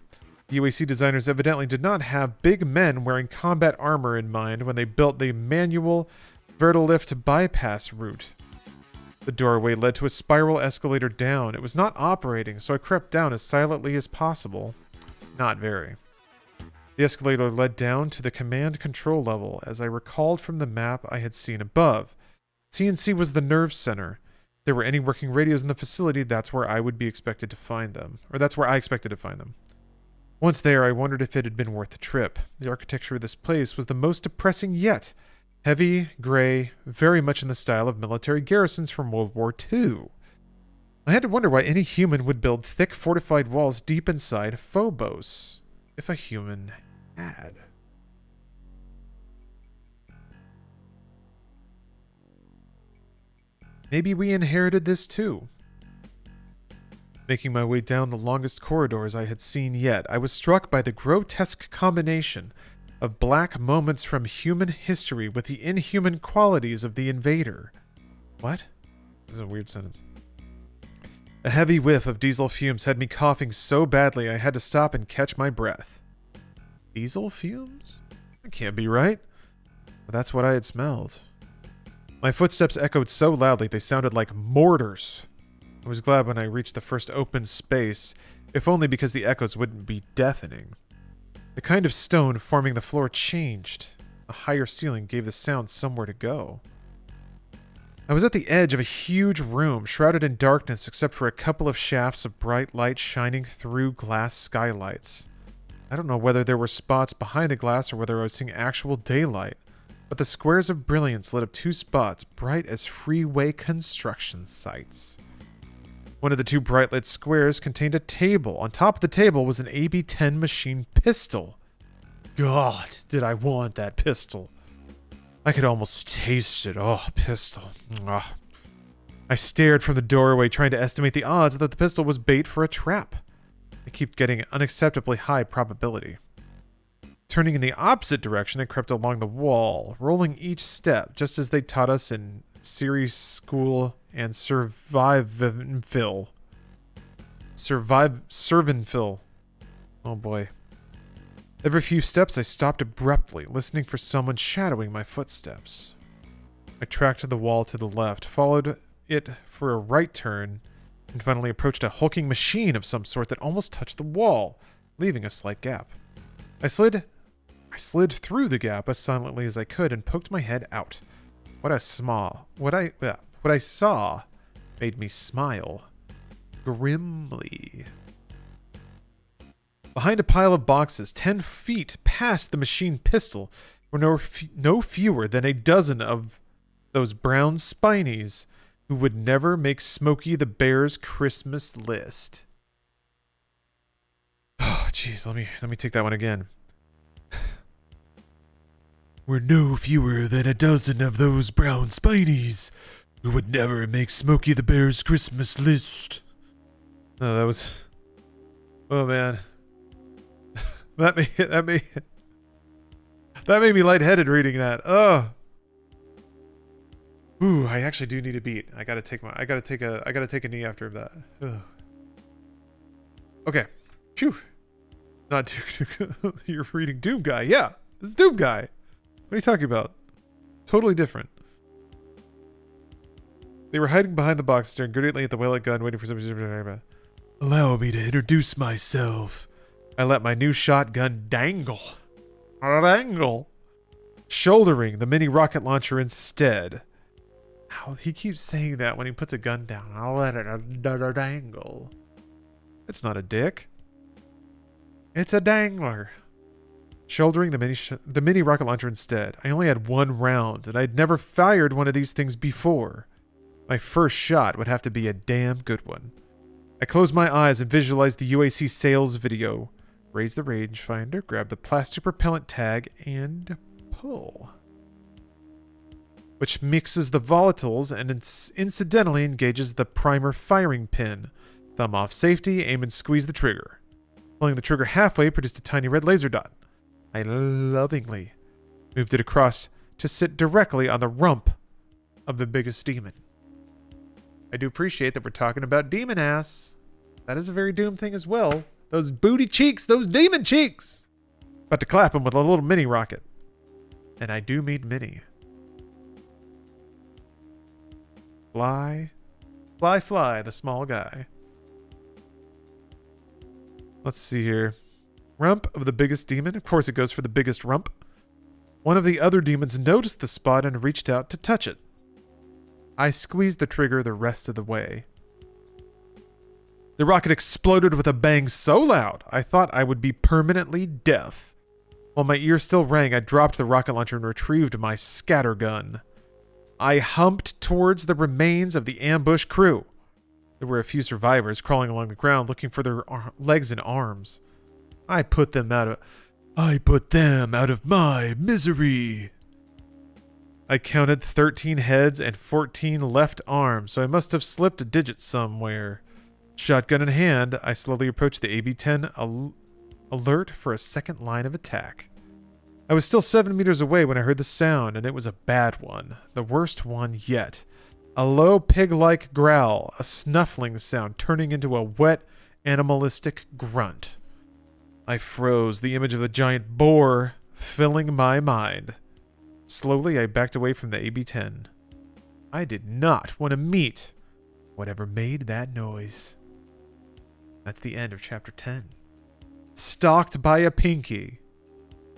The UAC designers evidently did not have big men wearing combat armor in mind when they built the manual vertilift bypass route. The doorway led to a spiral escalator down. It was not operating, so I crept down as silently as possible. Not very. The escalator led down to the command control level, as I recalled from the map I had seen above. CNC was the nerve center. If there were any working radios in the facility, that's where I would be expected to find them. Or that's where I expected to find them. Once there, I wondered if it had been worth the trip. The architecture of this place was the most depressing yet. Heavy, gray, very much in the style of military garrisons from World War II. I had to wonder why any human would build thick fortified walls deep inside Phobos. If a human had. Maybe we inherited this too. Making my way down the longest corridors I had seen yet, I was struck by the grotesque combination of black moments from human history with the inhuman qualities of the invader. What? This is a weird sentence. A heavy whiff of diesel fumes had me coughing so badly I had to stop and catch my breath. Diesel fumes? That can't be right. But that's what I had smelled. My footsteps echoed so loudly they sounded like mortars. I was glad when I reached the first open space, if only because the echoes wouldn't be deafening. The kind of stone forming the floor changed. A higher ceiling gave the sound somewhere to go. I was at the edge of a huge room, shrouded in darkness except for a couple of shafts of bright light shining through glass skylights. I don't know whether there were spots behind the glass or whether I was seeing actual daylight. but the squares of brilliance lit up 2 spots bright as freeway construction sites. One of the 2 bright lit squares contained a table. On top of the table was an AB-10 machine pistol. God, did I want that pistol. I could almost taste it. Oh, pistol. Ugh. I stared from the doorway, trying to estimate the odds that the pistol was bait for a trap. I kept getting an unacceptably high probability. Turning in the opposite direction, I crept along the wall, rolling each step, just as they taught us in series school and Survivanville. Oh boy. Every few steps I stopped abruptly, listening for someone shadowing my footsteps. I tracked to the wall to the left, followed it for a right turn, and finally approached a hulking machine of some sort that almost touched the wall, leaving a slight gap. I slid through the gap as silently as I could and poked my head out. What I saw made me smile grimly. Behind a pile of boxes 10 feet past the machine pistol were no fewer than a dozen of those brown spinies who would never make Smokey the Bear's Christmas list. Oh, jeez, let me take that one again. Were no fewer than a dozen of those brown spinies who would never make Smokey the Bear's Christmas list. Oh, that was... Oh, man. That made me lightheaded reading that. Oh. Ooh, I actually do need a beat. I gotta take a knee after that. Ugh. Okay. Phew. Not too you're reading Doomguy. Yeah, this is Doomguy. What are you talking about? Totally different. They were hiding behind the box, staring greedily at the whale gun, waiting for somebody to... Allow me to introduce myself. I let my new shotgun dangle. Shouldering the mini rocket launcher instead. How he keeps saying that when he puts a gun down. I'll let it dangle. It's not a dick. It's a dangler. Shouldering the mini rocket launcher instead. I only had 1 round, and I'd never fired one of these things before. My first shot would have to be a damn good one. I closed my eyes and visualized the UAC sales video. Raise the rangefinder, grab the plastic propellant tag, and pull. Which mixes the volatiles and incidentally engages the primer firing pin. Thumb off safety, aim and squeeze the trigger. Pulling the trigger halfway produced a tiny red laser dot. I lovingly moved it across to sit directly on the rump of the biggest demon. I do appreciate that we're talking about demon ass. That is a very Doom thing as well. Those booty cheeks, those demon cheeks. About to clap him with a little mini rocket. And I do mean mini. Fly, fly, fly, the small guy. Let's see here. Rump of the biggest demon. Of course it goes for the biggest rump. One of the other demons noticed the spot and reached out to touch it. I squeezed the trigger the rest of the way. The rocket exploded with a bang so loud, I thought I would be permanently deaf. While my ear still rang, I dropped the rocket launcher and retrieved my scattergun. I humped towards the remains of the ambush crew. There were a few survivors crawling along the ground looking for their legs and arms. I put them out of my misery. I counted 13 heads and 14 left arms, so I must have slipped a digit somewhere. Shotgun in hand, I slowly approached the AB-10, alert for a second line of attack. I was still 7 meters away when I heard the sound, and it was a bad one. The worst one yet. A low pig-like growl, a snuffling sound turning into a wet, animalistic grunt. I froze, the image of a giant boar filling my mind. Slowly, I backed away from the AB-10. I did not want to meet whatever made that noise. That's the end of chapter 10. Stalked by a pinky.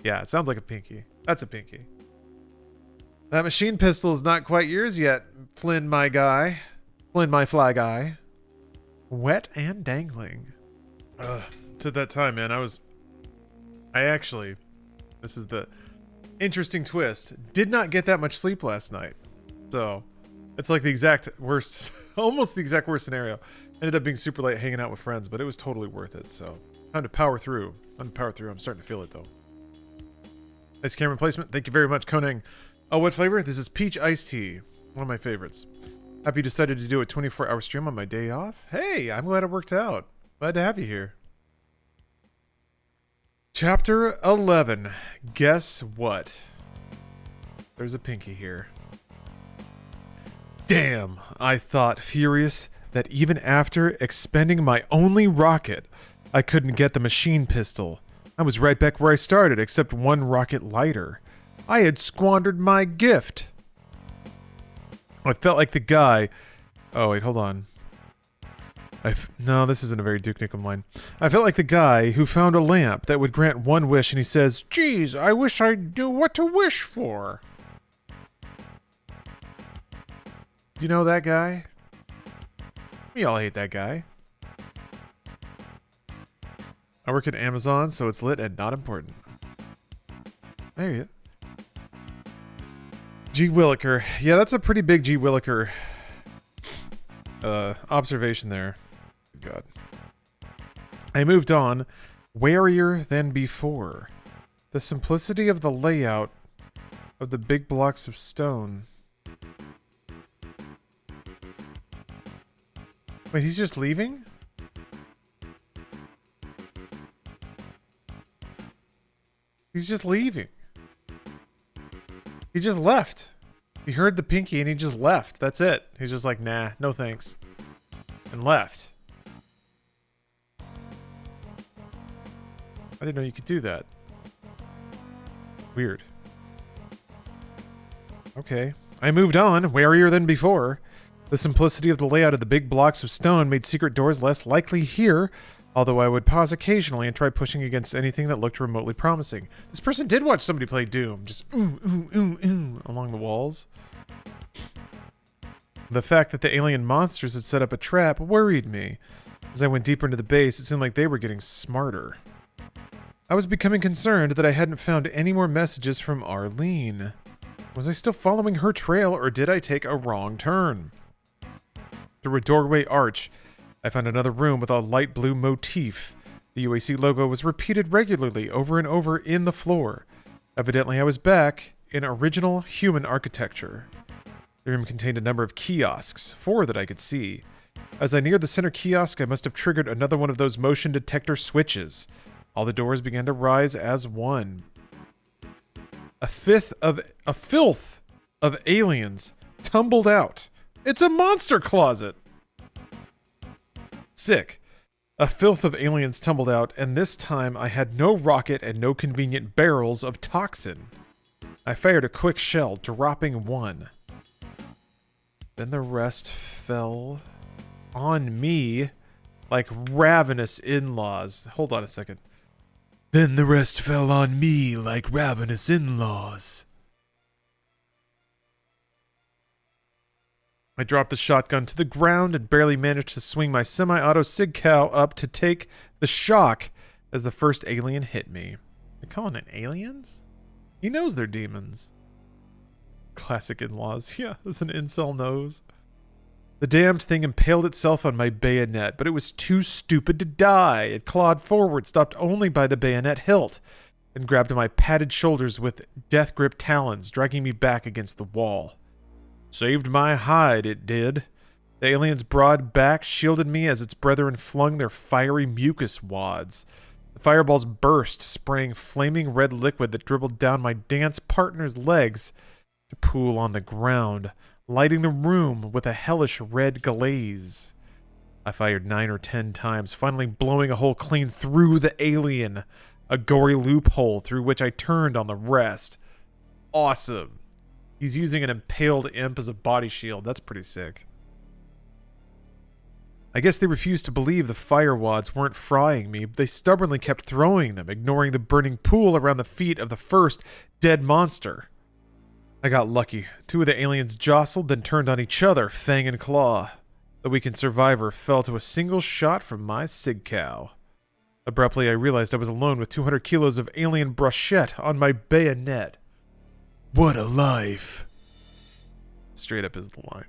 Yeah, it sounds like a pinky. That's a pinky. That machine pistol is not quite yours yet, Flynn, my guy. Flynn, my fly guy. Wet and dangling. To that time, man, this is the Interesting twist. Did not get that much sleep last night. So, it's like the exact worst, almost the exact worst scenario. Ended up being super late hanging out with friends, but it was totally worth it. So, time to power through. I'm starting to feel it, though. Nice camera placement. Thank you very much, Konang. Oh, what flavor? This is peach iced tea. One of my favorites. Happy you decided to do a 24-hour stream on my day off. Hey, I'm glad it worked out. Glad to have you here. Chapter 11. Guess what? There's a pinky here. Damn, I thought, furious, that even after expending my only rocket, I couldn't get the machine pistol. I was right back where I started, except one rocket lighter. I had squandered my gift. I felt like the guy... Oh, wait, hold on. No, this isn't a very Duke Nukem line. I felt like the guy who found a lamp that would grant one wish and he says, "Geez, I wish I knew what to wish for." You know that guy? We all hate that guy. I work at Amazon, so it's lit and not important. There you go. G. Williker. Yeah, that's a pretty big G. Williker observation there. God. I moved on, warier than before. The simplicity of the layout of the big blocks of stone. Wait, he's just leaving? He's just leaving. He just left. He heard the pinky and he just left. That's it. He's just like, nah, no thanks. And left. I didn't know you could do that. Weird. Okay. I moved on, warier than before. The simplicity of the layout of the big blocks of stone made secret doors less likely here, although I would pause occasionally and try pushing against anything that looked remotely promising. This person did watch somebody play Doom, just along the walls. The fact that the alien monsters had set up a trap worried me. As I went deeper into the base, it seemed like they were getting smarter. I was becoming concerned that I hadn't found any more messages from Arlene. Was I still following her trail, or did I take a wrong turn? Through a doorway arch, I found another room with a light blue motif. The UAC logo was repeated regularly over and over in the floor. Evidently, I was back in original human architecture. The room contained a number of kiosks, 4 that I could see. As I neared the center kiosk, I must have triggered another one of those motion detector switches. All the doors began to rise as one. A filth of aliens tumbled out. It's a monster closet! Sick. A filth of aliens tumbled out, and this time I had no rocket and no convenient barrels of toxin. I fired a quick shell, dropping one. Then the rest fell on me like ravenous in-laws. Hold on a second. Then the rest fell on me like ravenous in-laws. I dropped the shotgun to the ground and barely managed to swing my semi-auto sig cow up to take the shock as the first alien hit me. They're calling it aliens? He knows they're demons. Classic in-laws. Yeah, as an incel knows. The damned thing impaled itself on my bayonet, but it was too stupid to die. It clawed forward, stopped only by the bayonet hilt, and grabbed my padded shoulders with death-grip talons, dragging me back against the wall. Saved my hide, it did. The alien's broad back shielded me as its brethren flung their fiery mucus wads. The fireballs burst, spraying flaming red liquid that dribbled down my dance partner's legs to pool on the ground, lighting the room with a hellish red glaze. I fired 9 or 10 times, finally blowing a hole clean through the alien, a gory loophole through which I turned on the rest. Awesome. He's using an impaled imp as a body shield. That's pretty sick. I guess they refused to believe the fire wads weren't frying me, but they stubbornly kept throwing them, ignoring the burning pool around the feet of the first dead monster. I got lucky. 2 of the aliens jostled, then turned on each other, fang and claw. The weakened survivor fell to a single shot from my sig cow. Abruptly, I realized I was alone with 200 kilos of alien bruschette on my bayonet. What a life. Straight up is the line.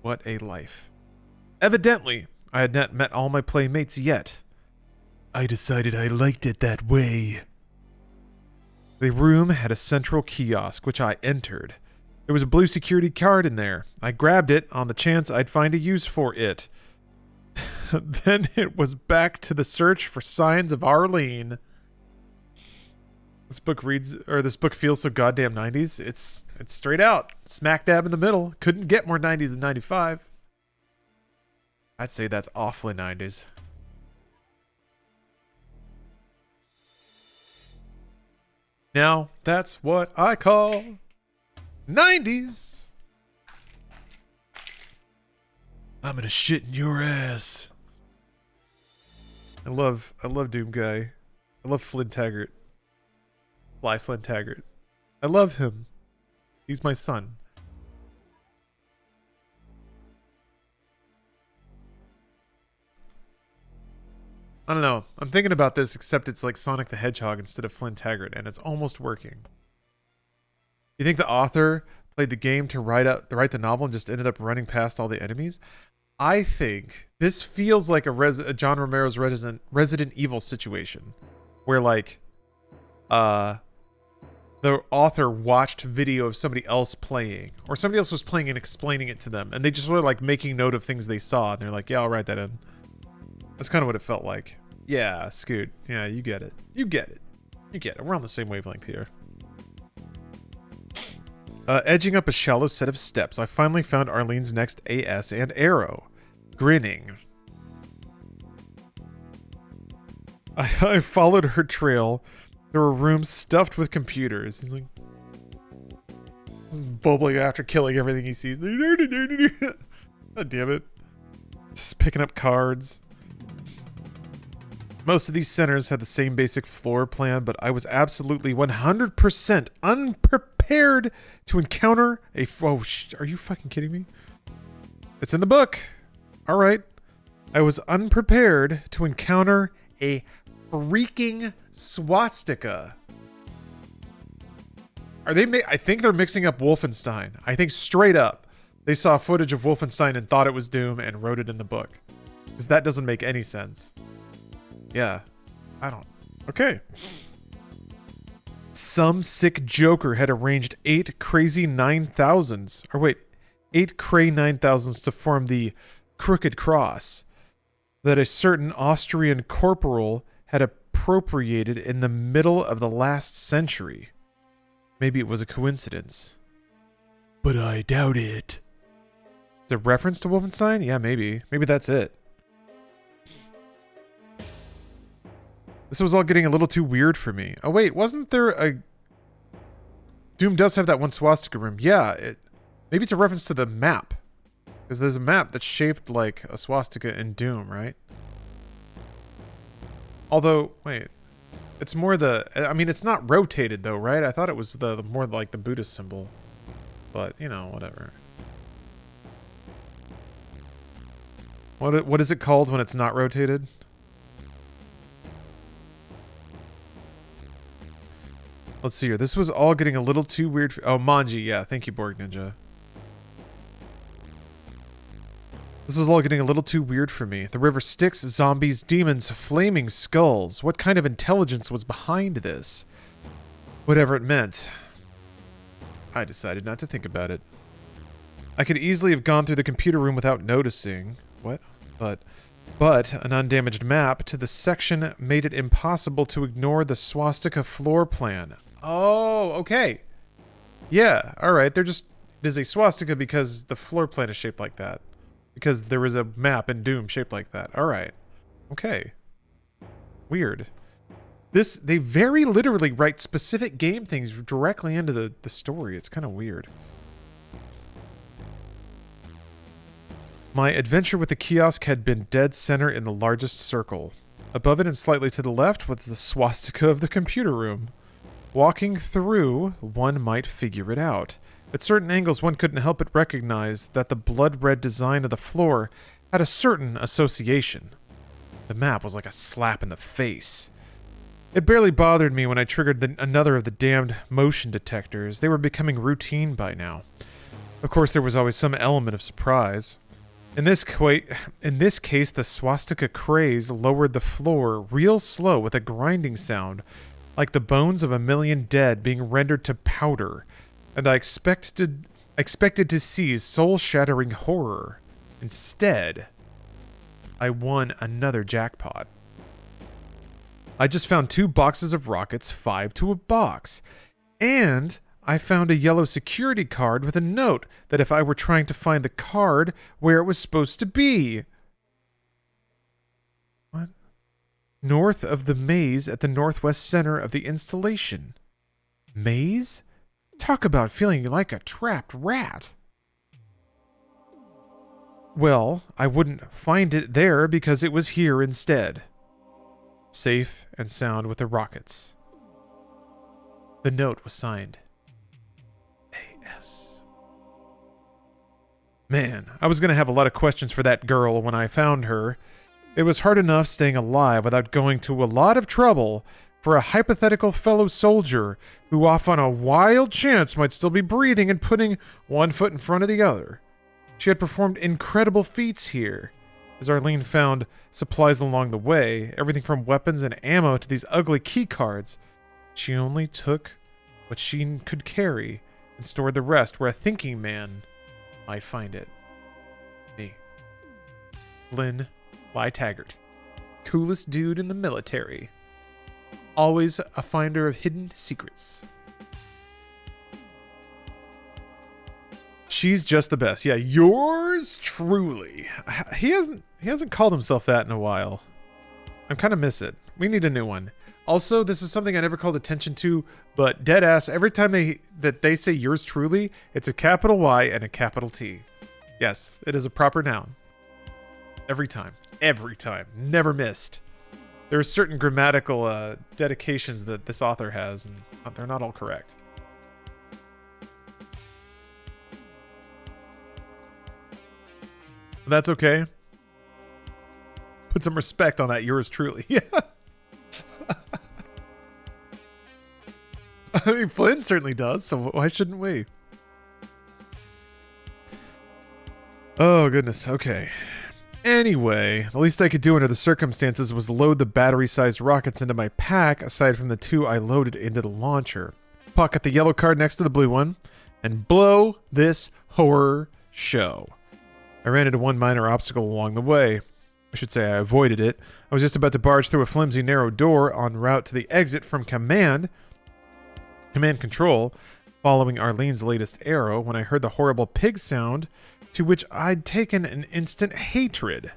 What a life. Evidently, I had not met all my playmates yet. I decided I liked it that way. The room had a central kiosk, which I entered. There was a blue security card in there. I grabbed it on the chance I'd find a use for it. Then it was back to the search for signs of Arlene. This book feels so goddamn 90s. It's straight out, smack dab in the middle. Couldn't get more 90s than 95. I'd say that's awfully 90s. Now, that's what I call 90s. I'm gonna shit in your ass. I love Doomguy. I love Flynn Taggart. Fly Flynn Taggart. I love him. He's my son. I don't know. I'm thinking about this, except it's like Sonic the Hedgehog instead of Flynn Taggart, and it's almost working. You think the author played the game to write the novel and just ended up running past all the enemies? I think this feels like a John Romero's Resident Evil situation, where like, the author watched video of somebody else playing, or somebody else was playing and explaining it to them, and they just were like making note of things they saw, and they're like, yeah, I'll write that in. That's kind of what it felt like. Yeah, Scoot. Yeah, you get it. You get it. You get it. We're on the same wavelength here. Edging up a shallow set of steps, I finally found Arlene's next AS and arrow. Grinning. I followed her trail. There were rooms stuffed with computers. He's like bubbling after killing everything he sees. God damn it. Just picking up cards. Most of these centers had the same basic floor plan, but I was absolutely 100% unprepared to encounter a... Oh, are you fucking kidding me? It's in the book. All right. I was unprepared to encounter a freaking swastika. Are they... I think they're mixing up Wolfenstein. I think straight up they saw footage of Wolfenstein and thought it was Doom and wrote it in the book. Because that doesn't make any sense. Yeah. I don't... Okay. Some sick joker had arranged 8 crazy 9000s. Or wait. 8 cray 9000s to form the Crooked Cross that a certain Austrian corporal had appropriated in the middle of the last century. Maybe it was a coincidence. But I doubt it. The reference to Wolfenstein? Yeah, maybe. Maybe that's it. This was all getting a little too weird for me. Oh wait, wasn't there a... Doom does have that one swastika room. Yeah, maybe it's a reference to the map. Because there's a map that's shaped like a swastika in Doom, right? Although, wait. It's more the... I mean, it's not rotated though, right? I thought it was the more like the Buddhist symbol. But, you know, whatever. What is it called when it's not rotated? Let's see here. This was all getting a little too weird. Oh, Manji. Yeah, thank you, Borg Ninja. This was all getting a little too weird for me. The river Styx, zombies, demons, flaming skulls. What kind of intelligence was behind this? Whatever it meant. I decided not to think about it. I could easily have gone through the computer room without noticing. What? But an undamaged map to the section made it impossible to ignore the swastika floor plan. Oh, okay. Yeah, alright. It is a swastika because the floor plan is shaped like that. Because there was a map in Doom shaped like that. Alright. Okay. Weird. They very literally write specific game things directly into the story. It's kind of weird. My adventure with the kiosk had been dead center in the largest circle. Above it and slightly to the left was the swastika of the computer room. Walking through, one might figure it out. At certain angles, one couldn't help but recognize that the blood-red design of the floor had a certain association. The map was like a slap in the face. It barely bothered me when I triggered another of the damned motion detectors. They were becoming routine by now. Of course, there was always some element of surprise. In this case, the swastika craze lowered the floor real slow with a grinding sound, like the bones of a million dead being rendered to powder, and I expected to see soul-shattering horror. Instead, I won another jackpot. I just found 2 boxes of rockets, 5 to a box. And I found a yellow security card with a note that if I were trying to find the card where it was supposed to be. What? North of the maze at the northwest center of the installation. Maze? Talk about feeling like a trapped rat. Well, I wouldn't find it there because it was here instead. Safe and sound with the rockets. The note was signed A.S. Man, I was going to have a lot of questions for that girl when I found her. It was hard enough staying alive without going to a lot of trouble for a hypothetical fellow soldier who off on a wild chance might still be breathing and putting one foot in front of the other. She had performed incredible feats here, as Arlene found supplies along the way, everything from weapons and ammo to these ugly key cards. She only took what she could carry and stored the rest where a thinking man might find it. Me. Lynn Taggart. Coolest dude in the military. Always a finder of hidden secrets. She's just the best. Yeah, yours truly. He hasn't called himself that in a while. I kind of miss it. We need a new one. Also, this is something I never called attention to, but deadass, every time they say yours truly, it's a capital Y and a capital T. Yes, it is a proper noun. Every time. Every time. Never missed. There are certain grammatical dedications that this author has, and they're not all correct. That's okay. Put some respect on that yours truly. Yeah. I mean, Flynn certainly does, so why shouldn't we? Oh, goodness. Okay. Anyway, the least I could do under the circumstances was load the battery-sized rockets into my pack, aside from the 2 I loaded into the launcher. Pocket the yellow card next to the blue one, and blow this horror show. I ran into one minor obstacle along the way. I should say I avoided it. I was just about to barge through a flimsy narrow door en route to the exit from command control, following Arlene's latest arrow, when I heard the horrible pig sound to which I'd taken an instant hatred.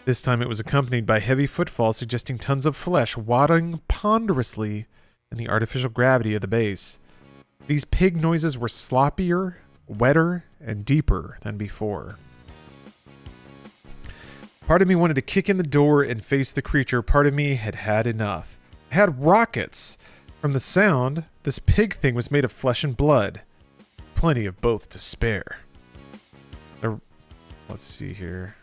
This time it was accompanied by heavy footfalls suggesting tons of flesh waddling ponderously in the artificial gravity of the base. These pig noises were sloppier, wetter, and deeper than before. Part of me wanted to kick in the door and face the creature. Part of me had had enough. I had rockets. From the sound, this pig thing was made of flesh and blood. Plenty of both to spare. Let's see here.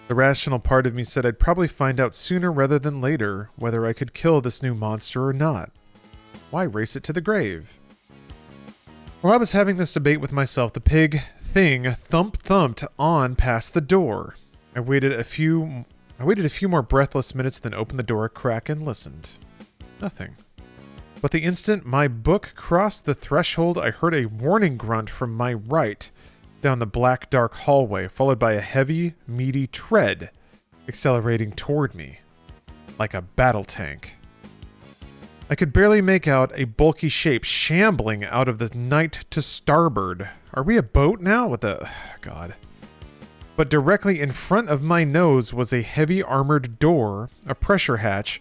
The rational part of me said I'd probably find out sooner rather than later whether I could kill this new monster or not. Why race it to the grave? While I was having this debate with myself, the pig thing thumped on past the door. I waited a few more breathless minutes, then opened the door a crack and listened. Nothing. But the instant my book crossed the threshold, I heard a warning grunt from my right down the black, dark hallway, followed by a heavy, meaty tread accelerating toward me like a battle tank. I could barely make out a bulky shape shambling out of the night to starboard. Are we a boat now? What the... God. But directly in front of my nose was a heavy armored door, a pressure hatch,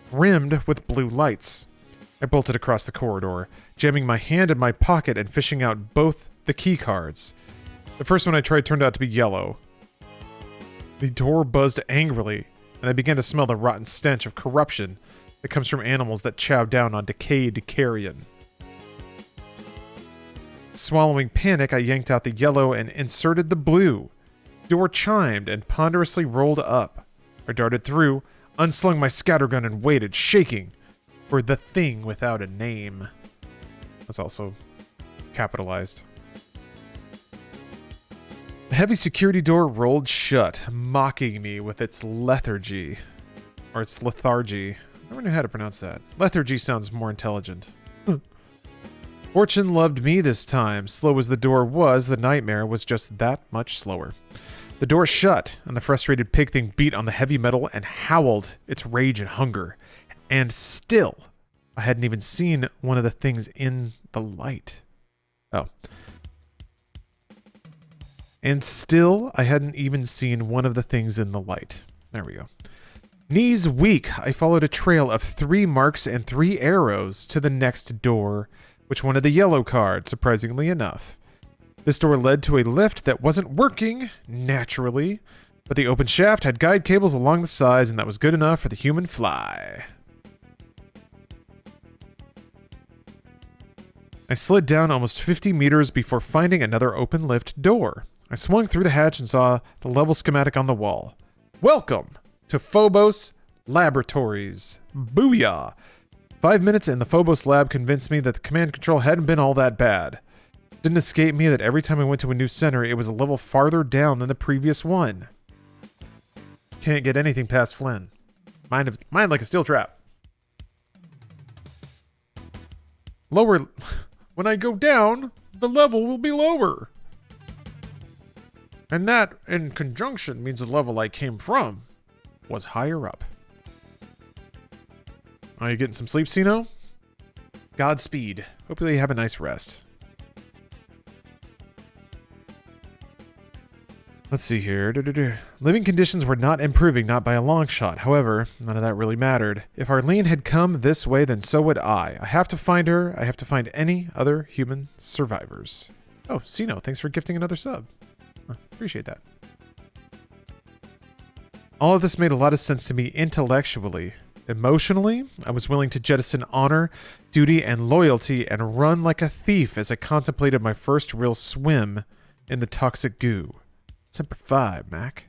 rimmed with blue lights. I bolted across the corridor, jamming my hand in my pocket and fishing out both the key cards. The first one I tried turned out to be yellow. The door buzzed angrily, and I began to smell the rotten stench of corruption that comes from animals that chow down on decayed carrion. swallowing panic, I yanked out the yellow and inserted the blue. Door chimed and ponderously rolled up. I darted through, unslung my scattergun, and waited, shaking, for the thing without a name. That's also capitalized. The heavy security door rolled shut, mocking me with its lethargy. Or its lethargy. I never knew how to pronounce that. Lethargy sounds more intelligent. Fortune loved me this time. Slow as the door was, the nightmare was just that much slower. The door shut, and the frustrated pig thing beat on the heavy metal and howled its rage and hunger. And still, I hadn't even seen one of the things in the light. Oh. And still, I hadn't even seen one of the things in the light. There we go. Knees weak, I followed a trail of 3 marks and 3 arrows to the next door, which wanted the yellow card, surprisingly enough. This door led to a lift that wasn't working, naturally, but the open shaft had guide cables along the sides, and that was good enough for the human fly. I slid down almost 50 meters before finding another open lift door. I swung through the hatch and saw the level schematic on the wall. Welcome to Phobos Laboratories. Booyah! 5 minutes in the Phobos lab convinced me that the command control hadn't been all that bad. It didn't escape me that every time I went to a new center, it was a level farther down than the previous one. Can't get anything past Flynn. Mind like a steel trap. Lower... When I go down, the level will be lower. And that, in conjunction, means the level I came from was higher up. Are you getting some sleep, Sino? Godspeed. Hopefully you have a nice rest. Let's see here. Living conditions were not improving, not by a long shot. However, none of that really mattered. If Arlene had come this way, then so would I. I have to find her. I have to find any other human survivors. Oh, Sino, thanks for gifting another sub. Appreciate that. All of this made a lot of sense to me intellectually. Emotionally, I was willing to jettison honor, duty, and loyalty and run like a thief as I contemplated my first real swim in the toxic goo. Semper Fi, Mac.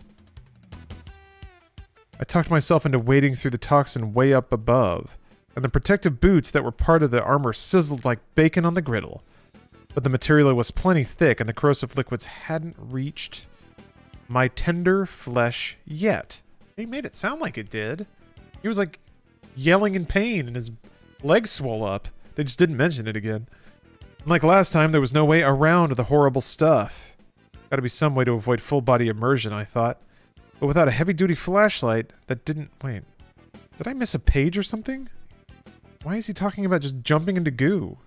I talked myself into wading through the toxin way up above, and the protective boots that were part of the armor sizzled like bacon on the griddle. But the material was plenty thick, and the corrosive liquids hadn't reached my tender flesh yet. He made it sound like it did. He was like yelling in pain, and his legs swole up. They just didn't mention it again. And like last time, there was no way around the horrible stuff. Gotta be some way to avoid full body immersion, I thought. But without a heavy-duty flashlight, that didn't... Wait. Did I miss a page or something? Why is he talking about just jumping into goo?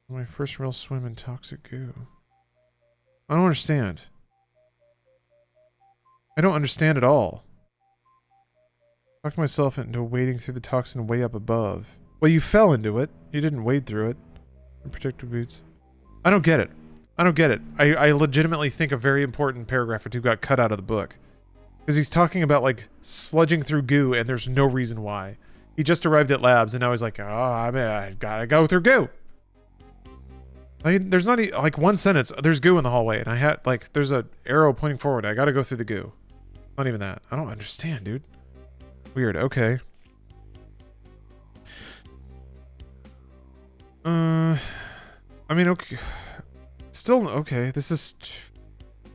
My first real swim in toxic goo. I don't understand. I don't understand at all. Talked myself into wading through the toxin way up above. Well, you fell into it. You didn't wade through it. Protective boots. I don't get it. I don't get it. I legitimately think a very important paragraph or two got cut out of the book. Because he's talking about, like, sludging through goo, and there's no reason why. He just arrived at labs, and now he's like, oh, I gotta go through goo. There's not, like, one sentence. There's goo in the hallway, and I had, like, there's an arrow pointing forward. I gotta go through the goo. Not even that. I don't understand, dude. Weird. Okay. I mean, okay. Still, okay. This is...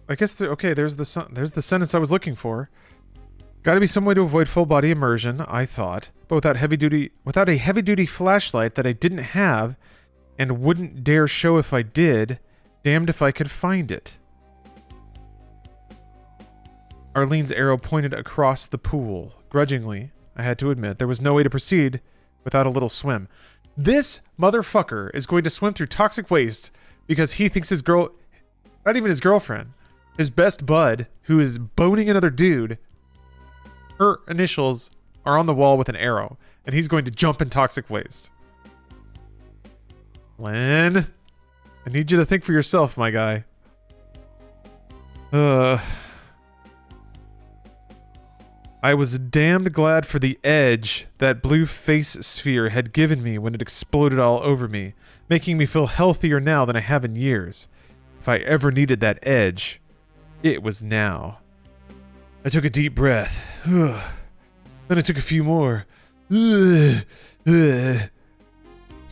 I guess, okay, there's the sentence I was looking for. Gotta be some way to avoid full body immersion, I thought. But without a heavy-duty flashlight that I didn't have and wouldn't dare show if I did, damned if I could find it. Arlene's arrow pointed across the pool. Grudgingly, I had to admit, there was no way to proceed without a little swim. This motherfucker is going to swim through toxic waste because he thinks his girl... Not even his girlfriend. His best bud, who is boning another dude, her initials are on the wall with an arrow, and he's going to jump in toxic waste. Len, I need you to think for yourself, my guy. I was damned glad for the edge that blue face sphere had given me when it exploded all over me, making me feel healthier now than I have in years. If I ever needed that edge, it was now. I took a deep breath. Then I took a few more. Man,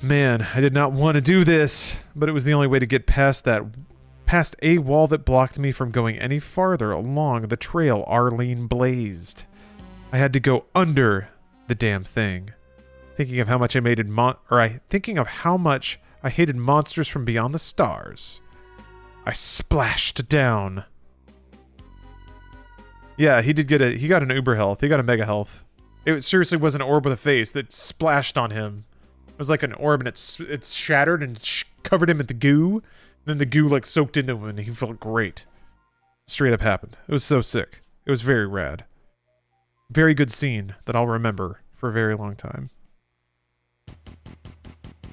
I did not want to do this, but it was the only way to get past a wall that blocked me from going any farther along the trail Arlene blazed. I had to go under the damn thing. Thinking of how much I hated monsters from beyond the stars. I splashed down. Yeah, he got an uber health. He got a mega health. It seriously was an orb with a face that splashed on him. It was like an orb, and it's shattered and covered him in the goo. And then the goo like soaked into him, and he felt great. Straight up happened. It was so sick. It was very rad. Very good scene that I'll remember for a very long time.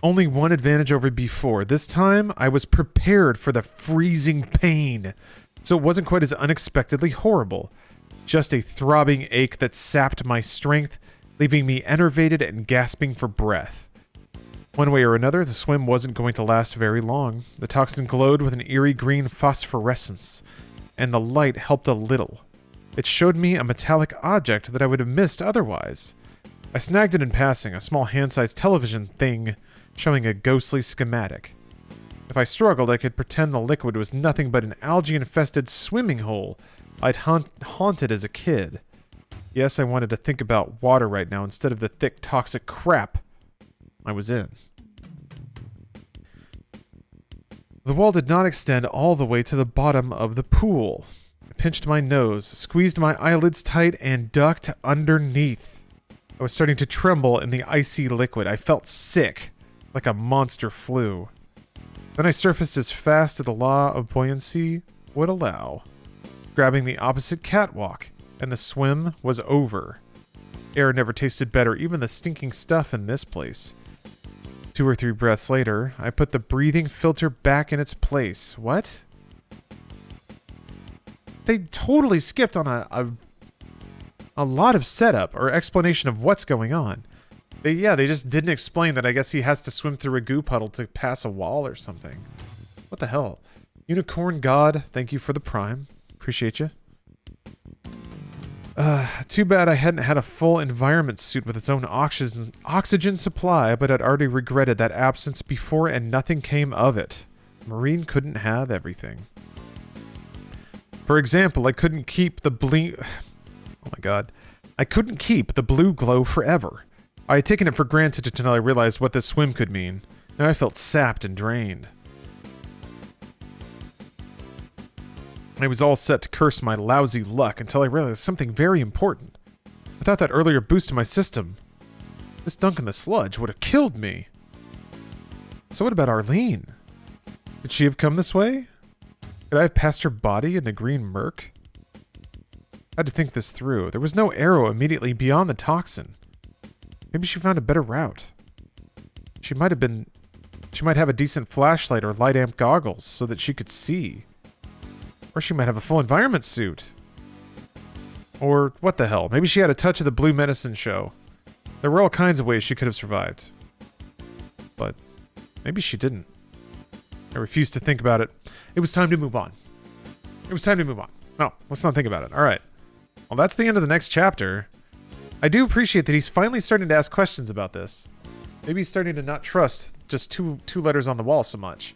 Only one advantage over before. This time, I was prepared for the freezing pain, so it wasn't quite as unexpectedly horrible. Just a throbbing ache that sapped my strength, leaving me enervated and gasping for breath. One way or another, the swim wasn't going to last very long. The toxin glowed with an eerie green phosphorescence, and the light helped a little. It showed me a metallic object that I would have missed otherwise. I snagged it in passing, a small hand-sized television thing showing a ghostly schematic. If I struggled, I could pretend the liquid was nothing but an algae-infested swimming hole I'd haunted as a kid. Yes, I wanted to think about water right now instead of the thick, toxic crap I was in. The wall did not extend all the way to the bottom of the pool. I pinched my nose, squeezed my eyelids tight, and ducked underneath. I was starting to tremble in the icy liquid. I felt sick, like a monster flu. Then I surfaced as fast as the law of buoyancy would allow, grabbing the opposite catwalk, and the swim was over. Air never tasted better, even the stinking stuff in this place. 2 or 3 breaths later, I put the breathing filter back in its place. What? They totally skipped on a lot of setup or explanation of what's going on. They just didn't explain that I guess he has to swim through a goo puddle to pass a wall or something. What the hell? Unicorn God, thank you for the prime. Appreciate you. Too bad I hadn't had a full environment suit with its own oxygen supply, but I'd already regretted that absence before and nothing came of it. Marine couldn't have everything. For example, I couldn't keep the I couldn't keep the blue glow forever. I had taken it for granted until I realized what this swim could mean. Now I felt sapped and drained. I was all set to curse my lousy luck until I realized something very important. Without that earlier boost to my system, this dunk in the sludge would have killed me. So what about Arlene? Could she have come this way? Could I have passed her body in the green murk? I had to think this through. There was no arrow immediately beyond the toxin. Maybe she found a better route. She might have a decent flashlight or light amp goggles so that she could see. Or she might have a full environment suit. Or what the hell? Maybe she had a touch of the blue medicine show. There were all kinds of ways she could have survived. But maybe she didn't. I refused to think about it. It was time to move on. No, let's not think about it. All right. Well, that's the end of the next chapter. I do appreciate that he's finally starting to ask questions about this. Maybe he's starting to not trust just two letters on the wall so much.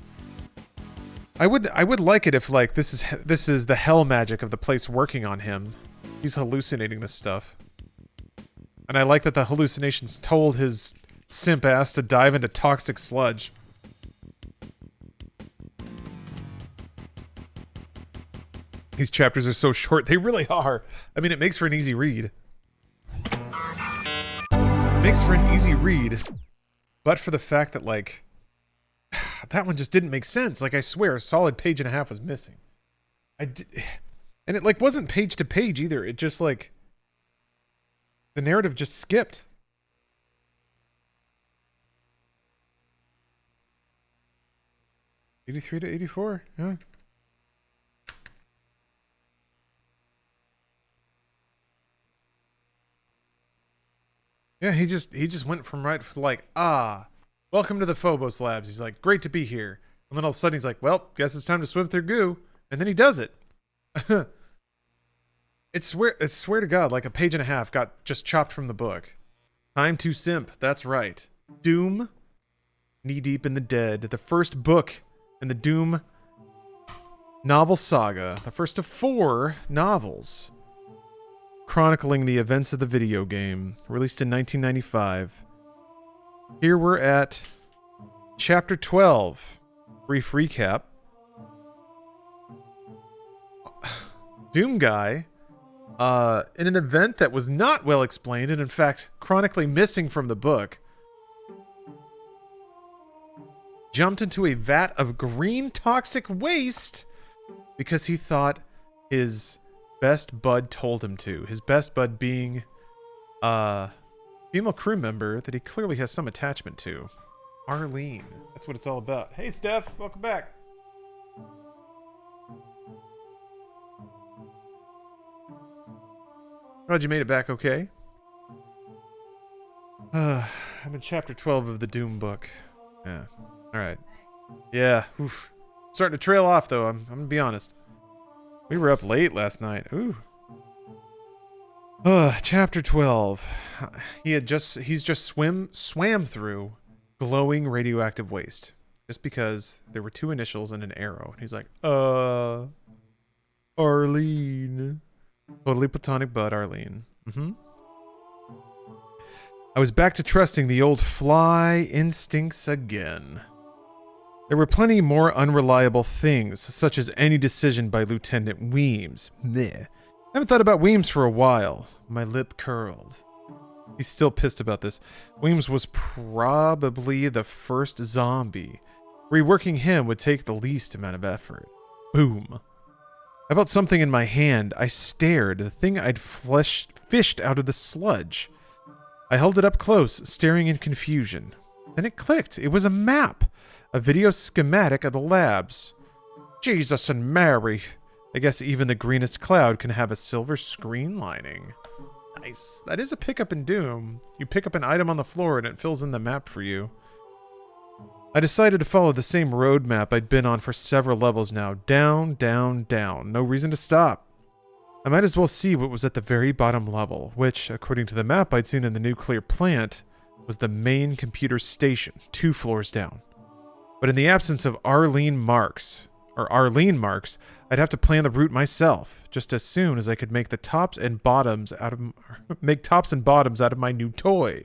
I would like it if like this is the hell magic of the place working on him. He's hallucinating this stuff. And I like that the hallucinations told his simp ass to dive into toxic sludge. These chapters are so short. They really are. I mean, it makes for an easy read. But for the fact that, like, that one just didn't make sense. Like, I swear, a solid page and a half was missing. And it, like, wasn't page to page either. It just, like, the narrative just skipped. '83 to '84? Yeah. Yeah, he just went from like, welcome to the Phobos Labs. He's like, great to be here. And then all of a sudden he's like, well, guess it's time to swim through goo. And then he does it. It's swear to God, like a page and a half got just chopped from the book. Time to simp. That's right. Doom, Knee Deep in the Dead, the first book in the Doom novel saga, the first of 4 novels chronicling the events of the video game, released in 1995. Here we're at Chapter 12. Brief recap. Doomguy, in an event that was not well explained and in fact chronically missing from the book, jumped into a vat of green toxic waste because he thought his best bud told him to. His best bud being a female crew member that he clearly has some attachment to. Arlene. That's what it's all about. Hey, Steph. Welcome back. Glad you made it back okay. I'm in chapter 12 of the Doom book. Yeah. Alright. Yeah. Oof. Starting to trail off, though. I'm gonna be honest. We were up late last night. Ooh. Chapter 12. He's just swam through glowing radioactive waste. Just because there were 2 initials and an arrow. He's like, Arlene. Totally platonic bud, Arlene. I was back to trusting the old fly instincts again. There were plenty more unreliable things, such as any decision by Lieutenant Weems. Meh. I haven't thought about Weems for a while. My lip curled. He's still pissed about this. Weems was probably the first zombie. Reworking him would take the least amount of effort. Boom. I felt something in my hand. I stared, the thing I'd fished out of the sludge. I held it up close, staring in confusion. Then it clicked. It was a map. A video schematic of the labs. Jesus and Mary. I guess even the greenest cloud can have a silver screen lining. Nice. That is a pickup in Doom. You pick up an item on the floor and it fills in the map for you. I decided to follow the same road map I'd been on for several levels now. Down, down, down. No reason to stop. I might as well see what was at the very bottom level, which, according to the map I'd seen in the nuclear plant, was the main computer station, 2 floors down. But in the absence of Arlene Marks, I'd have to plan the route myself, just as soon as I could make the tops and bottoms out of my new toy.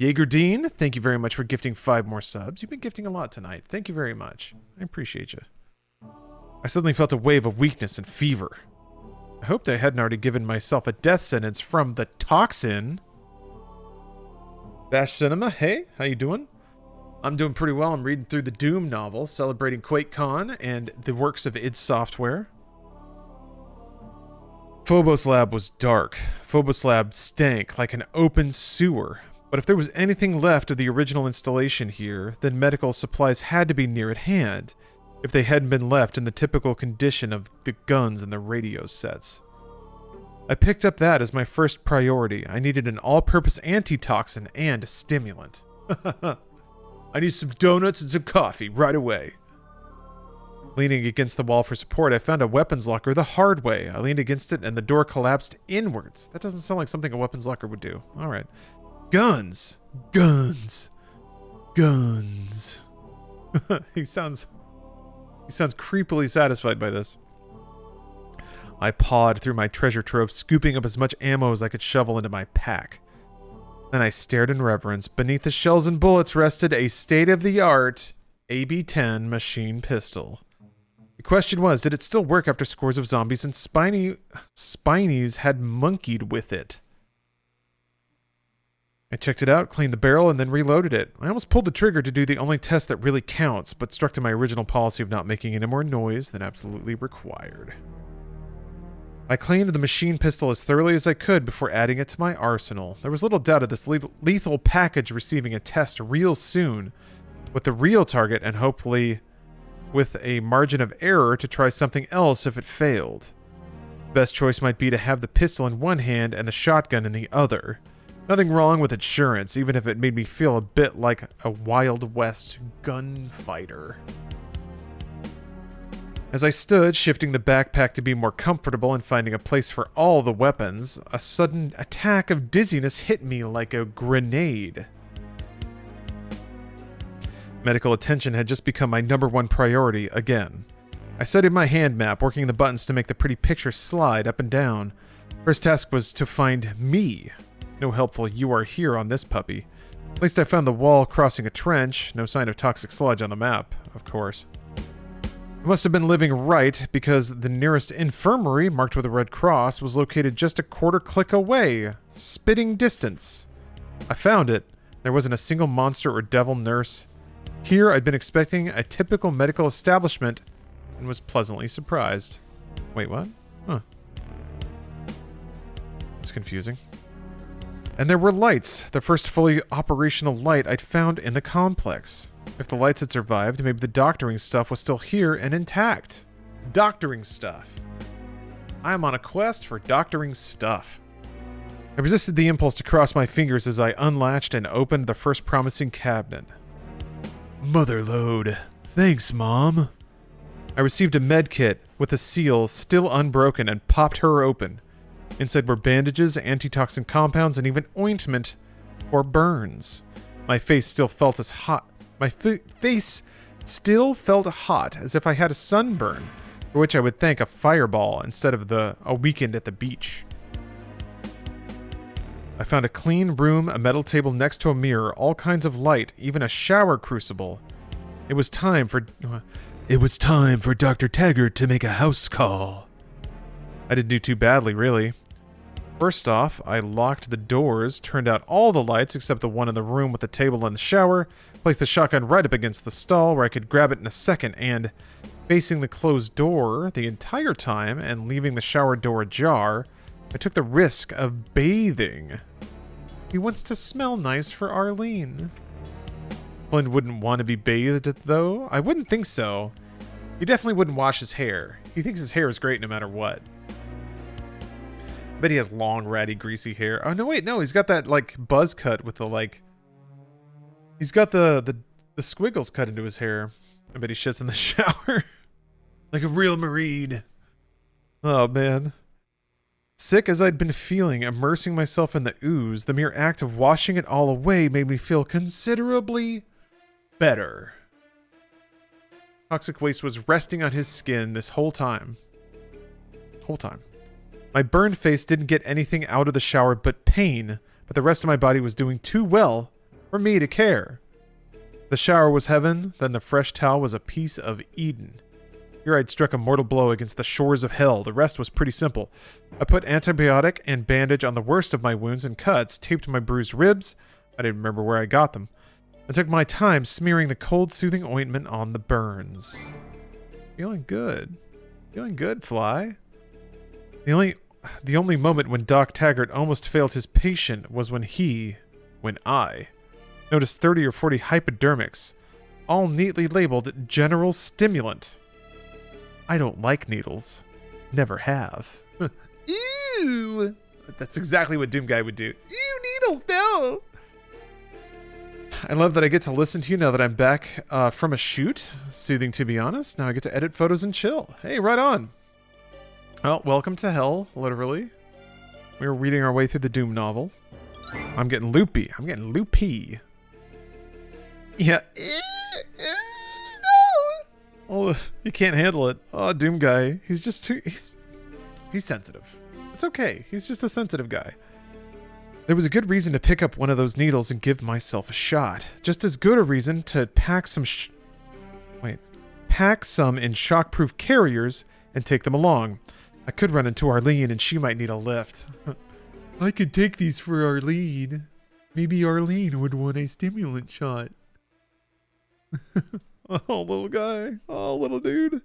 Jaegerdine, thank you very much for gifting 5 more subs. You've been gifting a lot tonight. Thank you very much. I appreciate you. I suddenly felt a wave of weakness and fever. I hoped I hadn't already given myself a death sentence from the toxin. Bash Cinema, hey, how you doing? I'm doing pretty well. I'm reading through the Doom novel, celebrating QuakeCon and the works of id Software. Phobos Lab was dark. Phobos Lab stank like an open sewer. But if there was anything left of the original installation here, then medical supplies had to be near at hand, if they hadn't been left in the typical condition of the guns and the radio sets. I picked up that as my first priority. I needed an all-purpose antitoxin and a stimulant. I need some donuts and some coffee right away. Leaning against the wall for support, I found a weapons locker the hard way. I leaned against it and the door collapsed inwards. That doesn't sound like something a weapons locker would do. All right. Guns. Guns. Guns. He sounds creepily satisfied by this. I pawed through my treasure trove, scooping up as much ammo as I could shovel into my pack. Then I stared in reverence. Beneath the shells and bullets rested a state-of-the-art AB-10 machine pistol. The question was, did it still work after scores of zombies and spinies had monkeyed with it? I checked it out, cleaned the barrel, and then reloaded it. I almost pulled the trigger to do the only test that really counts, but stuck to my original policy of not making any more noise than absolutely required. I cleaned the machine pistol as thoroughly as I could before adding it to my arsenal. There was little doubt of this lethal package receiving a test real soon, with the real target and hopefully with a margin of error to try something else if it failed. The best choice might be to have the pistol in one hand and the shotgun in the other. Nothing wrong with insurance, even if it made me feel a bit like a Wild West gunfighter. As I stood, shifting the backpack to be more comfortable and finding a place for all the weapons, a sudden attack of dizziness hit me like a grenade. Medical attention had just become my #1 priority again. I studied my hand map, working the buttons to make the pretty picture slide up and down. First task was to find me. No helpful "you are here" on this puppy. At least I found the wall crossing a trench. No sign of toxic sludge on the map, of course. I must have been living right, because the nearest infirmary, marked with a red cross, was located just a quarter click away. Spitting distance. I found it. There wasn't a single monster or devil nurse. Here, I'd been expecting a typical medical establishment, and was pleasantly surprised. Wait, what? Huh. That's confusing. And there were lights, the first fully operational light I'd found in the complex. If the lights had survived, maybe the doctoring stuff was still here and intact. Doctoring stuff. I'm on a quest for doctoring stuff. I resisted the impulse to cross my fingers as I unlatched and opened the first promising cabinet. Motherload. Thanks, Mom. I received a med kit with a seal still unbroken and popped her open. Inside were bandages, antitoxin compounds, and even ointment for burns. My face still felt as hot. My face still felt hot, as if I had a sunburn, for which I would thank a fireball instead of a weekend at the beach. I found a clean room, a metal table next to a mirror, all kinds of light, even a shower crucible. It was time for Dr. Taggart to make a house call. I didn't do too badly, really. First off, I locked the doors, turned out all the lights except the one in the room with the table and the shower, placed the shotgun right up against the stall where I could grab it in a second, and, facing the closed door the entire time and leaving the shower door ajar, I took the risk of bathing. He wants to smell nice for Arlene. Flynn wouldn't want to be bathed, though. I wouldn't think so. He definitely wouldn't wash his hair. He thinks his hair is great no matter what. I bet he has long, ratty, greasy hair. Oh, no, wait, no. He's got that, like, buzz cut with the, like... He's got the squiggles cut into his hair. I bet he shits in the shower. Like a real Marine. Oh, man. Sick as I'd been feeling, immersing myself in the ooze, the mere act of washing it all away made me feel considerably better. Toxic waste was resting on his skin this whole time. My burned face didn't get anything out of the shower but pain, but the rest of my body was doing too well for me to care. The shower was heaven, then the fresh towel was a piece of Eden. Here I'd struck a mortal blow against the shores of hell. The rest was pretty simple. I put antibiotic and bandage on the worst of my wounds and cuts, taped my bruised ribs, I didn't remember where I got them, and took my time smearing the cold, soothing ointment on the burns. Feeling good. Feeling good, Fly. The only moment when Doc Taggart almost failed his patient was when I noticed 30 or 40 hypodermics, all neatly labeled General Stimulant. I don't like needles. Never have. Ew! That's exactly what Doomguy would do. Ew, needles, no! I love that I get to listen to you now that I'm back from a shoot. Soothing, to be honest. Now I get to edit photos and chill. Hey, right on. Well, welcome to hell, literally. We were reading our way through the Doom novel. I'm getting loopy. Yeah. Oh, you can't handle it. Oh, Doomguy. He's just too... He's sensitive. It's okay. He's just a sensitive guy. There was a good reason to pick up one of those needles and give myself a shot. Just as good a reason to pack some in shockproof carriers and take them along. I could run into Arlene and she might need a lift. I could take these for Arlene. Maybe Arlene would want a stimulant shot. Oh, little guy. Oh, little dude.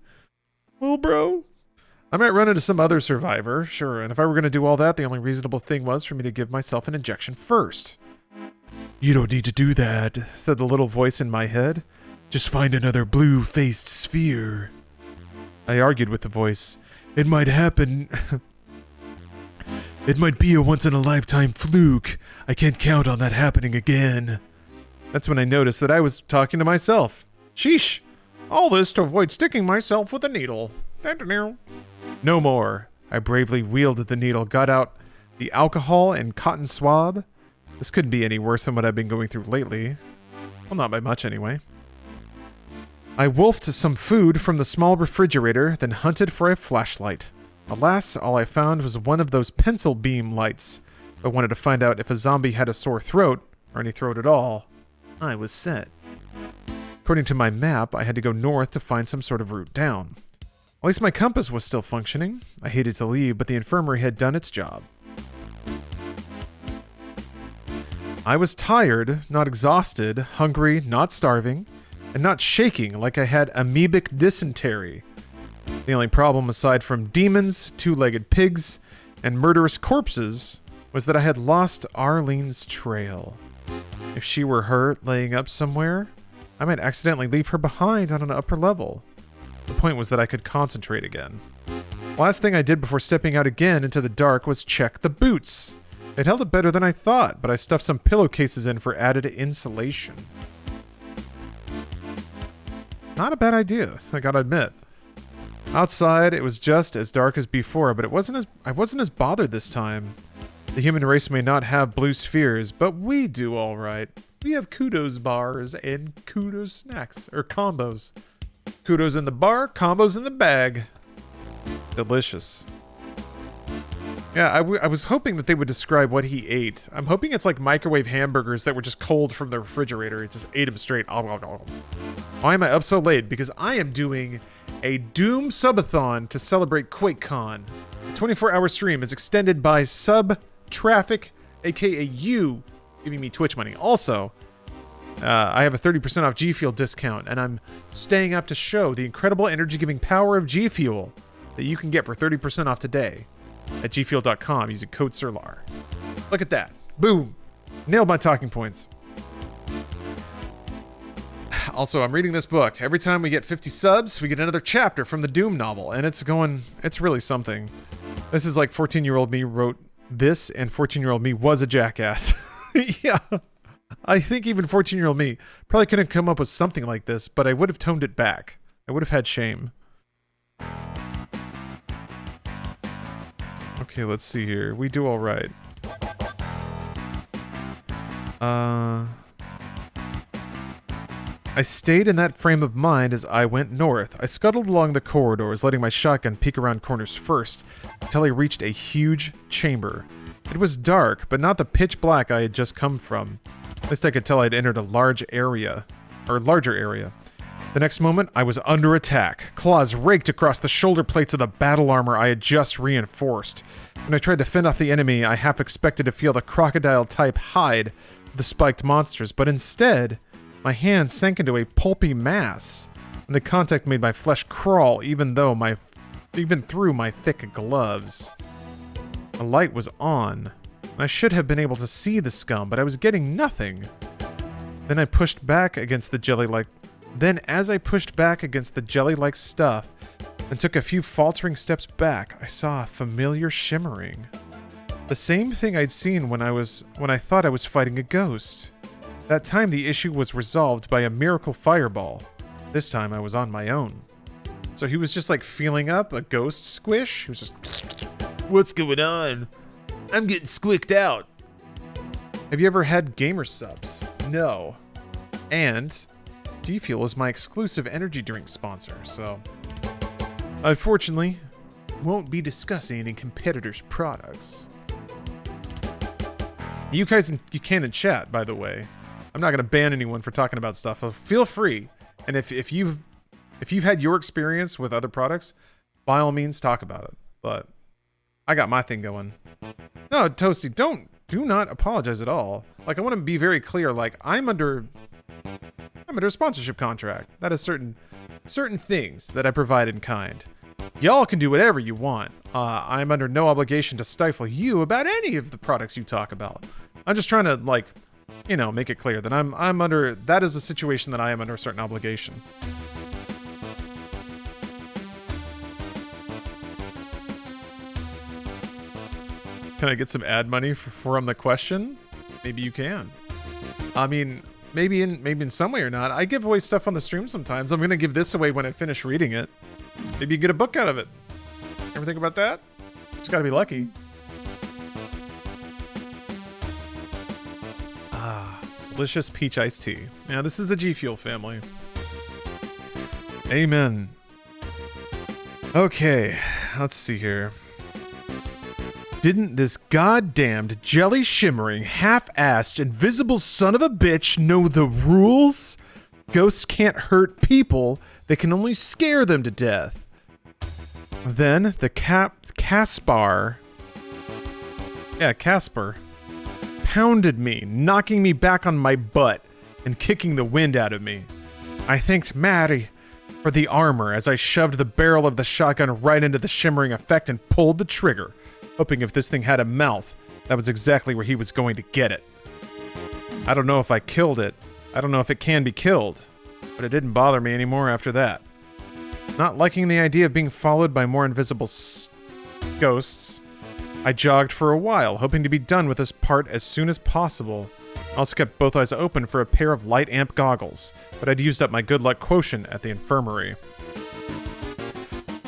Little bro. I might run into some other survivor, sure, and if I were going to do all that, the only reasonable thing was for me to give myself an injection first. You don't need to do that, said the little voice in my head. Just find another blue-faced sphere. I argued with the voice. It might happen... It might be a once-in-a-lifetime fluke. I can't count on that happening again. That's when I noticed that I was talking to myself. Sheesh. All this to avoid sticking myself with a needle. No more. I bravely wielded the needle, got out the alcohol and cotton swab. This couldn't be any worse than what I've been going through lately. Well, not by much anyway. I wolfed some food from the small refrigerator, then hunted for a flashlight. Alas, all I found was one of those pencil beam lights. I wanted to find out if a zombie had a sore throat, or any throat at all. I was set. According to my map, I had to go north to find some sort of route down. At least my compass was still functioning. I hated to leave, but the infirmary had done its job. I was tired, not exhausted, hungry, not starving, and not shaking like I had amoebic dysentery. The only problem, aside from demons, two-legged pigs, and murderous corpses, was that I had lost Arlene's trail. If she were hurt, laying up somewhere, I might accidentally leave her behind on an upper level. The point was that I could concentrate again. Last thing I did before stepping out again into the dark was check the boots. It held up better than I thought, but I stuffed some pillowcases in for added insulation. Not a bad idea, I gotta admit. Outside, it was just as dark as before, but I wasn't as bothered this time. The human race may not have blue spheres, but we do all right. We have kudos bars and kudos snacks, or combos. Kudos in the bar, combos in the bag. Delicious. Yeah, I was hoping that they would describe what he ate. I'm hoping it's like microwave hamburgers that were just cold from the refrigerator. He just ate them straight. Why am I up so late? Because I am doing a Doom subathon to celebrate QuakeCon. The 24-hour stream is extended by Sub-Traffic, aka you, giving me Twitch money. Also, I have a 30% off G Fuel discount, and I'm staying up to show the incredible energy-giving power of G Fuel that you can get for 30% off today at gfuel.com using code SIRLAR. Look at that. Boom. Nailed my talking points. Also, I'm reading this book. Every time we get 50 subs, we get another chapter from the Doom novel, and it's really something. This is like 14-year-old me wrote this, and 14-year-old me was a jackass. Yeah. I think even 14-year-old me probably couldn't come up with something like this, but I would have toned it back. I would have had shame. Okay, let's see here. We do all right. I stayed in that frame of mind as I went north. I scuttled along the corridors, letting my shotgun peek around corners first, until I reached a huge chamber. It was dark, but not the pitch black I had just come from. At least I could tell I'd entered a larger area. The next moment, I was under attack. Claws raked across the shoulder plates of the battle armor I had just reinforced. When I tried to fend off the enemy, I half expected to feel the crocodile-type hide of the spiked monsters, but instead, my hand sank into a pulpy mass, and the contact made my flesh crawl even through my thick gloves. The light was on, and I should have been able to see the scum, but I was getting nothing. Then I pushed back against the jelly-like... as I pushed back against the jelly-like stuff and took a few faltering steps back, I saw a familiar shimmering. The same thing I'd seen when I thought I was fighting a ghost. That time the issue was resolved by a miracle fireball. This time I was on my own. So he was just like feeling up a ghost squish. He was just... What's going on? I'm getting squicked out. Have you ever had gamer subs? No. And G Fuel is my exclusive energy drink sponsor, so unfortunately, won't be discussing any competitors' products. You can in chat, by the way. I'm not gonna ban anyone for talking about stuff. So feel free, and if you've had your experience with other products, by all means talk about it. But I got my thing going. No, Toasty, do not apologize at all. Like, I want to be very clear. Like, I'm under a sponsorship contract. That is certain things that I provide in kind. Y'all can do whatever you want. I'm under no obligation to stifle you about any of the products you talk about. I'm just trying to, like, you know, make it clear that I'm under... That is a situation that I am under a certain obligation. Can I get some ad money from the question? Maybe you can. I mean, maybe in some way or not. I give away stuff on the stream sometimes. I'm gonna give this away when I finish reading it. Maybe you get a book out of it. Ever think about that? Just gotta be lucky. Delicious peach iced tea. Yeah, this is a G Fuel family. Amen. Okay, let's see here. Didn't this goddamned jelly shimmering, half-assed, invisible son of a bitch know the rules? Ghosts can't hurt people, they can only scare them to death. Then the Caspar pounded me, knocking me back on my butt and kicking the wind out of me. I thanked Maddie for the armor as I shoved the barrel of the shotgun right into the shimmering effect and pulled the trigger, hoping if this thing had a mouth, that was exactly where he was going to get it. I don't know if I killed it. I don't know if it can be killed, but it didn't bother me anymore after that. Not liking the idea of being followed by more invisible ghosts, I jogged for a while, hoping to be done with this part as soon as possible. I also kept both eyes open for a pair of light amp goggles, but I'd used up my good luck quotient at the infirmary.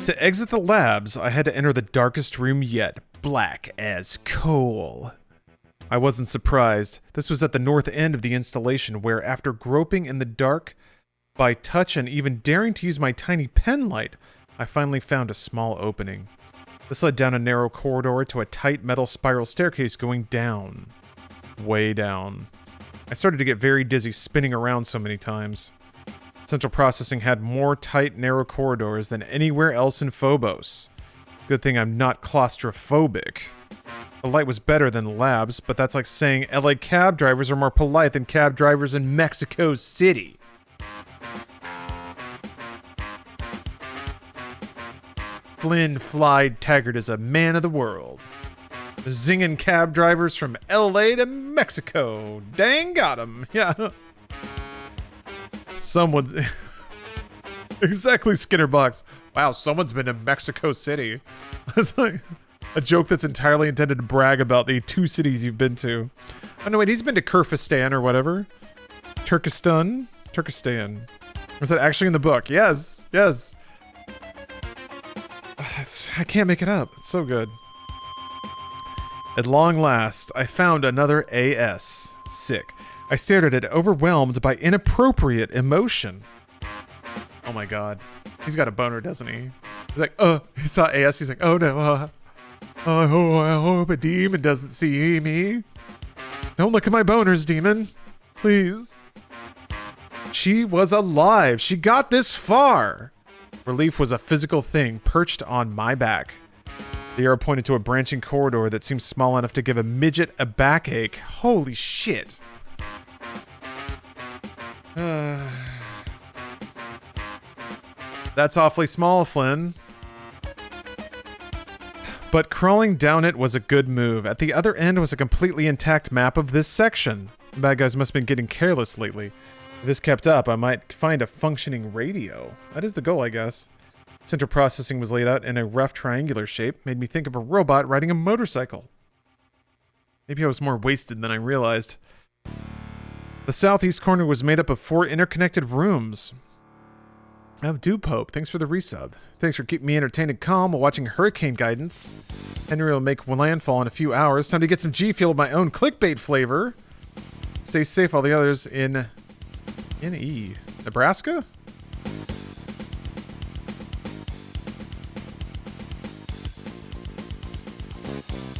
To exit the labs, I had to enter the darkest room yet, black as coal. I wasn't surprised. This was at the north end of the installation where, after groping in the dark by touch and even daring to use my tiny pen light, I finally found a small opening. This led down a narrow corridor to a tight metal spiral staircase going down. Way down. I started to get very dizzy spinning around so many times. Central Processing had more tight, narrow corridors than anywhere else in Phobos. Good thing I'm not claustrophobic. The light was better than the labs, but that's like saying LA cab drivers are more polite than cab drivers in Mexico City. Flynn Fly Taggart is a man of the world. Zinging cab drivers from LA to Mexico. Dang got 'em. Yeah. Someone's... Exactly, Skinnerbox. Wow, someone's been to Mexico City. That's like a joke that's entirely intended to brag about the 2 cities you've been to. Oh, no, wait, he's been to Kyrgyzstan or whatever. Turkestan? Was that actually in the book? Yes, yes. I can't make it up. It's so good. At long last, I found another AS. Sick. I stared at it, overwhelmed by inappropriate emotion. Oh my god. He's got a boner, doesn't he? He's like, he saw AS, he's like, oh no, I hope a demon doesn't see me. Don't look at my boners, demon. Please. She was alive. She got this far. Relief was a physical thing perched on my back. The arrow pointed to a branching corridor that seemed small enough to give a midget a backache. Holy shit. That's awfully small, Flynn. But crawling down it was a good move. At the other end was a completely intact map of this section. The bad guys must have been getting careless lately. If this kept up, I might find a functioning radio. That is the goal, I guess. Central processing was laid out in a rough triangular shape, made me think of a robot riding a motorcycle. Maybe I was more wasted than I realized. The southeast corner was made up of 4 interconnected rooms. Oh, Dupope, thanks for the resub. Thanks for keeping me entertained and calm while watching Hurricane Guidance. Henry will make landfall in a few hours. Time to get some G Fuel of my own clickbait flavor. Stay safe, all the others in Nebraska?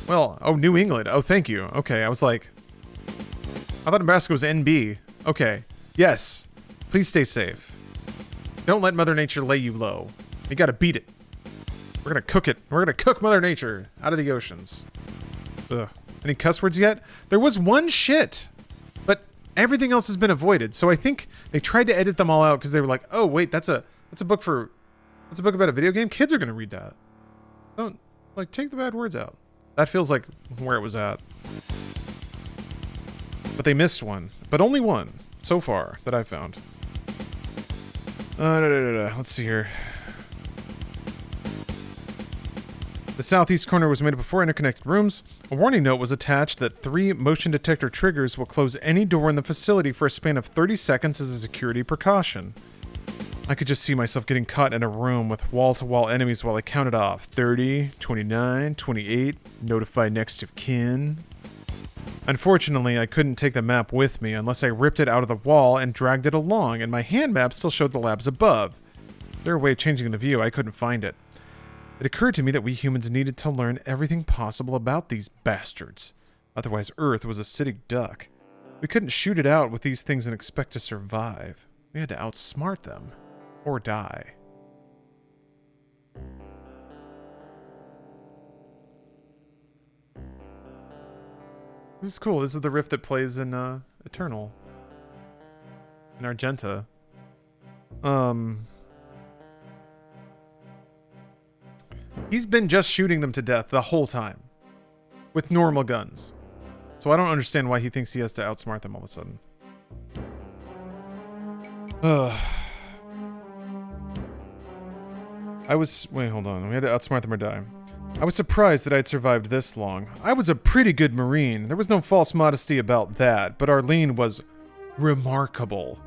Well, oh, New England. Oh, thank you. Okay, I was like... I thought Nebraska was NB. Okay. Yes. Please stay safe. Don't let Mother Nature lay you low. You gotta beat it. We're gonna cook it. We're gonna cook Mother Nature out of the oceans. Ugh. Any cuss words yet? There was one shit. But everything else has been avoided. So I think they tried to edit them all out because they were like, oh, wait, that's a book about a video game? Kids are gonna read that. Don't, like, take the bad words out. That feels like where it was at. But they missed one. But only one, so far, that I've found. Let's see here. The southeast corner was made up of 4 interconnected rooms. A warning note was attached that 3 motion detector triggers will close any door in the facility for a span of 30 seconds as a security precaution. I could just see myself getting caught in a room with wall-to-wall enemies while I counted off. 30, 29, 28, notify next of kin. Unfortunately, I couldn't take the map with me unless I ripped it out of the wall and dragged it along, and my hand map still showed the labs above. Their way of changing the view, I couldn't find it. It occurred to me that we humans needed to learn everything possible about these bastards. Otherwise, Earth was a sitting duck. We couldn't shoot it out with these things and expect to survive. We had to outsmart them. Or die. This is cool. This is the riff that plays in Eternal. In Argenta. He's been just shooting them to death the whole time. With normal guns. So I don't understand why he thinks he has to outsmart them all of a sudden. Wait, hold on. We had to outsmart them or die. I was surprised that I'd survived this long. I was a pretty good Marine. There was no false modesty about that, but Arlene was remarkable.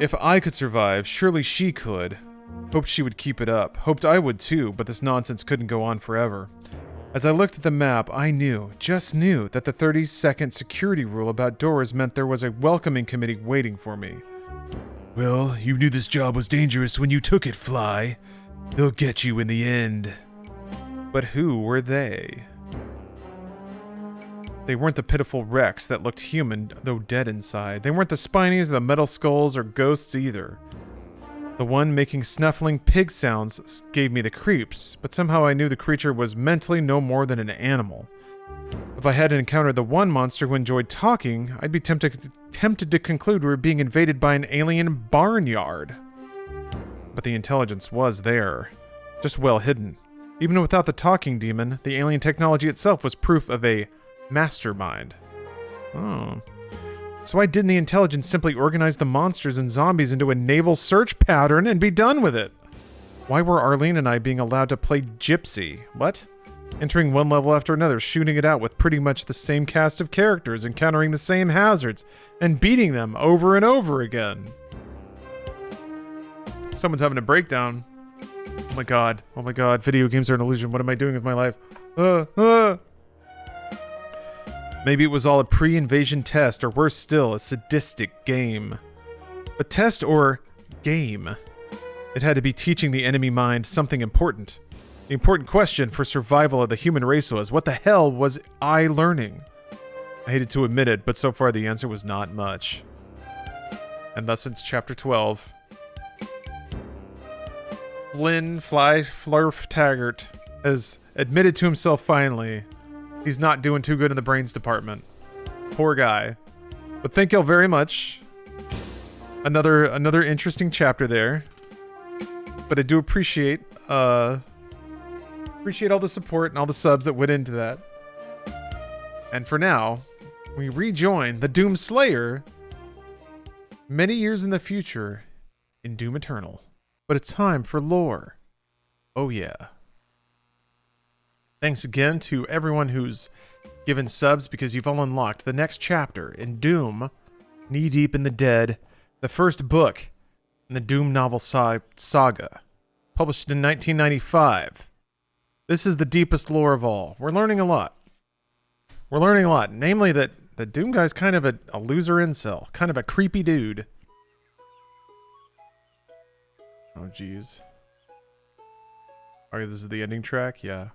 If I could survive, surely she could. Hoped she would keep it up. Hoped I would too, but this nonsense couldn't go on forever. As I looked at the map, I just knew, that the 30-second security rule about doors meant there was a welcoming committee waiting for me. Well, you knew this job was dangerous when you took it, Fly. They'll get you in the end. But who were they? They weren't the pitiful wrecks that looked human, though dead inside. They weren't the spinies, the metal skulls, or ghosts either. The one making snuffling pig sounds gave me the creeps, but somehow I knew the creature was mentally no more than an animal. If I hadn't encountered the one monster who enjoyed talking, I'd be tempted to conclude we were being invaded by an alien barnyard. But the intelligence was there, just well hidden. Even without the talking demon, the alien technology itself was proof of a mastermind. Oh. So why didn't the intelligence simply organize the monsters and zombies into a naval search pattern and be done with it? Why were Arlene and I being allowed to play Gypsy? What? Entering one level after another, shooting it out with pretty much the same cast of characters, encountering the same hazards, and beating them over and over again. Someone's having a breakdown. Oh my god, video games are an illusion. What am I doing with my life? Maybe it was all a pre-invasion test, or worse still, a sadistic game. But test or game? It had to be teaching the enemy mind something important. The important question for survival of the human race was, what the hell was I learning? I hated to admit it, but so far the answer was not much. And thus it's chapter 12. Flynn Flurf Taggart has admitted to himself finally he's not doing too good in the brains department. Poor guy. But thank y'all very much. Another interesting chapter there. But I do appreciate all the support and all the subs that went into that. And for now, we rejoin the Doom Slayer many years in the future in Doom Eternal. But it's time for lore. Oh yeah. Thanks again to everyone who's given subs, because you've all unlocked the next chapter in Doom, Knee Deep in the Dead, the first book in the Doom novel saga, published in 1995. This is the deepest lore of all. We're learning a lot. Namely that the Doomguy's kind of a loser incel, kind of a creepy dude. Oh, jeez. Okay, this is the ending track? Yeah.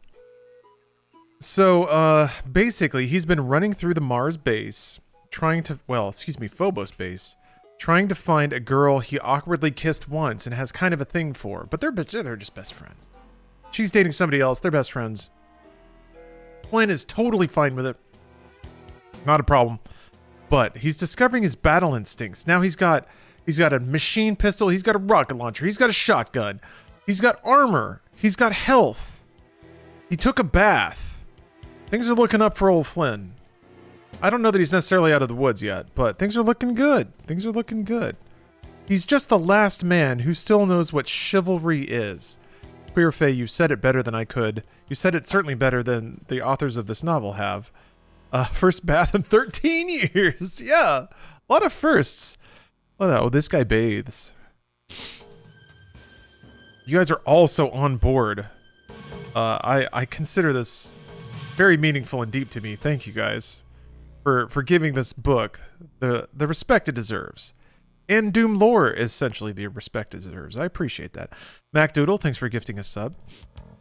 So, basically, he's been running through the Mars base, Phobos base, trying to find a girl he awkwardly kissed once and has kind of a thing for, but they're just best friends. She's dating somebody else, they're best friends. Gwen is totally fine with it. Not a problem. But he's discovering his battle instincts. Now he's got a machine pistol, he's got a rocket launcher, he's got a shotgun, he's got armor, he's got health. He took a bath. Things are looking up for old Flynn. I don't know that he's necessarily out of the woods yet, but things are looking good. He's just the last man who still knows what chivalry is. Queer Faye, you said it better than I could. You said it certainly better than the authors of this novel have. First bath in 13 years. Yeah, a lot of firsts. Oh, this guy bathes. You guys are also on board. I consider this very meaningful and deep to me. Thank you guys for giving this book the respect it deserves. And Doom lore is essentially the respect it deserves. I appreciate that. MacDoodle, thanks for gifting a sub.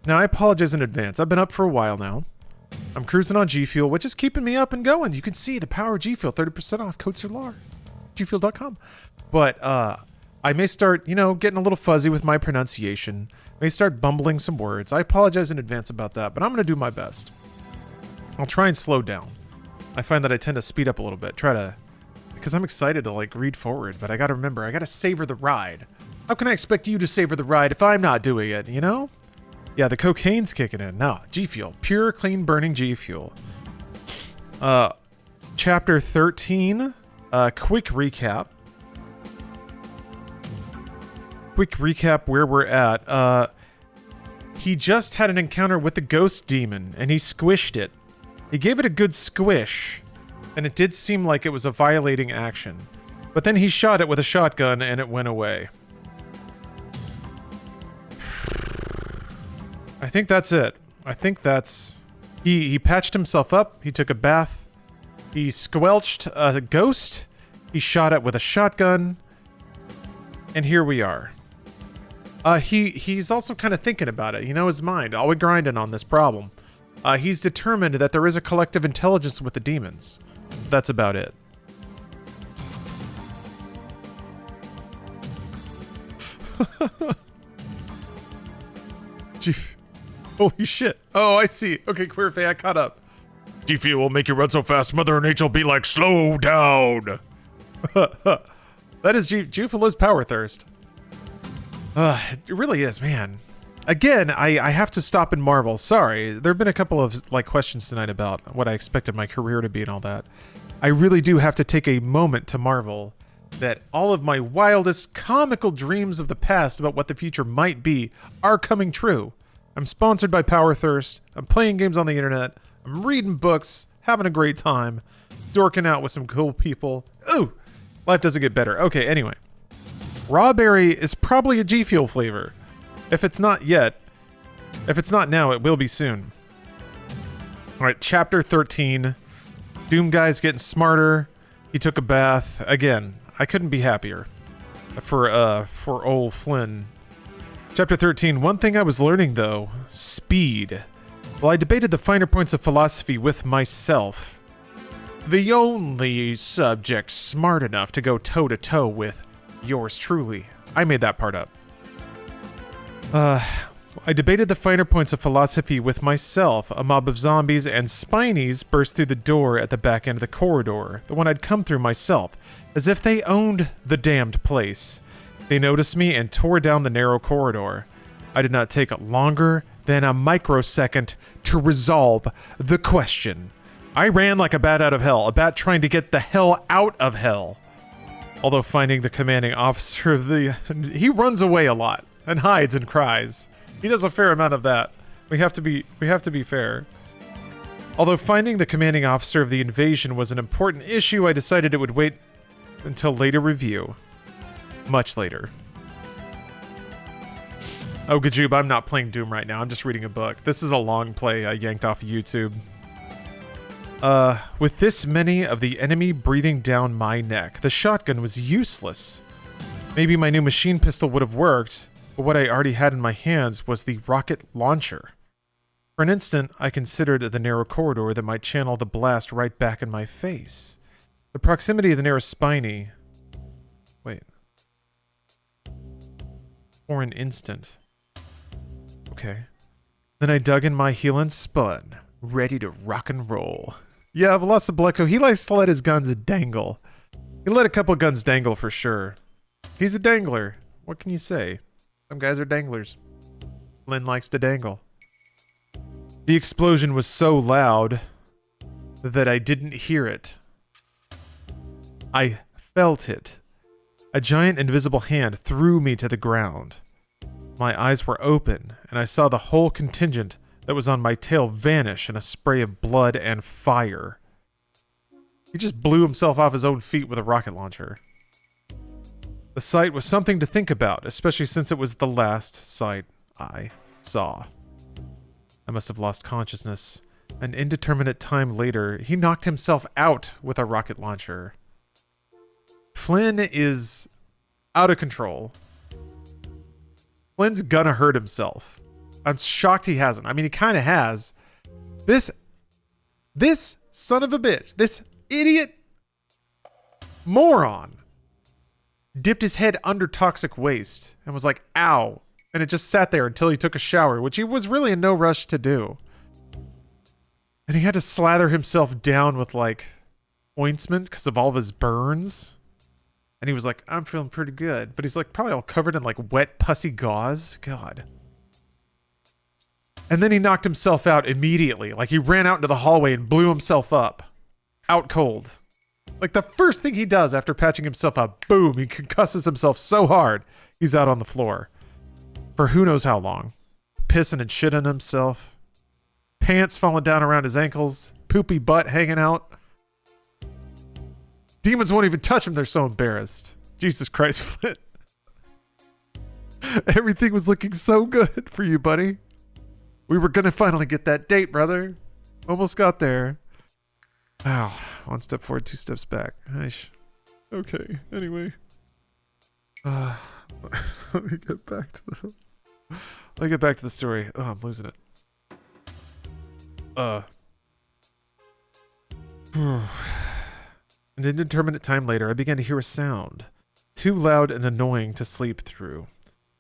Now, I apologize in advance. I've been up for a while now. I'm cruising on G Fuel, which is keeping me up and going. You can see the power of G Fuel, 30% off, code SIRLAR, gfuel.com. But I may start, getting a little fuzzy with my pronunciation. May start bumbling some words. I apologize in advance about that, but I'm going to do my best. I'll try and slow down. I find that I tend to speed up a little bit, because I'm excited to read forward, but I gotta remember, I gotta savor the ride. How can I expect you to savor the ride if I'm not doing it, Yeah, the cocaine's kicking in. No, G Fuel. Pure, clean, burning G Fuel. Chapter 13, quick recap. Quick recap where we're at. He just had an encounter with the ghost demon, and he squished it. He gave it a good squish, and it did seem like it was a violating action. But then he shot it with a shotgun, and it went away. I think that's it. I think that's... He patched himself up, he took a bath, he squelched a ghost, he shot it with a shotgun, and here we are. He's also kind of thinking about it, his mind, always grinding on this problem. He's determined that there is a collective intelligence with the demons. That's about it. Holy shit. Oh, I see. Okay, Queer Faye, I caught up. G Fuel will make you run so fast, Mother Nature will be like, slow down. That is G Fuel is power thirst. It really is, man. Again, I have to stop and marvel. Sorry, there have been a couple of questions tonight about what I expected my career to be and all that. I really do have to take a moment to marvel that all of my wildest comical dreams of the past about what the future might be are coming true. I'm sponsored by Power Thirst. I'm playing games on the internet. I'm reading books, having a great time, dorking out with some cool people. Ooh, life doesn't get better. Okay, anyway. Raw berry is probably a G Fuel flavor. If it's not yet, if it's not now, it will be soon. Alright, chapter 13. Doomguy's getting smarter. He took a bath. Again, I couldn't be happier for old Flynn. Chapter 13. One thing I was learning, though. Speed. While I debated the finer points of philosophy with myself, the only subject smart enough to go toe-to-toe with yours truly. I made that part up. I debated the finer points of philosophy with myself. A mob of zombies and spinies burst through the door at the back end of the corridor, the one I'd come through myself, as if they owned the damned place. They noticed me and tore down the narrow corridor. I did not take longer than a microsecond to resolve the question. I ran like a bat out of hell, a bat trying to get the hell out of hell. Although finding the commanding officer of the... He runs away a lot and hides and cries. He does a fair amount of that. We have to be fair. Although finding the commanding officer of the invasion was an important issue, I decided it would wait until later review. Much later. Oh, Gajoob, I'm not playing Doom right now. I'm just reading a book. This is a long play I yanked off of YouTube. With this many of the enemy breathing down my neck, the shotgun was useless. Maybe my new machine pistol would have worked, but what I already had in my hands was the rocket launcher. For an instant, I considered the narrow corridor that might channel the blast right back in my face. The proximity of the narrow spiny... Wait. For an instant. Okay. Then I dug in my heel and spun, ready to rock and roll. Yeah, Velociblecco, he likes to let his guns dangle. He let a couple guns dangle for sure. He's a dangler. What can you say? Some guys are danglers. Lynn likes to dangle. The explosion was so loud that I didn't hear it. I felt it. A giant invisible hand threw me to the ground. My eyes were open, and I saw the whole contingent that was on my tail vanish in a spray of blood and fire. He just blew himself off his own feet with a rocket launcher. The sight was something to think about, especially since it was the last sight I saw. I must have lost consciousness. An indeterminate time later, he knocked himself out with a rocket launcher. Flynn is out of control. Flynn's gonna hurt himself. I'm shocked he hasn't. I mean, he kind of has. This son of a bitch, this idiot moron, dipped his head under toxic waste and was like, ow. And it just sat there until he took a shower, which he was really in no rush to do. And he had to slather himself down with, like, ointment because of all of his burns. And he was like, I'm feeling pretty good. But he's, like, probably all covered in, like, wet, pussy gauze. God. And then he knocked himself out immediately. Like, he ran out into the hallway and blew himself up. Out cold. Like, the first thing he does after patching himself up, boom, he concusses himself so hard, he's out on the floor. For who knows how long. Pissing and shitting himself. Pants falling down around his ankles. Poopy butt hanging out. Demons won't even touch him, they're so embarrassed. Jesus Christ, Flint. Everything was looking so good for you, buddy. We were gonna finally get that date, brother. Almost got there. Wow. 1 step forward, 2 steps back. Aish. Okay, anyway. Let me get back to the story. Oh, I'm losing it. An indeterminate time later, I began to hear a sound, too loud and annoying to sleep through.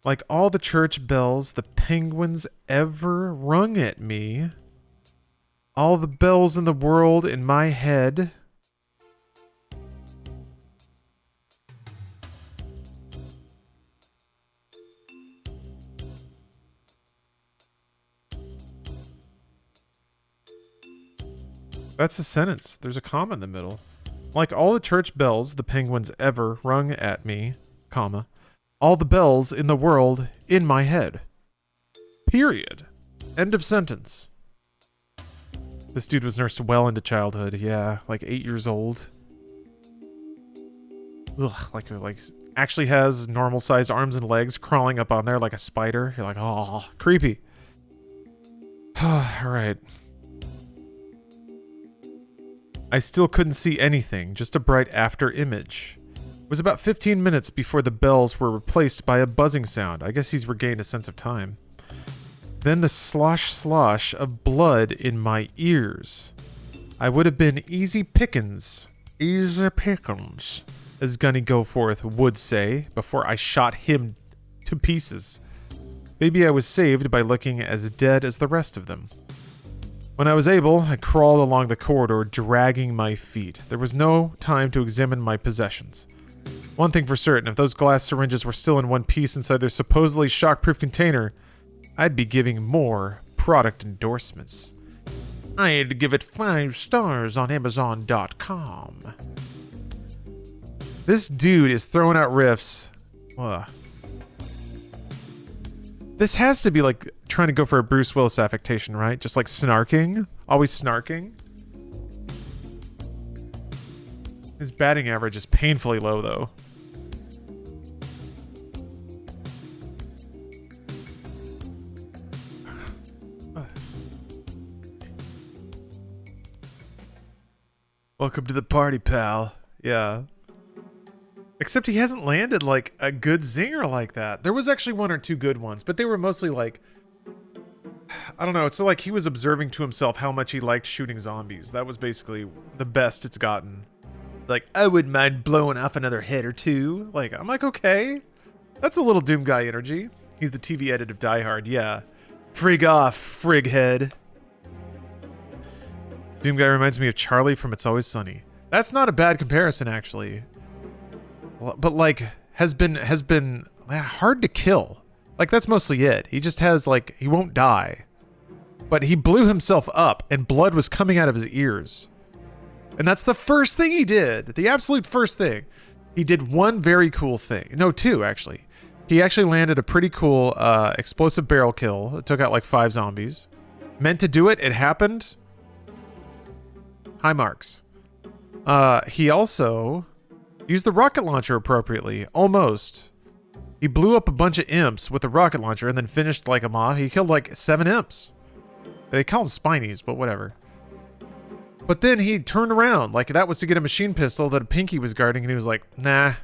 Like all the church bells the penguins ever rung at me. All the bells in the world in my head. That's a sentence. There's a comma in the middle. Like all the church bells the penguins ever rung at me, comma, all the bells in the world in my head. Period. End of sentence. This dude was nursed well into childhood. Yeah, like 8 years old. Ugh, like actually has normal sized arms and legs crawling up on there like a spider. You're like, oh, creepy. All right. I still couldn't see anything, just a bright after image. It was about 15 minutes before the bells were replaced by a buzzing sound. I guess he's regained a sense of time. Then the slosh of blood in my ears. I would have been easy pickings, as Gunny Goforth would say before I shot him to pieces. Maybe I was saved by looking as dead as the rest of them. When I was able, I crawled along the corridor, dragging my feet. There was no time to examine my possessions. One thing for certain, if those glass syringes were still in one piece inside their supposedly shockproof container, I'd be giving more product endorsements. I'd give it 5 stars on Amazon.com. This dude is throwing out riffs. Ugh. This has to be like trying to go for a Bruce Willis affectation, right? Just like snarking. Always snarking. His batting average is painfully low, though. Welcome to the party, pal. Yeah. Except he hasn't landed, like, a good zinger like that. There was actually 1 or 2 good ones, but they were mostly, like... I don't know, it's like he was observing to himself how much he liked shooting zombies. That was basically the best it's gotten. Like, I wouldn't mind blowing off another head or 2. Like, I'm like, okay. That's a little Doomguy energy. He's the TV edit of Die Hard, yeah. Frig off, frig head. Doomguy reminds me of Charlie from It's Always Sunny. That's not a bad comparison, actually. But like has been hard to kill. Like that's mostly it. He just has like he won't die. But he blew himself up and blood was coming out of his ears. And that's the first thing he did. The absolute first thing. He did one very cool thing. No, 2 actually. He actually landed a pretty cool explosive barrel kill. It took out like 5 zombies. Meant to do it. It happened. High marks. He also used the rocket launcher appropriately. Almost. He blew up a bunch of imps with the rocket launcher and then finished like a mob. He killed like 7 imps. They call them Spinies, but whatever. But then he turned around. Like that was to get a machine pistol that Pinky was guarding. And he was like, nah,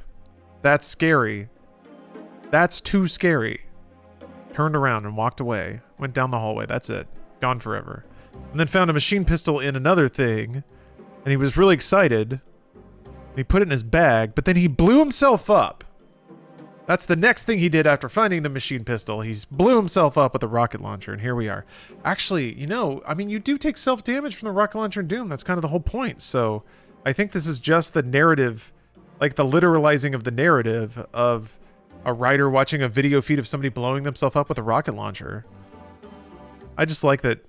that's scary. That's too scary. Turned around and walked away. Went down the hallway. That's it. Gone forever. And then found a machine pistol in another thing. And he was really excited. And he put it in his bag. But then he blew himself up. That's the next thing he did after finding the machine pistol. He blew himself up with a rocket launcher. And here we are. Actually, you know, I mean, you do take self-damage from the rocket launcher in Doom. That's kind of the whole point. So I think this is just the narrative. Like the literalizing of the narrative of a writer watching a video feed of somebody blowing themselves up with a rocket launcher. I just like that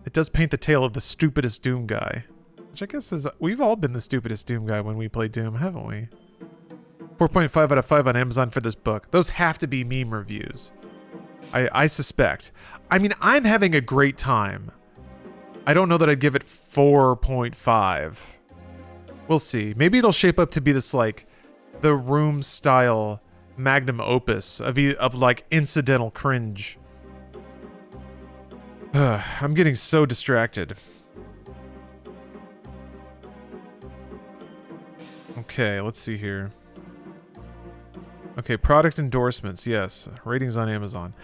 it does paint the tale of the stupidest Doom guy. Which I guess is... We've all been the stupidest Doom guy when we play Doom, haven't we? 4.5 out of 5 on Amazon for this book. Those have to be meme reviews. I suspect. I mean, I'm having a great time. I don't know that I'd give it 4.5. We'll see. Maybe it'll shape up to be this, like, the Room style magnum opus of like incidental cringe. I'm getting so distracted. Okay, let's see here. Okay, product endorsements, yes. Ratings on Amazon.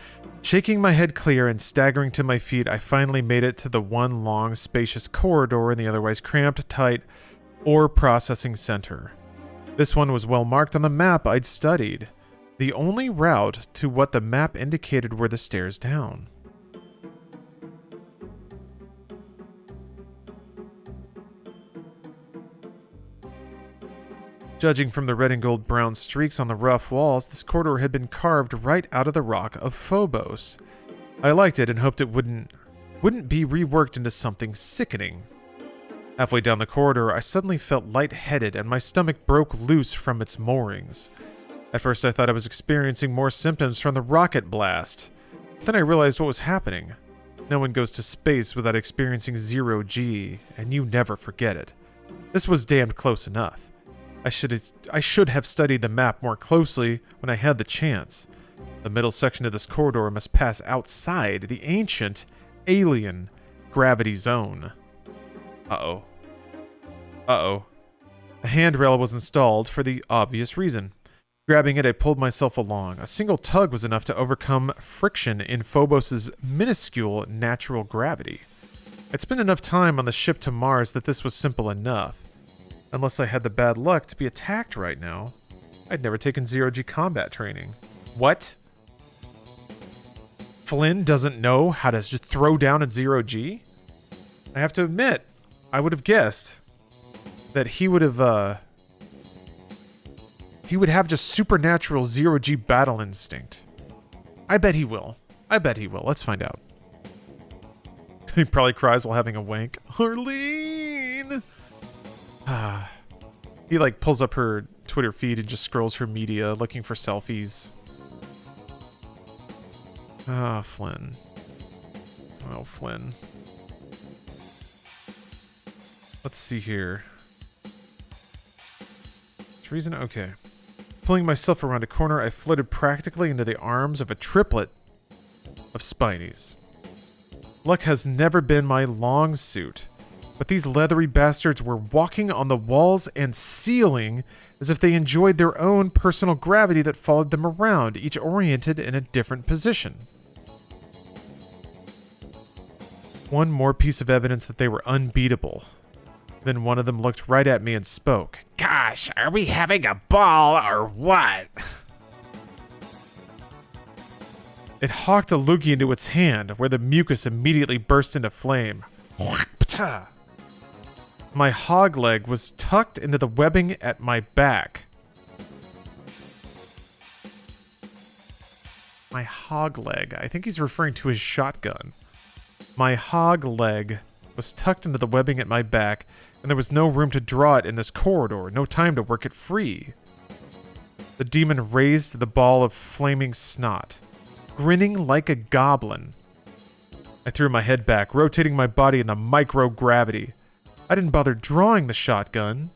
Shaking my head clear and staggering to my feet, I finally made it to the one long, spacious corridor in the otherwise cramped, tight ore processing center. This one was well marked on the map I'd studied. The only route to what the map indicated were the stairs down. Judging from the red and gold brown streaks on the rough walls, this corridor had been carved right out of the rock of Phobos. I liked it and hoped it wouldn't be reworked into something sickening. Halfway down the corridor, I suddenly felt lightheaded and my stomach broke loose from its moorings. At first I thought I was experiencing more symptoms from the rocket blast. Then I realized what was happening. No one goes to space without experiencing 0G, and you never forget it. This was damned close enough. I should have studied the map more closely when I had the chance. The middle section of this corridor must pass outside the ancient, alien gravity zone. Uh-oh. Uh-oh. A handrail was installed for the obvious reason. Grabbing it, I pulled myself along. A single tug was enough to overcome friction in Phobos' minuscule natural gravity. I'd spent enough time on the ship to Mars that this was simple enough. Unless I had the bad luck to be attacked right now. I'd never taken 0G combat training. What? Flynn doesn't know how to just throw down at 0G? I have to admit, I would have guessed that he would have just supernatural 0G battle instinct. I bet he will. I bet he will. Let's find out. He probably cries while having a wank. Arlene! He like pulls up her Twitter feed and just scrolls her media looking for selfies. Flynn. Oh, Flynn. Let's see here. Treason? Okay. Pulling myself around a corner, I floated practically into the arms of a triplet of Spinies. Luck has never been my long suit, but these leathery bastards were walking on the walls and ceiling as if they enjoyed their own personal gravity that followed them around, each oriented in a different position. One more piece of evidence that they were unbeatable. Then one of them looked right at me and spoke. Gosh, are we having a ball or what? It hawked a loogie into its hand, where the mucus immediately burst into flame. My hog leg was tucked into the webbing at my back. My hog leg. I think he's referring to his shotgun. My hog leg was tucked into the webbing at my back, and there was no room to draw it in this corridor, no time to work it free. The demon raised the ball of flaming snot, grinning like a goblin. I threw my head back, rotating my body in the microgravity. I didn't bother drawing the shotgun.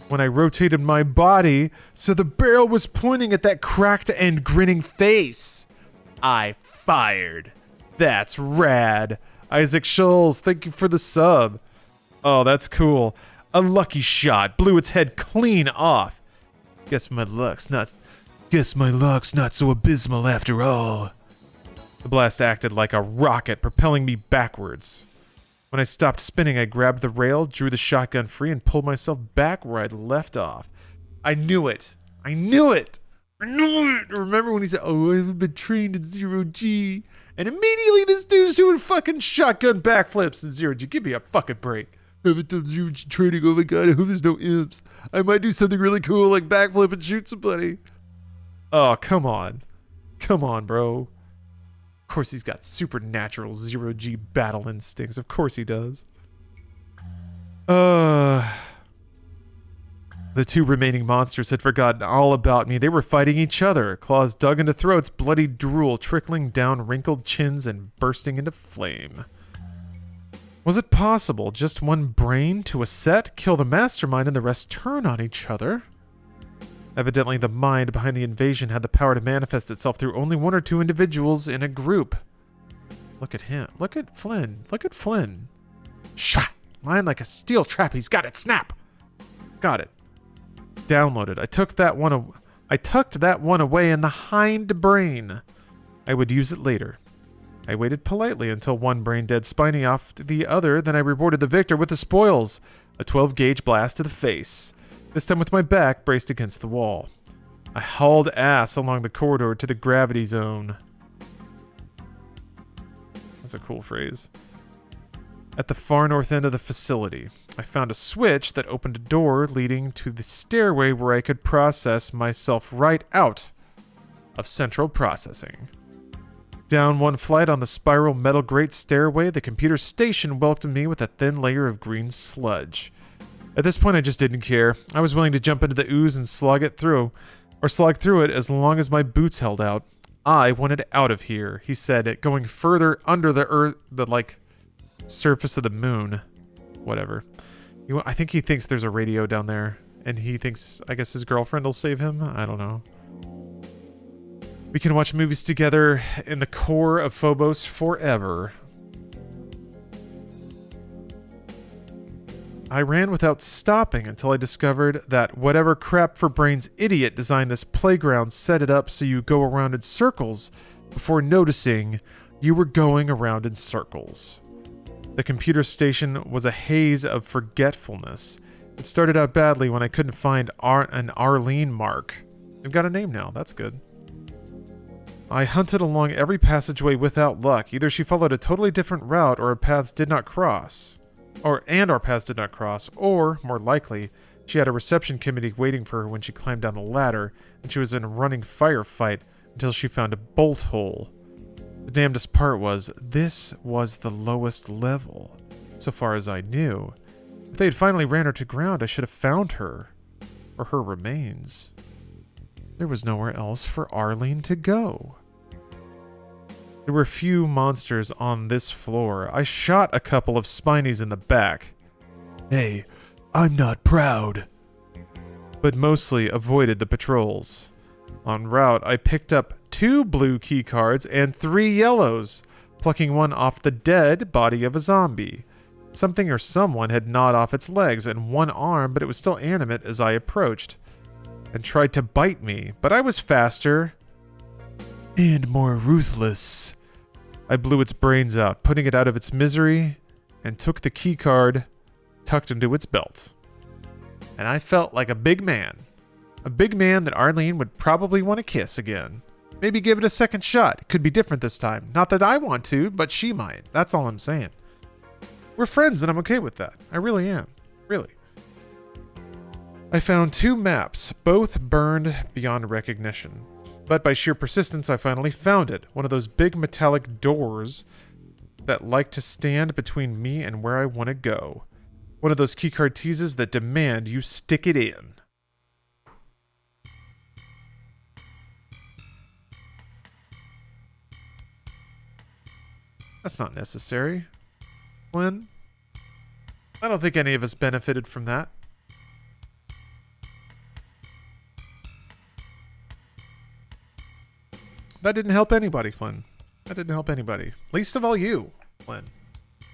When I rotated my body, so the barrel was pointing at that cracked and grinning face, I fired. That's rad. Isaac Scholes, thank you for the sub. Oh, that's cool. A lucky shot blew its head clean off. Guess my luck's not so abysmal after all. The blast acted like a rocket, propelling me backwards. When I stopped spinning, I grabbed the rail, drew the shotgun free, and pulled myself back where I'd left off. I knew it. I knew it. I knew it. Remember when he said, "Oh, I haven't been trained in zero-G." And immediately this dude's doing fucking shotgun backflips in zero-G. Give me a fucking break. I haven't done zero-G training. Oh my god, I hope there's no imps. I might do something really cool like backflip and shoot somebody. Oh, come on. Come on, bro. Of course he's got supernatural zero-G battle instincts. Of course he does. The two remaining monsters had forgotten all about me. They were fighting each other. Claws dug into throats, bloody drool trickling down wrinkled chins and bursting into flame. Was it possible just one brain to a set, kill the mastermind, and the rest turn on each other? Evidently, the mind behind the invasion had the power to manifest itself through only one or two individuals in a group. Look at him. Look at Flynn. Look at Flynn. Shot! Lying like a steel trap. He's got it. Snap! Got it. Downloaded. I tucked that one away in the hind brain. I would use it later. I waited politely until one brain dead spiny off the other, then I rewarded the victor with the spoils. A 12-gauge blast to the face. This time with my back braced against the wall. I hauled ass along the corridor to the gravity zone. That's a cool phrase. At the far north end of the facility, I found a switch that opened a door leading to the stairway where I could process myself right out of central processing. Down one flight on the spiral metal grate stairway, the computer station welcomed me with a thin layer of green sludge. At this point, I just didn't care. I was willing to jump into the ooze and slog through it as long as my boots held out. I wanted out of here, he said, going further under the earth, surface of the moon. Whatever. I think he thinks there's a radio down there, and he thinks, I guess his girlfriend will save him? I don't know. We can watch movies together in the core of Phobos forever. I ran without stopping until I discovered that whatever crap for brains idiot designed this playground set it up so you go around in circles before noticing you were going around in circles. The computer station was a haze of forgetfulness. It started out badly when I couldn't find an Arlene mark. I've got a name now, that's good. I hunted along every passageway without luck. Either she followed a totally different route or our paths did not cross. Or more likely, she had a reception committee waiting for her when she climbed down the ladder, and she was in a running firefight until she found a bolt hole. The damnedest part was, this was the lowest level, so far as I knew. If they had finally ran her to ground, I should have found her. Or her remains. There was nowhere else for Arlene to go. There were few monsters on this floor. I shot a couple of spinies in the back. Hey, I'm not proud. But mostly avoided the patrols. En route, I picked up 2 blue key cards and 3 yellows, plucking one off the dead body of a zombie. Something or someone had gnawed off its legs and one arm, but it was still animate as I approached, and tried to bite me, but I was faster and more ruthless. I blew its brains out, putting it out of its misery, and took the key card tucked into its belt. And I felt like a big man. A big man that Arlene would probably want to kiss again. Maybe give it a second shot. It could be different this time. Not that I want to, but she might. That's all I'm saying. We're friends and I'm okay with that. I really am. Really. I found 2 maps, both burned beyond recognition. But by sheer persistence, I finally found it. One of those big metallic doors that like to stand between me and where I want to go. One of those keycard teases that demand you stick it in. That's not necessary. Flynn? I don't think any of us benefited from that. That didn't help anybody, Flynn. That didn't help anybody. Least of all you, Flynn.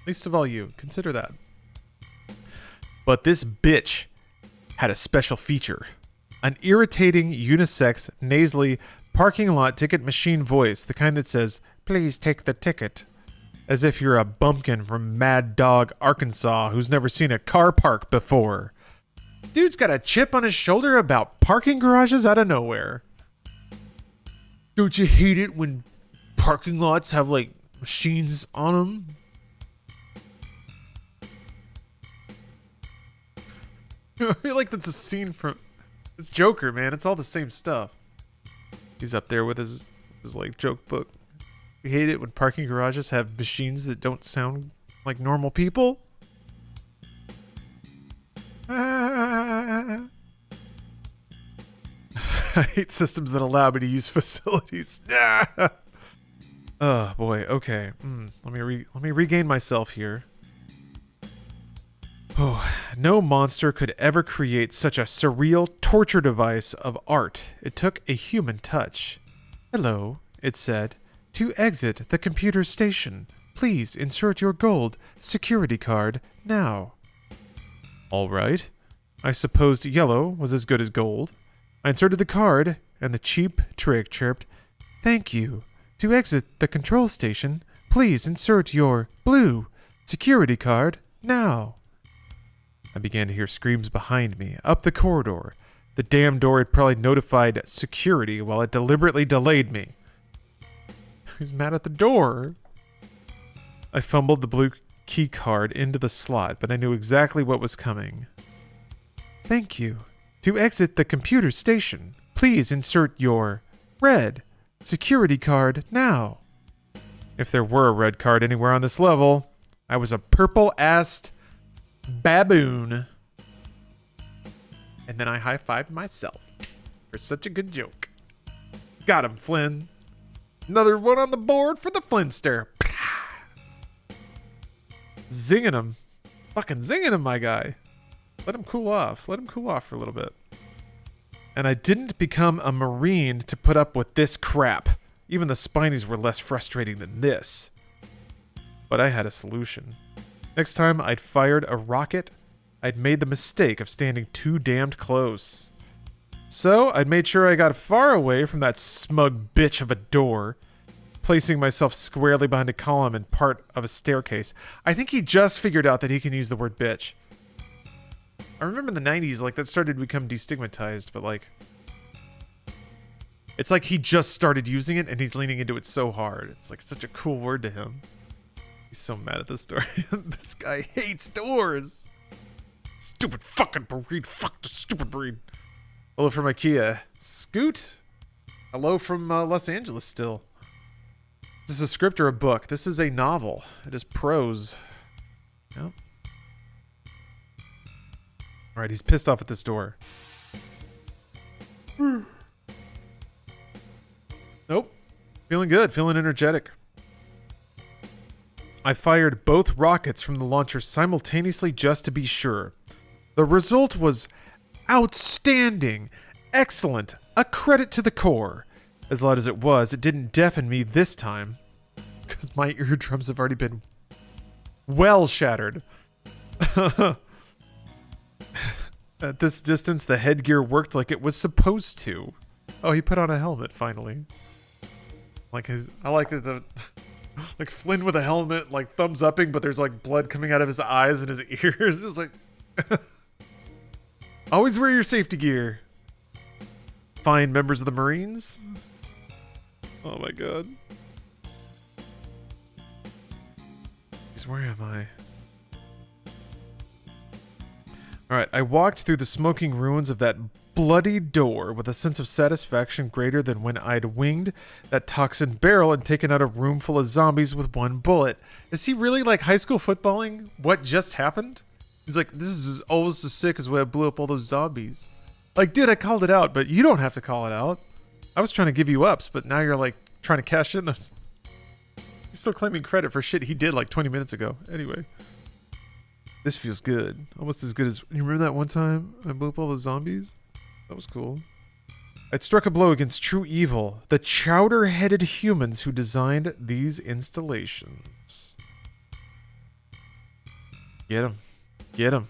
Least of all you. Consider that. But this bitch had a special feature. An irritating, unisex, nasally, parking lot ticket machine voice. The kind that says, "Please take the ticket." As if you're a bumpkin from Mad Dog, Arkansas, who's never seen a car park before. Dude's got a chip on his shoulder about parking garages out of nowhere. Don't you hate it when parking lots have, like, machines on them? I feel like that's a scene from... It's Joker, man. It's all the same stuff. He's up there with his like, joke book. You hate it when parking garages have machines that don't sound like normal people? I hate systems that allow me to use facilities. Oh boy. Okay. Let me regain myself here. Oh, no monster could ever create such a surreal torture device of art. It took a human touch. "Hello," it said. "To exit the computer station, please insert your gold security card now." All right. I supposed yellow was as good as gold. I inserted the card, and the cheap trick chirped, "Thank you. To exit the control station, please insert your blue security card now." I began to hear screams behind me, up the corridor. The damn door had probably notified security while it deliberately delayed me. Who's mad at the door? I fumbled the blue key card into the slot, but I knew exactly what was coming. "Thank you. To exit the computer station, please insert your red security card now." If there were a red card anywhere on this level, I was a purple-assed baboon. And then I high-fived myself for such a good joke. Got him, Flynn. Another one on the board for the Flynster. Zinging him. Fucking zinging him, my guy. Let him cool off. Let him cool off for a little bit. And I didn't become a Marine to put up with this crap. Even the Spinies were less frustrating than this. But I had a solution. Next time I'd fired a rocket, I'd made the mistake of standing too damned close. So I'd made sure I got far away from that smug bitch of a door, placing myself squarely behind a column and part of a staircase. I think he just figured out that he can use the word bitch. I remember in the 90s, like, that started to become destigmatized, but, like, it's like he just started using it and he's leaning into it so hard. It's like such a cool word to him. He's so mad at this door. This guy hates doors. Stupid fucking breed. Fuck the stupid breed. Hello from IKEA. Scoot. Hello from Los Angeles still. This is a script or a book? This is a novel. It is prose. Yep. Alright, he's pissed off at this door. Nope. Feeling good. Feeling energetic. I fired both rockets from the launcher simultaneously just to be sure. The result was outstanding, excellent, a credit to the core. As loud as it was, it didn't deafen me this time, because my eardrums have already been well shattered. At this distance, the headgear worked like it was supposed to. Oh, he put on a helmet finally. I like the like Flynn with a helmet, like thumbs upping, but there's like blood coming out of his eyes and his ears. It's like, always wear your safety gear. Fine members of the Marines. Oh my god. Where am I? Alright, I walked through the smoking ruins of that bloody door with a sense of satisfaction greater than when I'd winged that toxin barrel and taken out a room full of zombies with one bullet. Is he really like high school footballing what just happened? He's like, this is almost as sick as when I blew up all those zombies. Like, dude, I called it out, but you don't have to call it out. I was trying to give you ups, but now you're like trying to cash in those. He's still claiming credit for shit he did like 20 minutes ago. Anyway. This feels good. Almost as good as... You remember that one time I blew up all the zombies? That was cool. I'd struck a blow against true evil. The chowder-headed humans who designed these installations. Get him. Get him.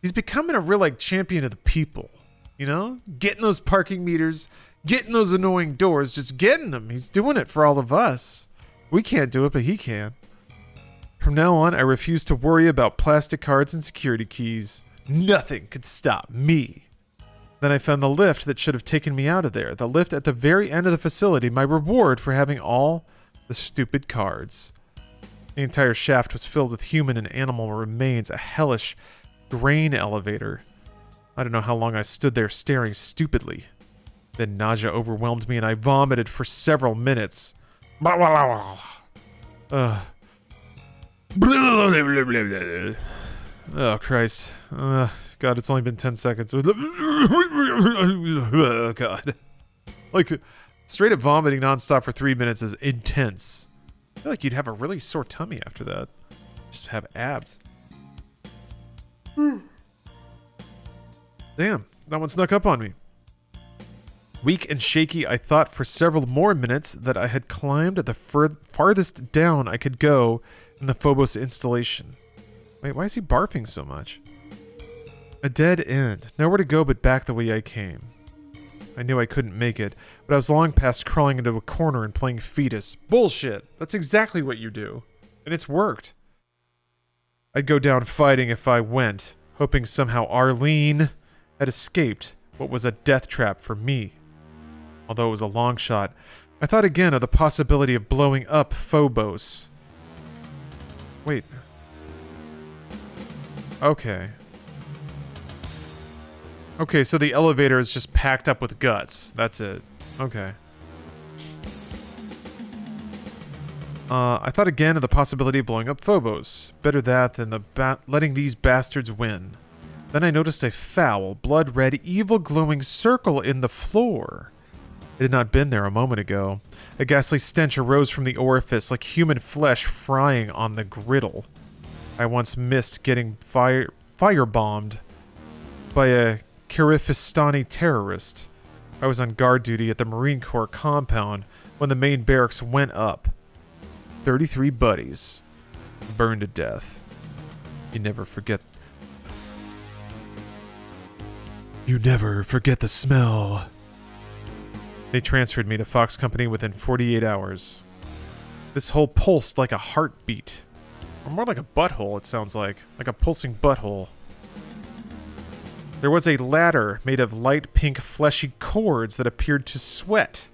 He's becoming a real, like, champion of the people. You know? Getting those parking meters. Getting those annoying doors. Just getting them. He's doing it for all of us. We can't do it, but he can. From now on, I refuse to worry about plastic cards and security keys. Nothing could stop me. Then I found the lift that should have taken me out of there. The lift at the very end of the facility, my reward for having all the stupid cards. The entire shaft was filled with human and animal remains, a hellish grain elevator. I don't know how long I stood there staring stupidly. Then nausea overwhelmed me and I vomited for several minutes. Oh, Christ. God, it's only been 10 seconds. Oh, God. Like, straight up vomiting nonstop for 3 minutes is intense. I feel like you'd have a really sore tummy after that. Just have abs. Damn, that one snuck up on me. Weak and shaky, I thought for several more minutes that I had climbed at the farthest down I could go in the Phobos installation. Wait, why is he barfing so much? A dead end. Nowhere to go but back the way I came. I knew I couldn't make it, but I was long past crawling into a corner and playing fetus. Bullshit! That's exactly what you do. And it's worked. I'd go down fighting if I went, hoping somehow Arlene had escaped what was a death trap for me. Although it was a long shot, I thought again of the possibility of blowing up Phobos. Wait. Okay. Okay, so the elevator is just packed up with guts. That's it. Okay. I thought again of the possibility of blowing up Phobos. Better that than letting these bastards win. Then I noticed a foul, blood-red, evil glowing circle in the floor. It had not been there a moment ago. A ghastly stench arose from the orifice like human flesh frying on the griddle. I once missed getting firebombed by a Kyrgyzstani terrorist. I was on guard duty at the Marine Corps compound when the main barracks went up. 33 buddies burned to death. You never forget. You never forget the smell. They transferred me to Fox Company within 48 hours. This hole pulsed like a heartbeat. Or more like a butthole, it sounds like. Like a pulsing butthole. There was a ladder made of light pink fleshy cords that appeared to sweat.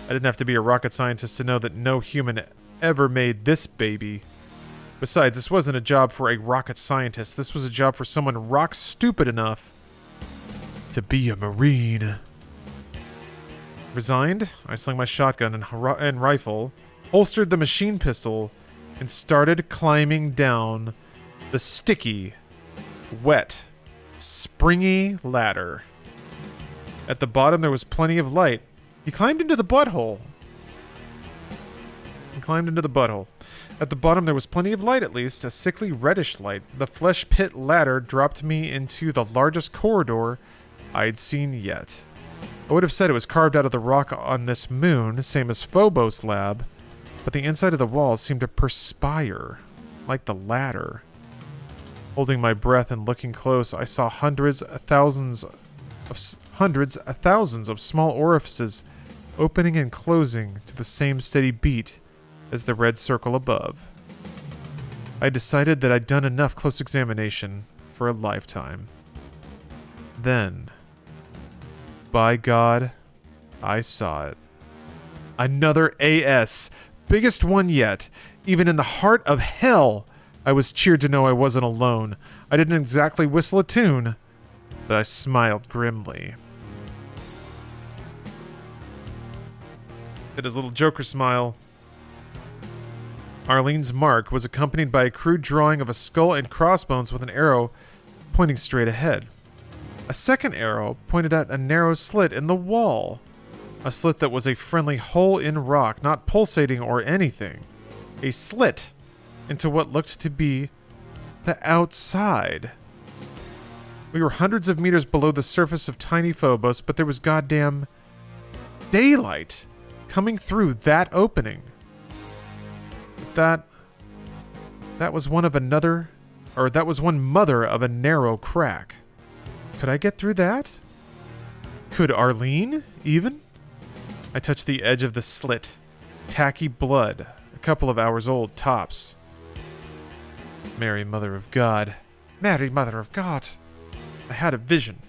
I didn't have to be a rocket scientist to know that no human ever made this baby. Besides, this wasn't a job for a rocket scientist. This was a job for someone rock stupid enough to be a Marine. Resigned, I slung my shotgun and rifle, holstered the machine pistol, and started climbing down the sticky, wet, springy ladder. At the bottom there was plenty of light. He climbed into the butthole. At the bottom there was plenty of light, at least, a sickly reddish light. The flesh pit ladder dropped me into the largest corridor I'd seen yet. I would have said it was carved out of the rock on this moon, same as Phobos lab, but the inside of the walls seemed to perspire, like the ladder. Holding my breath and looking close, I saw hundreds of thousands of small orifices opening and closing to the same steady beat as the red circle above. I decided that I'd done enough close examination for a lifetime. Then, by God, I saw it. Another AS. Biggest one yet. Even in the heart of hell, I was cheered to know I wasn't alone. I didn't exactly whistle a tune, but I smiled grimly. Did his little Joker smile. Arlene's mark was accompanied by a crude drawing of a skull and crossbones with an arrow pointing straight ahead. A second arrow pointed at a narrow slit in the wall. A slit that was a friendly hole in rock, not pulsating or anything. a slit into what looked to be the outside. We were hundreds of meters below the surface of tiny Phobos, but there was goddamn daylight coming through that opening. That was one mother of a narrow crack. Could I get through that? Could Arlene, even? I touched the edge of the slit. Tacky blood, a couple of hours old, tops. Mary, Mother of God. Mary, Mother of God. I had a vision.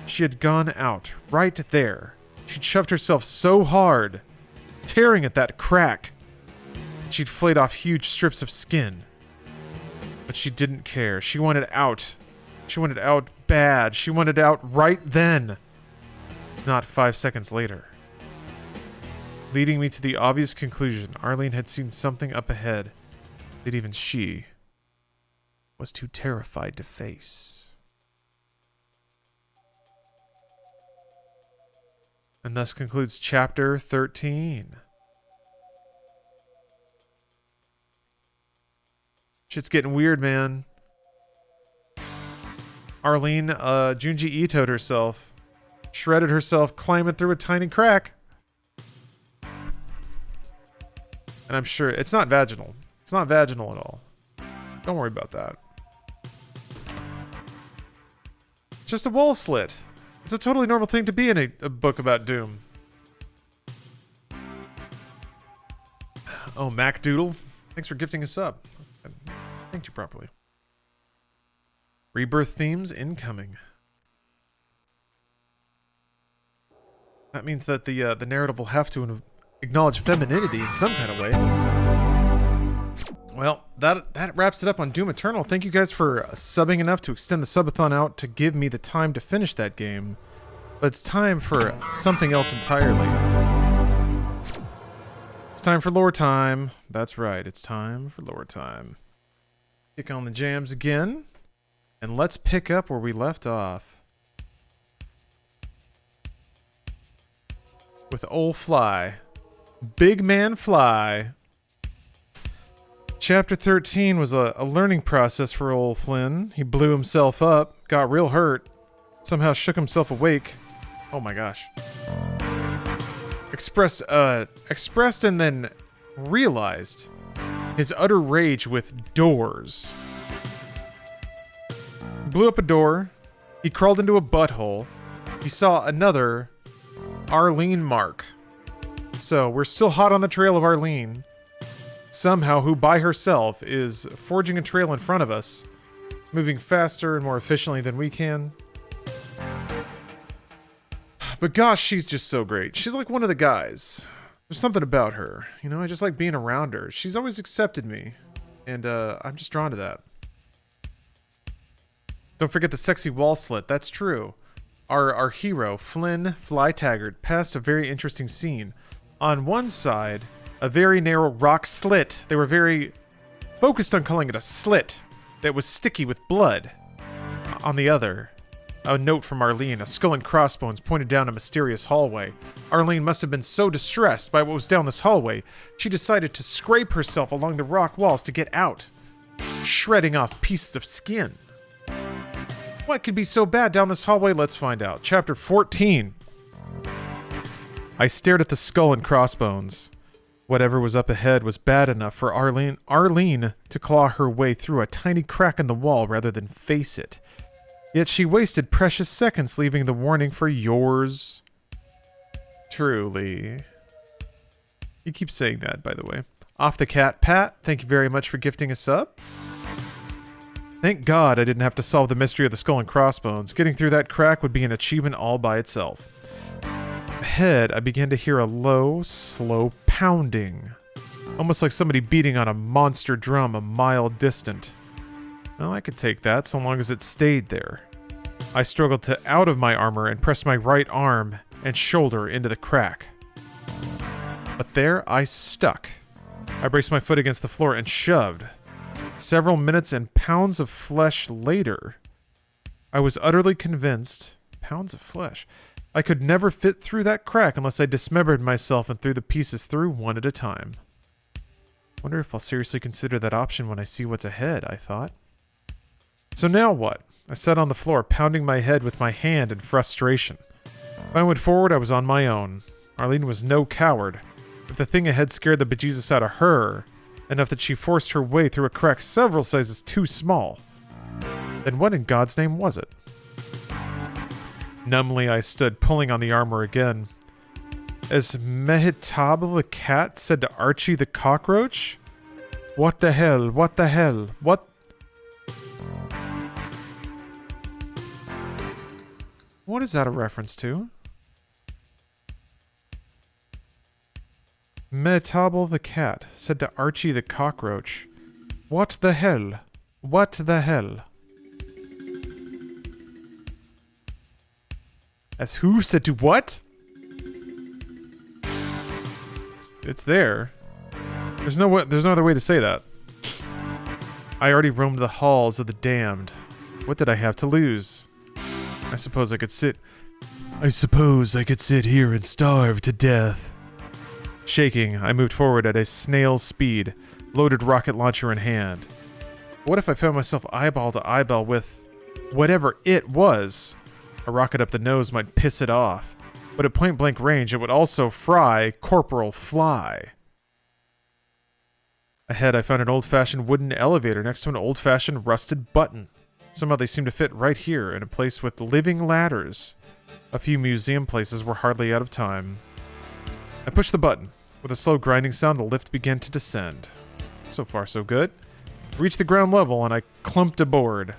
She had gone out, right there. She'd shoved herself so hard, tearing at that crack. She'd flayed off huge strips of skin. But she didn't care. She wanted out. She wanted out bad. She wanted out right then. Not 5 seconds later. Leading me to the obvious conclusion, Arlene had seen something up ahead that even she was too terrified to face. And thus concludes chapter 13. Shit's getting weird, man. Arlene, Junji Ito'd herself. Shredded herself, climbing through a tiny crack. And I'm sure it's not vaginal. It's not vaginal at all. Don't worry about that. It's just a wall slit. It's a totally normal thing to be in a book about Doom. Oh, Mac Doodle. Thanks for gifting us up. I thanked you properly. Rebirth themes incoming. That means that the narrative will have to acknowledge femininity in some kind of way. Well, that wraps it up on Doom Eternal. Thank you guys for subbing enough to extend the subathon out to give me the time to finish that game. But it's time for something else entirely. It's time for lore time. That's right, it's time for lore time. Kick on the jams again, and let's pick up where we left off. With old Fly. Big Man Fly. Chapter 13 was a learning process for old Flynn. He blew himself up, got real hurt, somehow shook himself awake. Oh my gosh. Expressed and then realized his utter rage with doors. Blew up a door. He crawled into a butthole. He saw another Arlene mark. So we're still hot on the trail of Arlene. Somehow, who by herself is forging a trail in front of us, moving faster and more efficiently than we can. But gosh, she's just so great. She's like one of the guys. There's something about her. You know, I just like being around her. She's always accepted me. And I'm just drawn to that. Don't forget the sexy wall slit. That's true. Our hero, Flynn Fly Taggart, passed a very interesting scene. On one side, a very narrow rock slit. They were very focused on calling it a slit that was sticky with blood. On the other, a note from Arlene, a skull and crossbones pointed down a mysterious hallway. Arlene must have been so distressed by what was down this hallway, she decided to scrape herself along the rock walls to get out, shredding off pieces of skin. What could be so bad down this hallway? Let's find out. Chapter 14. I stared at the skull and crossbones. Whatever was up ahead was bad enough for Arlene to claw her way through a tiny crack in the wall rather than face it. Yet she wasted precious seconds leaving the warning for yours truly. You keep saying that, by the way. Off the cat, Pat. Thank you very much for gifting us up. Thank God I didn't have to solve the mystery of the skull and crossbones. Getting through that crack would be an achievement all by itself. Ahead, I began to hear a low, slow pounding. Almost like somebody beating on a monster drum a mile distant. Well, I could take that so long as it stayed there. I struggled out of my armor and pressed my right arm and shoulder into the crack. But there I stuck. I braced my foot against the floor and shoved. Several minutes and pounds of flesh later, I was utterly convinced, pounds of flesh, I could never fit through that crack unless I dismembered myself and threw the pieces through one at a time. Wonder if I'll seriously consider that option when I see what's ahead, I thought. So now what? I sat on the floor, pounding my head with my hand in frustration. If I went forward, I was on my own. Arlene was no coward. If the thing ahead scared the bejesus out of her, enough that she forced her way through a crack several sizes too small, then what in God's name was it? Numbly, I stood, pulling on the armor again. As Mehitabel the cat said to Archie the cockroach? What the hell? What the hell? What? What is that a reference to? Mehitabel the cat said to Archie the cockroach. What the hell? What the hell? As who said to what? It's there. There's no other way to say that. I already roamed the halls of the damned. What did I have to lose? I suppose I could sit here and starve to death. Shaking, I moved forward at a snail's speed, loaded rocket launcher in hand. What if I found myself eyeball to eyeball with whatever it was? A rocket up the nose might piss it off, but at point-blank range it would also fry Corporal Fly. Ahead, I found an old-fashioned wooden elevator next to an old-fashioned rusted button. Somehow they seemed to fit right here, in a place with living ladders. A few museum places were hardly out of time. I pushed the button. With a slow grinding sound, the lift began to descend. So far, so good. I reached the ground level, and I clumped aboard.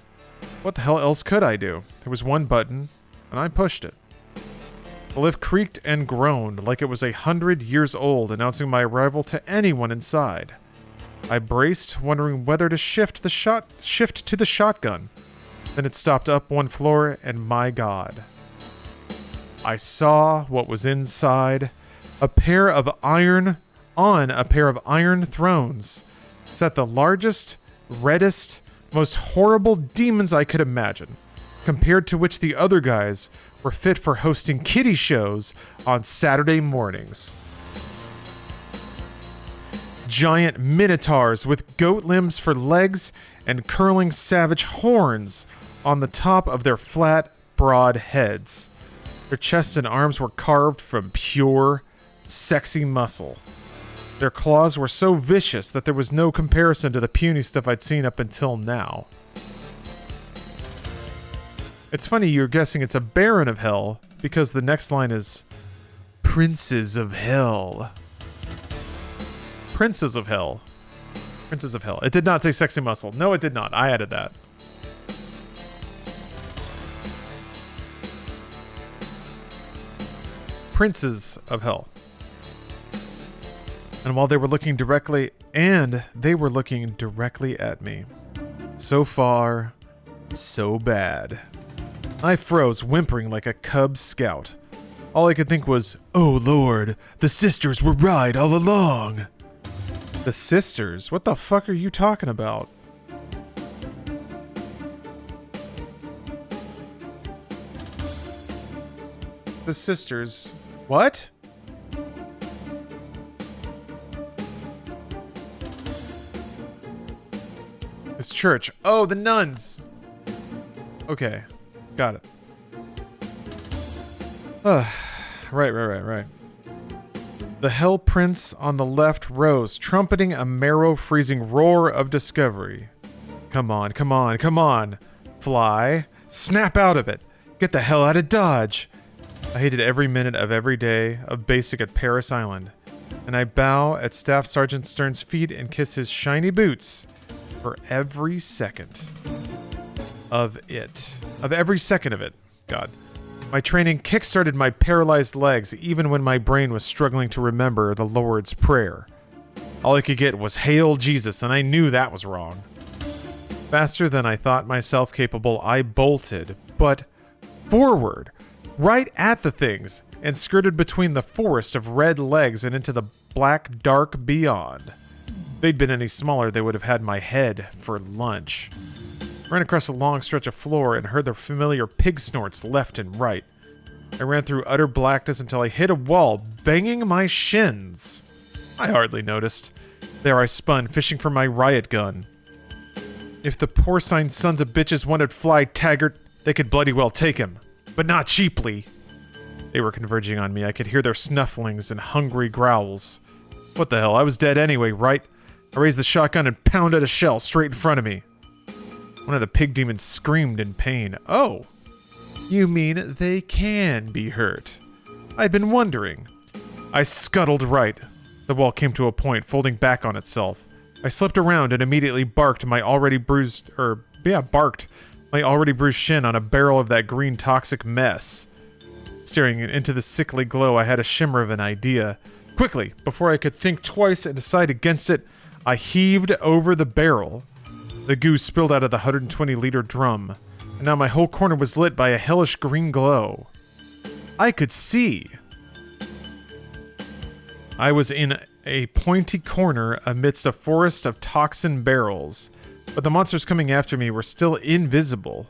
What the hell else could I do? There was one button, and I pushed it. The lift creaked and groaned like it was 100 years old, announcing my arrival to anyone inside. I braced, wondering whether to shift to the shotgun. Then it stopped up one floor, and my God. I saw what was inside. On a pair of iron thrones sat the largest, reddest, most horrible demons I could imagine, compared to which the other guys were fit for hosting kiddie shows on Saturday mornings. Giant minotaurs with goat limbs for legs and curling savage horns on the top of their flat, broad heads. Their chests and arms were carved from pure, sexy muscle. Their claws were so vicious that there was no comparison to the puny stuff I'd seen up until now. It's funny you're guessing it's a Baron of Hell, because the next line is Princes of Hell. Princes of Hell. Princes of Hell. It did not say sexy muscle. No, it did not. I added that. Princes of Hell. And while they were looking directly at me. So far, so bad. I froze, whimpering like a cub scout. All I could think was, oh Lord, the sisters were right all along. The sisters? What the fuck are you talking about? The sisters. What? This church. Oh, the nuns. Okay. Got it. Right. The Hell Prince on the left rose, trumpeting a marrow-freezing roar of discovery. Come on. Fly. Snap out of it. Get the hell out of Dodge. I hated every minute of every day of basic at Paris Island, and I bow at Staff Sergeant Stern's feet and kiss his shiny boots for every second of it. Of every second of it. God. My training kick-started my paralyzed legs even when my brain was struggling to remember the Lord's Prayer. All I could get was Hail Jesus, and I knew that was wrong. Faster than I thought myself capable, I bolted, but forward, right at the things, and skirted between the forest of red legs and into the black dark beyond. If they'd been any smaller, they would have had my head for lunch. Ran across a long stretch of floor and heard the familiar pig snorts left and right. I ran through utter blackness until I hit a wall, banging my shins. I hardly noticed. There I spun, fishing for my riot gun. If the porcine sons of bitches wanted Fly Taggart, they could bloody well take him. But not cheaply. They were converging on me. I could hear their snufflings and hungry growls. What the hell? I was dead anyway, right? I raised the shotgun and pounded a shell straight in front of me. One of the pig demons screamed in pain. Oh, you mean they can be hurt? I'd been wondering. I scuttled right. The wall came to a point, folding back on itself. I slipped around and immediately barked my already bruised shin on a barrel of that green toxic mess. Staring into the sickly glow, I had a shimmer of an idea. Quickly, before I could think twice and decide against it, I heaved over the barrel. The goo spilled out of the 120-liter drum, and now my whole corner was lit by a hellish green glow. I could see. I was in a pointy corner amidst a forest of toxin barrels, but the monsters coming after me were still invisible.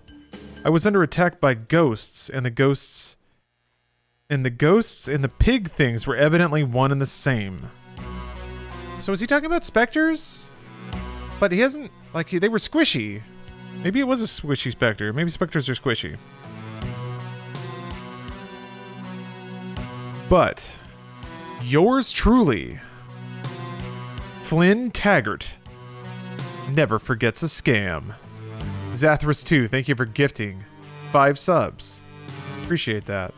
I was under attack by ghosts, and the ghosts and the pig things were evidently one and the same. So is he talking about specters? But he hasn't, like, they were squishy. Maybe it was a squishy specter. Maybe specters are squishy. But yours truly, Flynn Taggart, never forgets a scam. Zathras 2, thank you for gifting 5 subs. Appreciate that.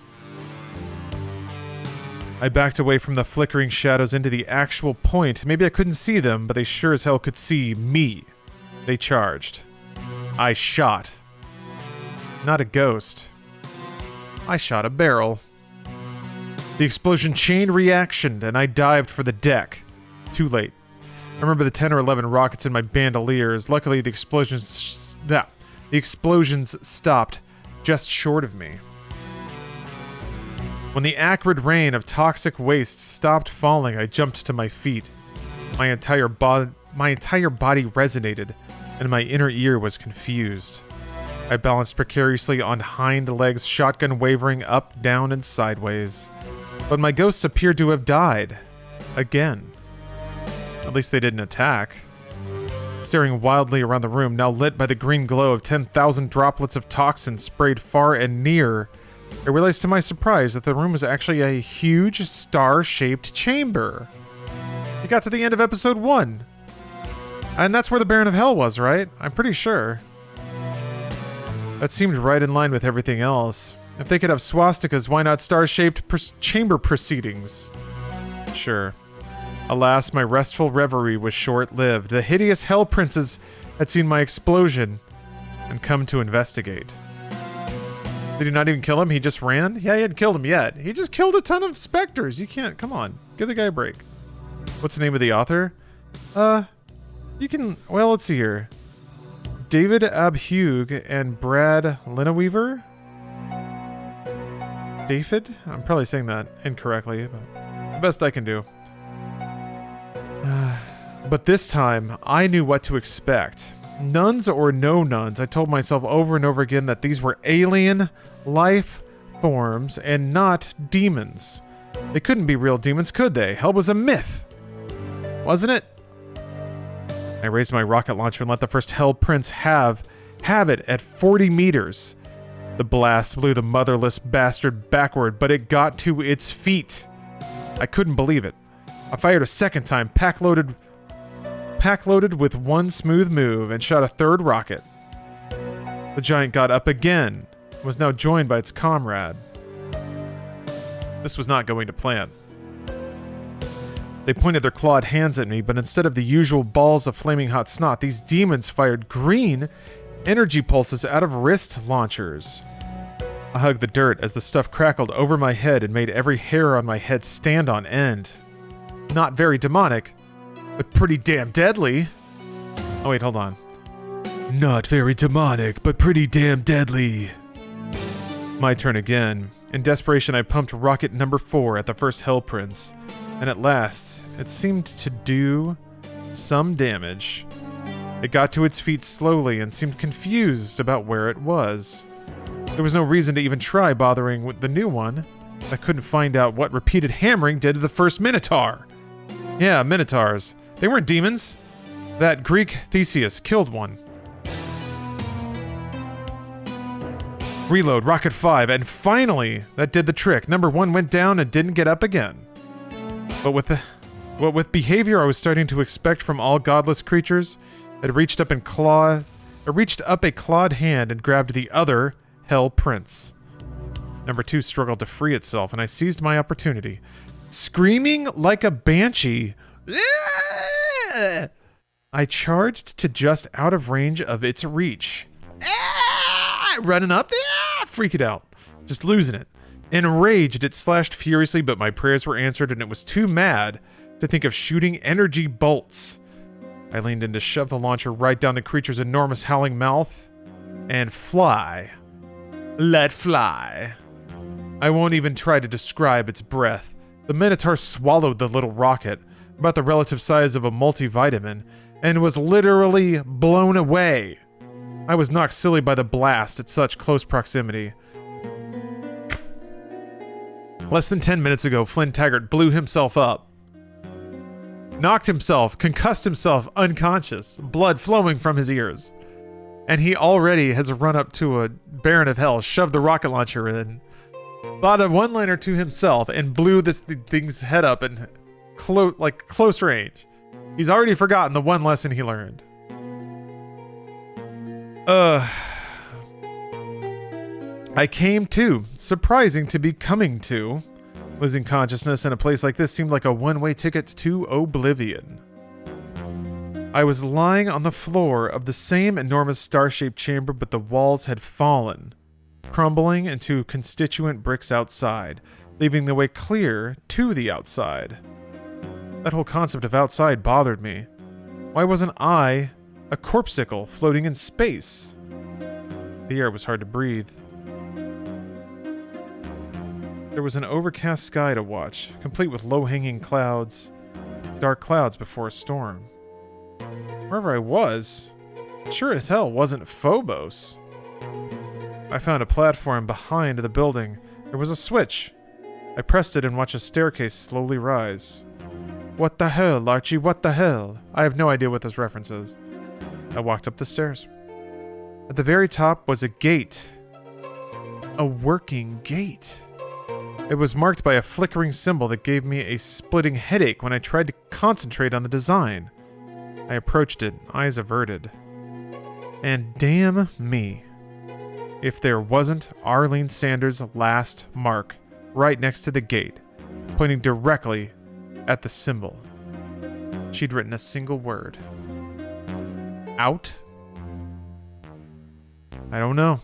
I backed away from the flickering shadows into the actual point. Maybe I couldn't see them, but they sure as hell could see me. They charged. I shot. Not a ghost. I shot a barrel. The explosion chain reactioned, and I dived for the deck. Too late. I remember the 10 or 11 rockets in my bandoliers. Luckily, the explosions stopped just short of me. When the acrid rain of toxic waste stopped falling, I jumped to my feet. My entire body resonated, and my inner ear was confused. I balanced precariously on hind legs, shotgun wavering up, down, and sideways. But my ghosts appeared to have died. Again. At least they didn't attack. Staring wildly around the room, now lit by the green glow of 10,000 droplets of toxin sprayed far and near, I realized to my surprise that the room was actually a huge star-shaped chamber. We got to the end of episode 1. And that's where the Baron of Hell was, right? I'm pretty sure. That seemed right in line with everything else. If they could have swastikas, why not star-shaped chamber proceedings? Sure. Alas, my restful reverie was short-lived. The hideous Hell Princes had seen my explosion and come to investigate. Did he not even kill him? He just ran? Yeah, he hadn't killed him yet. He just killed a ton of specters. You can't... Come on. Give the guy a break. What's the name of the author? You can... Well, let's see here. David Abhug and Brad Lineweaver? David? I'm probably saying that incorrectly, but the best I can do. But this time, I knew what to expect. Nuns or no nuns, I told myself over and over again that these were alien life forms and not demons. They couldn't be real demons, could they? Hell was a myth, wasn't it? I raised my rocket launcher and let the first Hell Prince have it at 40 meters. The blast blew the motherless bastard backward, but it got to its feet. I couldn't believe it. I fired a second time, pack loaded with one smooth move, and shot a third rocket. The giant got up again, and was now joined by its comrade. This was not going to plan. They pointed their clawed hands at me, but instead of the usual balls of flaming hot snot, these demons fired green energy pulses out of wrist launchers. I hugged the dirt as the stuff crackled over my head and made every hair on my head stand on end. Not very demonic, but pretty damn deadly. Oh wait, hold on. Not very demonic, but pretty damn deadly. My turn again. In desperation, I pumped rocket number 4 at the first Hell Prince, and at last, it seemed to do some damage. It got to its feet slowly and seemed confused about where it was. There was no reason to even try bothering with the new one. I couldn't find out what repeated hammering did to the first Minotaur. Yeah, Minotaurs. They weren't demons. That Greek Theseus killed one. Reload, rocket 5, and finally, that did the trick. Number 1 went down and didn't get up again. But with behavior I was starting to expect from all godless creatures, it reached up a clawed hand and grabbed the other Hell Prince. Number 2 struggled to free itself, and I seized my opportunity. Screaming like a banshee, I charged to just out of range of its reach. Running up, freak it out, just losing it. Enraged, it slashed furiously, but my prayers were answered, and it was too mad to think of shooting energy bolts. I leaned in to shove the launcher right down the creature's enormous howling mouth and fly. Let fly. I won't even try to describe its breath. The Minotaur swallowed the little rocket, about the relative size of a multivitamin, and was literally blown away. I was knocked silly by the blast at such close proximity. Less than 10 minutes ago, Flynn Taggart blew himself up. Knocked himself, concussed himself unconscious, blood flowing from his ears. And he already has run up to a Baron of Hell, shoved the rocket launcher in, thought a one-liner to himself, and blew this thing's head up in close range. He's already forgotten the one lesson he learned. I came to, surprising to be coming to. Losing consciousness in a place like this seemed like a one-way ticket to oblivion. I was lying on the floor of the same enormous star-shaped chamber, but the walls had fallen, crumbling into constituent bricks outside, leaving the way clear to the outside. That whole concept of outside bothered me. Why wasn't I a corpsicle floating in space? The air was hard to breathe. There was an overcast sky to watch, complete with low-hanging clouds, dark clouds before a storm. Wherever I was, sure as hell wasn't Phobos. I found a platform behind the building. There was a switch. I pressed it and watched a staircase slowly rise. What the hell, Archie? What the hell? I have no idea what this reference is. I walked up the stairs. At the very top was a gate. A working gate. It was marked by a flickering symbol that gave me a splitting headache when I tried to concentrate on the design. I approached it, eyes averted. And damn me, if there wasn't Arlene Sanders' last mark right next to the gate, pointing directly at the symbol. She'd written a single word. Out? I don't know,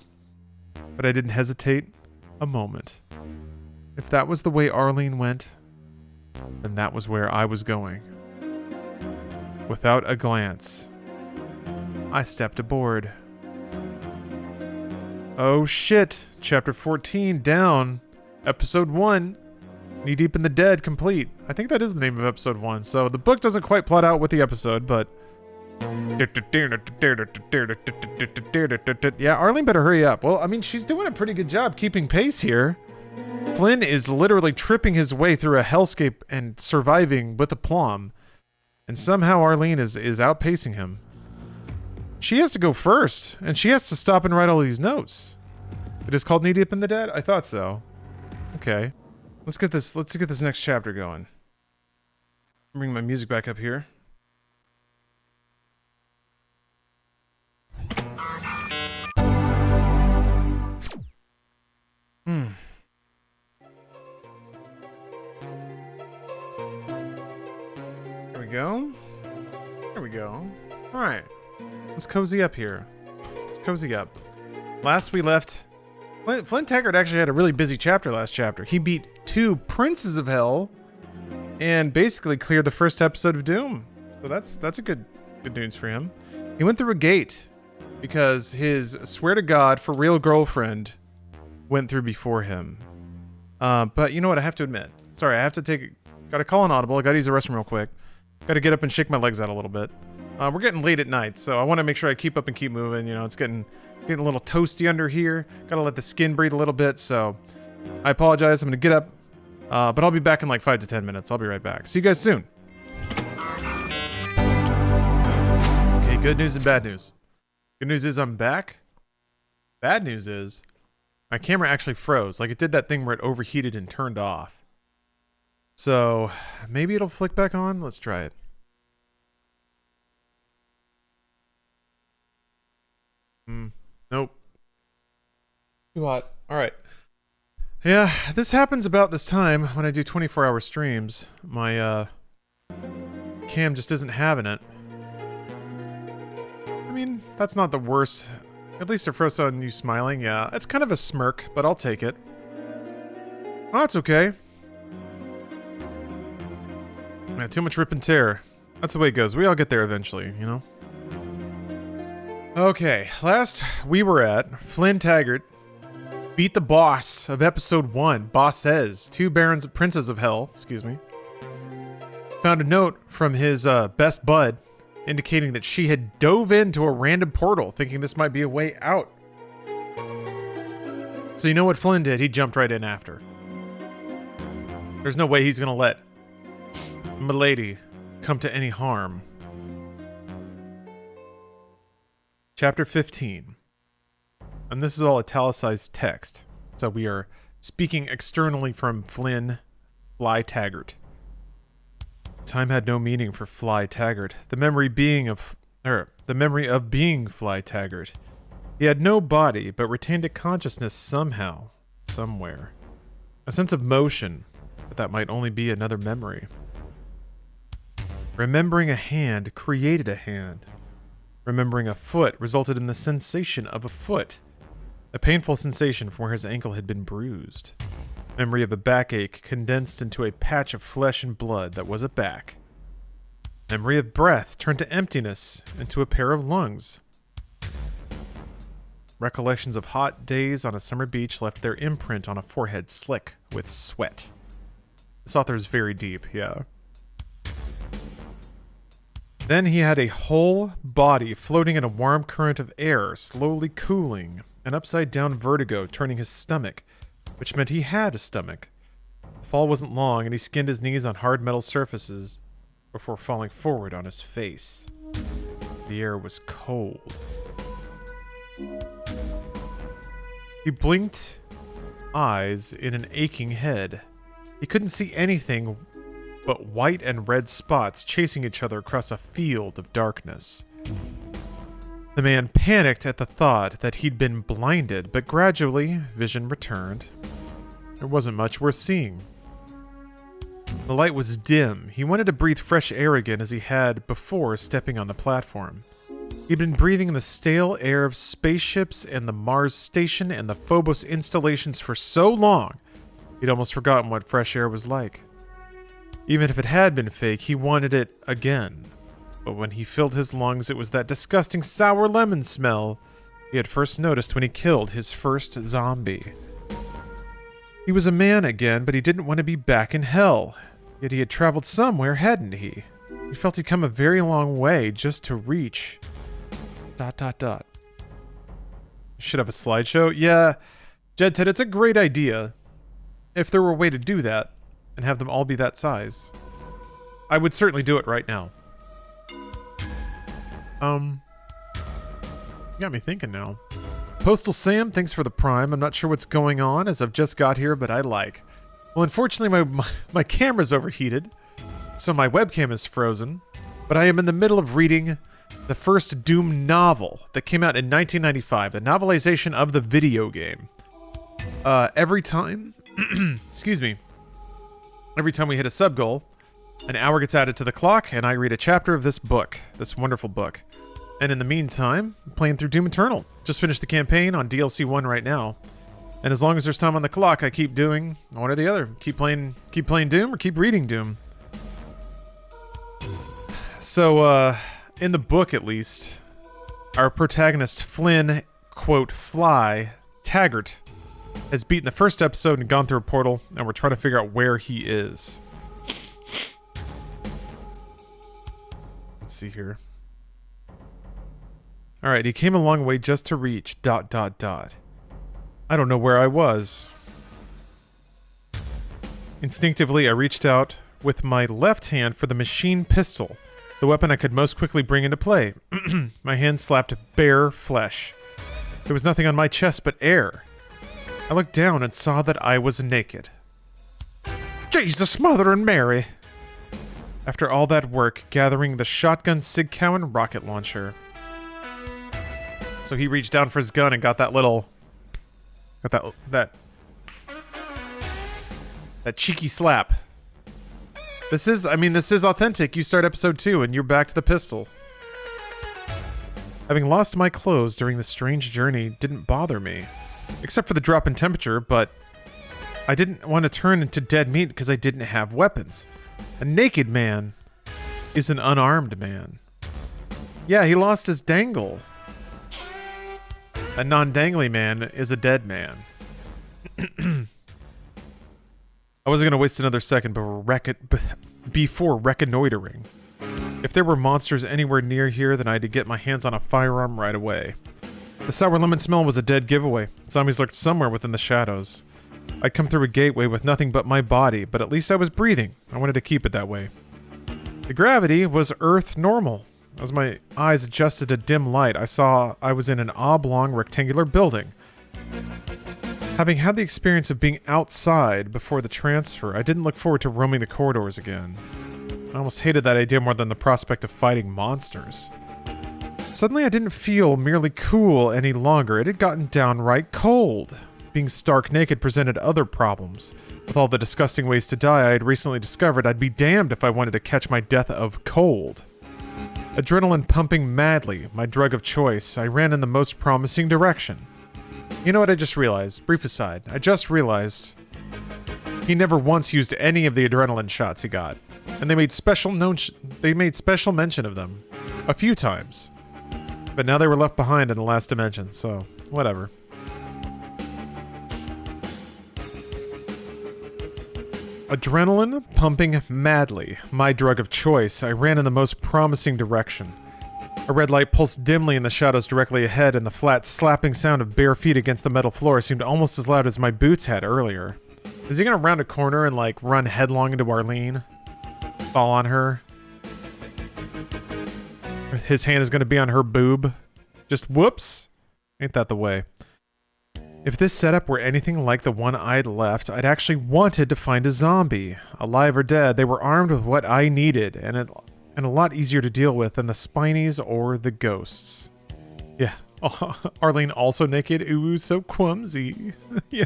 but I didn't hesitate a moment. If that was the way Arlene went, then that was where I was going. Without a glance, I stepped aboard. Oh shit, Chapter 14, down, Episode 1, Knee Deep in the Dead, complete. I think that is the name of Episode 1, so the book doesn't quite plot out with the episode, but... Yeah, Arlene better hurry up. Well, I mean, she's doing a pretty good job keeping pace here. Flynn is literally tripping his way through a hellscape and surviving with aplomb. And somehow Arlene is outpacing him. She has to go first, and she has to stop and write all these notes. It is called Knee Deep in the Dead? I thought so. Okay. Let's get this next chapter going. Bring my music back up here. There we go. Alright. Let's cozy up here. Let's cozy up. Last we left... Flynn Taggart actually had a really busy chapter last chapter. He beat 2 Princes of Hell and basically cleared the first episode of Doom. So that's a good news for him. He went through a gate because his swear to God for real girlfriend went through before him. But you know what? I have to admit. Sorry, I have to gotta call an audible. I gotta use the restroom real quick. Gotta get up and shake my legs out a little bit. We're getting late at night, so I want to make sure I keep up and keep moving. You know, it's getting a little toasty under here. Gotta let the skin breathe a little bit, so I apologize. I'm gonna get up, but I'll be back in like 5 to 10 minutes. I'll be right back. See you guys soon. Good news and bad news. Good news is I'm back. Bad news is my camera actually froze. Like, it did that thing where it overheated and turned off. So maybe it'll flick back on. Let's try it. Nope. Too hot. All right. Yeah, this happens about this time when I do 24-hour streams. My cam just isn't having it. I mean, that's not the worst. At least it froze on you smiling. Yeah, it's kind of a smirk, but I'll take it. Oh, that's okay. Yeah, too much rip and tear. That's the way it goes. We all get there eventually, you know? Okay, last we were at, Flynn Taggart beat the boss of episode 1, Bosses, 2 barons, princes of hell, excuse me. Found a note from his best bud indicating that she had dove into a random portal thinking this might be a way out. So you know what Flynn did? He jumped right in after. There's no way he's gonna let Milady come to any harm. Chapter 15. And this is all italicized text. So we are speaking externally from Flynn Fly Taggart. Time had no meaning for Fly Taggart. The memory of being Fly Taggart. He had no body, but retained a consciousness somehow, somewhere. A sense of motion, but that might only be another memory. Remembering a hand created a hand. Remembering a foot resulted in the sensation of a foot. A painful sensation from where his ankle had been bruised. Memory of a backache condensed into a patch of flesh and blood that was a back. Memory of breath turned to emptiness into a pair of lungs. Recollections of hot days on a summer beach left their imprint on a forehead slick with sweat. This author is very deep, yeah. Then he had a whole body floating in a warm current of air, slowly cooling, an upside-down vertigo turning his stomach, which meant he had a stomach. The fall wasn't long, and he skinned his knees on hard metal surfaces before falling forward on his face. The air was cold. He blinked eyes in an aching head. He couldn't see anything but white and red spots chasing each other across a field of darkness. The man panicked at the thought that he'd been blinded, but gradually vision returned. There wasn't much worth seeing. The light was dim. He wanted to breathe fresh air again as he had before stepping on the platform. He'd been breathing in the stale air of spaceships and the Mars station and the Phobos installations for so long, he'd almost forgotten what fresh air was like. Even if it had been fake, he wanted it again. But when he filled his lungs, it was that disgusting sour lemon smell he had first noticed when he killed his first zombie. He was a man again, but he didn't want to be back in hell. Yet he had traveled somewhere, hadn't he? He felt he'd come a very long way just to reach... ... Should have a slideshow? Yeah, Jed Ted, it's a great idea. If there were a way to do that, and have them all be that size. I would certainly do it right now. Got me thinking now. Postal Sam, thanks for the Prime. I'm not sure what's going on as I've just got here, but I like. Well, unfortunately, my camera's overheated, so my webcam is frozen, but I am in the middle of reading the first Doom novel that came out in 1995, the novelization of the video game. Every time, excuse me, every time we hit a sub goal, an hour gets added to the clock, and I read a chapter of this book, this wonderful book. And in the meantime, I'm playing through Doom Eternal. Just finished the campaign on DLC 1 right now. And as long as there's time on the clock, I keep doing one or the other. Keep playing Doom or keep reading Doom. So, in the book at least, our protagonist Flynn, quote, Fly Taggart, has beaten the first episode and gone through a portal, and we're trying to figure out where he is. Let's see here. Alright, he came a long way just to reach ... I don't know where I was. Instinctively, I reached out with my left hand for the machine pistol, the the weapon I could most quickly bring into play. My hand slapped bare flesh. There was nothing on my chest but air. I looked down and saw that I was naked. Jesus, Mother and Mary! After all that work, gathering the shotgun, sig cow, and rocket launcher. So he reached down for his gun and got that little... Got that cheeky slap. This is authentic. You start episode 2 and you're back to the pistol. Having lost my clothes during the strange journey didn't bother me. Except for the drop in temperature, but I didn't want to turn into dead meat because I didn't have weapons. A naked man is an unarmed man. Yeah, he lost his dangle. A non-dangly man is a dead man. I wasn't going to waste another second before reconnoitering. If there were monsters anywhere near here, then I had to get my hands on a firearm right away. The sour lemon smell was a dead giveaway. Zombies lurked somewhere within the shadows. I'd come through a gateway with nothing but my body, but at least I was breathing. I wanted to keep it that way. The gravity was Earth normal. As my eyes adjusted to dim light, I saw I was in an oblong rectangular building. Having had the experience of being outside before the transfer, I didn't look forward to roaming the corridors again. I almost hated that idea more than the prospect of fighting monsters. Suddenly I didn't feel merely cool any longer, it had gotten downright cold. Being stark naked presented other problems. With all the disgusting ways to die I had recently discovered, I'd be damned if I wanted to catch my death of cold. Adrenaline pumping madly, my drug of choice, I ran in the most promising direction. You know what I just realized? Brief aside. I just realized he never once used any of the adrenaline shots he got. And they made special mention of them. A few times. But now they were left behind in the last dimension, so whatever. Adrenaline pumping madly, my drug of choice, I ran in the most promising direction. A red light pulsed dimly in the shadows directly ahead, and the flat, slapping sound of bare feet against the metal floor seemed almost as loud as my boots had earlier. Is he gonna round a corner and, like, run headlong into Arlene? Fall on her? His hand is gonna be on her boob? Just whoops? Ain't that the way. If this setup were anything like the one I'd left, I'd actually wanted to find a zombie. Alive or dead, they were armed with what I needed, and a lot easier to deal with than the spinies or the ghosts. Yeah. Oh, Arlene also naked? Ooh, so clumsy. Yeah.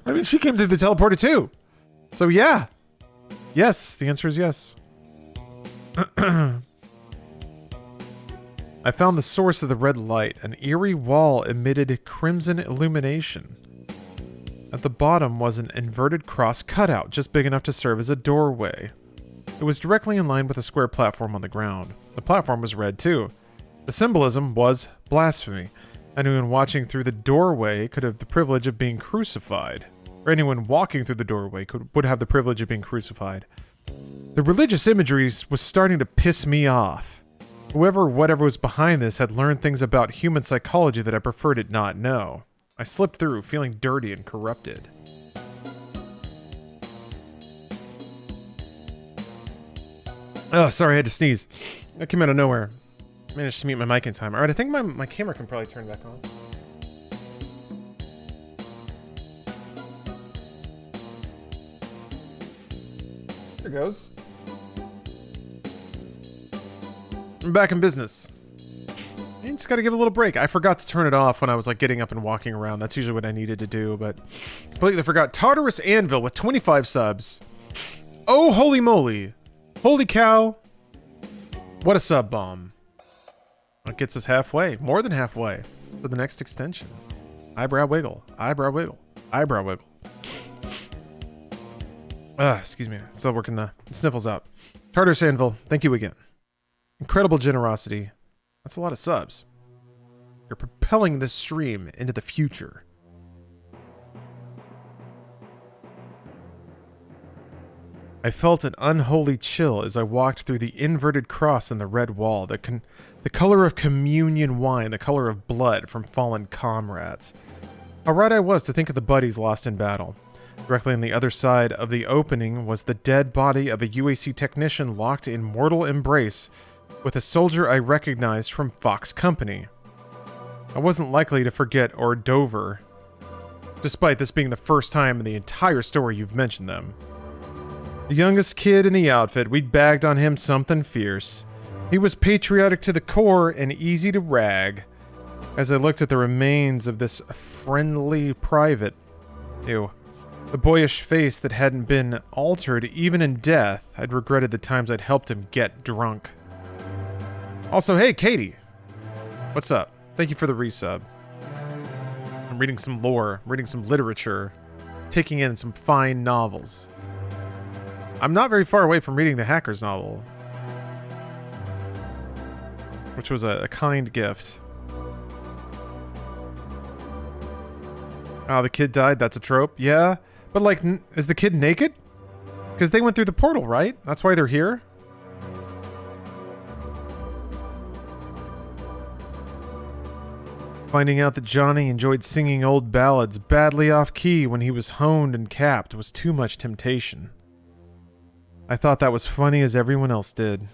I mean, she came through the teleporter too. So yeah. Yes, the answer is yes. I found the source of the red light. An eerie wall emitted crimson illumination. At the bottom was an inverted cross cutout, just big enough to serve as a doorway. It was directly in line with a square platform on the ground. The platform was red too. The symbolism was blasphemy. Anyone watching through the doorway could have the privilege of being crucified. Or anyone walking through the doorway would have the privilege of being crucified. The religious imagery was starting to piss me off. Whoever or whatever was behind this had learned things about human psychology that I preferred it not know. I slipped through, feeling dirty and corrupted. Oh, sorry, I had to sneeze. That came out of nowhere. Managed to mute my mic in time. Alright, I think my camera can probably turn back on. There it goes. I'm back in business. I just gotta give it a little break. I forgot to turn it off when I was like getting up and walking around. That's usually what I needed to do, but completely forgot. Tartarus Anvil with 25 subs. Oh, holy moly. Holy cow. What a sub bomb. That gets us halfway. More than halfway. For the next extension. Eyebrow wiggle. Eyebrow wiggle. Eyebrow wiggle. Excuse me. Still working the sniffles out. Tartarus Anvil, thank you again. Incredible generosity. That's a lot of subs. You're propelling this stream into the future. I felt an unholy chill as I walked through the inverted cross in the red wall, the color of communion wine, the color of blood from fallen comrades. How right I was to think of the buddies lost in battle. Directly on the other side of the opening was the dead body of a UAC technician locked in mortal embrace with a soldier I recognized from Fox Company. I wasn't likely to forget or Dover, despite this being the first time in the entire story you've mentioned them. The youngest kid in the outfit, we'd bagged on him something fierce. He was patriotic to the core and easy to rag. As I looked at the remains of this friendly private, the boyish face that hadn't been altered even in death, I'd regretted the times I'd helped him get drunk. Also, hey, Katie. What's up? Thank you for the resub. I'm reading some lore, reading some literature, taking in some fine novels. I'm not very far away from reading the Hacker's novel, which was a kind gift. Oh, the kid died? That's a trope? Yeah. But, like, is the kid naked? Because they went through the portal, right? That's why they're here? Finding out that Johnny enjoyed singing old ballads badly off-key when he was honed and capped was too much temptation. I thought that was funny as everyone else did.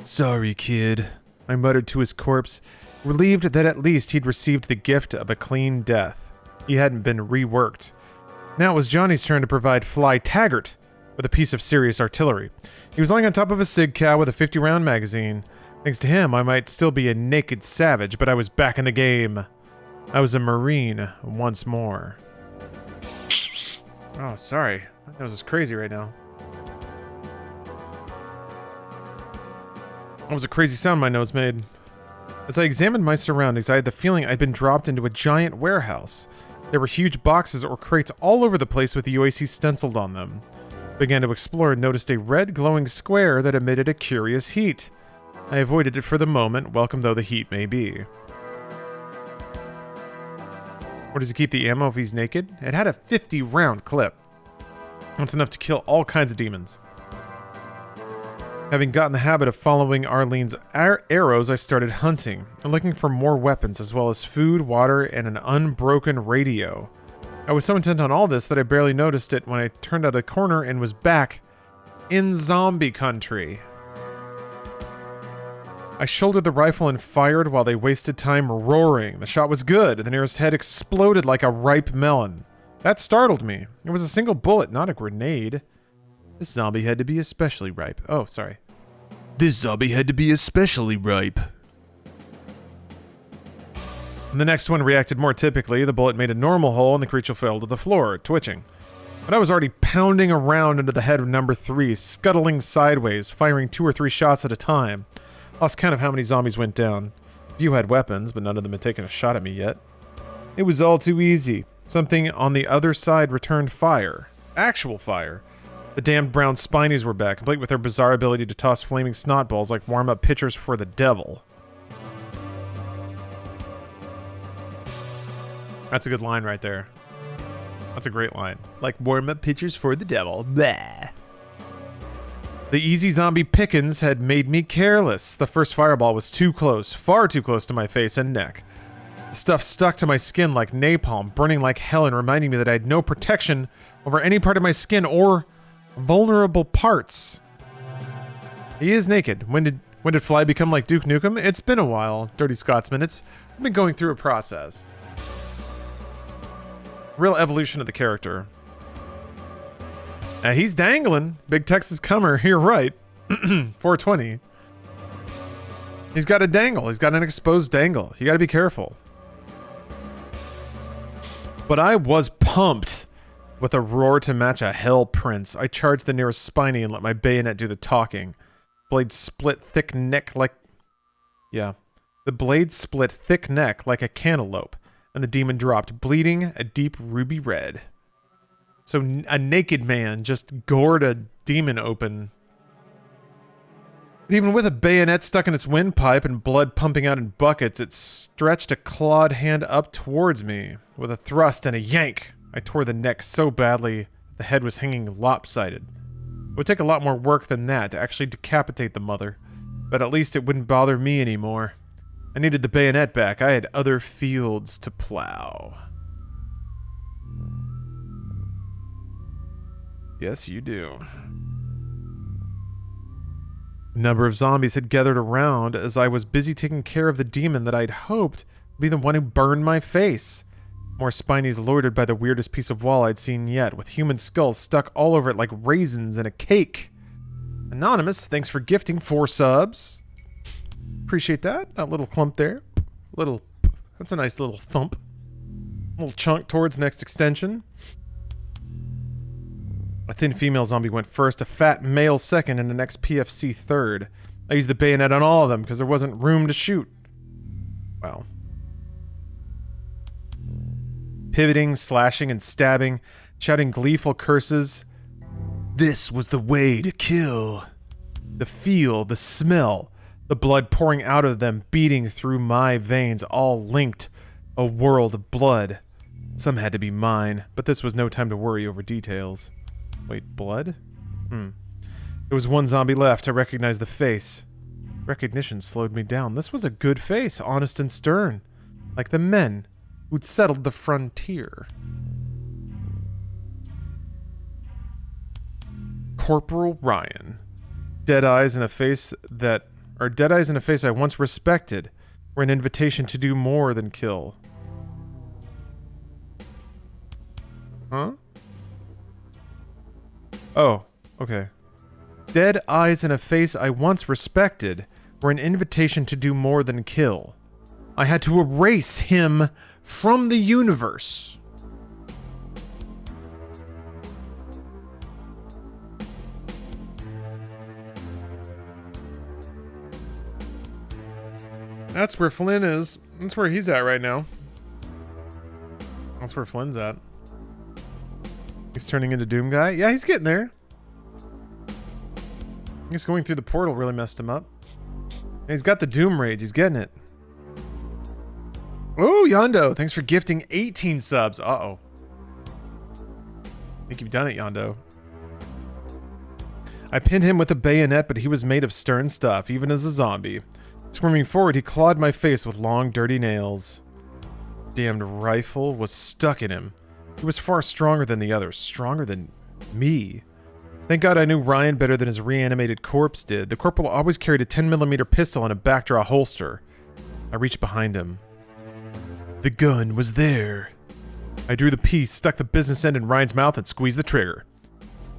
Sorry, kid, I muttered to his corpse, relieved that at least he'd received the gift of a clean death. He hadn't been reworked. Now it was Johnny's turn to provide Fly Taggart with a piece of serious artillery. He was lying on top of a sig cow with a 50-round magazine. Thanks to him, I might still be a naked savage, but I was back in the game. I was a Marine once more. Oh, sorry. My nose is crazy right now. That was a crazy sound my nose made. As I examined my surroundings, I had the feeling I'd been dropped into a giant warehouse. There were huge boxes or crates all over the place with the UAC stenciled on them. I began to explore and noticed a red glowing square that emitted a curious heat. I avoided it for the moment, welcome though the heat may be. Where does he keep the ammo if he's naked? It had a 50-round clip. That's enough to kill all kinds of demons. Having gotten the habit of following Arlene's arrows, I started hunting, and looking for more weapons as well as food, water, and an unbroken radio. I was so intent on all this that I barely noticed it when I turned out a corner and was back in zombie country. I shouldered the rifle and fired while they wasted time roaring. The shot was good, and the nearest head exploded like a ripe melon. That startled me. It was a single bullet, not a grenade. This zombie had to be especially ripe. Oh, sorry. This zombie had to be especially ripe. And the next one reacted more typically. The bullet made a normal hole and the creature fell to the floor, twitching. But I was already pounding around into the head of number 3, scuttling sideways, firing 2 or 3 shots at a time. Lost count of how many zombies went down. A few had weapons, but none of them had taken a shot at me yet. It was all too easy. Something on the other side returned fire. Actual fire. The damned brown spinies were back, complete with their bizarre ability to toss flaming snot balls like warm-up pitchers for the devil. That's a good line right there. That's a great line. Like warm-up pitchers for the devil. Blah. The easy zombie pickings had made me careless. The first fireball was too close, far too close to my face and neck. The stuff stuck to my skin like napalm, burning like hell and reminding me that I had no protection over any part of my skin or vulnerable parts. He is naked. When did Fly become like Duke Nukem? It's been a while, Dirty Scotsman. It's been going through a process. Real evolution of the character. He's dangling. Big Texas comer. You're right. 420. He's got a dangle. He's got an exposed dangle. You gotta be careful. But I was pumped. With a roar to match a hell prince, I charged the nearest spiny and let my bayonet do the talking. Blade split thick neck like... Yeah. The blade split thick neck like a cantaloupe, and the demon dropped, bleeding a deep ruby red. So a naked man just gored a demon open. But even with a bayonet stuck in its windpipe and blood pumping out in buckets, it stretched a clawed hand up towards me. With a thrust and a yank, I tore the neck so badly the head was hanging lopsided. It would take a lot more work than that to actually decapitate the mother, but at least it wouldn't bother me anymore. I needed the bayonet back. I had other fields to plow. Yes, you do. A number of zombies had gathered around as I was busy taking care of the demon that I'd hoped would be the one who burned my face. More spinies loitered by the weirdest piece of wall I'd seen yet, with human skulls stuck all over it like raisins in a cake. Anonymous, thanks for gifting 4 subs. Appreciate that. That little clump there. That's a nice little thump. Little chunk towards next extension. A thin female zombie went first, a fat male second, and an ex-PFC third. I used the bayonet on all of them because there wasn't room to shoot. Wow. Pivoting, slashing, and stabbing, shouting gleeful curses. This was the way to kill. The feel, the smell, the blood pouring out of them, beating through my veins, all linked. A world of blood. Some had to be mine, but this was no time to worry over details. Wait, blood? There was one zombie left. I recognized the face. Recognition slowed me down. This was a good face, honest and stern. Like the men who'd settled the frontier. Corporal Ryan. Dead eyes in a face I once respected, were an invitation to do more than kill. Huh? Oh, okay. Dead eyes in a face I once respected were an invitation to do more than kill. I had to erase him from the universe. That's where Flynn is. That's where he's at right now. That's where Flynn's at. He's turning into Doomguy? Yeah, he's getting there. I guess going through the portal really messed him up. He's got the Doom Rage. He's getting it. Oh, Yondo. Thanks for gifting 18 subs. Uh-oh. I think you've done it, Yondo. I pinned him with a bayonet, but he was made of stern stuff, even as a zombie. Squirming forward, he clawed my face with long, dirty nails. Damned rifle was stuck in him. He was far stronger than the others. Stronger than me. Thank God I knew Ryan better than his reanimated corpse did. The corporal always carried a 10mm pistol in a backdraw holster. I reached behind him. The gun was there. I drew the piece, stuck the business end in Ryan's mouth, and squeezed the trigger.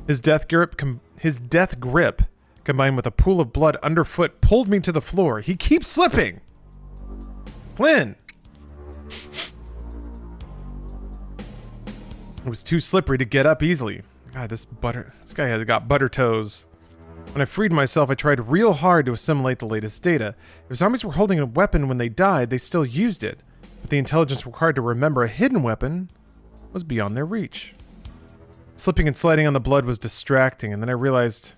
His death grip, combined with a pool of blood underfoot, pulled me to the floor. He keeps slipping! Flynn! It was too slippery to get up easily. God, this guy has got butter toes. When I freed myself, I tried real hard to assimilate the latest data. If zombies were holding a weapon when they died, they still used it. But the intelligence required to remember a hidden weapon was beyond their reach. Slipping and sliding on the blood was distracting, and then I realized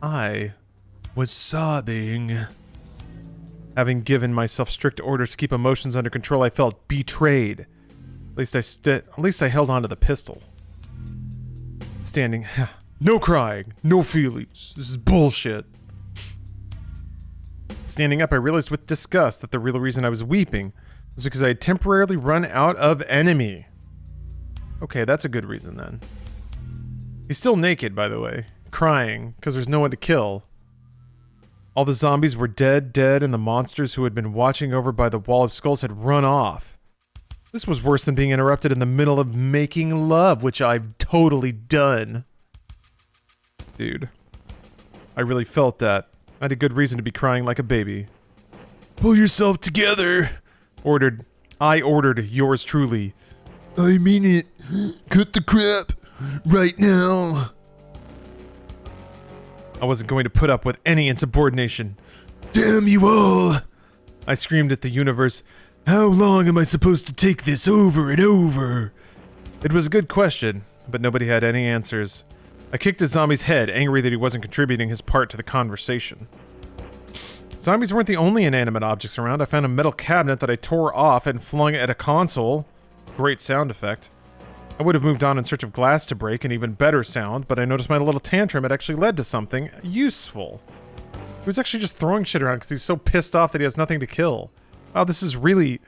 I was sobbing. Having given myself strict orders to keep emotions under control, I felt betrayed. At least I held on to the pistol. Standing, no crying, no feelings. This is bullshit. Standing up, I realized with disgust that the real reason I was weeping was because I had temporarily run out of enemy. Okay, that's a good reason then. He's still naked, by the way, crying because there's no one to kill. All the zombies were dead, and the monsters who had been watching over by the wall of skulls had run off. This was worse than being interrupted in the middle of making love, which I've totally done. Dude. I really felt that. I had a good reason to be crying like a baby. Pull yourself together, I ordered yours truly. I mean it. Cut the crap. Right now. I wasn't going to put up with any insubordination. Damn you all! I screamed at the universe. How long am I supposed to take this over and over? It was a good question, but nobody had any answers. I kicked a zombie's head, angry that he wasn't contributing his part to the conversation. Zombies weren't the only inanimate objects around. I found a metal cabinet that I tore off and flung at a console. Great sound effect. I would have moved on in search of glass to break, an even better sound, but I noticed my little tantrum had actually led to something useful. He was actually just throwing shit around because he's so pissed off that he has nothing to kill. Wow, this is really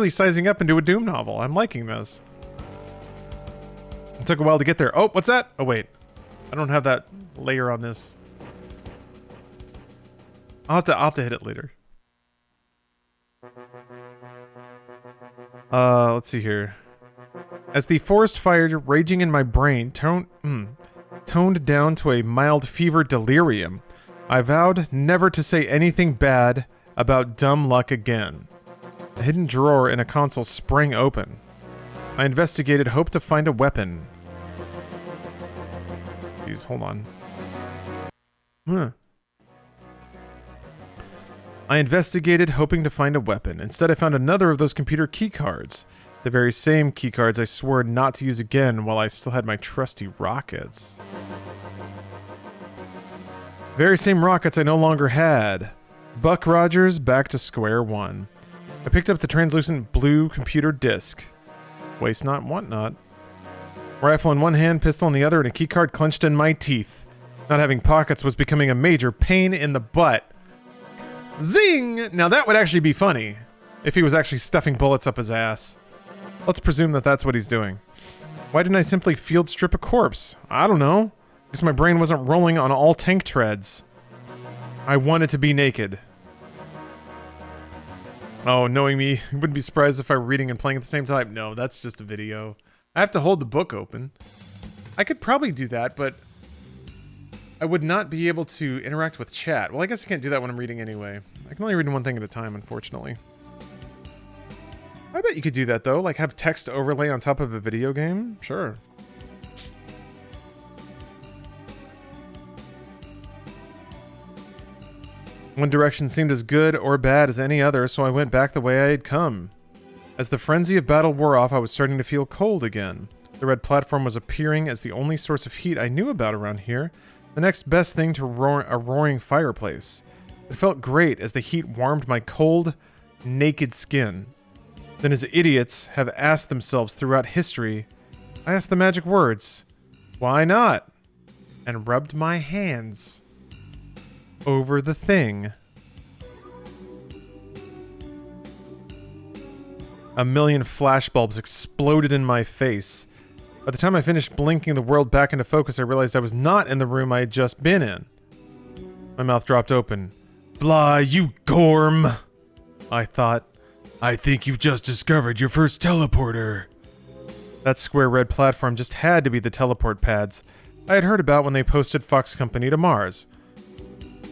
sizing up into a Doom novel. I'm liking this. It took a while to get there. Oh, what's that? Oh, wait. I don't have that layer on this. I'll have to hit it later. Let's see here. As the forest fire raging in my brain toned down to a mild fever delirium, I vowed never to say anything bad about dumb luck again. A hidden drawer in a console sprang open. I investigated, hoped to find a weapon. Please, hold on. I investigated, hoping to find a weapon. Instead, I found another of those computer keycards. The very same keycards I swore not to use again while I still had my trusty rockets. Very same rockets I no longer had. Buck Rogers back to square one. I picked up the translucent blue computer disc. Waste not, want not. Rifle in one hand, pistol in the other, and a keycard clenched in my teeth. Not having pockets was becoming a major pain in the butt. Zing! Now that would actually be funny, if he was actually stuffing bullets up his ass. Let's presume that that's what he's doing. Why didn't I simply field strip a corpse? I don't know. Because my brain wasn't rolling on all tank treads. I wanted to be naked. Oh, knowing me, you wouldn't be surprised if I were reading and playing at the same time. No, that's just a video. I have to hold the book open. I could probably do that, but I would not be able to interact with chat. Well, I guess I can't do that when I'm reading anyway. I can only read one thing at a time, unfortunately. I bet you could do that, though. Like, have text overlay on top of a video game? Sure. One direction seemed as good or bad as any other, so I went back the way I had come. As the frenzy of battle wore off, I was starting to feel cold again. The red platform was appearing as the only source of heat I knew about around here, the next best thing to a roaring fireplace. It felt great as the heat warmed my cold, naked skin. Then, as idiots have asked themselves throughout history, I asked the magic words, "Why not?" and rubbed my hands over the thing. A million flashbulbs exploded in my face. By the time I finished blinking the world back into focus, I realized I was not in the room I had just been in. My mouth dropped open. "Fly, you gorm!" I thought. "I think you've just discovered your first teleporter." That square red platform just had to be the teleport pads I had heard about when they posted Fox Company to Mars.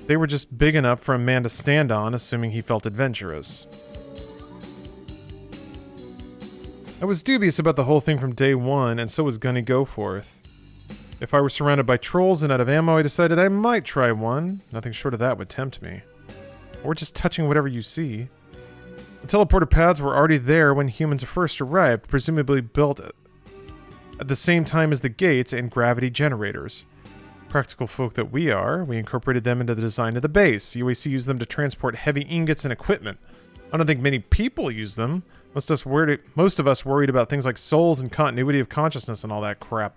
They were just big enough for a man to stand on, assuming he felt adventurous. I was dubious about the whole thing from day one, and so was Gunny Goforth. If I were surrounded by trolls and out of ammo, I decided I might try one. Nothing short of that would tempt me. Or just touching whatever you see. The teleporter pads were already there when humans first arrived, presumably built at the same time as the gates and gravity generators. Practical folk that we are, we incorporated them into the design of the base. UAC used them to transport heavy ingots and equipment. I don't think many people use them. Most of us worried about things like souls and continuity of consciousness and all that crap.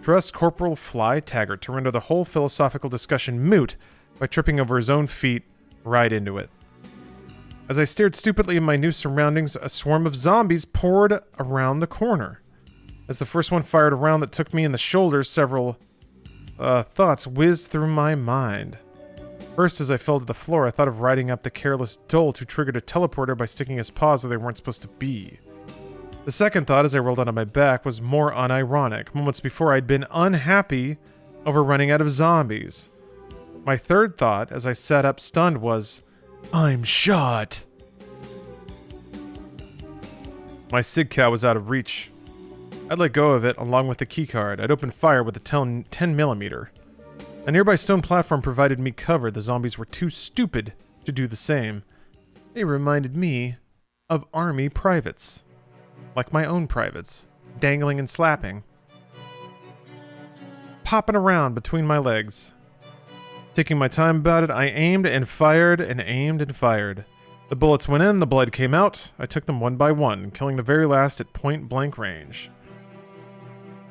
Trust Corporal Fly Taggart to render the whole philosophical discussion moot by tripping over his own feet right into it. As I stared stupidly in my new surroundings, a swarm of zombies poured around the corner. As the first one fired a round that took me in the shoulder, several thoughts whizzed through my mind. First, as I fell to the floor, I thought of riding up the careless dolt who triggered a teleporter by sticking his paws where they weren't supposed to be. The second thought, as I rolled onto my back, was more unironic. Moments before, I'd been unhappy over running out of zombies. My third thought, as I sat up stunned, was, "I'm shot." My sig cow was out of reach. I'd let go of it along with the keycard. I'd opened fire with a 10mm. A nearby stone platform provided me cover. The zombies were too stupid to do the same. They reminded me of army privates. Like my own privates. Dangling and slapping. Popping around between my legs. Taking my time about it, I aimed and fired and aimed and fired. The bullets went in, the blood came out. I took them one by one, killing the very last at point-blank range.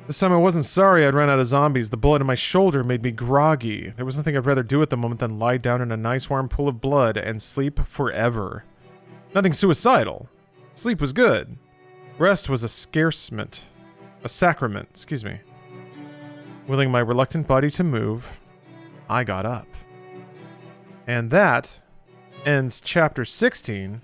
This time I wasn't sorry I'd run out of zombies. The bullet in my shoulder made me groggy. There was nothing I'd rather do at the moment than lie down in a nice warm pool of blood and sleep forever. Nothing suicidal. Sleep was good. Rest was a scarcement. A sacrament, excuse me. Willing my reluctant body to move, I got up. And that ends chapter 16.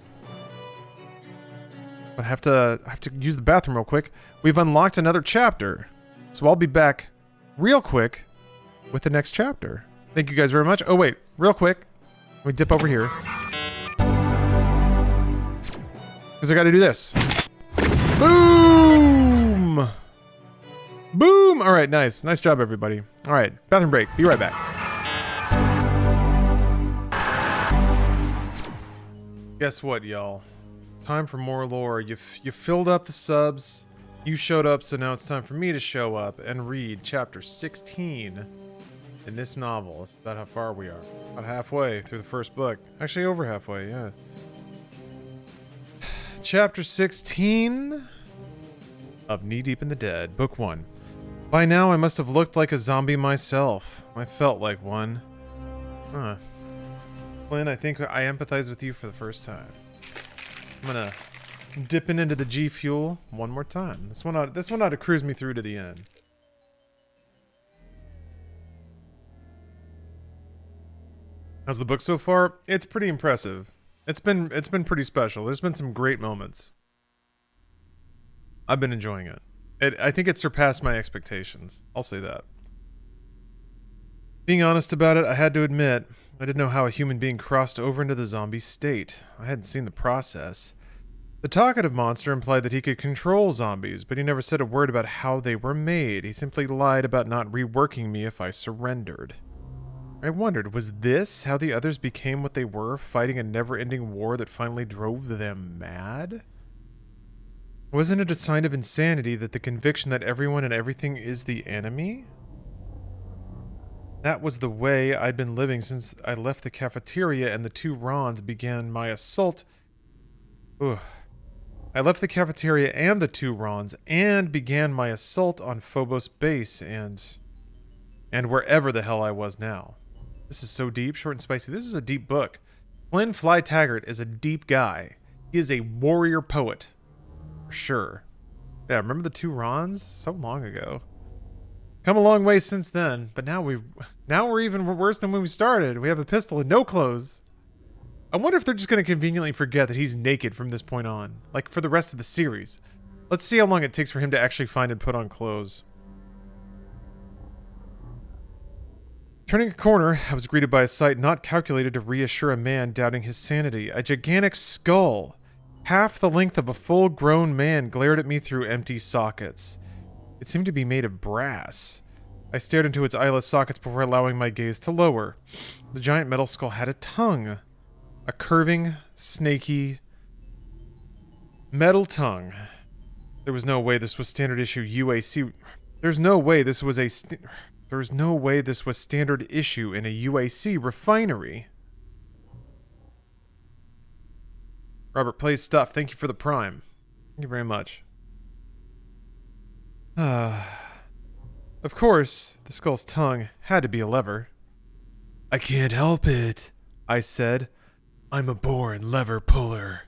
But I have to use the bathroom real quick. We've unlocked another chapter. So I'll be back real quick with the next chapter. Thank you guys very much. Oh wait, real quick. Let me dip over here. Because I gotta do this. Boom! Boom! Alright, nice. Nice job, everybody. Alright, bathroom break. Be right back. Guess what, y'all? Time for more lore. You filled up the subs. You showed up, so now it's time for me to show up and read chapter 16 in this novel. That's about how far we are. About halfway through the first book. Actually, over halfway, yeah. Chapter 16 of Knee Deep in the Dead, Book 1. By now, I must have looked like a zombie myself. I felt like one. Huh. Flynn, I think I empathize with you for the first time. I'm gonna dip into the G Fuel one more time. This one ought to cruise me through to the end. How's the book so far? It's pretty impressive. It's been pretty special. There's been some great moments. I've been enjoying it. I think it surpassed my expectations. I'll say that. Being honest about it, I had to admit, I didn't know how a human being crossed over into the zombie state. I hadn't seen the process. The talkative monster implied that he could control zombies, but he never said a word about how they were made. He simply lied about not reworking me if I surrendered. I wondered, was this how the others became what they were, fighting a never-ending war that finally drove them mad? Wasn't it a sign of insanity that the conviction that everyone and everything is the enemy? That was the way I'd been living since I left the cafeteria and the two Rons began my assault. Ugh. I left the cafeteria and the two Rons and began my assault on Phobos base and wherever the hell I was now. This is so deep, short and spicy. This is a deep book. Flynn Fly Taggart is a deep guy. He is a warrior poet. For sure. Yeah, remember the two Rons? So long ago. Come a long way since then, but now we're even worse than when we started. We have a pistol and no clothes. I wonder if they're just going to conveniently forget that he's naked from this point on. Like, for the rest of the series. Let's see how long it takes for him to actually find and put on clothes. Turning a corner, I was greeted by a sight not calculated to reassure a man doubting his sanity. A gigantic skull, half the length of a full-grown man, glared at me through empty sockets. It seemed to be made of brass. I stared into its eyeless sockets before allowing my gaze to lower. The giant metal skull had a tongue. A curving, snaky, metal tongue. There was no way this was standard issue UAC. There's no way this was standard issue in a UAC refinery. Robert plays stuff. Thank you for the prime. Thank you very much. Of course, the skull's tongue had to be a lever. I can't help it, I said. I'm a born lever puller.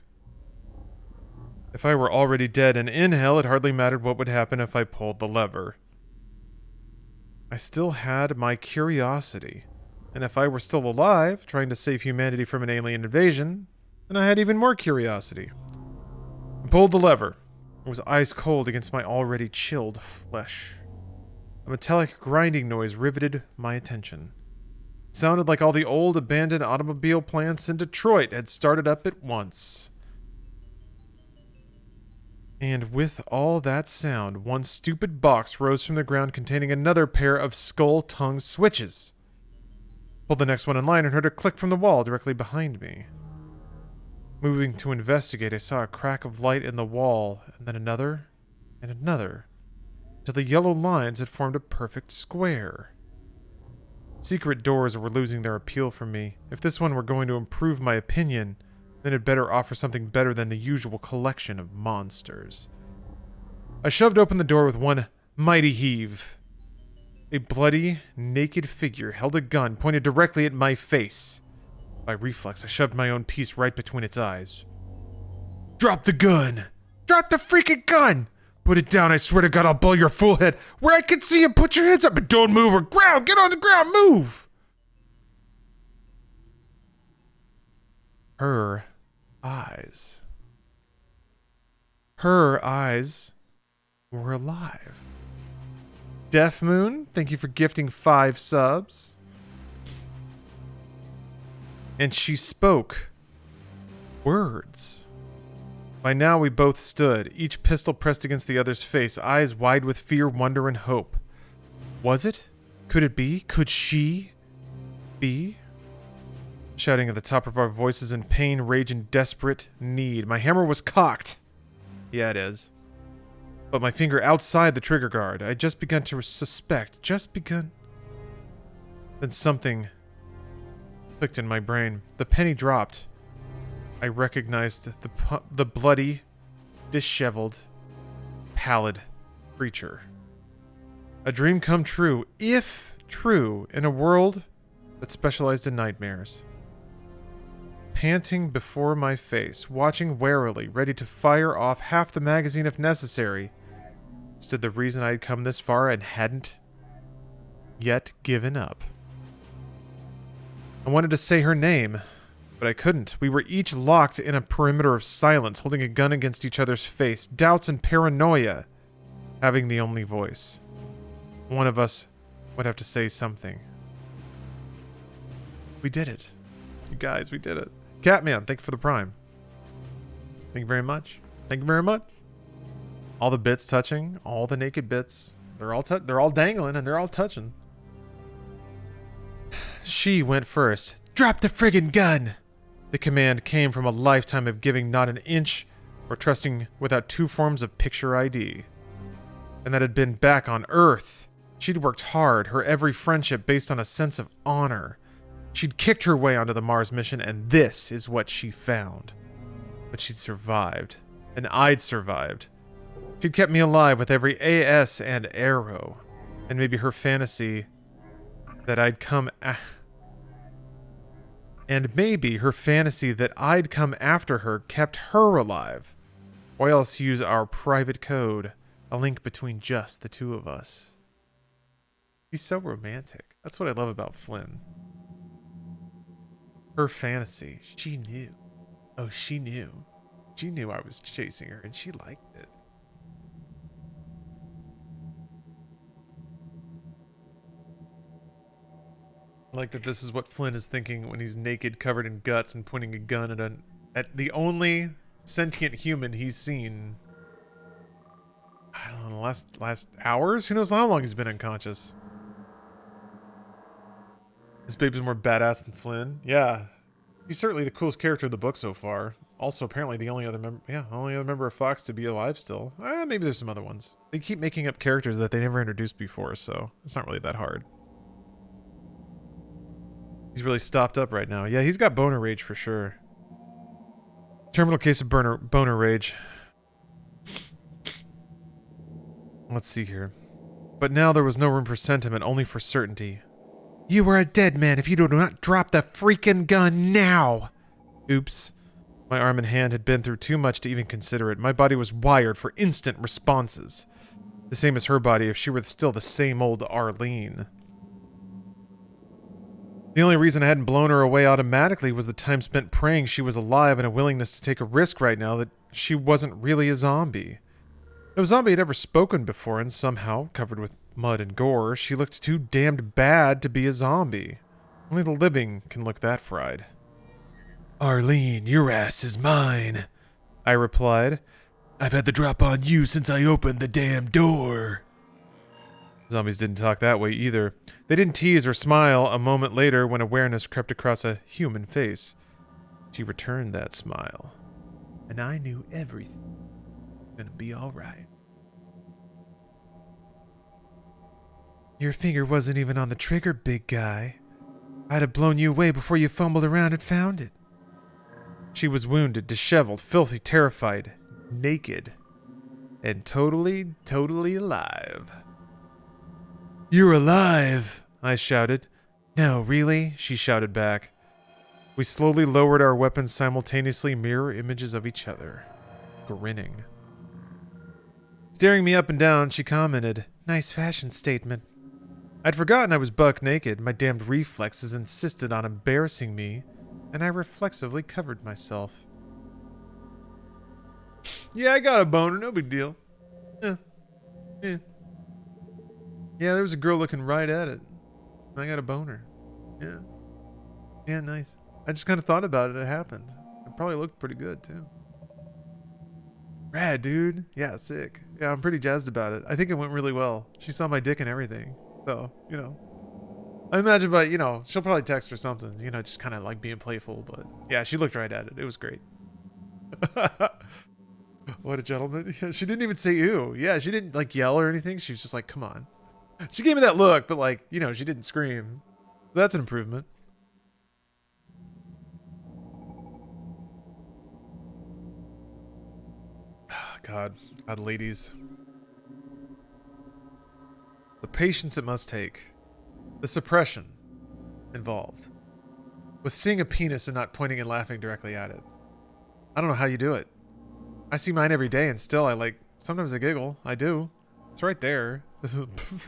If I were already dead and in hell, it hardly mattered what would happen if I pulled the lever. I still had my curiosity, and if I were still alive, trying to save humanity from an alien invasion, then I had even more curiosity. I pulled the lever. It was ice cold against my already chilled flesh. A metallic grinding noise riveted my attention. It sounded like all the old abandoned automobile plants in Detroit had started up at once. And with all that sound, one stupid box rose from the ground containing another pair of skull-tongue switches. Pulled the next one in line and heard a click from the wall directly behind me. Moving to investigate, I saw a crack of light in the wall, and then another, and another, until the yellow lines had formed a perfect square. Secret doors were losing their appeal for me. If this one were going to improve my opinion, then it better offer something better than the usual collection of monsters. I shoved open the door with one mighty heave. A bloody, naked figure held a gun pointed directly at my face. By reflex, I shoved my own piece right between its eyes. Drop the gun! Drop the freaking gun! Put it down, I swear to God I'll blow your full head. Where I can see you, put your hands up and don't move or ground. Get on the ground, move! Her eyes. Her eyes were alive. Deaf Moon, thank you for gifting 5 subs. And she spoke words. By now we both stood, each pistol pressed against the other's face, eyes wide with fear, wonder, and hope. Was it? Could it be? Could she be? Shouting at the top of our voices in pain, rage, and desperate need. My hammer was cocked. Yeah, it is. But my finger outside the trigger guard. I had just begun to suspect. Just begun. Then something clicked in my brain. The penny dropped. I recognized the bloody, disheveled, pallid creature. A dream come true, if true, in a world that specialized in nightmares. Panting before my face, watching warily, ready to fire off half the magazine if necessary, stood the reason I had come this far and hadn't yet given up. I wanted to say her name, but I couldn't. We were each locked in a perimeter of silence, holding a gun against each other's face, doubts and paranoia having the only voice. One of us would have to say something. We did it. You guys, we did it. Catman, thank you for the prime. Thank you very much. Thank you very much. All the bits touching, all the naked bits. They're all dangling and they're all touching. She went first. Drop the friggin' gun! The command came from a lifetime of giving not an inch or trusting without 2 forms of picture ID. And that had been back on Earth. She'd worked hard, her every friendship based on a sense of honor. She'd kicked her way onto the Mars mission, and this is what she found. But she'd survived. And I'd survived. She'd kept me alive with every AS and arrow. And maybe her fantasy that I'd come after her kept her alive. Why else use our private code, a link between just the 2 of us? He's so romantic. That's what I love about Flynn. Her fantasy. She knew. Oh, she knew. She knew I was chasing her, and she liked it. I like that this is what Flynn is thinking when he's naked, covered in guts, and pointing a gun at the only sentient human he's seen. I don't know, last hours? Who knows how long he's been unconscious? This baby's more badass than Flynn. Yeah. He's certainly the coolest character of the book so far. Also, apparently the only other member of Fox to be alive still. Maybe there's some other ones. They keep making up characters that they never introduced before, so it's not really that hard. He's really stopped up right now. Yeah, he's got boner rage for sure. Terminal case of boner rage. Let's see here. But now there was no room for sentiment, only for certainty. You are a dead man if you do not drop the freaking gun now! Oops. My arm and hand had been through too much to even consider it. My body was wired for instant responses. The same as her body if she were still the same old Arlene. The only reason I hadn't blown her away automatically was the time spent praying she was alive and a willingness to take a risk right now that she wasn't really a zombie. No zombie had ever spoken before, and somehow, covered with mud and gore, she looked too damned bad to be a zombie. Only the living can look that fried. Arlene, your ass is mine, I replied. I've had the drop on you since I opened the damn door. Zombies didn't talk that way either. They didn't tease or smile a moment later when awareness crept across a human face. She returned that smile. And I knew everything was gonna be alright. Your finger wasn't even on the trigger, big guy. I'd have blown you away before you fumbled around and found it. She was wounded, disheveled, filthy, terrified, naked, and totally alive. You're alive, I shouted. No, really? She shouted back. We slowly lowered our weapons simultaneously, mirror images of each other, grinning. Staring me up and down, she commented, "Nice fashion statement." I'd forgotten I was buck naked. My damned reflexes insisted on embarrassing me, and I reflexively covered myself. Yeah, I got a boner, no big deal. Yeah. Yeah, there was a girl looking right at it. I got a boner. Yeah. Yeah, nice. I just kind of thought about it. It happened. It probably looked pretty good, too. Rad, dude. Yeah, sick. Yeah, I'm pretty jazzed about it. I think it went really well. She saw my dick and everything. So, I imagine, but, she'll probably text or something, just kind of like being playful. But yeah, she looked right at it. It was great. What a gentleman. Yeah, she didn't even say ew. Yeah, she didn't like yell or anything. She was just like, come on. She gave me that look, but like, she didn't scream. That's an improvement. God, ladies. The patience it must take. The suppression involved. With seeing a penis and not pointing and laughing directly at it. I don't know how you do it. I see mine every day and still sometimes I giggle. I do. It's right there.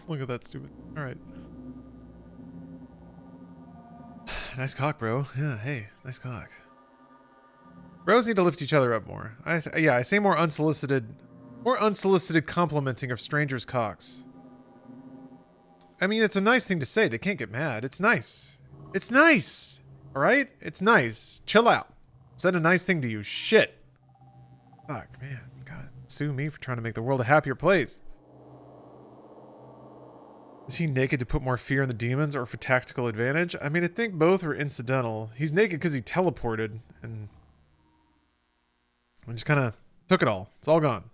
Look at that stupid. Alright. Nice cock, bro. Yeah, hey, nice cock. Bros need to lift each other up more. I say more unsolicited complimenting of strangers' cocks. I mean, it's a nice thing to say. They can't get mad. It's nice. It's nice. All right? It's nice. Chill out. Said a nice thing to you. Shit. Fuck, man. God, sue me for trying to make the world a happier place. Is he naked to put more fear in the demons or for tactical advantage? I mean, I think both are incidental. He's naked because he teleported and just kind of took it all. It's all gone.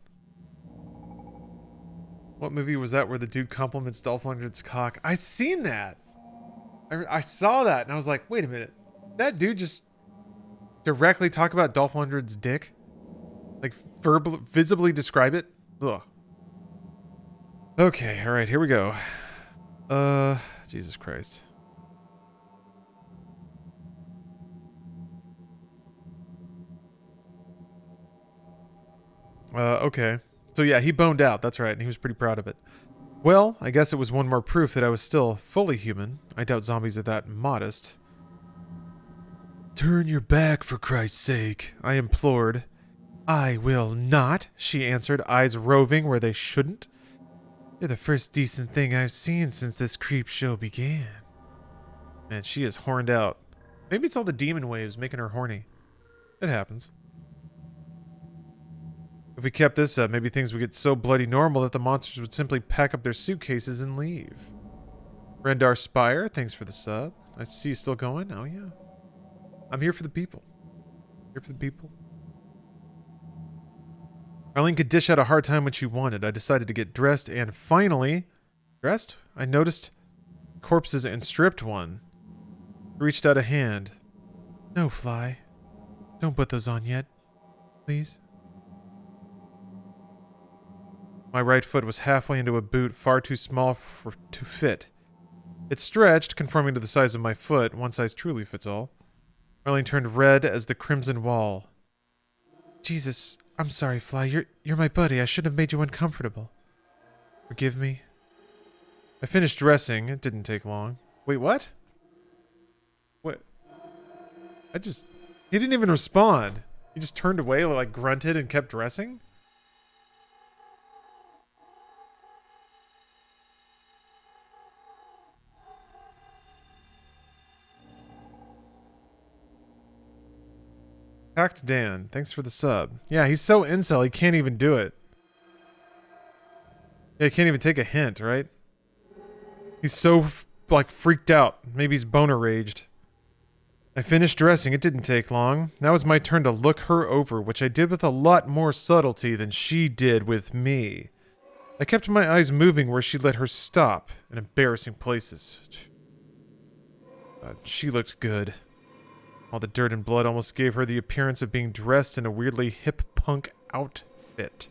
What movie was that where the dude compliments Dolph Lundgren's cock? I seen that. I saw that and I was like, wait a minute. That dude just directly talk about Dolph Lundgren's dick? Like visibly describe it? Ugh. Okay, all right, here we go. Jesus Christ. Okay. So yeah, he boned out, that's right, and he was pretty proud of it. Well, I guess it was one more proof that I was still fully human. I doubt zombies are that modest. Turn your back, for Christ's sake, I implored. I will not, she answered, eyes roving where they shouldn't. You're the first decent thing I've seen since this creep show began. Man, she is horned out. Maybe it's all the demon waves making her horny. It happens. If we kept this up, maybe things would get so bloody normal that the monsters would simply pack up their suitcases and leave. Rendar Spire, thanks for the sub. I see you still going. Oh, yeah. I'm here for the people. Here for the people. Arlene could dish out a hard time when she wanted. I decided to get dressed and finally... Dressed? I noticed corpses and stripped one. Reached out a hand. No, Fly. Don't put those on yet. Please. My right foot was halfway into a boot far too small to fit. It stretched, conforming to the size of my foot. One size truly fits all. Arlene turned red as the crimson wall. Jesus, I'm sorry, Fly. You're my buddy. I shouldn't have made you uncomfortable. Forgive me. I finished dressing. It didn't take long. Wait, what? What? He didn't even respond. He just turned away, like grunted and kept dressing? Hacked Dan, thanks for the sub. Yeah, he's so incel, he can't even do it. Yeah, he can't even take a hint, right? He's so, freaked out. Maybe he's boner raged. I finished dressing. It didn't take long. Now it's my turn to look her over, which I did with a lot more subtlety than she did with me. I kept my eyes moving where she let her stop, in embarrassing places. She looked good. All the dirt and blood almost gave her the appearance of being dressed in a weirdly hip punk outfit.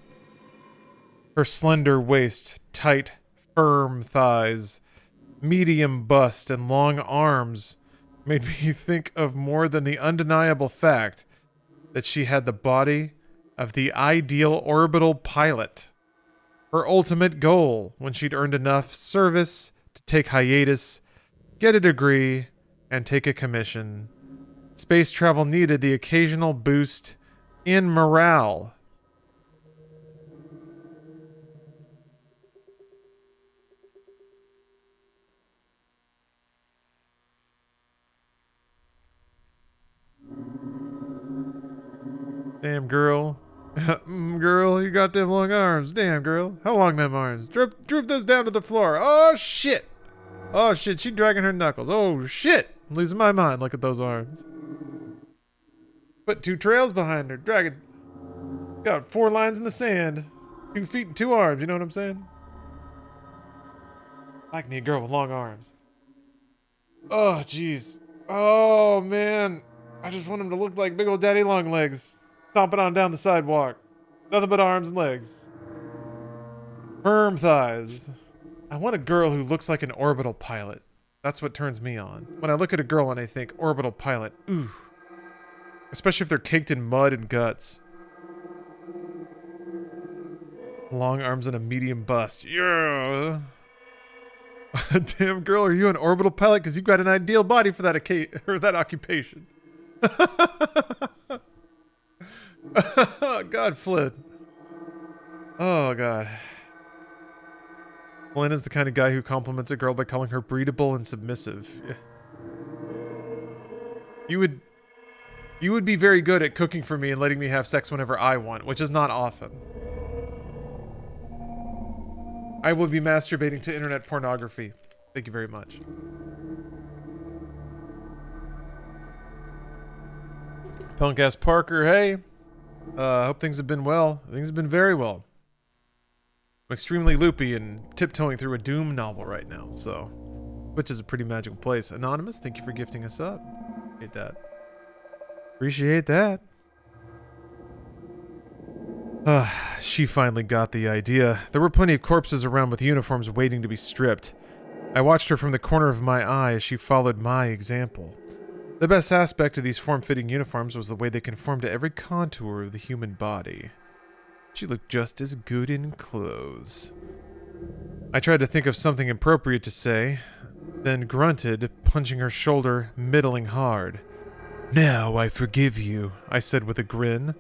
Her slender waist, tight, firm thighs, medium bust, and long arms made me think of more than the undeniable fact that she had the body of the ideal orbital pilot. Her ultimate goal when she'd earned enough service to take hiatus, get a degree, and take a commission. Space travel needed the occasional boost in morale. Damn, girl. Girl, you got them long arms. Damn, girl. How long them arms? Droop those down to the floor. Oh, shit. Oh, shit. She dragging her knuckles. Oh, shit. I'm losing my mind. Look at those arms. Put 2 trails behind her. Dragging. Got 4 lines in the sand. 2 feet and 2 arms. You know what I'm saying? Like me a girl with long arms. Oh, jeez. Oh, man. I just want him to look like big old daddy long legs. Stomping on down the sidewalk. Nothing but arms and legs. Firm thighs. I want a girl who looks like an orbital pilot. That's what turns me on. When I look at a girl and I think orbital pilot, ooh. Especially if they're caked in mud and guts. Long arms and a medium bust. Yeah. Damn girl, are you an orbital pilot? Because you've got an ideal body for that occupation. God, Flynn. Oh, God. Flynn is the kind of guy who compliments a girl by calling her breedable and submissive. Yeah. You would be very good at cooking for me and letting me have sex whenever I want, which is not often. I will be masturbating to internet pornography. Thank you very much. Punk ass Parker, hey. Hope things have been well. Things have been very well. I'm extremely loopy and tiptoeing through a Doom novel right now, so. Which is a pretty magical place. Anonymous, thank you for gifting us up. Appreciate that. Appreciate that. She finally got the idea. There were plenty of corpses around with uniforms waiting to be stripped. I watched her from the corner of my eye as she followed my example. The best aspect of these form-fitting uniforms was the way they conformed to every contour of the human body. She looked just as good in clothes. I tried to think of something appropriate to say, then grunted, punching her shoulder middling hard. "Now I forgive you," I said with a grin.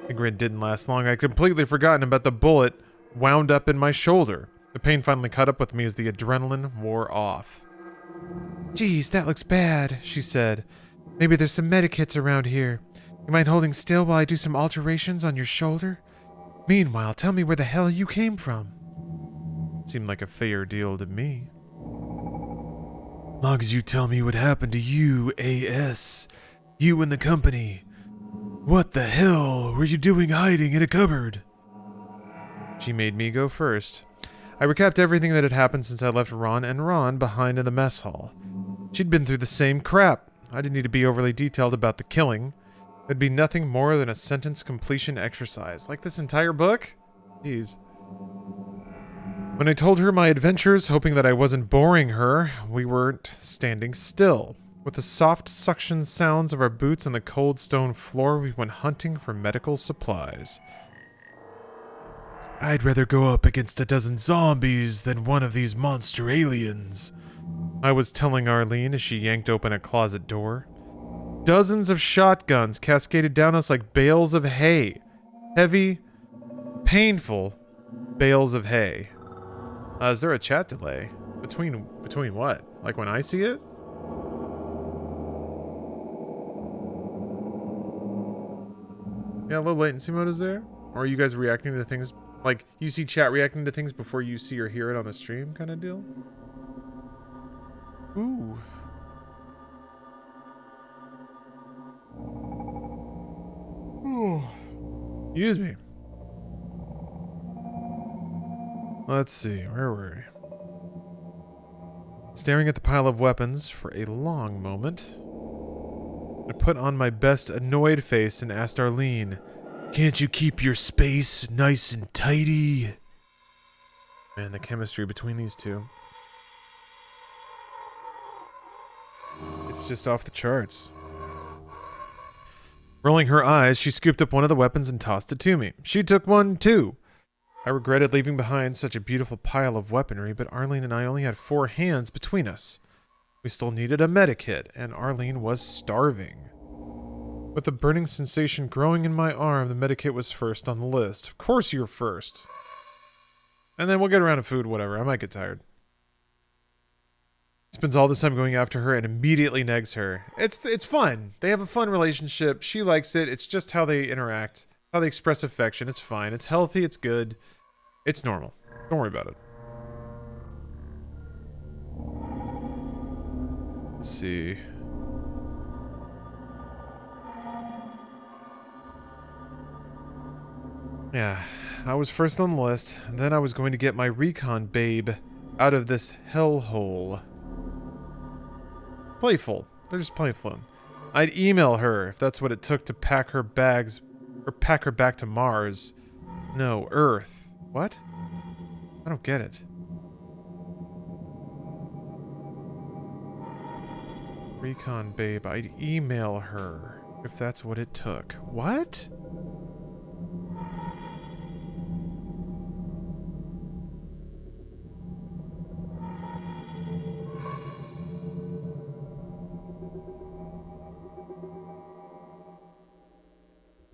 The grin didn't last long. I'd completely forgotten about the bullet wound up in my shoulder. The pain finally caught up with me as the adrenaline wore off. "Geez, that looks bad," she said. "Maybe there's some medikits around here. You mind holding still while I do some alterations on your shoulder? Meanwhile, tell me where the hell you came from." Seemed like a fair deal to me. "Long as you tell me what happened to you, A.S. You and the company. What the hell were you doing hiding in a cupboard?" She made me go first. I recapped everything that had happened since I left Ron and Ron behind in the mess hall. She'd been through the same crap. I didn't need to be overly detailed about the killing. It'd be nothing more than a sentence completion exercise. Like this entire book? Jeez. When I told her my adventures, hoping that I wasn't boring her, we weren't standing still. With the soft suction sounds of our boots on the cold stone floor, we went hunting for medical supplies. "I'd rather go up against a dozen zombies than one of these monster aliens," I was telling Arlene as she yanked open a closet door. Dozens of shotguns cascaded down us like bales of hay. Heavy, painful bales of hay. Is there a chat delay? Between what? Like when I see it? Yeah, low latency mode is there? Or are you guys reacting to things? Like, you see chat reacting to things before you see or hear it on the stream kind of deal? Ooh. Ooh. Excuse me. Let's see, where were we? Staring at the pile of weapons for a long moment, I put on my best annoyed face and asked Arlene, "Can't you keep your space nice and tidy?" Man, the chemistry between these two. It's just off the charts. Rolling her eyes, she scooped up one of the weapons and tossed it to me. She took one, too. I regretted leaving behind such a beautiful pile of weaponry, but Arlene and I only had 4 hands between us. We still needed a medikit, and Arlene was starving. With the burning sensation growing in my arm, the medikit was first on the list. Of course you're first. And then we'll get around to food, whatever. I might get tired. Spends all this time going after her and immediately negs her. It's fun. They have a fun relationship. She likes it. It's just how they interact, how they express affection. It's fine. It's healthy. It's good. It's normal. Don't worry about it. Let's see. Yeah, I was first on the list, and then I was going to get my recon babe out of this hellhole. Playful. They're just playful. I'd email her if that's what it took to pack her bags, or pack her back to Mars. No, Earth. What? I don't get it. Recon babe, I'd email her if that's what it took. What?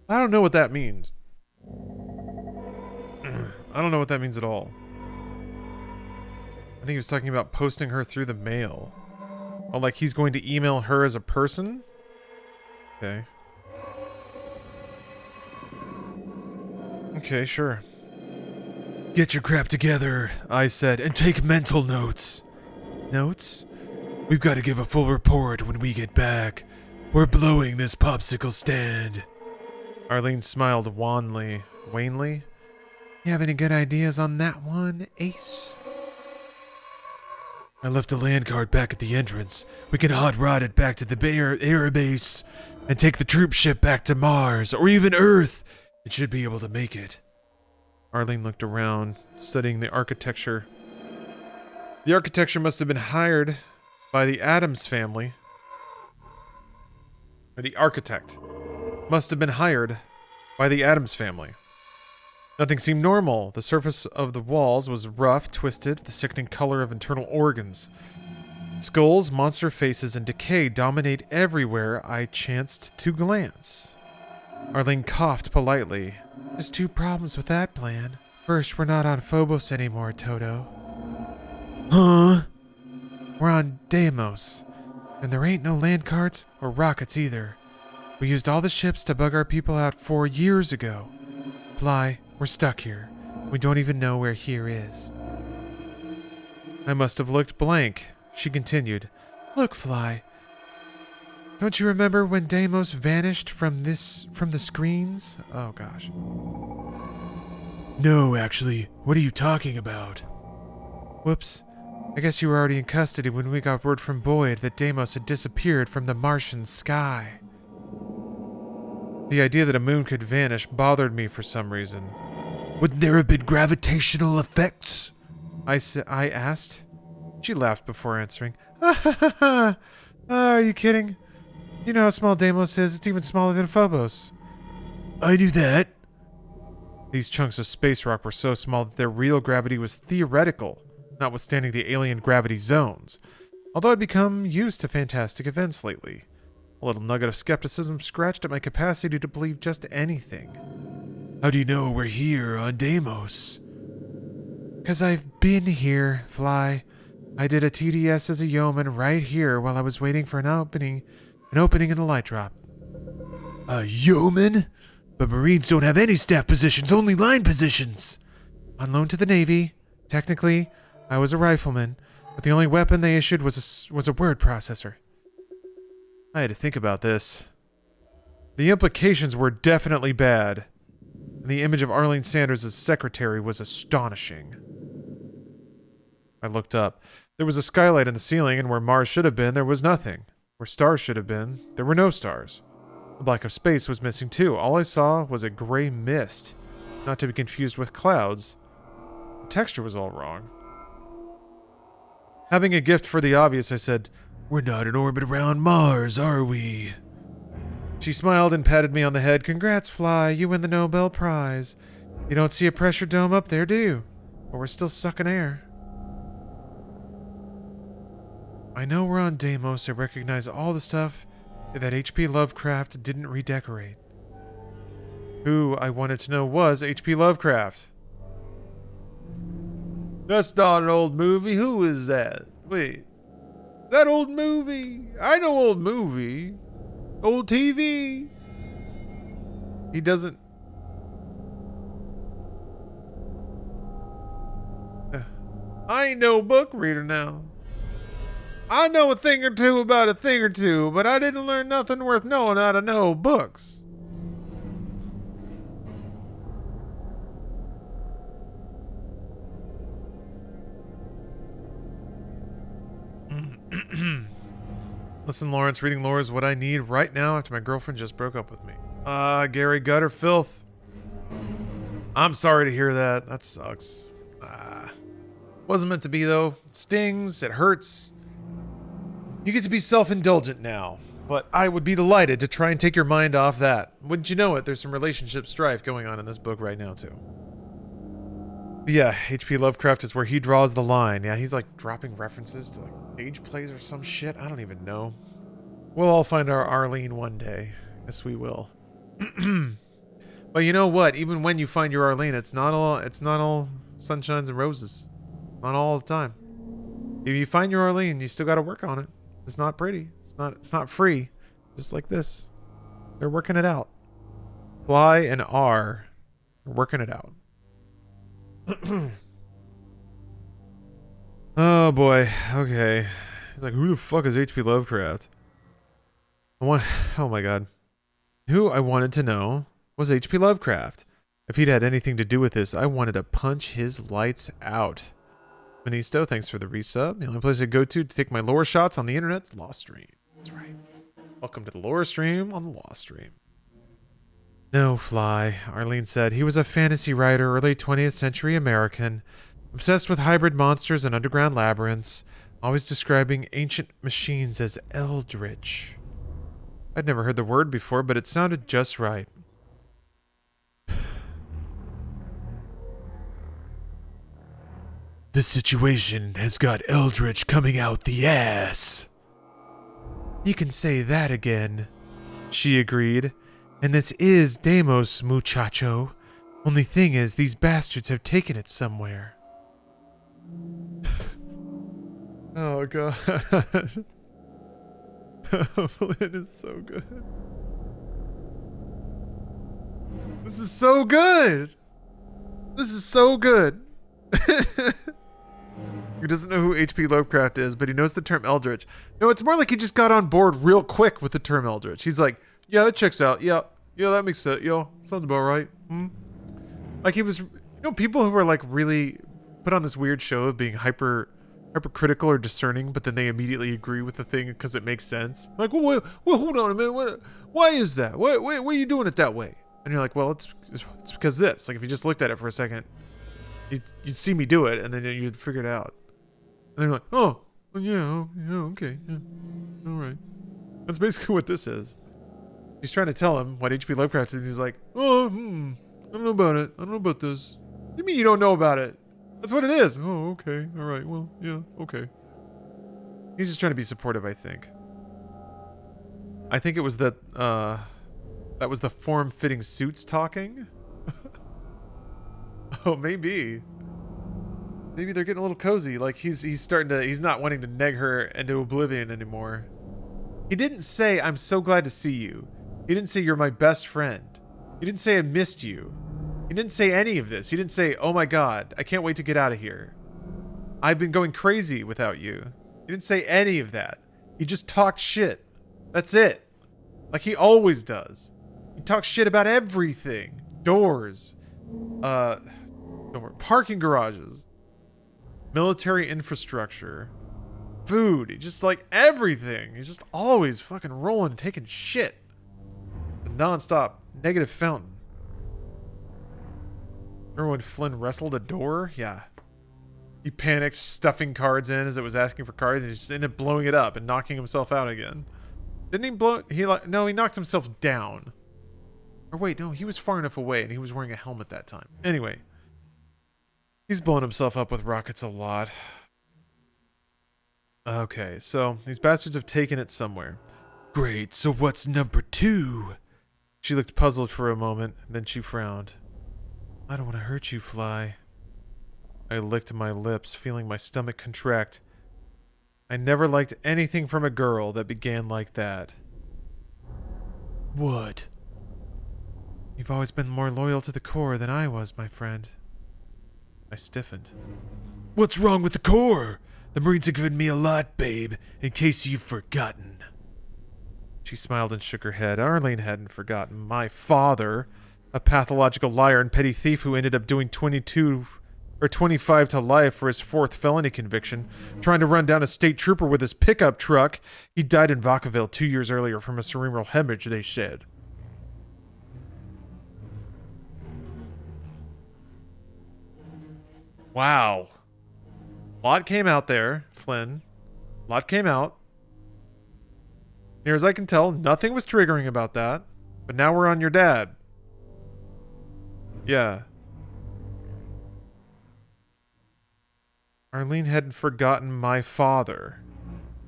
I don't know what that means. I don't know what that means at all. I think he was talking about posting her through the mail. Oh, like he's going to email her as a person? Okay. Okay, sure. Get your crap together, I said, and take mental notes. Notes? We've got to give a full report when we get back. We're blowing this popsicle stand. Arlene smiled wanly. Wanly? You have any good ideas on that one, Ace? I left a land card back at the entrance. We can hot rod it back to the air base and take the troop ship back to Mars or even Earth. It should be able to make it. Arlene looked around, studying the architecture. The architecture must have been hired by the Addams family. Or the architect must have been hired by the Addams family. Nothing seemed normal. The surface of the walls was rough, twisted, the sickening color of internal organs. Skulls, monster faces, and decay dominate everywhere I chanced to glance. Arlene coughed politely. There's 2 problems with that plan. First, we're not on Phobos anymore, Toto. Huh? We're on Deimos. And there ain't no land carts or rockets either. We used all the ships to bug our people out 4 years ago. Fly, we're stuck here. We don't even know where here is. I must have looked blank. She continued. Look, Fly. Don't you remember when Deimos vanished from the screens? Oh, gosh. No, actually. What are you talking about? Whoops. I guess you were already in custody when we got word from Boyd that Deimos had disappeared from the Martian sky. The idea that a moon could vanish bothered me for some reason. Wouldn't there have been gravitational effects? I asked. She laughed before answering. Are you kidding? You know how small Deimos is. It's even smaller than Phobos. I knew that. These chunks of space rock were so small that their real gravity was theoretical, notwithstanding the alien gravity zones, although I'd become used to fantastic events lately. A little nugget of skepticism scratched at my capacity to believe just anything. How do you know we're here on Deimos? 'Cause I've been here, Fly. I did a TDS as a yeoman right here while I was waiting for an opening in the light drop. A yeoman? But Marines don't have any staff positions, only line positions. On loan to the Navy. Technically, I was a rifleman, but the only weapon they issued was a word processor. I had to think about this. The implications were definitely bad, and the image of Arlene Sanders as secretary was astonishing. I looked up. There was a skylight in the ceiling, and where Mars should have been, there was nothing. Where stars should have been, there were no stars. The black of space was missing too. All I saw was a gray mist, not to be confused with clouds. The texture was all wrong. Having a gift for the obvious, I said, We're not in orbit around Mars, are we? She smiled and patted me on the head. Congrats, Fly. You win the Nobel Prize. You don't see a pressure dome up there, do you? But we're still sucking air. I know we're on Deimos. I recognize all the stuff that H.P. Lovecraft didn't redecorate. Who I wanted to know was H.P. Lovecraft. That's not an old movie. Who is that? Wait. That old movie? I know old movie. Old TV. He doesn't... I ain't no book reader now. I know a thing or two about a thing or two, but I didn't learn nothing worth knowing out of no books. Listen, Lawrence, reading lore is what I need right now after my girlfriend just broke up with me. Gary Gutter filth. I'm sorry to hear that. That sucks. Wasn't meant to be, though. It stings. It hurts. You get to be self-indulgent now. But I would be delighted to try and take your mind off that. Wouldn't you know it, there's some relationship strife going on in this book right now, too. But yeah, H.P. Lovecraft is where he draws the line. Yeah, he's like dropping references to like stage plays or some shit. I don't even know. We'll all find our Arlene one day. Yes, we will. But you know what? Even when you find your Arlene, it's not all sunshines and roses. Not all the time. If you find your Arlene, you still got to work on it. It's not pretty. It's not free. Just like this. They're working it out. Fly and R are working it out. Oh boy. Okay. He's like, who the fuck is H.P. Lovecraft? Oh my god. Who I wanted to know was H.P. Lovecraft. If he'd had anything to do with this, I wanted to punch his lights out. Benisto, thanks for the resub. The only place I go to take my lore shots on the internet's Lost Stream. That's right. Welcome to the lore stream on the Lost Stream. No, Fly, Arlene said. He was a fantasy writer, early 20th century American, obsessed with hybrid monsters and underground labyrinths, always describing ancient machines as eldritch. I'd never heard the word before, but it sounded just right. This situation has got eldritch coming out the ass. You can say that again, she agreed. And this is Deimos, muchacho. Only thing is, these bastards have taken it somewhere. Oh, God. Flynn is so good. This is so good. This is so good. He doesn't know who H.P. Lovecraft is, but he knows the term eldritch. No, it's more like he just got on board real quick with the term eldritch. He's like, yeah, that checks out. Yeah, that makes sense. Yo, sounds about right. Like he was, people who are like really put on this weird show of being hypercritical or discerning, but then they immediately agree with the thing because it makes sense. Like, well, hold on a minute. Why is that? Why are you doing it that way? And you're like, well, it's because this. Like, if you just looked at it for a second, you'd see me do it, and then you'd figure it out. And then you're like, oh, yeah, okay, yeah, all right. That's basically what this is. He's trying to tell him what H.P. Lovecraft is. He's like, oh, I don't know about it. I don't know about this. What do you mean you don't know about it? That's what it is. Oh, okay, all right, well, yeah, okay. He's just trying to be supportive, I think. I think it was that was the form-fitting suits talking. Oh, maybe. Maybe they're getting a little cozy. Like he's not wanting to neg her into oblivion anymore. He didn't say, I'm so glad to see you. He didn't say you're my best friend. He didn't say I missed you. He didn't say any of this. He didn't say, oh my god, I can't wait to get out of here. I've been going crazy without you. He didn't say any of that. He just talked shit. That's it. Like he always does. He talks shit about everything. Doors. Parking garages. Military infrastructure. Food. Just like everything. He's just always fucking rolling, taking shit. The non-stop negative fountain. Remember when Flynn wrestled a door? Yeah. He panicked, stuffing cards in as it was asking for cards, and he just ended up blowing it up and knocking himself out again. Didn't he blow... No, he knocked himself down. Or wait, no, he was far enough away and he was wearing a helmet that time. Anyway. He's blowing himself up with rockets a lot. Okay, so these bastards have taken it somewhere. Great, so what's number 2? She looked puzzled for a moment, then she frowned. I don't want to hurt you, Fly. I licked my lips, feeling my stomach contract. I never liked anything from a girl that began like that. What? You've always been more loyal to the Corps than I was, my friend. I stiffened. What's wrong with the Corps? The Marines have given me a lot, babe, in case you've forgotten. She smiled and shook her head. Arlene hadn't forgotten. My father, a pathological liar and petty thief who ended up doing 25 to life for his 4th felony conviction, trying to run down a state trooper with his pickup truck. He died in Vacaville 2 years earlier from a cerebral hemorrhage, they said. Wow. A lot came out there, Flynn. A lot came out. Near as I can tell, nothing was triggering about that. But now we're on your dad. Yeah. Arlene hadn't forgotten my father.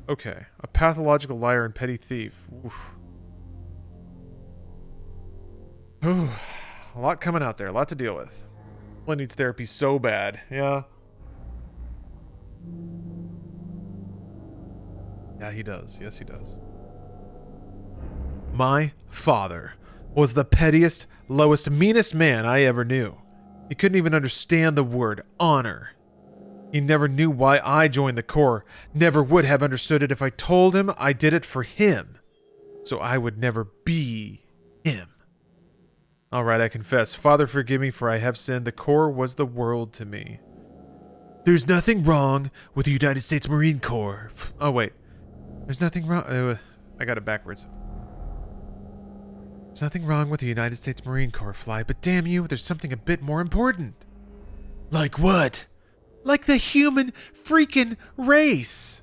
Okay. A pathological liar and petty thief. Oof. Ooh. A lot coming out there. A lot to deal with. Flynn needs therapy so bad. Yeah. Yeah, he does. Yes, he does. My father was the pettiest, lowest, meanest man I ever knew. He couldn't even understand the word honor. He never knew why I joined the Corps. Never would have understood it if I told him I did it for him. So I would never be him. All right, I confess. Father, forgive me for I have sinned. The Corps was the world to me. There's nothing wrong with the United States Marine Corps. Oh, wait. There's nothing wrong... I got it backwards. There's nothing wrong with the United States Marine Corps, Fly, but damn you, there's something a bit more important. Like what? Like the human freaking race.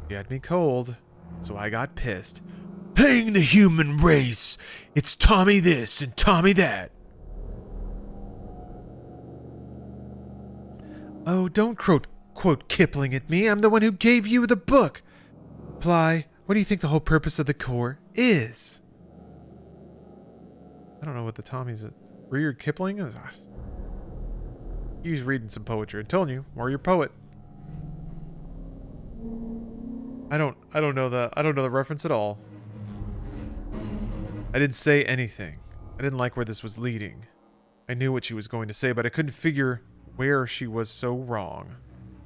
He had me cold, so I got pissed. Hang the human race! It's Tommy this and Tommy that. Oh, don't quote Kipling at me. I'm the one who gave you the book. Fly, what do you think the whole purpose of the Corps is? I don't know what the Tommy's... Rudyard Kipling is... He was reading some poetry. I'm telling you, more your poet. I don't know the reference at all. I didn't say anything. I didn't like where this was leading. I knew what she was going to say, but I couldn't figure where she was so wrong.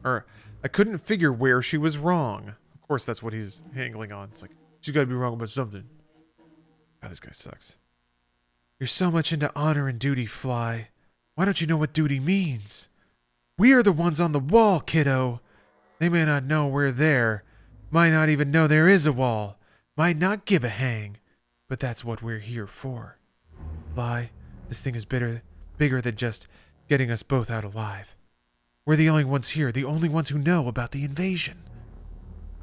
Or, I couldn't figure where she was wrong. Of course, that's what he's angling on. It's like, she's gotta be wrong about something. God, this guy sucks. You're so much into honor and duty, Fly. Why don't you know what duty means? We are the ones on the wall, kiddo. They may not know we're there. Might not even know there is a wall. Might not give a hang. But that's what we're here for. Fly, this thing is bigger than just getting us both out alive. We're the only ones here, the only ones who know about the invasion.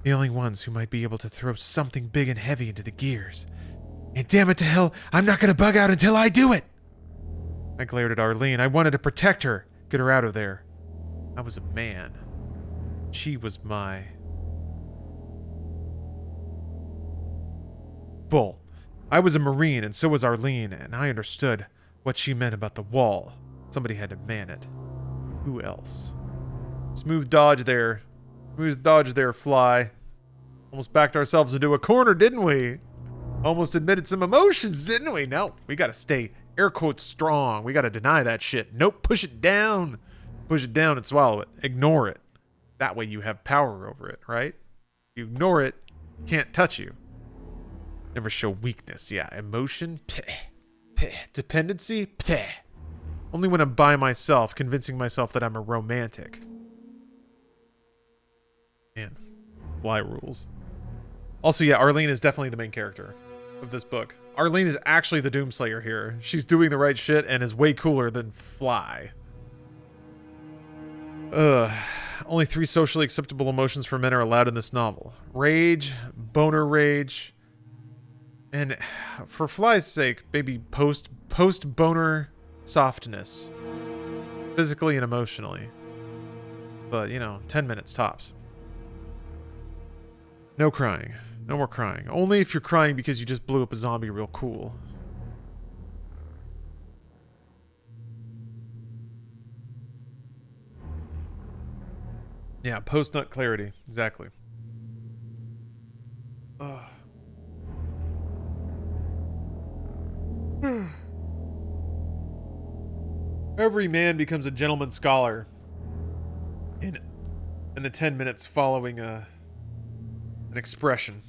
The only ones who might be able to throw something big and heavy into the gears. And damn it to hell, I'm not gonna bug out until I do it! I glared at Arlene. I wanted to protect her, get her out of there. I was a man. She was my... bull. I was a Marine, and so was Arlene, and I understood what she meant about the wall. Somebody had to man it. Who else? Smooth dodge there. Smooth dodge there, Fly. Almost backed ourselves into a corner, didn't we? Almost admitted some emotions, didn't we? No, we gotta stay, air quotes, strong. We gotta deny that shit. Nope, push it down. Push it down and swallow it. Ignore it. That way you have power over it, right? You ignore it, can't touch you. Never show weakness. Yeah, emotion, peh, peh. Dependency, peh. Only when I'm by myself, convincing myself that I'm a romantic. Man, Fly rules. Also, yeah, Arlene is definitely the main character of this book. Arlene is actually the Doomslayer here. She's doing the right shit and is way cooler than Fly. Only 3 socially acceptable emotions for men are allowed in this novel. Rage, boner rage, And for Fly's sake, maybe post boner softness, physically and emotionally. But, 10 minutes tops. No crying. No more crying. Only if you're crying because you just blew up a zombie real cool. Yeah, post-nut clarity. Exactly. Ugh. Every man becomes a gentleman scholar in the 10 minutes following an expression.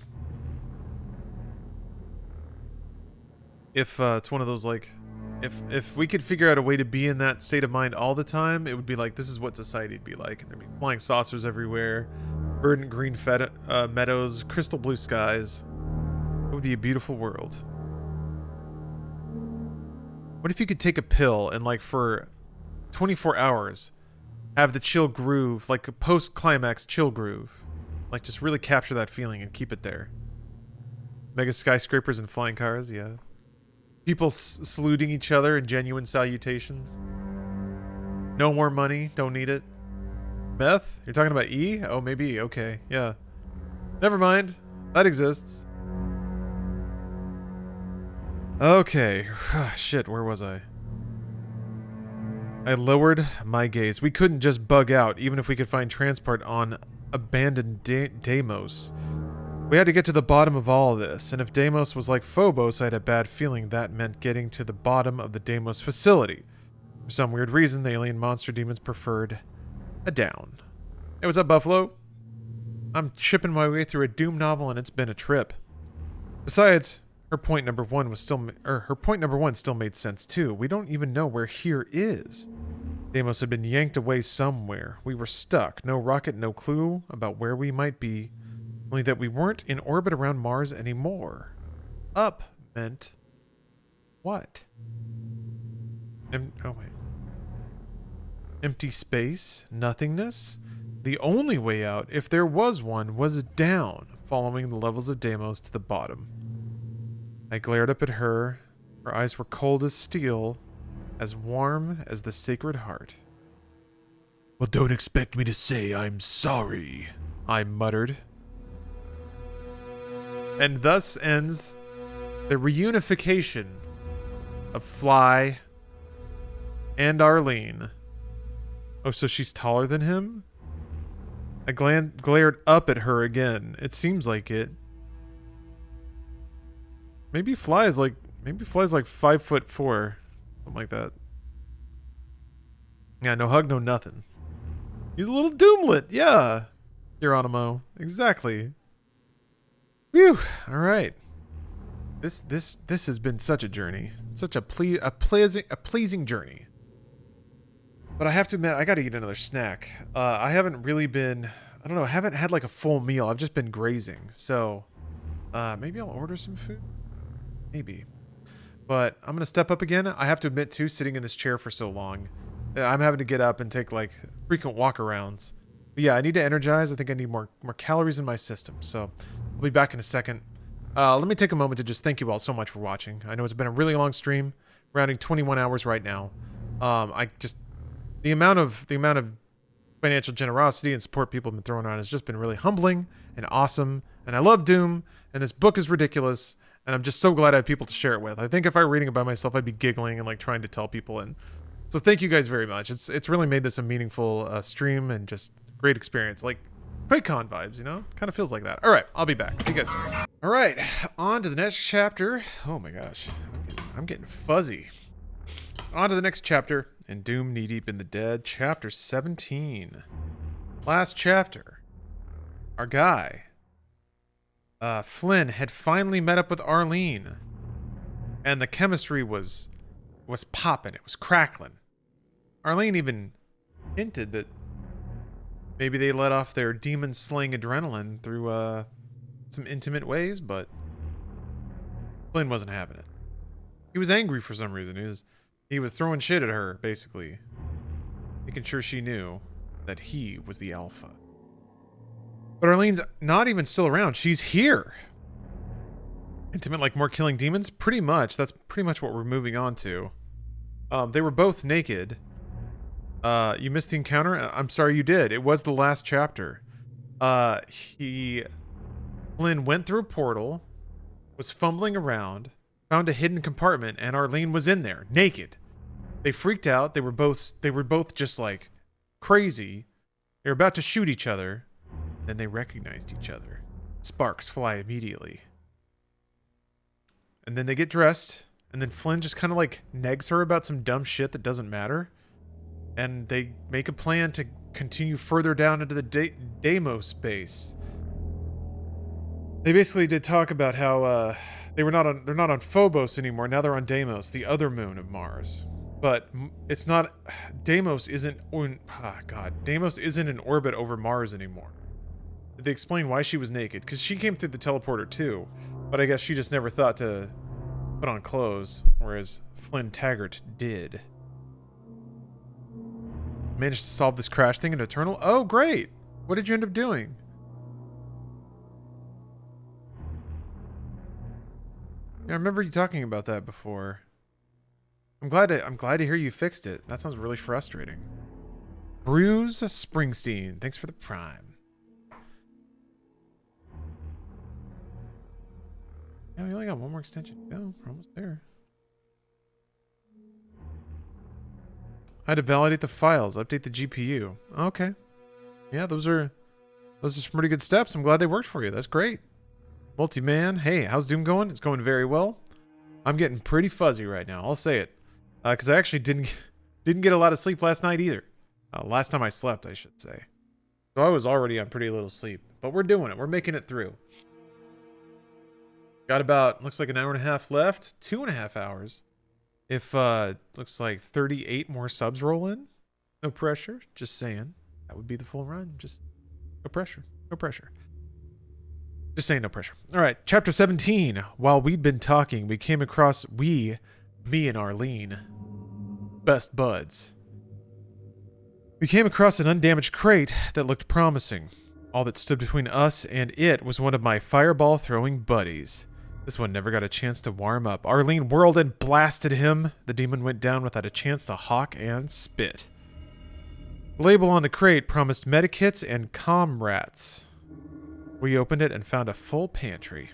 If it's one of those, like, if we could figure out a way to be in that state of mind all the time, it would be like, this is what society would be like. And there'd be flying saucers everywhere, verdant green meadows, crystal blue skies. It would be a beautiful world. What if you could take a pill and, like, for 24 hours, have the chill groove, like a post-climax chill groove? Like, just really capture that feeling and keep it there. Mega skyscrapers and flying cars, yeah. People saluting each other in genuine salutations. No more money, don't need it. Meth? You're talking about E? Oh, maybe, okay, yeah. Never mind, that exists. Okay, shit, where was I? I lowered my gaze. We couldn't just bug out, even if we could find transport on abandoned Deimos. We had to get to the bottom of all of this, and if Deimos was like Phobos, I had a bad feeling that meant getting to the bottom of the Deimos facility. For some weird reason, the alien monster demons preferred a down. Hey, what's up, Buffalo? I'm chipping my way through a Doom novel, and it's been a trip. Besides, her point number one still made sense too. We don't even know where here is. Deimos had been yanked away somewhere. We were stuck. No rocket, no clue about where we might be. Only that we weren't in orbit around Mars anymore. Up meant what? Oh wait. Empty space? Nothingness? The only way out, if there was one, was down, following the levels of Deimos to the bottom. I glared up at her. Her eyes were cold as steel, as warm as the Sacred Heart. Well, don't expect me to say I'm sorry, I muttered. And thus ends the reunification of Fly and Arlene. Oh, so she's taller than him? I glared up at her again. It seems like it. Maybe Fly's like 5'4", something like that. Yeah, no hug, no nothing. He's a little doomlet, yeah. Geronimo, exactly. Whew. All right. This has been such a journey, such a pleasing journey. But I have to admit, I got to eat another snack. I haven't really been, I don't know, I haven't had like a full meal. I've just been grazing. So, maybe I'll order some food. Maybe. But I'm going to step up again. I have to admit, too, sitting in this chair for so long, I'm having to get up and take, like, frequent walk-arounds. But yeah, I need to energize. I think I need more calories in my system. So I'll be back in a second. Let me take a moment to just thank you all so much for watching. I know it's been a really long stream, rounding 21 hours right now. The amount of financial generosity and support people have been throwing on has just been really humbling and awesome. And I love Doom, and this book is ridiculous. And I'm just so glad I have people to share it with. I think if I were reading it by myself, I'd be giggling and like trying to tell people. And so thank you guys very much. It's really made this a meaningful stream and just great experience. Like QuakeCon vibes, you know? Kind of feels like that. All right, I'll be back. See you guys soon. All right, on to the next chapter. Oh my gosh, I'm getting fuzzy. On to the next chapter in Doom Knee Deep in the Dead, chapter 17. Last chapter. Our guy, Flynn, had finally met up with Arlene, and the chemistry was popping. It was crackling. Arlene even hinted that maybe they let off their demon-slaying adrenaline through some intimate ways, but Flynn wasn't having it. He was angry for some reason. He was throwing shit at her, basically, making sure she knew that he was the alpha. But Arlene's not even still around. She's here. Intimate like more killing demons? Pretty much. That's pretty much what we're moving on to. They were both naked. You missed the encounter? I'm sorry you did. It was the last chapter. Flynn went through a portal, was fumbling around, found a hidden compartment, and Arlene was in there, naked. They freaked out. They were both just like crazy. They were about to shoot each other. Then they recognized each other. Sparks fly immediately. And then they get dressed, and then Flynn just kind of like negs her about some dumb shit that doesn't matter. And they make a plan to continue further down into the Deimos base. They basically did talk about how they're not on Phobos anymore. Now they're on Deimos, the other moon of Mars. But it's not. Deimos isn't in orbit over Mars anymore. Did they explain why she was naked? Because she came through the teleporter too, but I guess she just never thought to put on clothes, whereas Flynn Taggart did. Managed to solve this crash thing in Eternal? Oh, great! What did you end up doing? Yeah, I remember you talking about that before. I'm glad to hear you fixed it. That sounds really frustrating. Bruce Springsteen, thanks for the prime. Yeah, we only got one more extension to go. We're almost there. I had to validate the files, update the GPU. Okay. Yeah, those are some pretty good steps. I'm glad they worked for you. That's great. Multi-man, hey, how's Doom going? It's going very well. I'm getting pretty fuzzy right now. I'll say it. Because I actually didn't get a lot of sleep last night either. Last time I slept, I should say. So I was already on pretty little sleep. But we're doing it. We're making it through. Got about, looks like an hour and a half left. 2.5 hours. If, looks like 38 more subs roll in. No pressure. Just saying. That would be the full run. Just no pressure. No pressure. Just saying no pressure. All right. Chapter 17. While we'd been talking, we came across, me and Arlene, best buds. We came across an undamaged crate that looked promising. All that stood between us and it was one of my fireball-throwing buddies. This one never got a chance to warm up. Arlene whirled and blasted him. The demon went down without a chance to hawk and spit. The label on the crate promised medikits and comrats. We opened it and found a full pantry.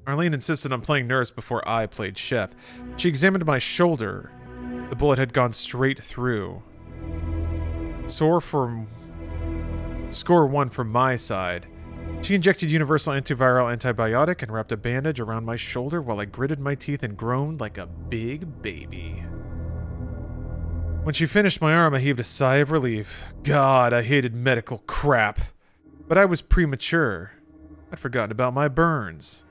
Arlene insisted on playing nurse before I played chef. She examined my shoulder. The bullet had gone straight through. Score 1 from my side. She injected universal antiviral antibiotic and wrapped a bandage around my shoulder while I gritted my teeth and groaned like a big baby. When she finished my arm, I heaved a sigh of relief. God, I hated medical crap. But I was premature. I'd forgotten about my burns.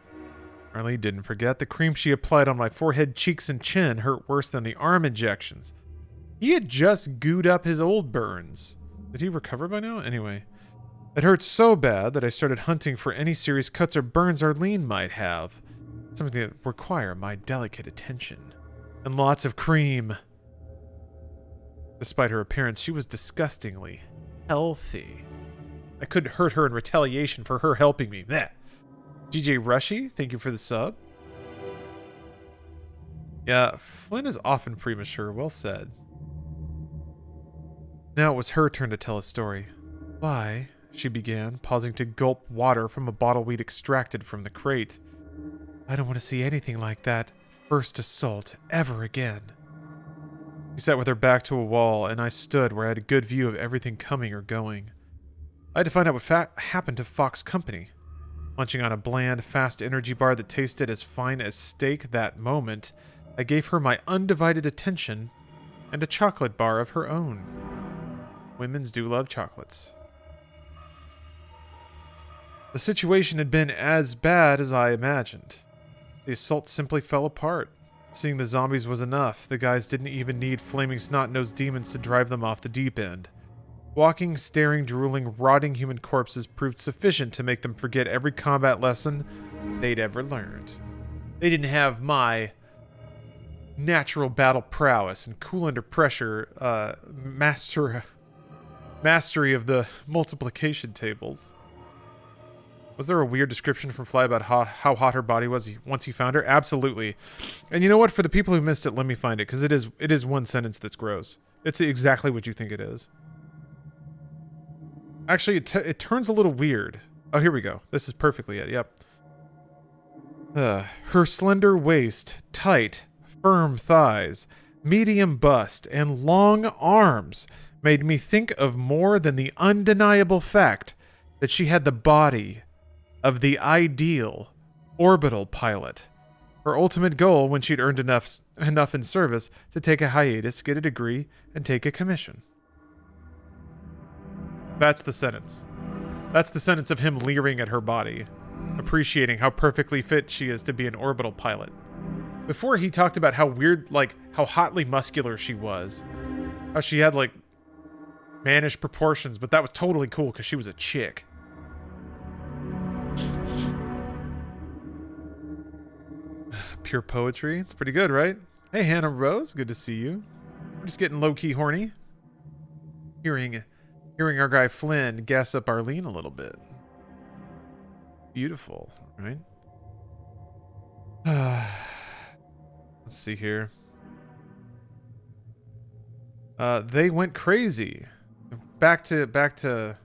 Arlene didn't forget. The cream she applied on my forehead, cheeks, and chin hurt worse than the arm injections. He had just gooed up his old burns. Did he recover by now? Anyway. It hurt so bad that I started hunting for any serious cuts or burns Arlene might have. Something that would require my delicate attention. And lots of cream. Despite her appearance, she was disgustingly healthy. I couldn't hurt her in retaliation for her helping me. Blech. GJ Rushy, thank you for the sub. Yeah, Flynn is often premature. Well said. Now it was her turn to tell a story. Why? She began, pausing to gulp water from a bottle we'd extracted from the crate. I don't want to see anything like that first assault ever again. She sat with her back to a wall, and I stood where I had a good view of everything coming or going. I had to find out what happened to Fox Company. Munching on a bland, fast energy bar that tasted as fine as steak that moment, I gave her my undivided attention and a chocolate bar of her own. Women's do love chocolates. The situation had been as bad as I imagined. The assault simply fell apart. Seeing the zombies was enough. The guys didn't even need flaming snot-nosed demons to drive them off the deep end. Walking, staring, drooling, rotting human corpses proved sufficient to make them forget every combat lesson they'd ever learned. They didn't have my natural battle prowess and cool under pressure mastery of the multiplication tables. Was there a weird description from Fly about how hot her body was once he found her? Absolutely. And you know what? For the people who missed it, let me find it, because it is one sentence that's gross. It's exactly what you think it is. Actually, it turns a little weird. Oh, here we go. This is perfectly it. Yep. Her slender waist, tight, firm thighs, medium bust, and long arms made me think of more than the undeniable fact that she had the body of the ideal orbital pilot. Her ultimate goal when she'd earned enough in service to take a hiatus, get a degree, and take a commission. That's the sentence. That's the sentence of him leering at her body, appreciating how perfectly fit she is to be an orbital pilot. Before, he talked about how weird, like, how hotly muscular she was. How she had, like, mannish proportions, but that was totally cool because she was a chick. Pure poetry. It's pretty good, right? Hey, Hannah Rose. Good to see you. We're just getting low-key horny. Hearing our guy Flynn gas up Arlene a little bit. Beautiful, right? Let's see here. They went crazy. Back to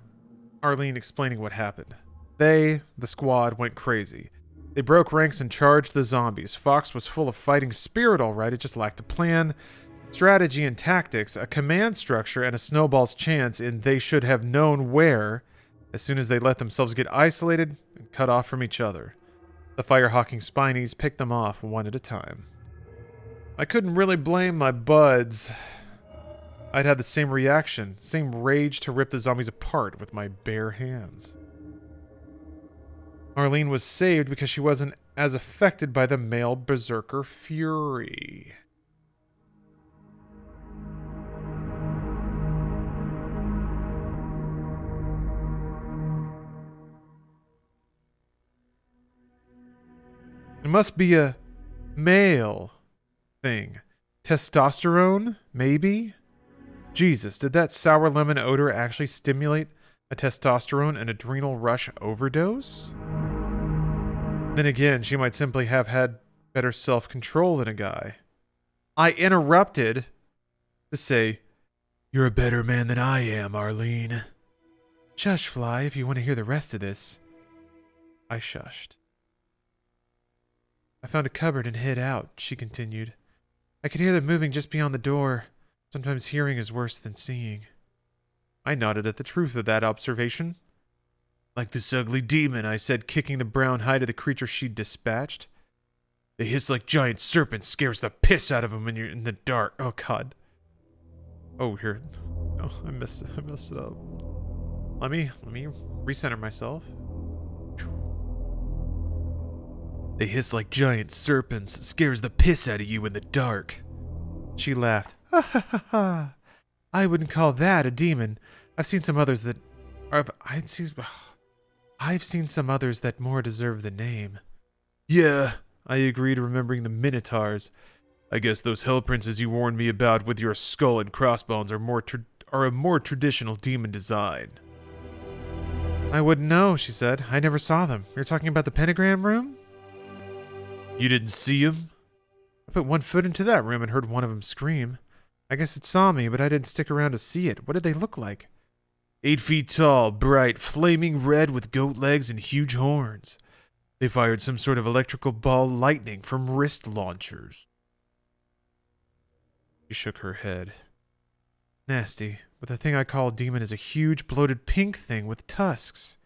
Arlene explaining what happened. They, the squad, went crazy. They broke ranks and charged the zombies. Fox was full of fighting spirit, all right. It just lacked a plan, strategy, and tactics, a command structure, and a snowball's chance in they should have known where as soon as they let themselves get isolated and cut off from each other. The fire-hawking Spinies picked them off one at a time. I couldn't really blame my buds. I'd had the same reaction, same rage to rip the zombies apart with my bare hands. Arlene was saved because she wasn't as affected by the male berserker fury. It must be a male thing. Testosterone, maybe? Jesus, did that sour lemon odor actually stimulate a testosterone and adrenal rush overdose? Then again, she might simply have had better self-control than a guy. I interrupted to say, "You're a better man than I am, Arlene." "Shush, Fly, if you want to hear the rest of this." I shushed. "I found a cupboard and hid out," she continued. "I could hear them moving just beyond the door. Sometimes hearing is worse than seeing." I nodded at the truth of that observation. "Like this ugly demon," I said, kicking the brown hide of the creature she'd dispatched. "They hiss like giant serpents, scares the piss out of them when you're in the dark." Oh, God. Oh, here. Oh, I messed it up. Let me recenter myself. "They hiss like giant serpents, scares the piss out of you in the dark." She laughed. "Ha ha ha ha. I wouldn't call that a demon. I've seen some others that I've seen some others that more deserve the name." "Yeah," I agreed, remembering the Minotaurs. "I guess those hell princes you warned me about with your skull and crossbones are a more traditional demon design." "I wouldn't know," she said. "I never saw them. You're talking about the pentagram room?" "You didn't see them?" "I put one foot into that room and heard one of them scream. I guess it saw me, but I didn't stick around to see it. What did they look like?" 8 feet tall, bright, flaming red with goat legs and huge horns. They fired some sort of electrical ball lightning from wrist launchers." She shook her head. "Nasty, but the thing I call a demon is a huge, bloated pink thing with tusks.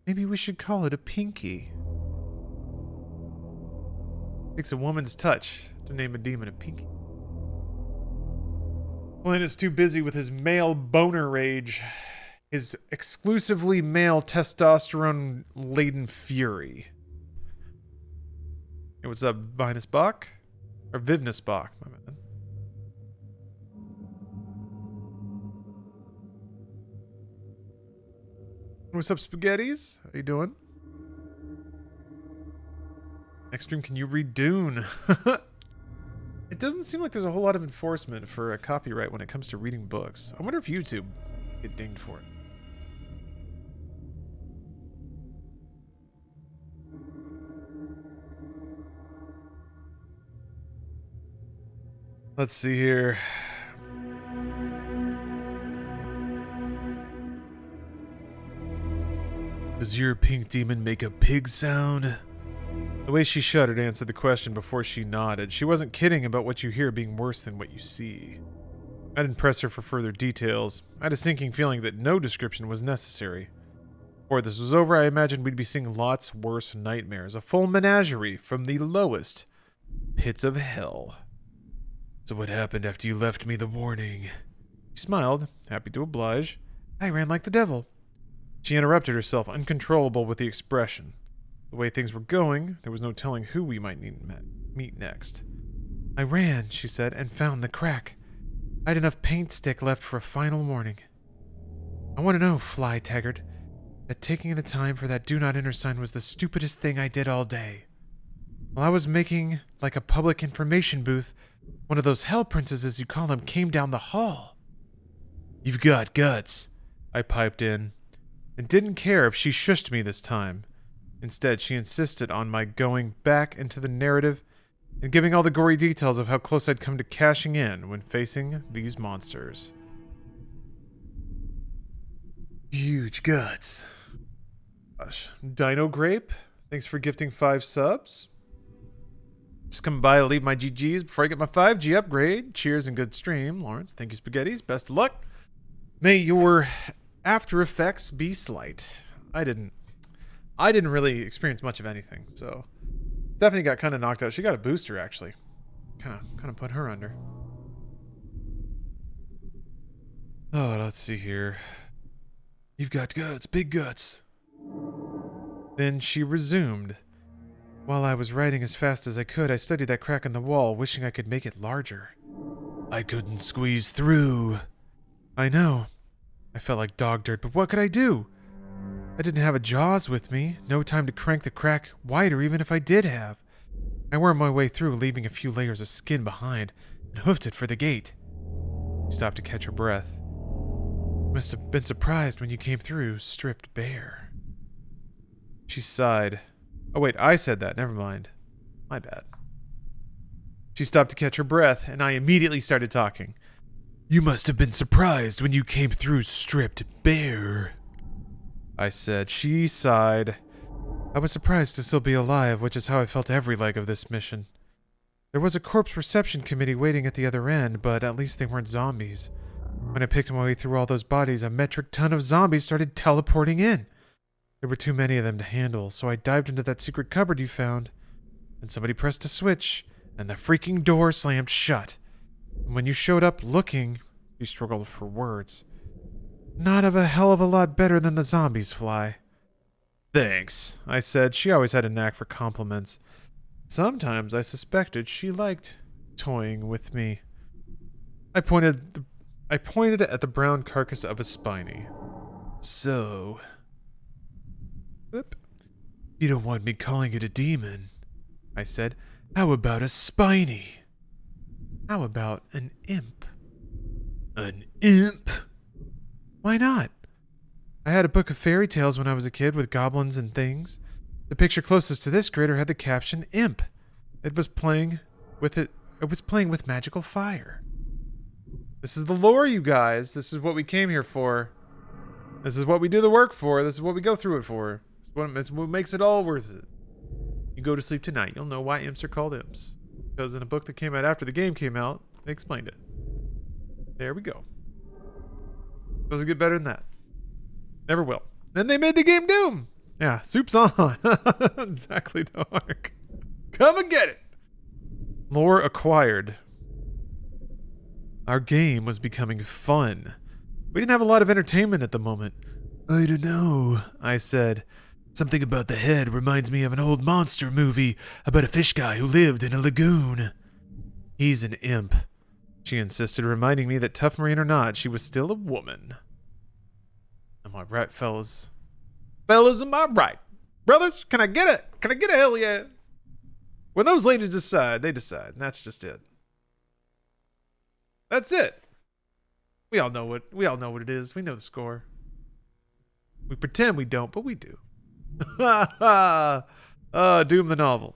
Maybe we should call it a pinky." Takes a woman's touch to name a demon a pinky. Flynn is too busy with his male boner rage, his exclusively male testosterone-laden fury. Hey, what's up, Vinus Bach? Or Vivnus Bach, my man. What's up, Spaghettis? How you doing? Next stream, can you read Dune? It doesn't seem like there's a whole lot of enforcement for a copyright when it comes to reading books. I wonder if YouTube get dinged for it. Let's see here. Does your pink demon make a pig sound? The way she shuddered answered the question before she nodded. She wasn't kidding about what you hear being worse than what you see. I didn't press her for further details. I had a sinking feeling that no description was necessary. Before this was over, I imagined we'd be seeing lots worse nightmares. A full menagerie from the lowest pits of hell. So what happened after you left me the warning? She smiled, happy to oblige. I ran like the devil. She interrupted herself, uncontrollable with the expression. The way things were going, there was no telling who we might meet next. I ran, she said, and found the crack. I had enough paint stick left for a final warning. I want to know, Fly Taggart, that taking the time for that do not enter sign was the stupidest thing I did all day. While I was making like a public information booth, one of those hell princes, as you call them, came down the hall. You've got guts, I piped in, and didn't care if she shushed me this time. Instead, she insisted on my going back into the narrative and giving all the gory details of how close I'd come to cashing in when facing these monsters. Huge guts. Gosh. Dino Grape, thanks for gifting 5 subs. Just coming by to leave my GGs before I get my 5G upgrade. Cheers and good stream. Lawrence, thank you, Spaghettis. Best of luck. May your after effects be slight. I didn't really experience much of anything, so definitely got kind of knocked out. She got a booster, actually. Kind of put her under. Oh, let's see here. You've got guts, big guts. Then she resumed. While I was writing as fast as I could, I studied that crack in the wall, wishing I could make it larger. I couldn't squeeze through. I know. I felt like dog dirt, but what could I do? I didn't have a Jaws with me, no time to crank the crack wider even if I did have. I wormed my way through, leaving a few layers of skin behind, and hoofed it for the gate. She stopped to catch her breath. You must have been surprised when you came through, stripped bare. She sighed. Oh wait, I said that, never mind. My bad. She stopped to catch her breath, and I immediately started talking. You must have been surprised when you came through stripped bare, I said. She sighed. I was surprised to still be alive, which is how I felt every leg of this mission. There was a corpse reception committee waiting at the other end, but at least they weren't zombies. When I picked my way through all those bodies, a metric ton of zombies started teleporting in. There were too many of them to handle, so I dived into that secret cupboard you found, and somebody pressed a switch, and the freaking door slammed shut. And when you showed up looking, you struggled for words. Not of a hell of a lot better than the zombies, Fly. Thanks, I said. She always had a knack for compliments. Sometimes I suspected she liked toying with me. I pointed at the brown carcass of a spiny. So... You don't want me calling it a demon, I said. How about a spiny? How about an imp? An imp? Why not? I had a book of fairy tales when I was a kid with goblins and things. The picture closest to this critter had the caption imp. It was playing with magical fire. This is the lore, you guys. This is what we came here for. This is what we do the work for. This is what we go through it for. It's what makes it all worth it. You go to sleep tonight, you'll know why imps are called imps. Because in a book that came out after the game came out, they explained it. There we go. Doesn't get better than that. Never will. Then they made the game Doom. Yeah, soup's on. Exactly, Dark. Come and get it. Lore acquired. Our game was becoming fun. We didn't have a lot of entertainment at the moment. I don't know, I said. Something about the head reminds me of an old monster movie about a fish guy who lived in a lagoon. He's an imp, she insisted, reminding me that tough marine or not, she was still a woman. Am I right, fellas? Fellas, am I right? Brothers, can I get it? Can I get a hell yeah? When those ladies decide, they decide, and that's just it. That's it. We all know what it is. We know the score. We pretend we don't, but we do. Doom the novel.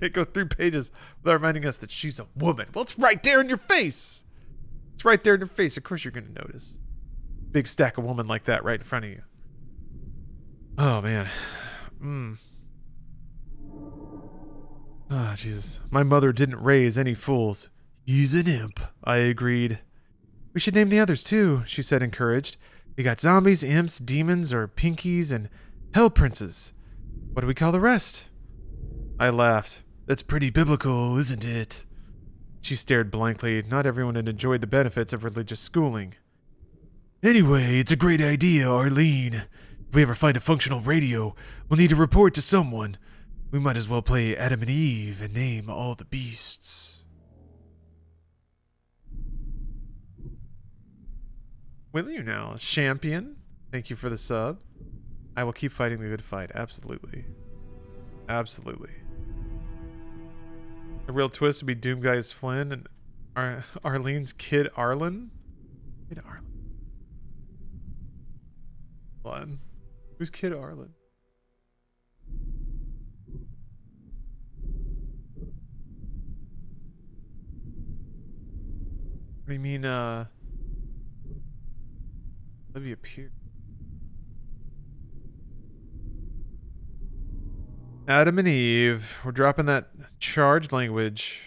Can't go 3 pages without reminding us that she's a woman. Well, it's right there in your face. It's right there in your face. Of course you're going to notice. Big stack of woman like that right in front of you. Oh, man. Ah, Jesus. My mother didn't raise any fools. He's an imp, I agreed. We should name the others, too, she said, encouraged. We got zombies, imps, demons, or pinkies, and hell princes. What do we call the rest? I laughed. That's pretty biblical, isn't it? She stared blankly. Not everyone had enjoyed the benefits of religious schooling. Anyway, it's a great idea, Arlene. If we ever find a functional radio, we'll need to report to someone. We might as well play Adam and Eve and name all the beasts. Will you now, champion? Thank you for the sub. I will keep fighting the good fight. Absolutely. Absolutely. A real twist would be Doomguy's Flynn and Arlene's kid Arlen. Kid Arlen. Hold on. Who's Kid Arlen? What do you mean, Olivia Pierce? Adam and Eve. We're dropping that charged language.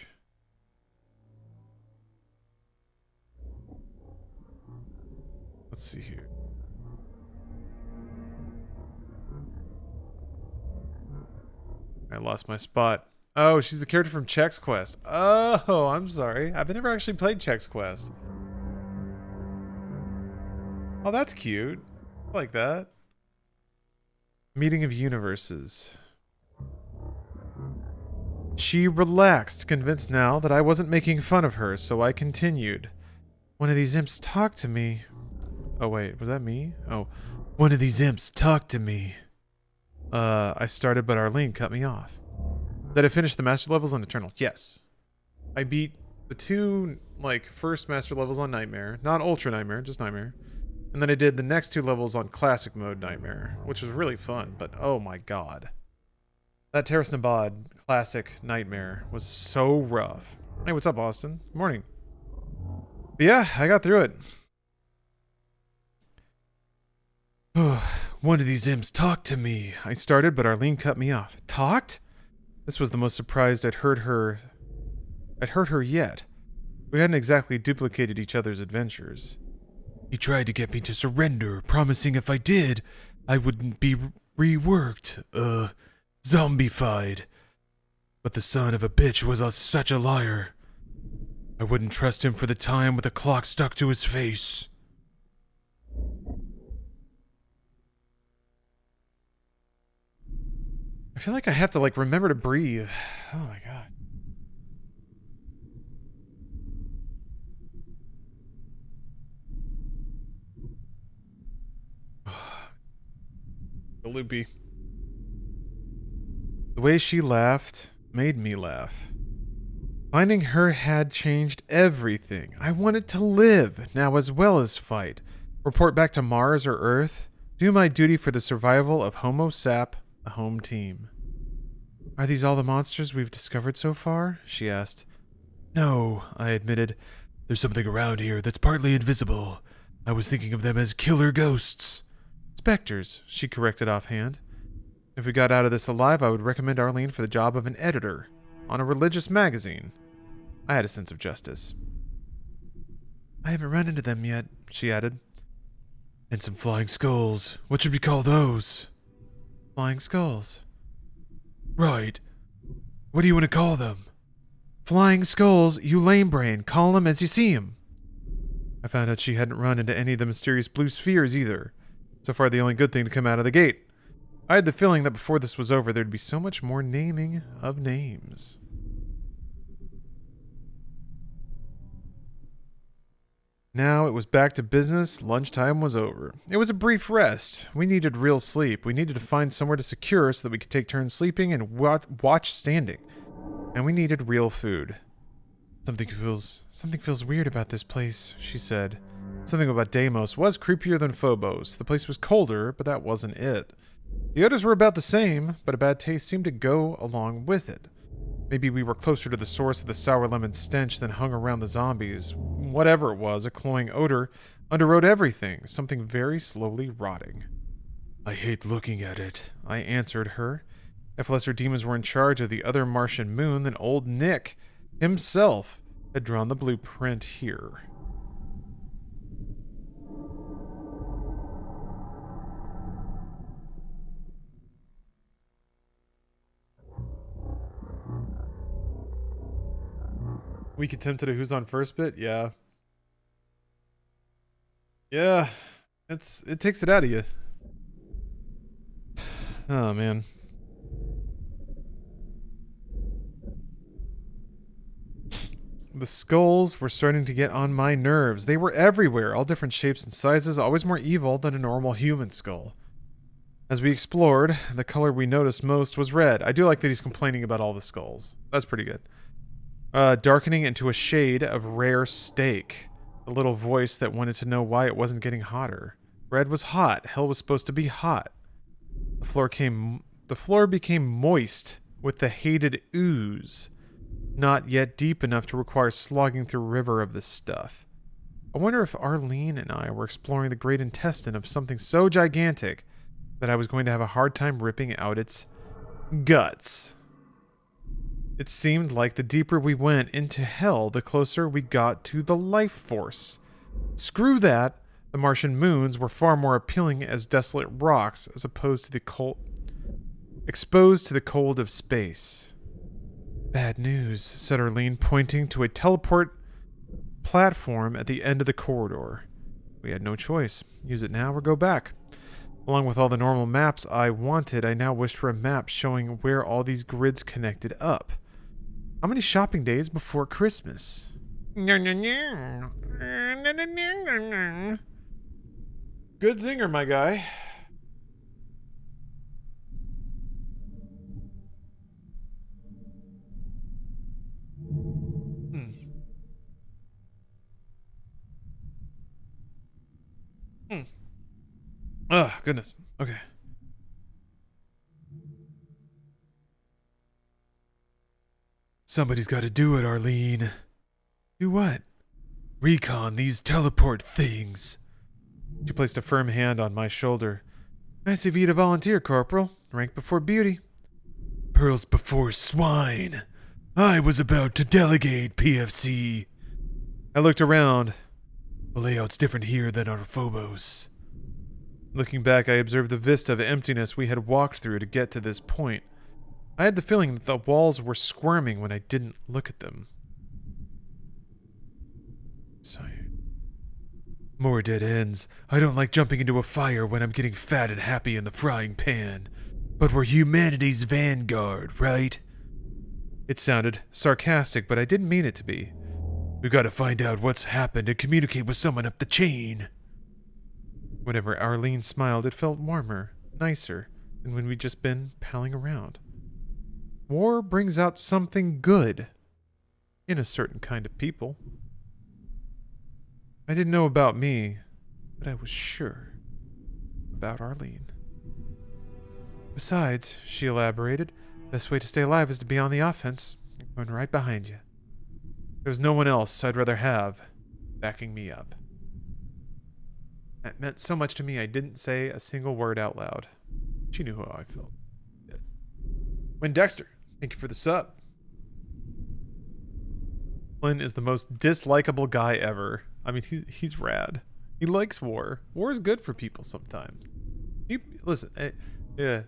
Let's see here. I lost my spot. Oh, she's the character from Chex Quest. Oh, I'm sorry. I've never actually played Chex Quest. Oh, that's cute. I like that. Meeting of Universes. She relaxed, convinced now that I wasn't making fun of her, so I continued. One of these imps talked to me. Oh, wait, was that me? Oh, one of these imps talked to me. I started, but Arlene cut me off. Did I finish the master levels on Eternal? Yes. I beat the 2, first master levels on Nightmare. Not Ultra Nightmare, just Nightmare. And then I did the next 2 levels on Classic Mode Nightmare, which was really fun, but oh my god. That Terrace Nabad Classic Nightmare was so rough. Hey, what's up, Austin? Good morning. But yeah, I got through it. One of these imps talked to me. I started, but Arlene cut me off. Talked? This was the most surprised I'd heard her yet. We hadn't exactly duplicated each other's adventures. He tried to get me to surrender, promising if I did, I wouldn't be reworked, zombified. But the son of a bitch was such a liar. I wouldn't trust him for the time with a clock stuck to his face. I feel like I have to, remember to breathe. Oh my god. Loopy. The way she laughed made me laugh. Finding her had changed everything. I wanted to live, now as well as fight. Report back to Mars or Earth. Do my duty for the survival of Homo Sap, the home team. Are these all the monsters we've discovered so far? She asked. No, I admitted. There's something around here that's partly invisible. I was thinking of them as killer ghosts. Spectres, she corrected offhand. If we got out of this alive, I would recommend Arlene for the job of an editor on a religious magazine. I had a sense of justice. I haven't run into them yet, she added. And some flying skulls. What should we call those? Flying skulls. Right. What do you want to call them? Flying skulls, you lame brain. Call them as you see them. I found out she hadn't run into any of the mysterious blue spheres either. So far, the only good thing to come out of the gate. I had the feeling that before this was over, there'd be so much more naming of names. Now it was back to business. Lunchtime was over. It was a brief rest. We needed real sleep. We needed to find somewhere to secure so that we could take turns sleeping and watch standing. And we needed real food. Something feels weird about this place, she said. Something about Deimos was creepier than Phobos. The place was colder, but that wasn't it. The odors were about the same, but a bad taste seemed to go along with it. Maybe we were closer to the source of the sour lemon stench than hung around the zombies. Whatever it was, a cloying odor underrode everything, something very slowly rotting. I hate looking at it, I answered her. If lesser demons were in charge of the other Martian moon, then old Nick himself had drawn the blueprint here. Weak attempt at a who's on first bit? Yeah. Yeah. It takes it out of you. Oh, man. The skulls were starting to get on my nerves. They were everywhere, all different shapes and sizes, always more evil than a normal human skull. As we explored, the color we noticed most was red. I do like that he's complaining about all the skulls. That's pretty good. Darkening into a shade of rare steak. A little voice that wanted to know why it wasn't getting hotter. Red was hot. Hell was supposed to be hot. The floor became moist with the hated ooze. Not yet deep enough to require slogging through a river of this stuff. I wonder if Arlene and I were exploring the great intestine of something so gigantic that I was going to have a hard time ripping out its guts. It seemed like the deeper we went into hell, the closer we got to the life force. Screw that. The Martian moons were far more appealing as desolate rocks as opposed to the exposed to the cold of space. Bad news, said Arlene, pointing to a teleport platform at the end of the corridor. We had no choice. Use it now or go back. Along with all the normal maps I wanted, I now wished for a map showing where all these grids connected up. How many shopping days before Christmas? Good zinger, my guy. Oh, goodness. Okay. Somebody's got to do it, Arlene. Do what? Recon these teleport things. She placed a firm hand on my shoulder. Nice of you to volunteer, Corporal. Rank before beauty. Pearls before swine. I was about to delegate, PFC. I looked around. The layout's different here than on Phobos. Looking back, I observed the vista of emptiness we had walked through to get to this point. I had the feeling that the walls were squirming when I didn't look at them. More dead ends. I don't like jumping into a fire when I'm getting fat and happy in the frying pan. But we're humanity's vanguard, right? It sounded sarcastic, but I didn't mean it to be. We've got to find out what's happened and communicate with someone up the chain. Whenever Arlene smiled, it felt warmer, nicer than when we'd just been palling around. War brings out something good in a certain kind of people. I didn't know about me, but I was sure about Arlene. Besides, she elaborated, best way to stay alive is to be on the offense. I'm going right behind you. There was no one else I'd rather have backing me up. That meant so much to me I didn't say a single word out loud. She knew how I felt. Win Dexter, thank you for the sub. Flynn is the most dislikable guy ever. I mean, he's rad. He likes war. War is good for people sometimes. Listen, yeah,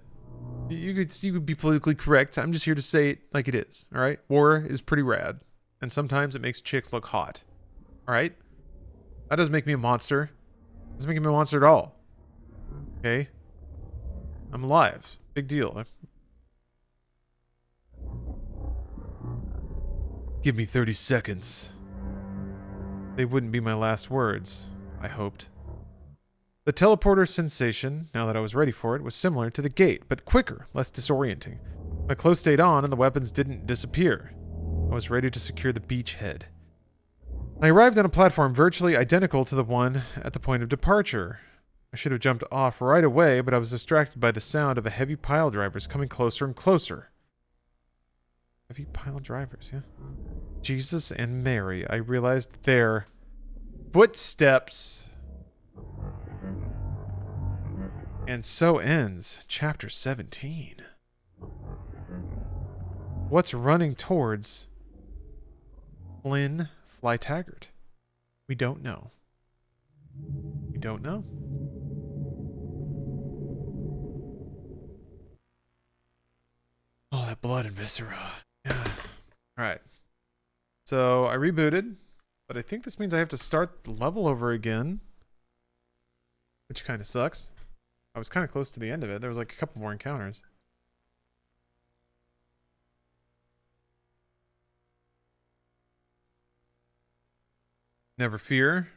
you could be politically correct. I'm just here to say it like it is. All right, war is pretty rad, and sometimes it makes chicks look hot. All right, that doesn't make me a monster. Doesn't make me a monster at all. Okay, I'm alive. Big deal. Give me 30 seconds. They wouldn't be my last words, I hoped. The teleporter sensation, now that I was ready for it, was similar to the gate, but quicker, less disorienting. My clothes stayed on and the weapons didn't disappear. I was ready to secure the beachhead. I arrived on a platform virtually identical to the one at the point of departure. I should have jumped off right away, but I was distracted by the sound of a heavy pile drivers coming closer and closer. Heavy pile drivers, yeah. Jesus and Mary. I realized their footsteps. And so ends chapter 17. What's running towards Flynn Fly Taggart? We don't know. We don't know. All that blood and viscera. Yeah. Alright. So I rebooted, but I think this means I have to start the level over again. Which kind of sucks. I was kind of close to the end of it. There was like a couple more encounters. Never fear.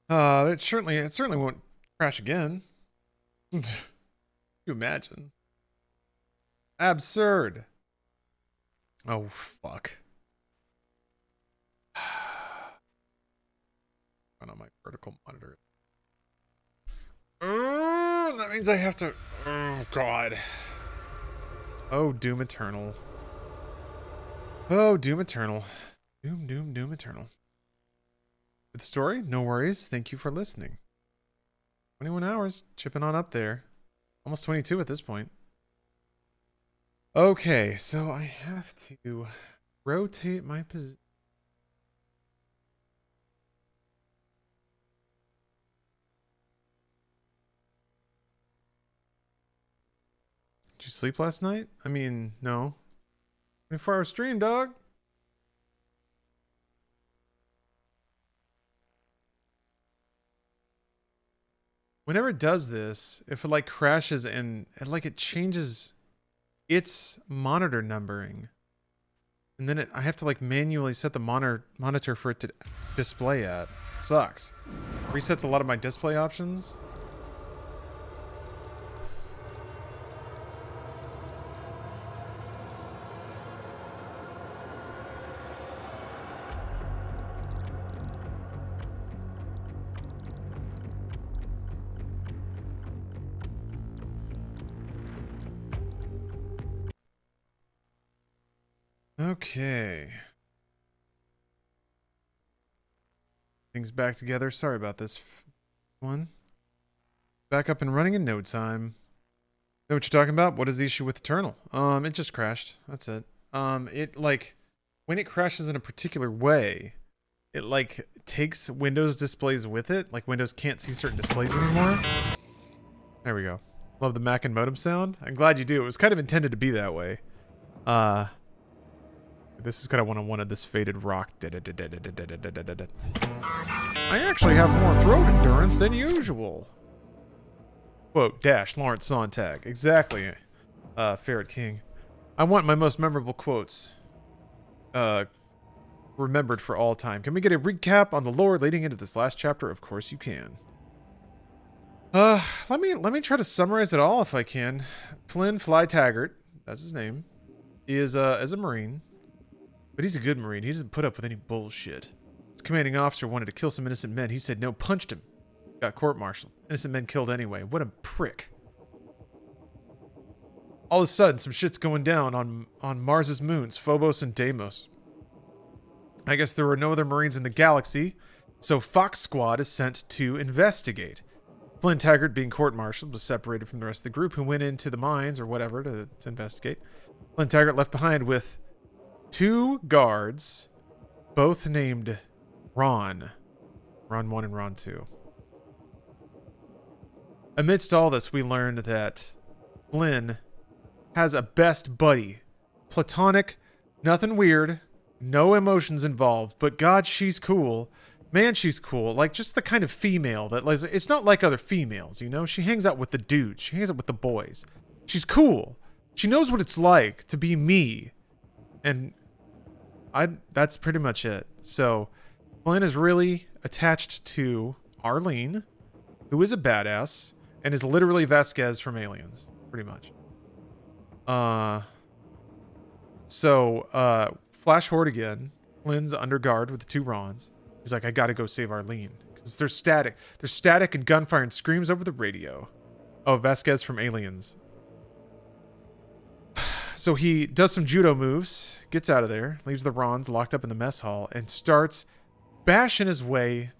It certainly won't crash again. You imagine? Absurd. Oh fuck. Run on my vertical monitor. That means I have to. Oh god. Oh Doom Eternal. Oh Doom Eternal. Doom Eternal. With the story, no worries. Thank you for listening. 21 hours, chipping on up there. Almost 22 at this point. Okay, so I have to rotate my position. Did you sleep last night? I mean, no. 24-hour stream, dog. Whenever it does this, if it like crashes and like it changes its monitor numbering, and then I have to like manually set the monitor for it to display at. It sucks. Resets a lot of my display options. Okay. Things back together. Sorry about this one. Back up and running in no time. Know what you're talking about? What is the issue with Eternal? It just crashed. That's it. It like when it crashes in a particular way, it like takes Windows displays with it. Like Windows can't see certain displays anymore. There we go. Love the Mac and modem sound. I'm glad you do. It was kind of intended to be that way. This is kind of what I wanted, this faded rock. I actually have more throat endurance than usual. Quote, dash, Lawrence Sonntag. Exactly, Ferret King. I want my most memorable quotes remembered for all time. Can we get a recap on the lore leading into this last chapter? Of course you can. Let me try to summarize it all if I can. Flynn Fly Taggart, that's his name, is as a Marine. But he's a good Marine. He doesn't put up with any bullshit. His commanding officer wanted to kill some innocent men. He said no, punched him. Got court-martialed. Innocent men killed anyway. What a prick. All of a sudden, some shit's going down on Mars's moons, Phobos and Deimos. I guess there were no other Marines in the galaxy, so Fox Squad is sent to investigate. Flynn Taggart, being court-martialed, was separated from the rest of the group who went into the mines or whatever to investigate. Flynn Taggart left behind with 2 guards, both named Ron. Ron 1 and Ron 2. Amidst all this, we learned that Flynn has a best buddy. Platonic, nothing weird, no emotions involved, but God, she's cool. Man, she's cool. Like, just the kind of female that, like, it's not like other females, you know? She hangs out with the dudes. She hangs out with the boys. She's cool. She knows what it's like to be me. And that's pretty much it. So, Flynn is really attached to Arlene, who is a badass, and is literally Vasquez from Aliens, pretty much. Flash forward again. Flynn's under guard with the 2 Rons. He's like, I gotta go save Arlene. Because there's static. There's static and gunfire and screams over the radio. Oh, Vasquez from Aliens. So he does some judo moves, gets out of there, leaves the Rons locked up in the mess hall, and starts bashing his way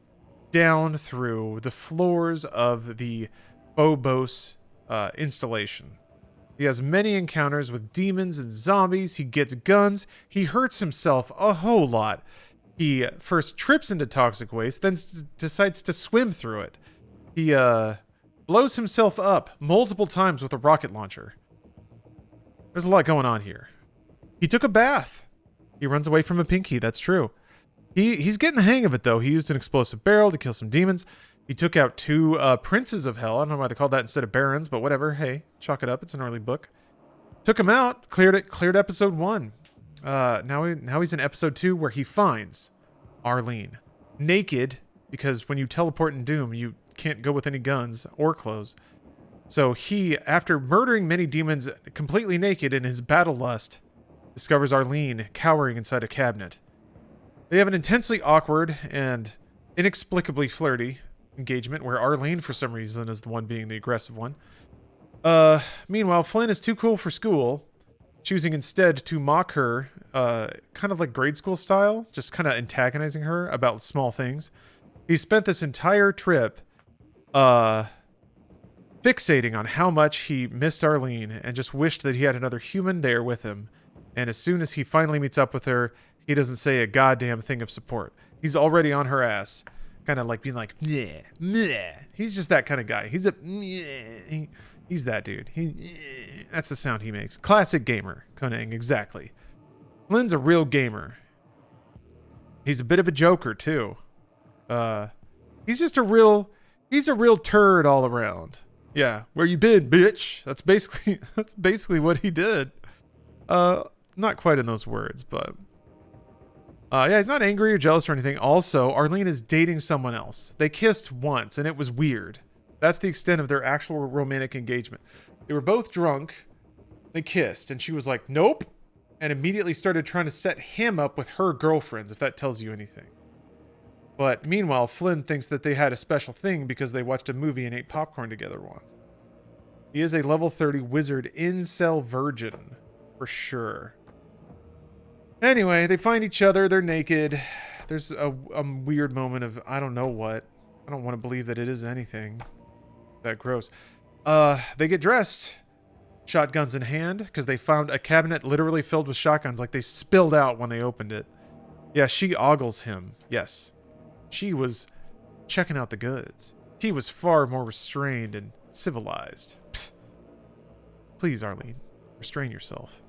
down through the floors of the Phobos installation. He has many encounters with demons and zombies. He gets guns. He hurts himself a whole lot. He first trips into toxic waste, then decides to swim through it. He blows himself up multiple times with a rocket launcher. There's a lot going on here. He took a bath. He runs away from a pinky, that's true. He's getting the hang of it, though. He used an explosive barrel to kill some demons. He took out 2 princes of hell. I don't know why they called that instead of barons, but whatever. Hey, chalk it up. It's an early book. Took him out. Cleared episode 1. Now he's in episode 2 where he finds Arlene. Naked, because when you teleport in Doom, you can't go with any guns or clothes. So he, after murdering many demons completely naked in his battle lust, discovers Arlene cowering inside a cabinet. They have an intensely awkward and inexplicably flirty engagement where Arlene, for some reason, is the one being the aggressive one. Meanwhile, Flynn is too cool for school, choosing instead to mock her, kind of like grade school style, just kind of antagonizing her about small things. He spent this entire trip fixating on how much he missed Arlene and just wished that he had another human there with him. And as soon as he finally meets up with her, he doesn't say a goddamn thing of support. He's already on her ass, kind of like being like, meh, meh. He's just that kind of guy. He's he's that dude. That's the sound he makes. Classic gamer, Konang, exactly. Lynn's a real gamer. He's a bit of a joker too. He's just a real turd all around. Yeah, where you been, bitch? That's basically what he did. Not quite in those words, but yeah, he's not angry or jealous or anything. Also, Arlene is dating someone else. They kissed once, and it was weird. That's the extent of their actual romantic engagement. They were both drunk. They kissed, and she was like, nope, and immediately started trying to set him up with her girlfriends, if that tells you anything. But meanwhile, Flynn thinks that they had a special thing because they watched a movie and ate popcorn together once. He is a level 30 wizard incel virgin, for sure. Anyway, they find each other. They're naked. There's a weird moment of I don't know what. I don't want to believe that it is anything that gross. They get dressed, shotguns in hand, because they found a cabinet literally filled with shotguns, like they spilled out when they opened it. Yeah, she ogles him. Yes. She was checking out the goods. He was far more restrained and civilized. Pfft. Please, Arlene, restrain yourself.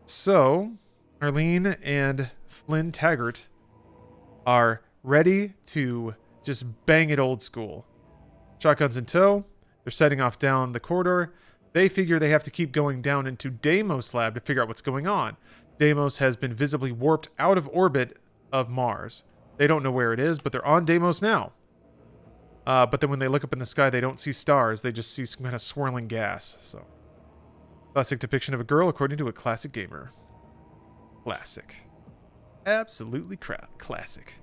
So, Arlene and Flynn Taggart are ready to just bang it old school. Shotguns in tow. They're setting off down the corridor. They figure they have to keep going down into Deimos' lab to figure out what's going on. Deimos has been visibly warped out of orbit of Mars. They don't know where it is, but they're on Deimos now. But then when they look up in the sky, they don't see stars. They just see some kind of swirling gas. So, classic depiction of a girl according to a classic gamer. Classic. Absolutely classic.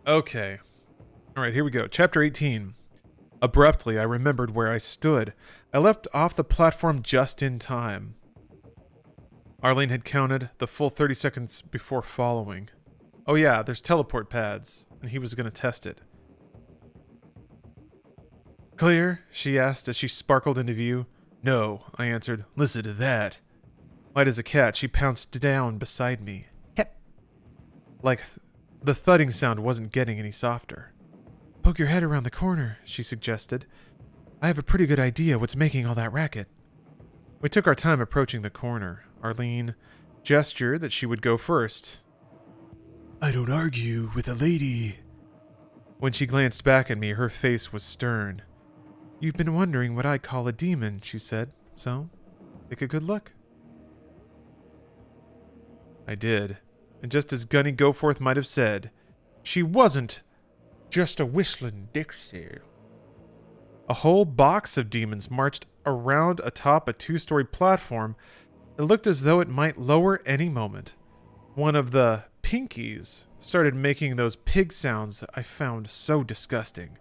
Okay. All right, here we go. Chapter 18. Abruptly, I remembered where I stood. I leapt off the platform just in time. Arlene had counted the full 30 seconds before following. Oh yeah, there's teleport pads, and he was going to test it. Clear? She asked as she sparkled into view. No, I answered. Listen to that. Light as a cat, she pounced down beside me. Hep. Like the thudding sound wasn't getting any softer. Poke your head around the corner, she suggested. I have a pretty good idea what's making all that racket. We took our time approaching the corner. Arlene gestured that she would go first. I don't argue with a lady. When she glanced back at me, her face was stern. You've been wondering what I call a demon, she said. So, take a good look. I did. And just as Gunny Goforth might have said, she wasn't just a whistling Dixie. A whole box of demons marched around atop a 2-story platform. It looked as though it might lower any moment. One of the pinkies started making those pig sounds I found so disgusting.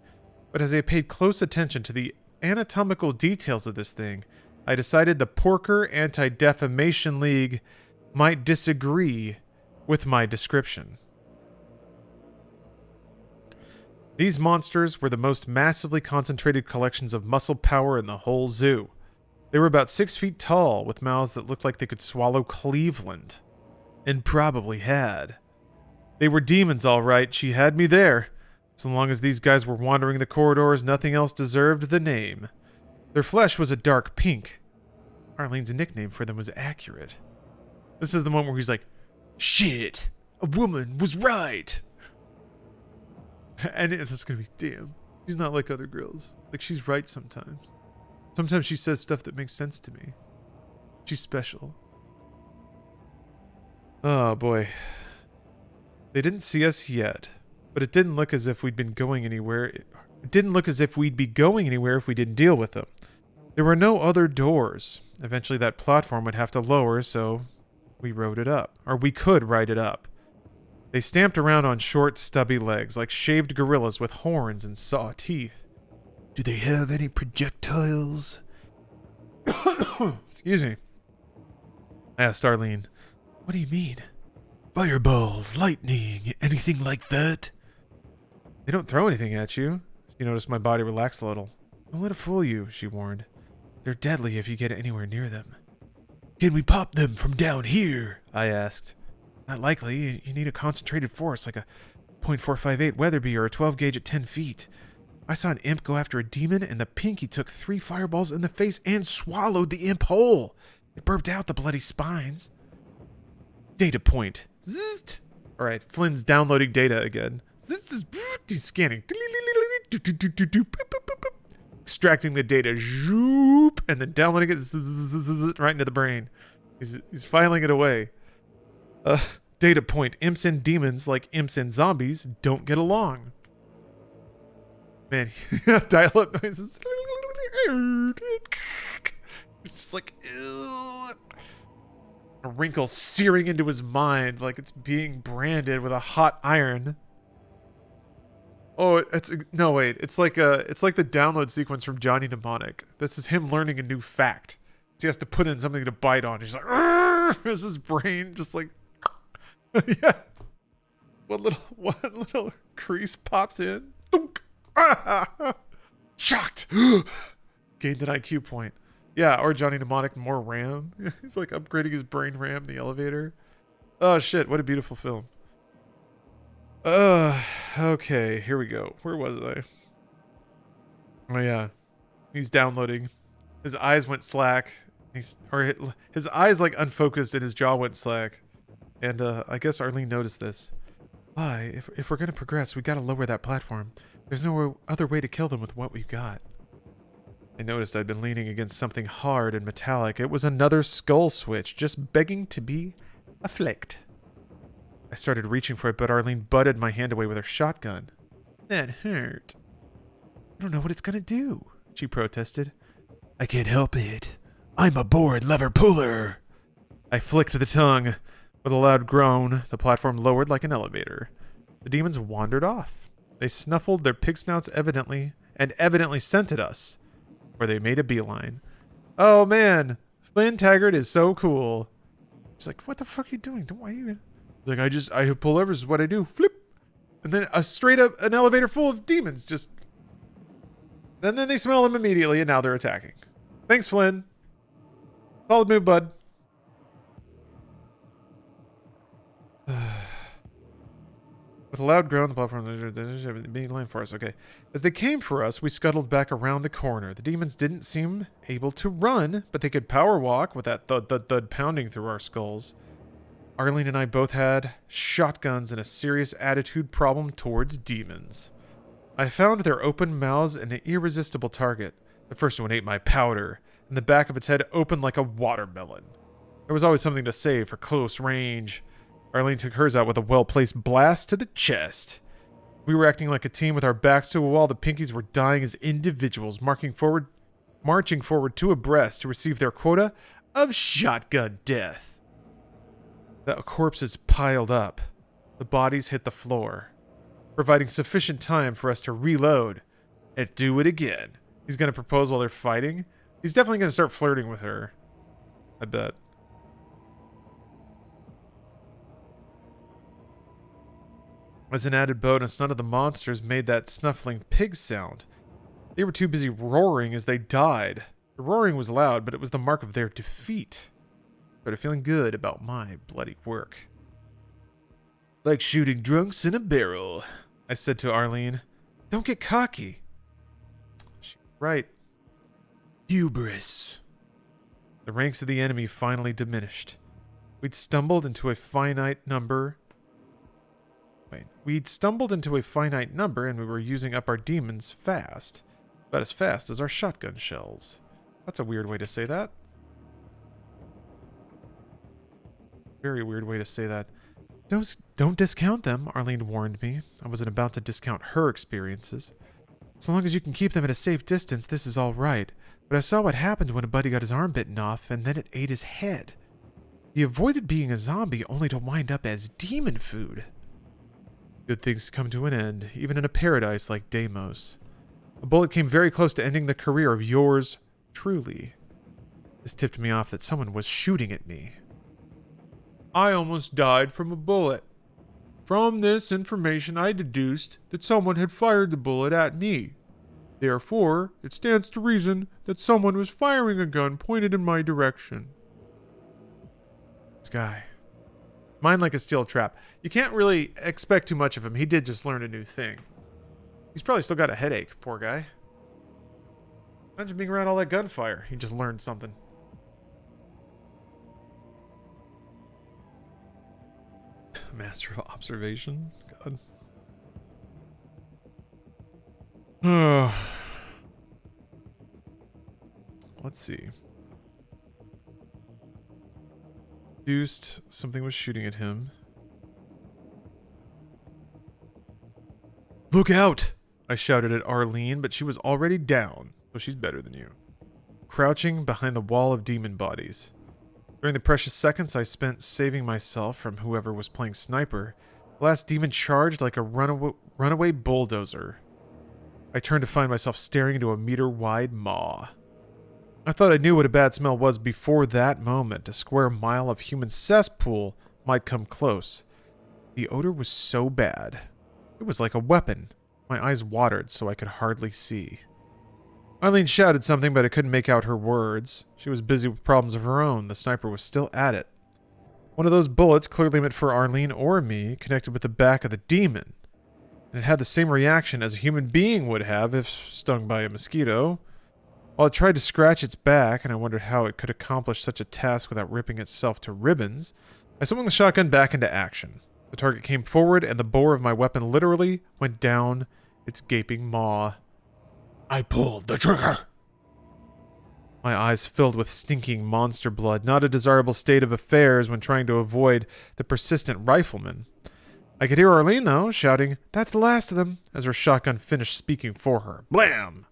But as I paid close attention to the anatomical details of this thing, I decided the Porker Anti-Defamation League might disagree with my description. These monsters were the most massively concentrated collections of muscle power in the whole zoo. They were about 6 feet tall, with mouths that looked like they could swallow Cleveland. And probably had. They were demons, all right. She had me there. So long as these guys were wandering the corridors, nothing else deserved the name. Their flesh was a dark pink. Arlene's nickname for them was accurate. This is the moment where he's like, shit, a woman was right. And it's gonna be, damn, she's not like other girls. Like, she's right sometimes. Sometimes she says stuff that makes sense to me. She's special. Oh, boy. They didn't see us yet, but it didn't look as if we'd been going anywhere. It didn't look as if we'd be going anywhere if we didn't deal with them. There were no other doors. Eventually that platform would have to lower, so we rode it up. Or we could ride it up. They stamped around on short, stubby legs, like shaved gorillas with horns and saw teeth. Do they have any projectiles? Excuse me. I asked Arlene. What do you mean? Fireballs, lightning, anything like that? They don't throw anything at you. She noticed my body relax a little. Don't let it fool you, she warned. They're deadly if you get anywhere near them. Can we pop them from down here? I asked. Not likely. You need a concentrated force, like a .458 Weatherby or a 12 gauge at 10 feet. I saw an imp go after a demon, and the pinky took 3 fireballs in the face and swallowed the imp whole. It burped out the bloody spines. Data point. Zzzt. All right, Flynn's downloading data again. He's scanning. Extracting the data. Zoop, and then downloading it right into the brain. He's filing it away. Data point. Imps and demons, like imps and zombies, don't get along. Man, dial-up noises. It's just like, ew. A wrinkle searing into his mind like it's being branded with a hot iron. Oh, no, wait. It's like the download sequence from Johnny Mnemonic. This is him learning a new fact. So he has to put in something to bite on. He's like, there's his brain just like, yeah. One little crease pops in. Thunk. Shocked. Gained an IQ point. Yeah, or Johnny Mnemonic, more RAM. He's like upgrading his brain RAM in the elevator. Oh shit, what a beautiful film. Okay, here we go. Where was I? Oh yeah. He's downloading. His eyes went slack. His eyes like unfocused and his jaw went slack. And I guess Arlene noticed this. Why, if we're gonna progress, we gotta lower that platform. There's no other way to kill them with what we've got. I noticed I'd been leaning against something hard and metallic. It was another skull switch, just begging to be afflicked. I started reaching for it, but Arlene butted my hand away with her shotgun. That hurt. I don't know what it's gonna do, she protested. I can't help it. I'm a bored lever puller. I flicked the tongue. With a loud groan, the platform lowered like an elevator. The demons wandered off. They snuffled their pig snouts evidently scented us, where they made a beeline. Oh man, Flynn Taggart is so cool. He's like, what the fuck are you doing? Why are you? He's like, I pull levers is what I do. Flip. And then straight up an elevator full of demons just. And then they smell them immediately and now they're attacking. Thanks, Flynn. Solid move, bud. With a loud groan, the platform being line for us. Okay. As they came for us, we scuttled back around the corner. The demons didn't seem able to run, but they could power walk with that thud pounding through our skulls. Arlene and I both had shotguns and a serious attitude problem towards demons. I found their open mouths an irresistible target. The first one ate my powder, and the back of its head opened like a watermelon. There was always something to save for close range. Arlene took hers out with a well-placed blast to the chest. We were acting like a team with our backs to a wall. The pinkies were dying as individuals, marching forward 2 abreast to receive their quota of shotgun death. The corpses piled up. The bodies hit the floor, providing sufficient time for us to reload. and do it again. He's going to propose while they're fighting. He's definitely going to start flirting with her. I bet. As an added bonus, none of the monsters made that snuffling pig sound. They were too busy roaring as they died. The roaring was loud, but it was the mark of their defeat. Started feeling good about my bloody work. Like shooting drunks in a barrel, I said to Arlene. Don't get cocky. She's right. Hubris. The ranks of the enemy finally diminished. We'd stumbled into a finite number, and we were using up our demons fast. About as fast as our shotgun shells. That's a weird way to say that. Very weird way to say that. Don't discount them, Arlene warned me. I wasn't about to discount her experiences. So long as you can keep them at a safe distance, this is all right. But I saw what happened when a buddy got his arm bitten off, and then it ate his head. He avoided being a zombie only to wind up as demon food. Good things come to an end, even in a paradise like Deimos. A bullet came very close to ending the career of yours truly. This tipped me off that someone was shooting at me. I almost died from a bullet. From this information, I deduced that someone had fired the bullet at me. Therefore, it stands to reason that someone was firing a gun pointed in my direction. This guy. Mind like a steel trap. You can't really expect too much of him. He did just learn a new thing. He's probably still got a headache, poor guy. Imagine being around all that gunfire. He just learned something. Master of observation? God. Let's see. Deuced, something was shooting at him. Look out! I shouted at Arlene, but she was already down, so she's better than you. Crouching behind the wall of demon bodies. During the precious seconds I spent saving myself from whoever was playing sniper, the last demon charged like a runaway bulldozer. I turned to find myself staring into a meter-wide maw. I thought I knew what a bad smell was before that moment. A square mile of human cesspool might come close. The odor was so bad. It was like a weapon. My eyes watered so I could hardly see. Arlene shouted something, but I couldn't make out her words. She was busy with problems of her own. The sniper was still at it. One of those bullets, clearly meant for Arlene or me, connected with the back of the demon. And it had the same reaction as a human being would have if stung by a mosquito. While it tried to scratch its back, and I wondered how it could accomplish such a task without ripping itself to ribbons, I swung the shotgun back into action. The target came forward, and the bore of my weapon literally went down its gaping maw. I pulled the trigger. My eyes filled with stinking monster blood, not a desirable state of affairs when trying to avoid the persistent rifleman. I could hear Arlene, though, shouting, "That's the last of them," as her shotgun finished speaking for her. Blam!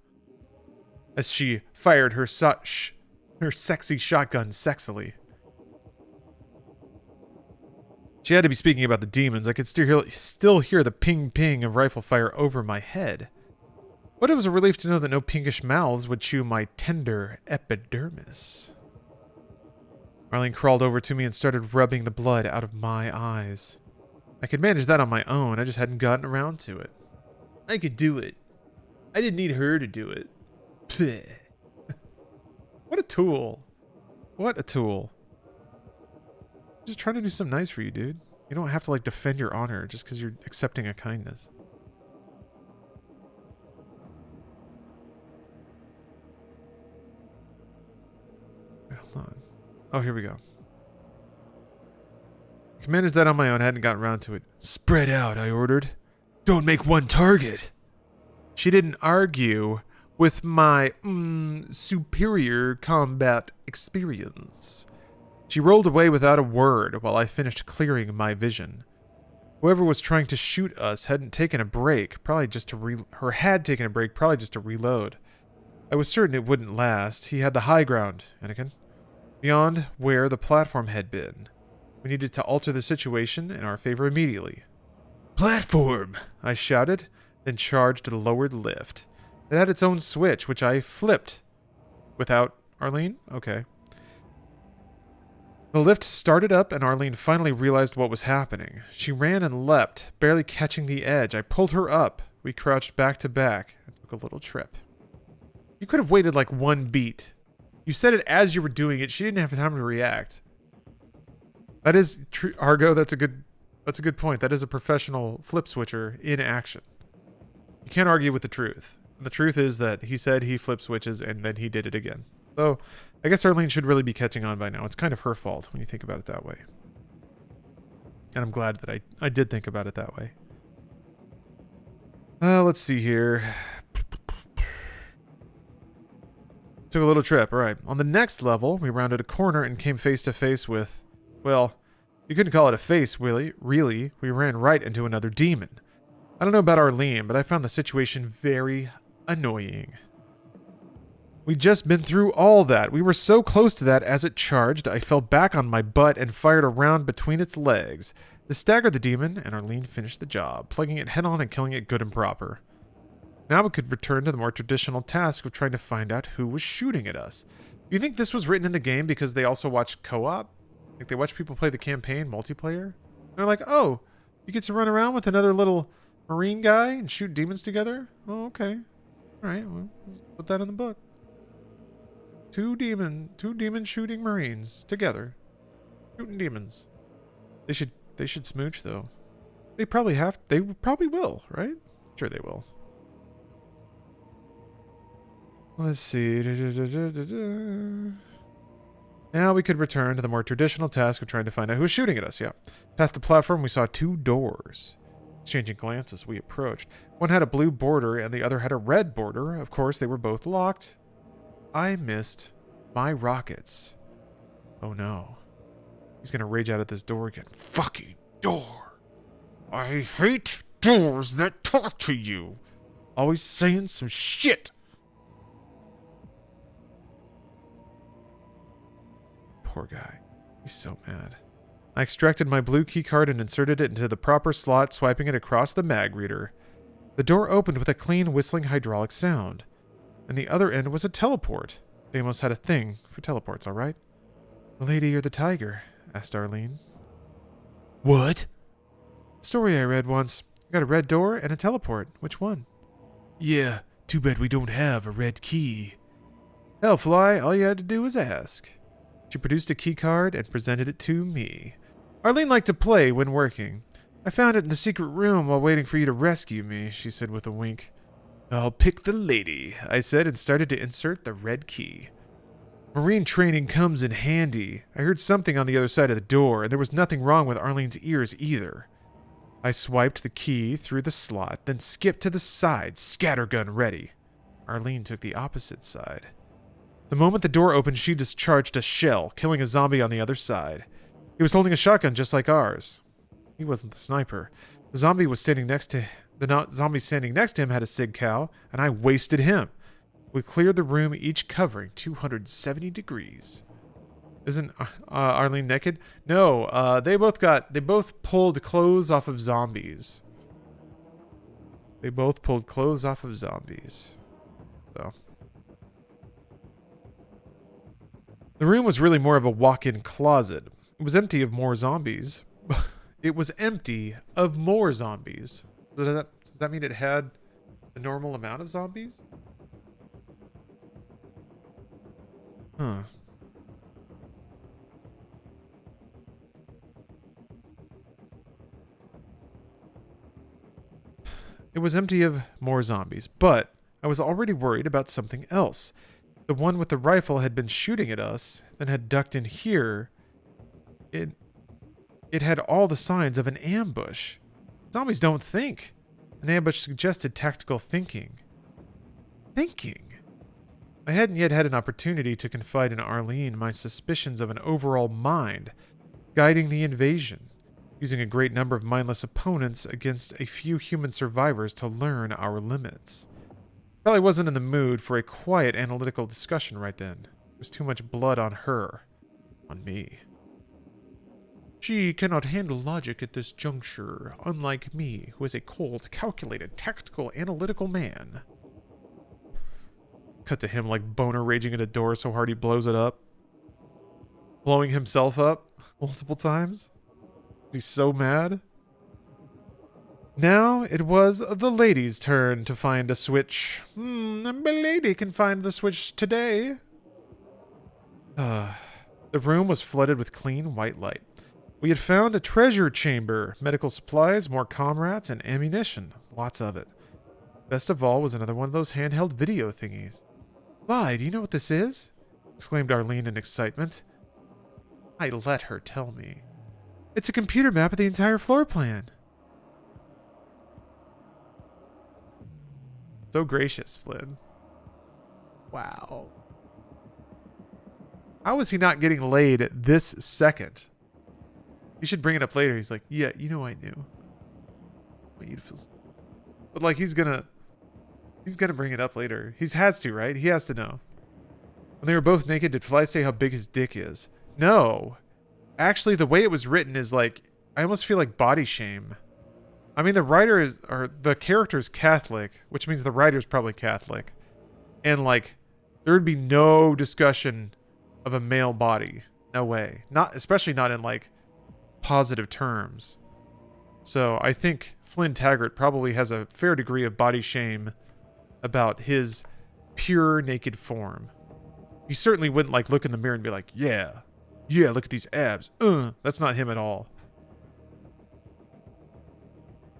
As she fired her sexy shotgun sexily. She had to be speaking about the demons. I could still hear the ping-ping of rifle fire over my head. But it was a relief to know that no pinkish mouths would chew my tender epidermis. Arlene crawled over to me and started rubbing the blood out of my eyes. I could manage that on my own, I just hadn't gotten around to it. I could do it. I didn't need her to do it. What a tool. What a tool. Just trying to do something nice for you, dude. You don't have to, like, defend your honor just because you're accepting a kindness. Wait, hold on. Oh, here we go. I can manage that on my own. I hadn't gotten around to it. Spread out, I ordered. Don't make one target. She didn't argue with my superior combat experience. She rolled away without a word while I finished clearing my vision. Whoever was trying to shoot us hadn't taken a break, probably just to had taken a break, probably just to reload. I was certain it wouldn't last. He had the high ground, Anakin, beyond where the platform had been. We needed to alter the situation in our favor immediately. Platform! I shouted, then charged a lowered lift. It had its own switch, which I flipped. Without Arlene? Okay. The lift started up, and Arlene finally realized what was happening. She ran and leapt, barely catching the edge. I pulled her up. We crouched back to back and took a little trip. You could have waited like one beat. You said it as you were doing it. She didn't have time to react. That is true, Argo. That's a good point. That is a professional flip switcher in action. You can't argue with the truth. The truth is that he said he flipped switches and then he did it again. So I guess Arlene should really be catching on by now. It's kind of her fault when you think about it that way. And I'm glad that I did think about it that way. Let's see here. Took a little trip. All right. On the next level, we rounded a corner and came face to face with, well, you couldn't call it a face, really. We ran right into another demon. I don't know about Arlene, but I found the situation very annoying. We'd just been through all that. We were so close to that as it charged, I fell back on my butt and fired a round between its legs. This staggered the demon, and Arlene finished the job, plugging it head on and killing it good and proper. Now we could return to the more traditional task of trying to find out who was shooting at us. Do you think this was written in the game because they also watched co-op? Like they watch people play the campaign multiplayer? They're like, oh, you get to run around with another little Marine guy and shoot demons together? Oh, okay. All right, well, put that in the book. Two demon shooting Marines together, shooting demons. They should smooch though. They probably will, right? Sure they will. Let's see. Now we could return to the more traditional task of trying to find out who was shooting at us. Yeah. Past the platform, we saw two doors. Exchanging glances as we approached. One had a blue border and the other had a red border. Of course, they were both locked. I missed my rockets. Oh no. He's gonna rage out at this door again. Fucking door. I hate doors that talk to you. Always saying some shit. Poor guy. He's so mad. I extracted my blue keycard and inserted it into the proper slot, swiping it across the mag reader. The door opened with a clean, whistling hydraulic sound. And the other end was a teleport. Deimos had a thing for teleports, all right? The lady or the tiger? Asked Arlene. What? Story I read once. Got a red door and a teleport. Which one? Yeah, too bad we don't have a red key. Hellfly, all you had to do was ask. She produced a key card and presented it to me. Arlene liked to play when working. I found it in the secret room while waiting for you to rescue me, she said with a wink. I'll pick the lady, I said, and started to insert the red key. Marine training comes in handy. I heard something on the other side of the door, and there was nothing wrong with Arlene's ears either. I swiped the key through the slot, then skipped to the side, scattergun ready. Arlene took the opposite side. The moment the door opened, she discharged a shell, killing a zombie on the other side. He was holding a shotgun just like ours. He wasn't the sniper. The zombie standing next to him had a sig cow, and I wasted him. We cleared the room, each covering 270 degrees. Isn't Arlene naked? No, they both pulled clothes off of zombies. They both pulled clothes off of zombies. So. The room was really more of a walk-in closet. It was empty of more zombies. It was empty of more zombies. Does that mean it had a normal amount of zombies? Huh. It was empty of more zombies, but I was already worried about something else. The one with the rifle had been shooting at us, then had ducked in here. It had all the signs of an ambush. Zombies don't think. An ambush suggested tactical thinking. I hadn't yet had an opportunity to confide in Arlene my suspicions of an overall mind guiding the invasion, using a great number of mindless opponents against a few human survivors to learn our limits. Probably wasn't in the mood for a quiet analytical discussion right then. There was too much blood on her. On me. She cannot handle logic at this juncture, unlike me, who is a cold, calculated, tactical, analytical man. Cut to him like boner raging at a door so hard he blows it up. Blowing himself up multiple times. He's so mad. Now it was the lady's turn to find a switch. My lady can find the switch today. The room was flooded with clean white light. We had found a treasure chamber, medical supplies, more comrades, and ammunition. Lots of it. Best of all was another one of those handheld video thingies. "Why, do you know what this is?" exclaimed Arlene in excitement. I let her tell me. "It's a computer map of the entire floor plan." So gracious, Flynn. Wow. How is he not getting laid this second? You should bring it up later. He's like, "Yeah, you know I knew." But like he's gonna bring it up later. He has to, right? He has to know. When they were both naked, did Fly say how big his dick is? No. Actually, the way it was written is like, I almost feel like body shame. I mean, the character is Catholic, which means the writer's probably Catholic. And like, there would be no discussion of a male body. No way. Especially not in like positive terms. So I think Flynn Taggart probably has a fair degree of body shame about his pure naked form. He certainly wouldn't like look in the mirror and be like, yeah, look at these abs. That's not him at all.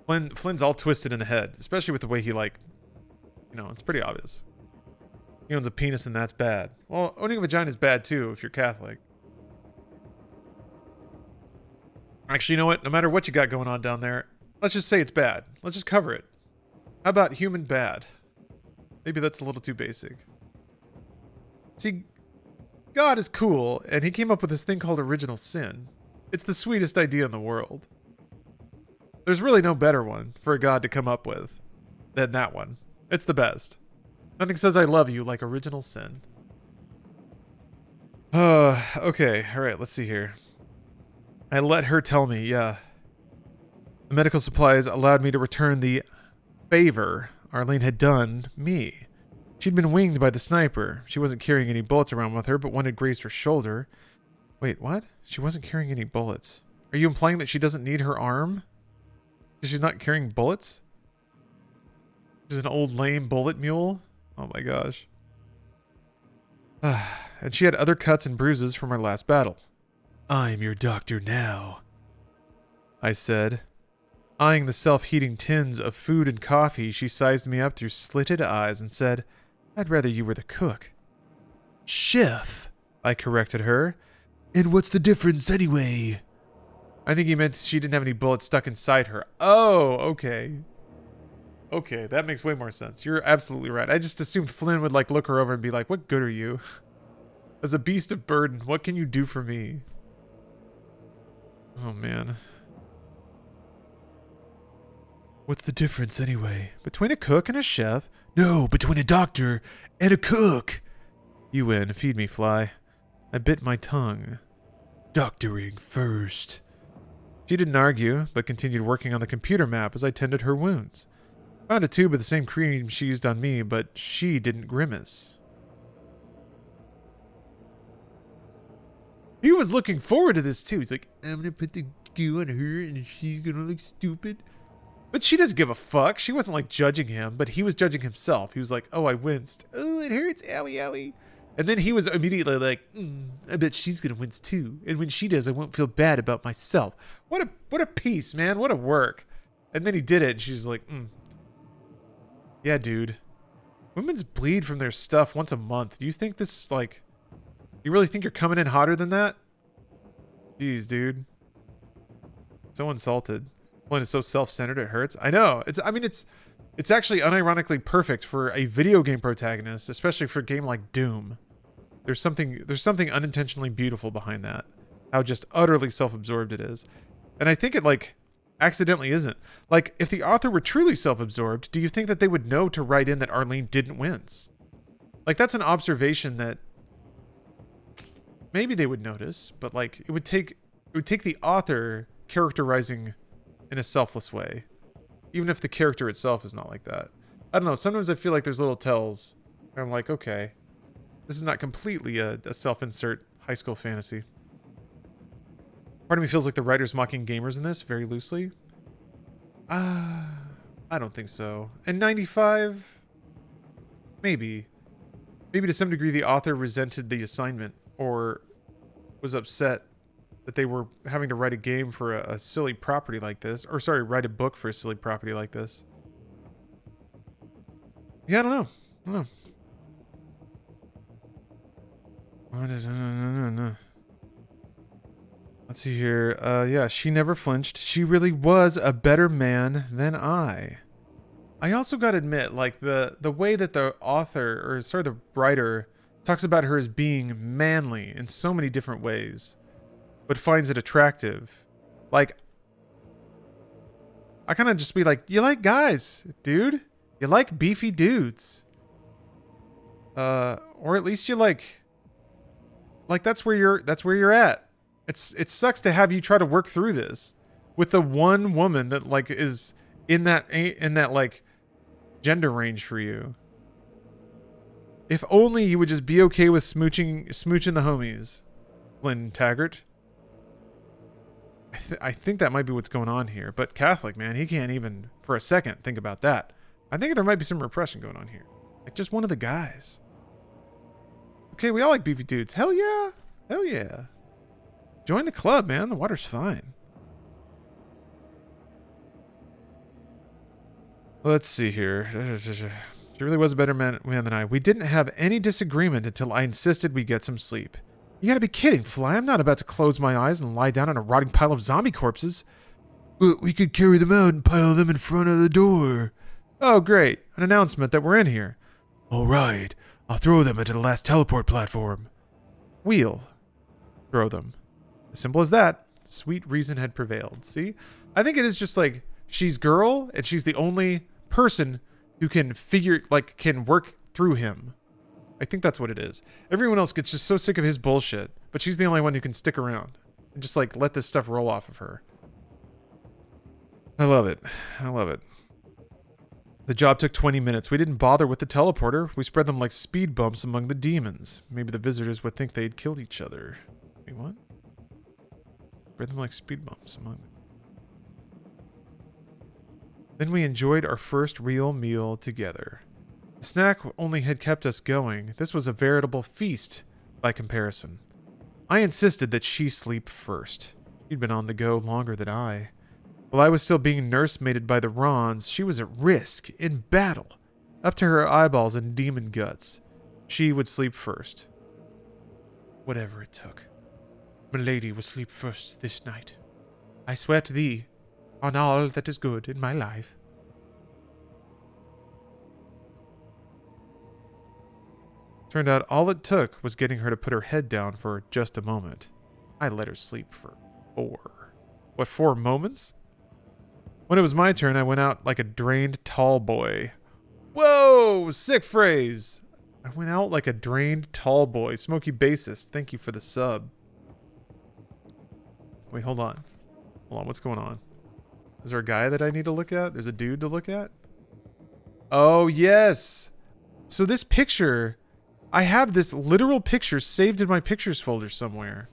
Flynn's all twisted in the head, especially with the way he like, it's pretty obvious. He owns a penis and that's bad. Well, owning a vagina is bad too if you're Catholic. Actually, you know what? No matter what you got going on down there, let's just say it's bad. Let's just cover it. How about human bad? Maybe that's a little too basic. See, God is cool, and he came up with this thing called original sin. It's the sweetest idea in the world. There's really no better one for a God to come up with than that one. It's the best. Nothing says I love you like original sin. Okay, alright, let's see here. I let her tell me, yeah. The medical supplies allowed me to return the favor Arlene had done me. She'd been winged by the sniper. She wasn't carrying any bullets around with her, but one had grazed her shoulder. Wait, what? She wasn't carrying any bullets. Are you implying that she doesn't need her arm? Because she's not carrying bullets? She's an old lame bullet mule? Oh my gosh. And she had other cuts and bruises from our last battle. "I'm your doctor now," I said. Eyeing the self-heating tins of food and coffee, she sized me up through slitted eyes and said, "I'd rather you were the cook." "Chef," I corrected her. "And what's the difference anyway?" I think he meant she didn't have any bullets stuck inside her. Oh, okay. Okay, that makes way more sense. You're absolutely right. I just assumed Flynn would like look her over and be like, "What good are you? As a beast of burden, what can you do for me?" Oh, man. "What's the difference, anyway? Between a cook and a chef?" "No, between a doctor and a cook." "You win. Feed me, Fly." I bit my tongue. "Doctoring first." She didn't argue, but continued working on the computer map as I tended her wounds. Found a tube of the same cream she used on me, but she didn't grimace. He was looking forward to this too. He's like, "I'm gonna put the goo on her and she's gonna look stupid." But she doesn't give a fuck. She wasn't like judging him, but he was judging himself. He was like, "Oh, I winced. Oh, it hurts. Owie, owie." And then he was immediately like, "I bet she's gonna wince too. And when she does, I won't feel bad about myself." What a piece, man. What a work. And then he did it, and she's like, "Yeah, dude. Women's bleed from their stuff once a month. Do you think this is like... You really think you're coming in hotter than that?" Jeez, dude. So insulted. One is so self-centered it hurts. I know. It's actually unironically perfect for a video game protagonist, especially for a game like Doom. There's something unintentionally beautiful behind that. How just utterly self-absorbed it is. And I think it like accidentally isn't. Like if the author were truly self-absorbed, do you think that they would know to write in that Arlene didn't wince? Like that's an observation that maybe they would notice, but like it would take the author characterizing in a selfless way, even if the character itself is not like that. I don't know. Sometimes I feel like there's little tells I'm like, okay, this is not completely a self-insert high school fantasy. Part of me feels like the writer's mocking gamers in this very loosely. I don't think so. And 95, maybe. Maybe to some degree the author resented the assignment or was upset that they were having to write a game for a silly property like this. Or sorry, write a book for a silly property like this. Yeah, I don't know. Let's see here. Yeah, she never flinched. She really was a better man than I. I also gotta admit, like, the way that the author, or sorry, the writer, talks about her as being manly in so many different ways, but finds it attractive. Like, I kind of just be like, you like guys, dude. You like beefy dudes. Or at least you like that's where you're at. It sucks to have you try to work through this with the one woman that like is in that like gender range for you. If only you would just be okay with smooching the homies, Lynn Taggart. I think that might be what's going on here. But Catholic, man, he can't even for a second think about that. I think there might be some repression going on here. Like just one of the guys. Okay, we all like beefy dudes. Hell yeah. Hell yeah. Join the club, man. The water's fine. Let's see here. She really was a better man than I. We didn't have any disagreement until I insisted we get some sleep. You gotta be kidding, Fly. I'm not about to close my eyes and lie down on a rotting pile of zombie corpses. But we could carry them out and pile them in front of the door. Oh, great. An announcement that we're in here. All right. I'll throw them into the last teleport platform. We'll throw them. As simple as that. Sweet reason had prevailed. See? I think it is just like she's girl and she's the only person who can can work through him. I think that's what it is. Everyone else gets just so sick of his bullshit, but she's the only one who can stick around and just like let this stuff roll off of her. I love it. I love it. The job took 20 minutes. We didn't bother with the teleporter. We spread them like speed bumps among the demons. Maybe the visitors would think they'd killed each other. Wait, what? Spread them like speed bumps among them. Then we enjoyed our first real meal together. The snack only had kept us going. This was a veritable feast by comparison. I insisted that she sleep first. She'd been on the go longer than I. While I was still being nursemaided by the Rons, she was at risk, in battle, up to her eyeballs in demon guts. She would sleep first. Whatever it took. Milady will sleep first this night. I swear to thee, on all that is good in my life. Turned out all it took was getting her to put her head down for just a moment. I let her sleep for 4 moments? When it was my turn, I went out like a drained tall boy. Whoa! Sick phrase! I went out like a drained tall boy. Smoky bassist, thank you for the sub. Wait, hold on. Hold on, what's going on? Is there a guy that I need to look at? There's a dude to look at? Oh, yes! So this picture... I have this literal picture saved in my pictures folder somewhere.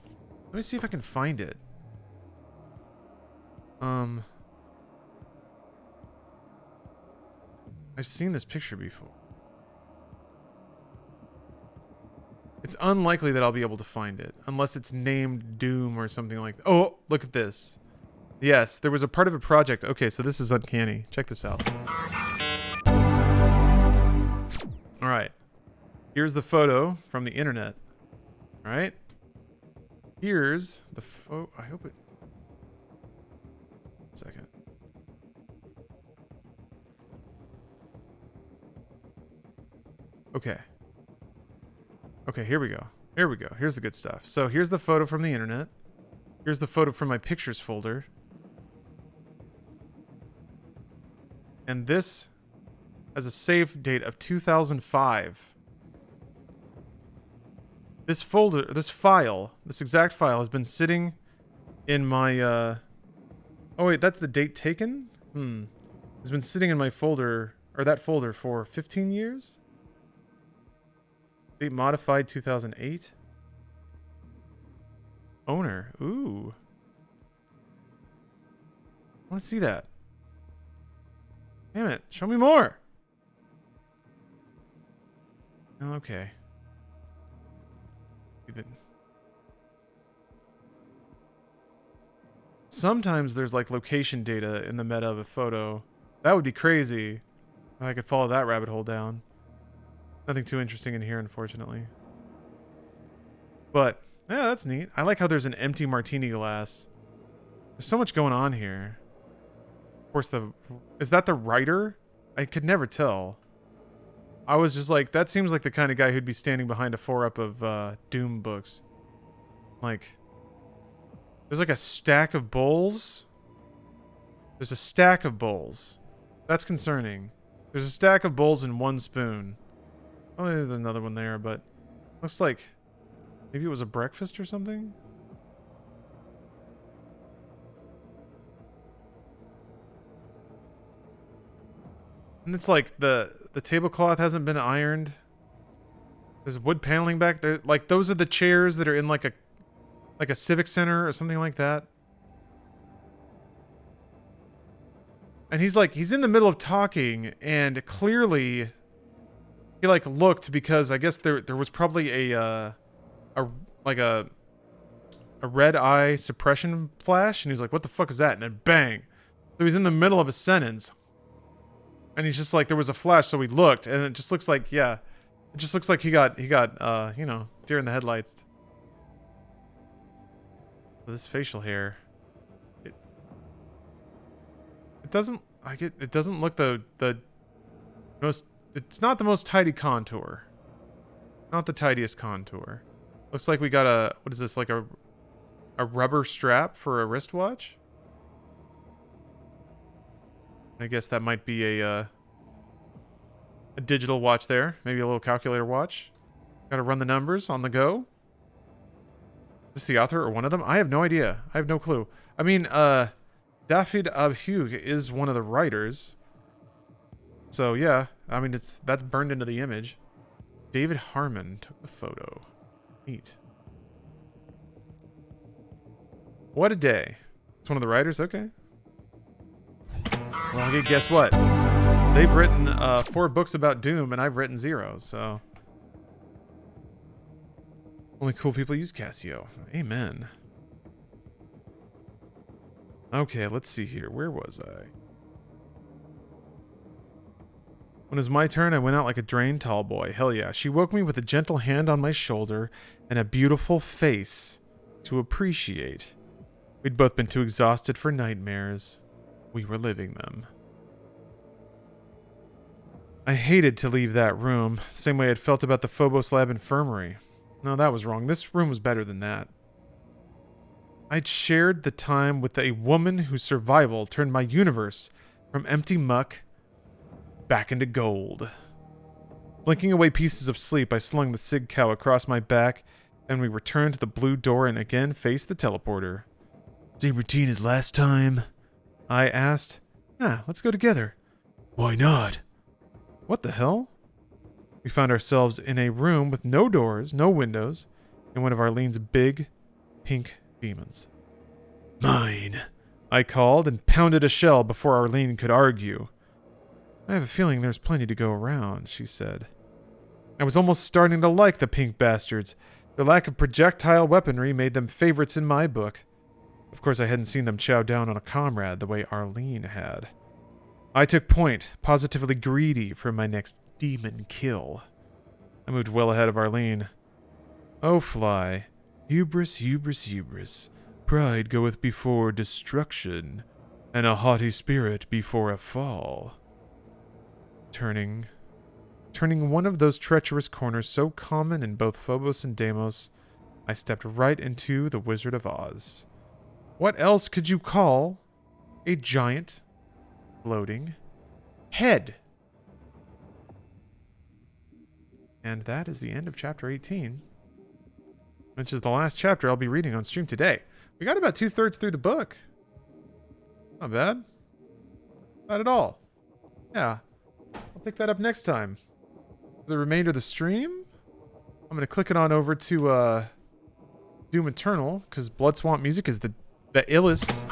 Let me see if I can find it. I've seen this picture before. It's unlikely that I'll be able to find it, unless it's named Doom or something like that. Oh, look at this. Yes, there was a part of a project. Okay, so this is uncanny. Check this out. Alright. Here's the photo from the internet. Alright. Here's the photo. I hope it... Second. Okay. Okay, here we go. Here we go. Here's the good stuff. So here's the photo from the internet. Here's the photo from my pictures folder. And this has a save date of 2005. This folder, this exact file has been sitting in my, oh wait, that's the date taken? It's been sitting in my folder, or that folder for 15 years? Date modified 2008. Owner. Ooh. I want to see that. Damn it. Show me more. Okay. Sometimes there's like location data in the meta of a photo. That would be crazy. I could follow that rabbit hole down. Nothing too interesting in here, unfortunately. But, yeah, that's neat. I like how there's an empty martini glass. There's so much going on here. Of course, is that the writer? I could never tell. I was just like, that seems like the kind of guy who'd be standing behind a 4-up of Doom books. Like, there's like a stack of bowls. There's a stack of bowls. That's concerning. There's a stack of bowls and one spoon. Oh, there's another one there, but looks like maybe it was a breakfast or something. And it's like the tablecloth hasn't been ironed. There's wood paneling back there. Like those are the chairs that are in like a civic center or something like that. And he's in the middle of talking, and clearly he like looked, because I guess there was probably a red eye suppression flash, and he's like, what the fuck is that? And then bang. So he's in the middle of a sentence. And he's just like, there was a flash, so we looked, and it just looks like, yeah. It just looks like he got you know, deer in the headlights. This facial hair. It doesn't look the most, it's not the most tidy contour. Not the tidiest contour. Looks like we got a, what is this, like a rubber strap for a wristwatch? I guess that might be a digital watch there. Maybe a little calculator watch. Gotta run the numbers on the go. Is this the author or one of them? I have no idea. I have no clue. I mean, David Abhug is one of the writers. So yeah, I mean, that's burned into the image. David Harmon took the photo. Neat. What a day. It's one of the writers? Okay. Well, guess what? They've written 4 books about Doom, and I've written 0, so... Only cool people use Casio. Amen. Okay, let's see here. Where was I? When it was my turn, I went out like a drained tall boy. Hell yeah. She woke me with a gentle hand on my shoulder and a beautiful face to appreciate. We'd both been too exhausted for nightmares. We were living them. I hated to leave that room, same way I'd felt about the Phobos Lab infirmary. No, that was wrong. This room was better than that. I'd shared the time with a woman whose survival turned my universe from empty muck back into gold. Blinking away pieces of sleep, I slung the sig cow across my back, and we returned to the blue door and again faced the teleporter. Same routine as last time? I asked. Let's go together. Why not? What the hell? We found ourselves in a room with no doors, no windows, and one of Arlene's big, pink demons. Mine, I called and pounded a shell before Arlene could argue. I have a feeling there's plenty to go around, she said. I was almost starting to like the pink bastards. Their lack of projectile weaponry made them favorites in my book. Of course, I hadn't seen them chow down on a comrade the way Arlene had. I took point, positively greedy for my next demon kill. I moved well ahead of Arlene. Oh, fly. Hubris, hubris, hubris. Pride goeth before destruction, and a haughty spirit before a fall. Turning one of those treacherous corners so common in both Phobos and Deimos, I stepped right into the Wizard of Oz. What else could you call a giant, floating head? And that is the end of chapter 18, which is the last chapter I'll be reading on stream today. We got about 2/3 through the book. Not bad. Not at all. Yeah. I'll pick that up next time. The remainder of the stream? I'm gonna click it on over to Doom Eternal because Blood Swamp music is the illest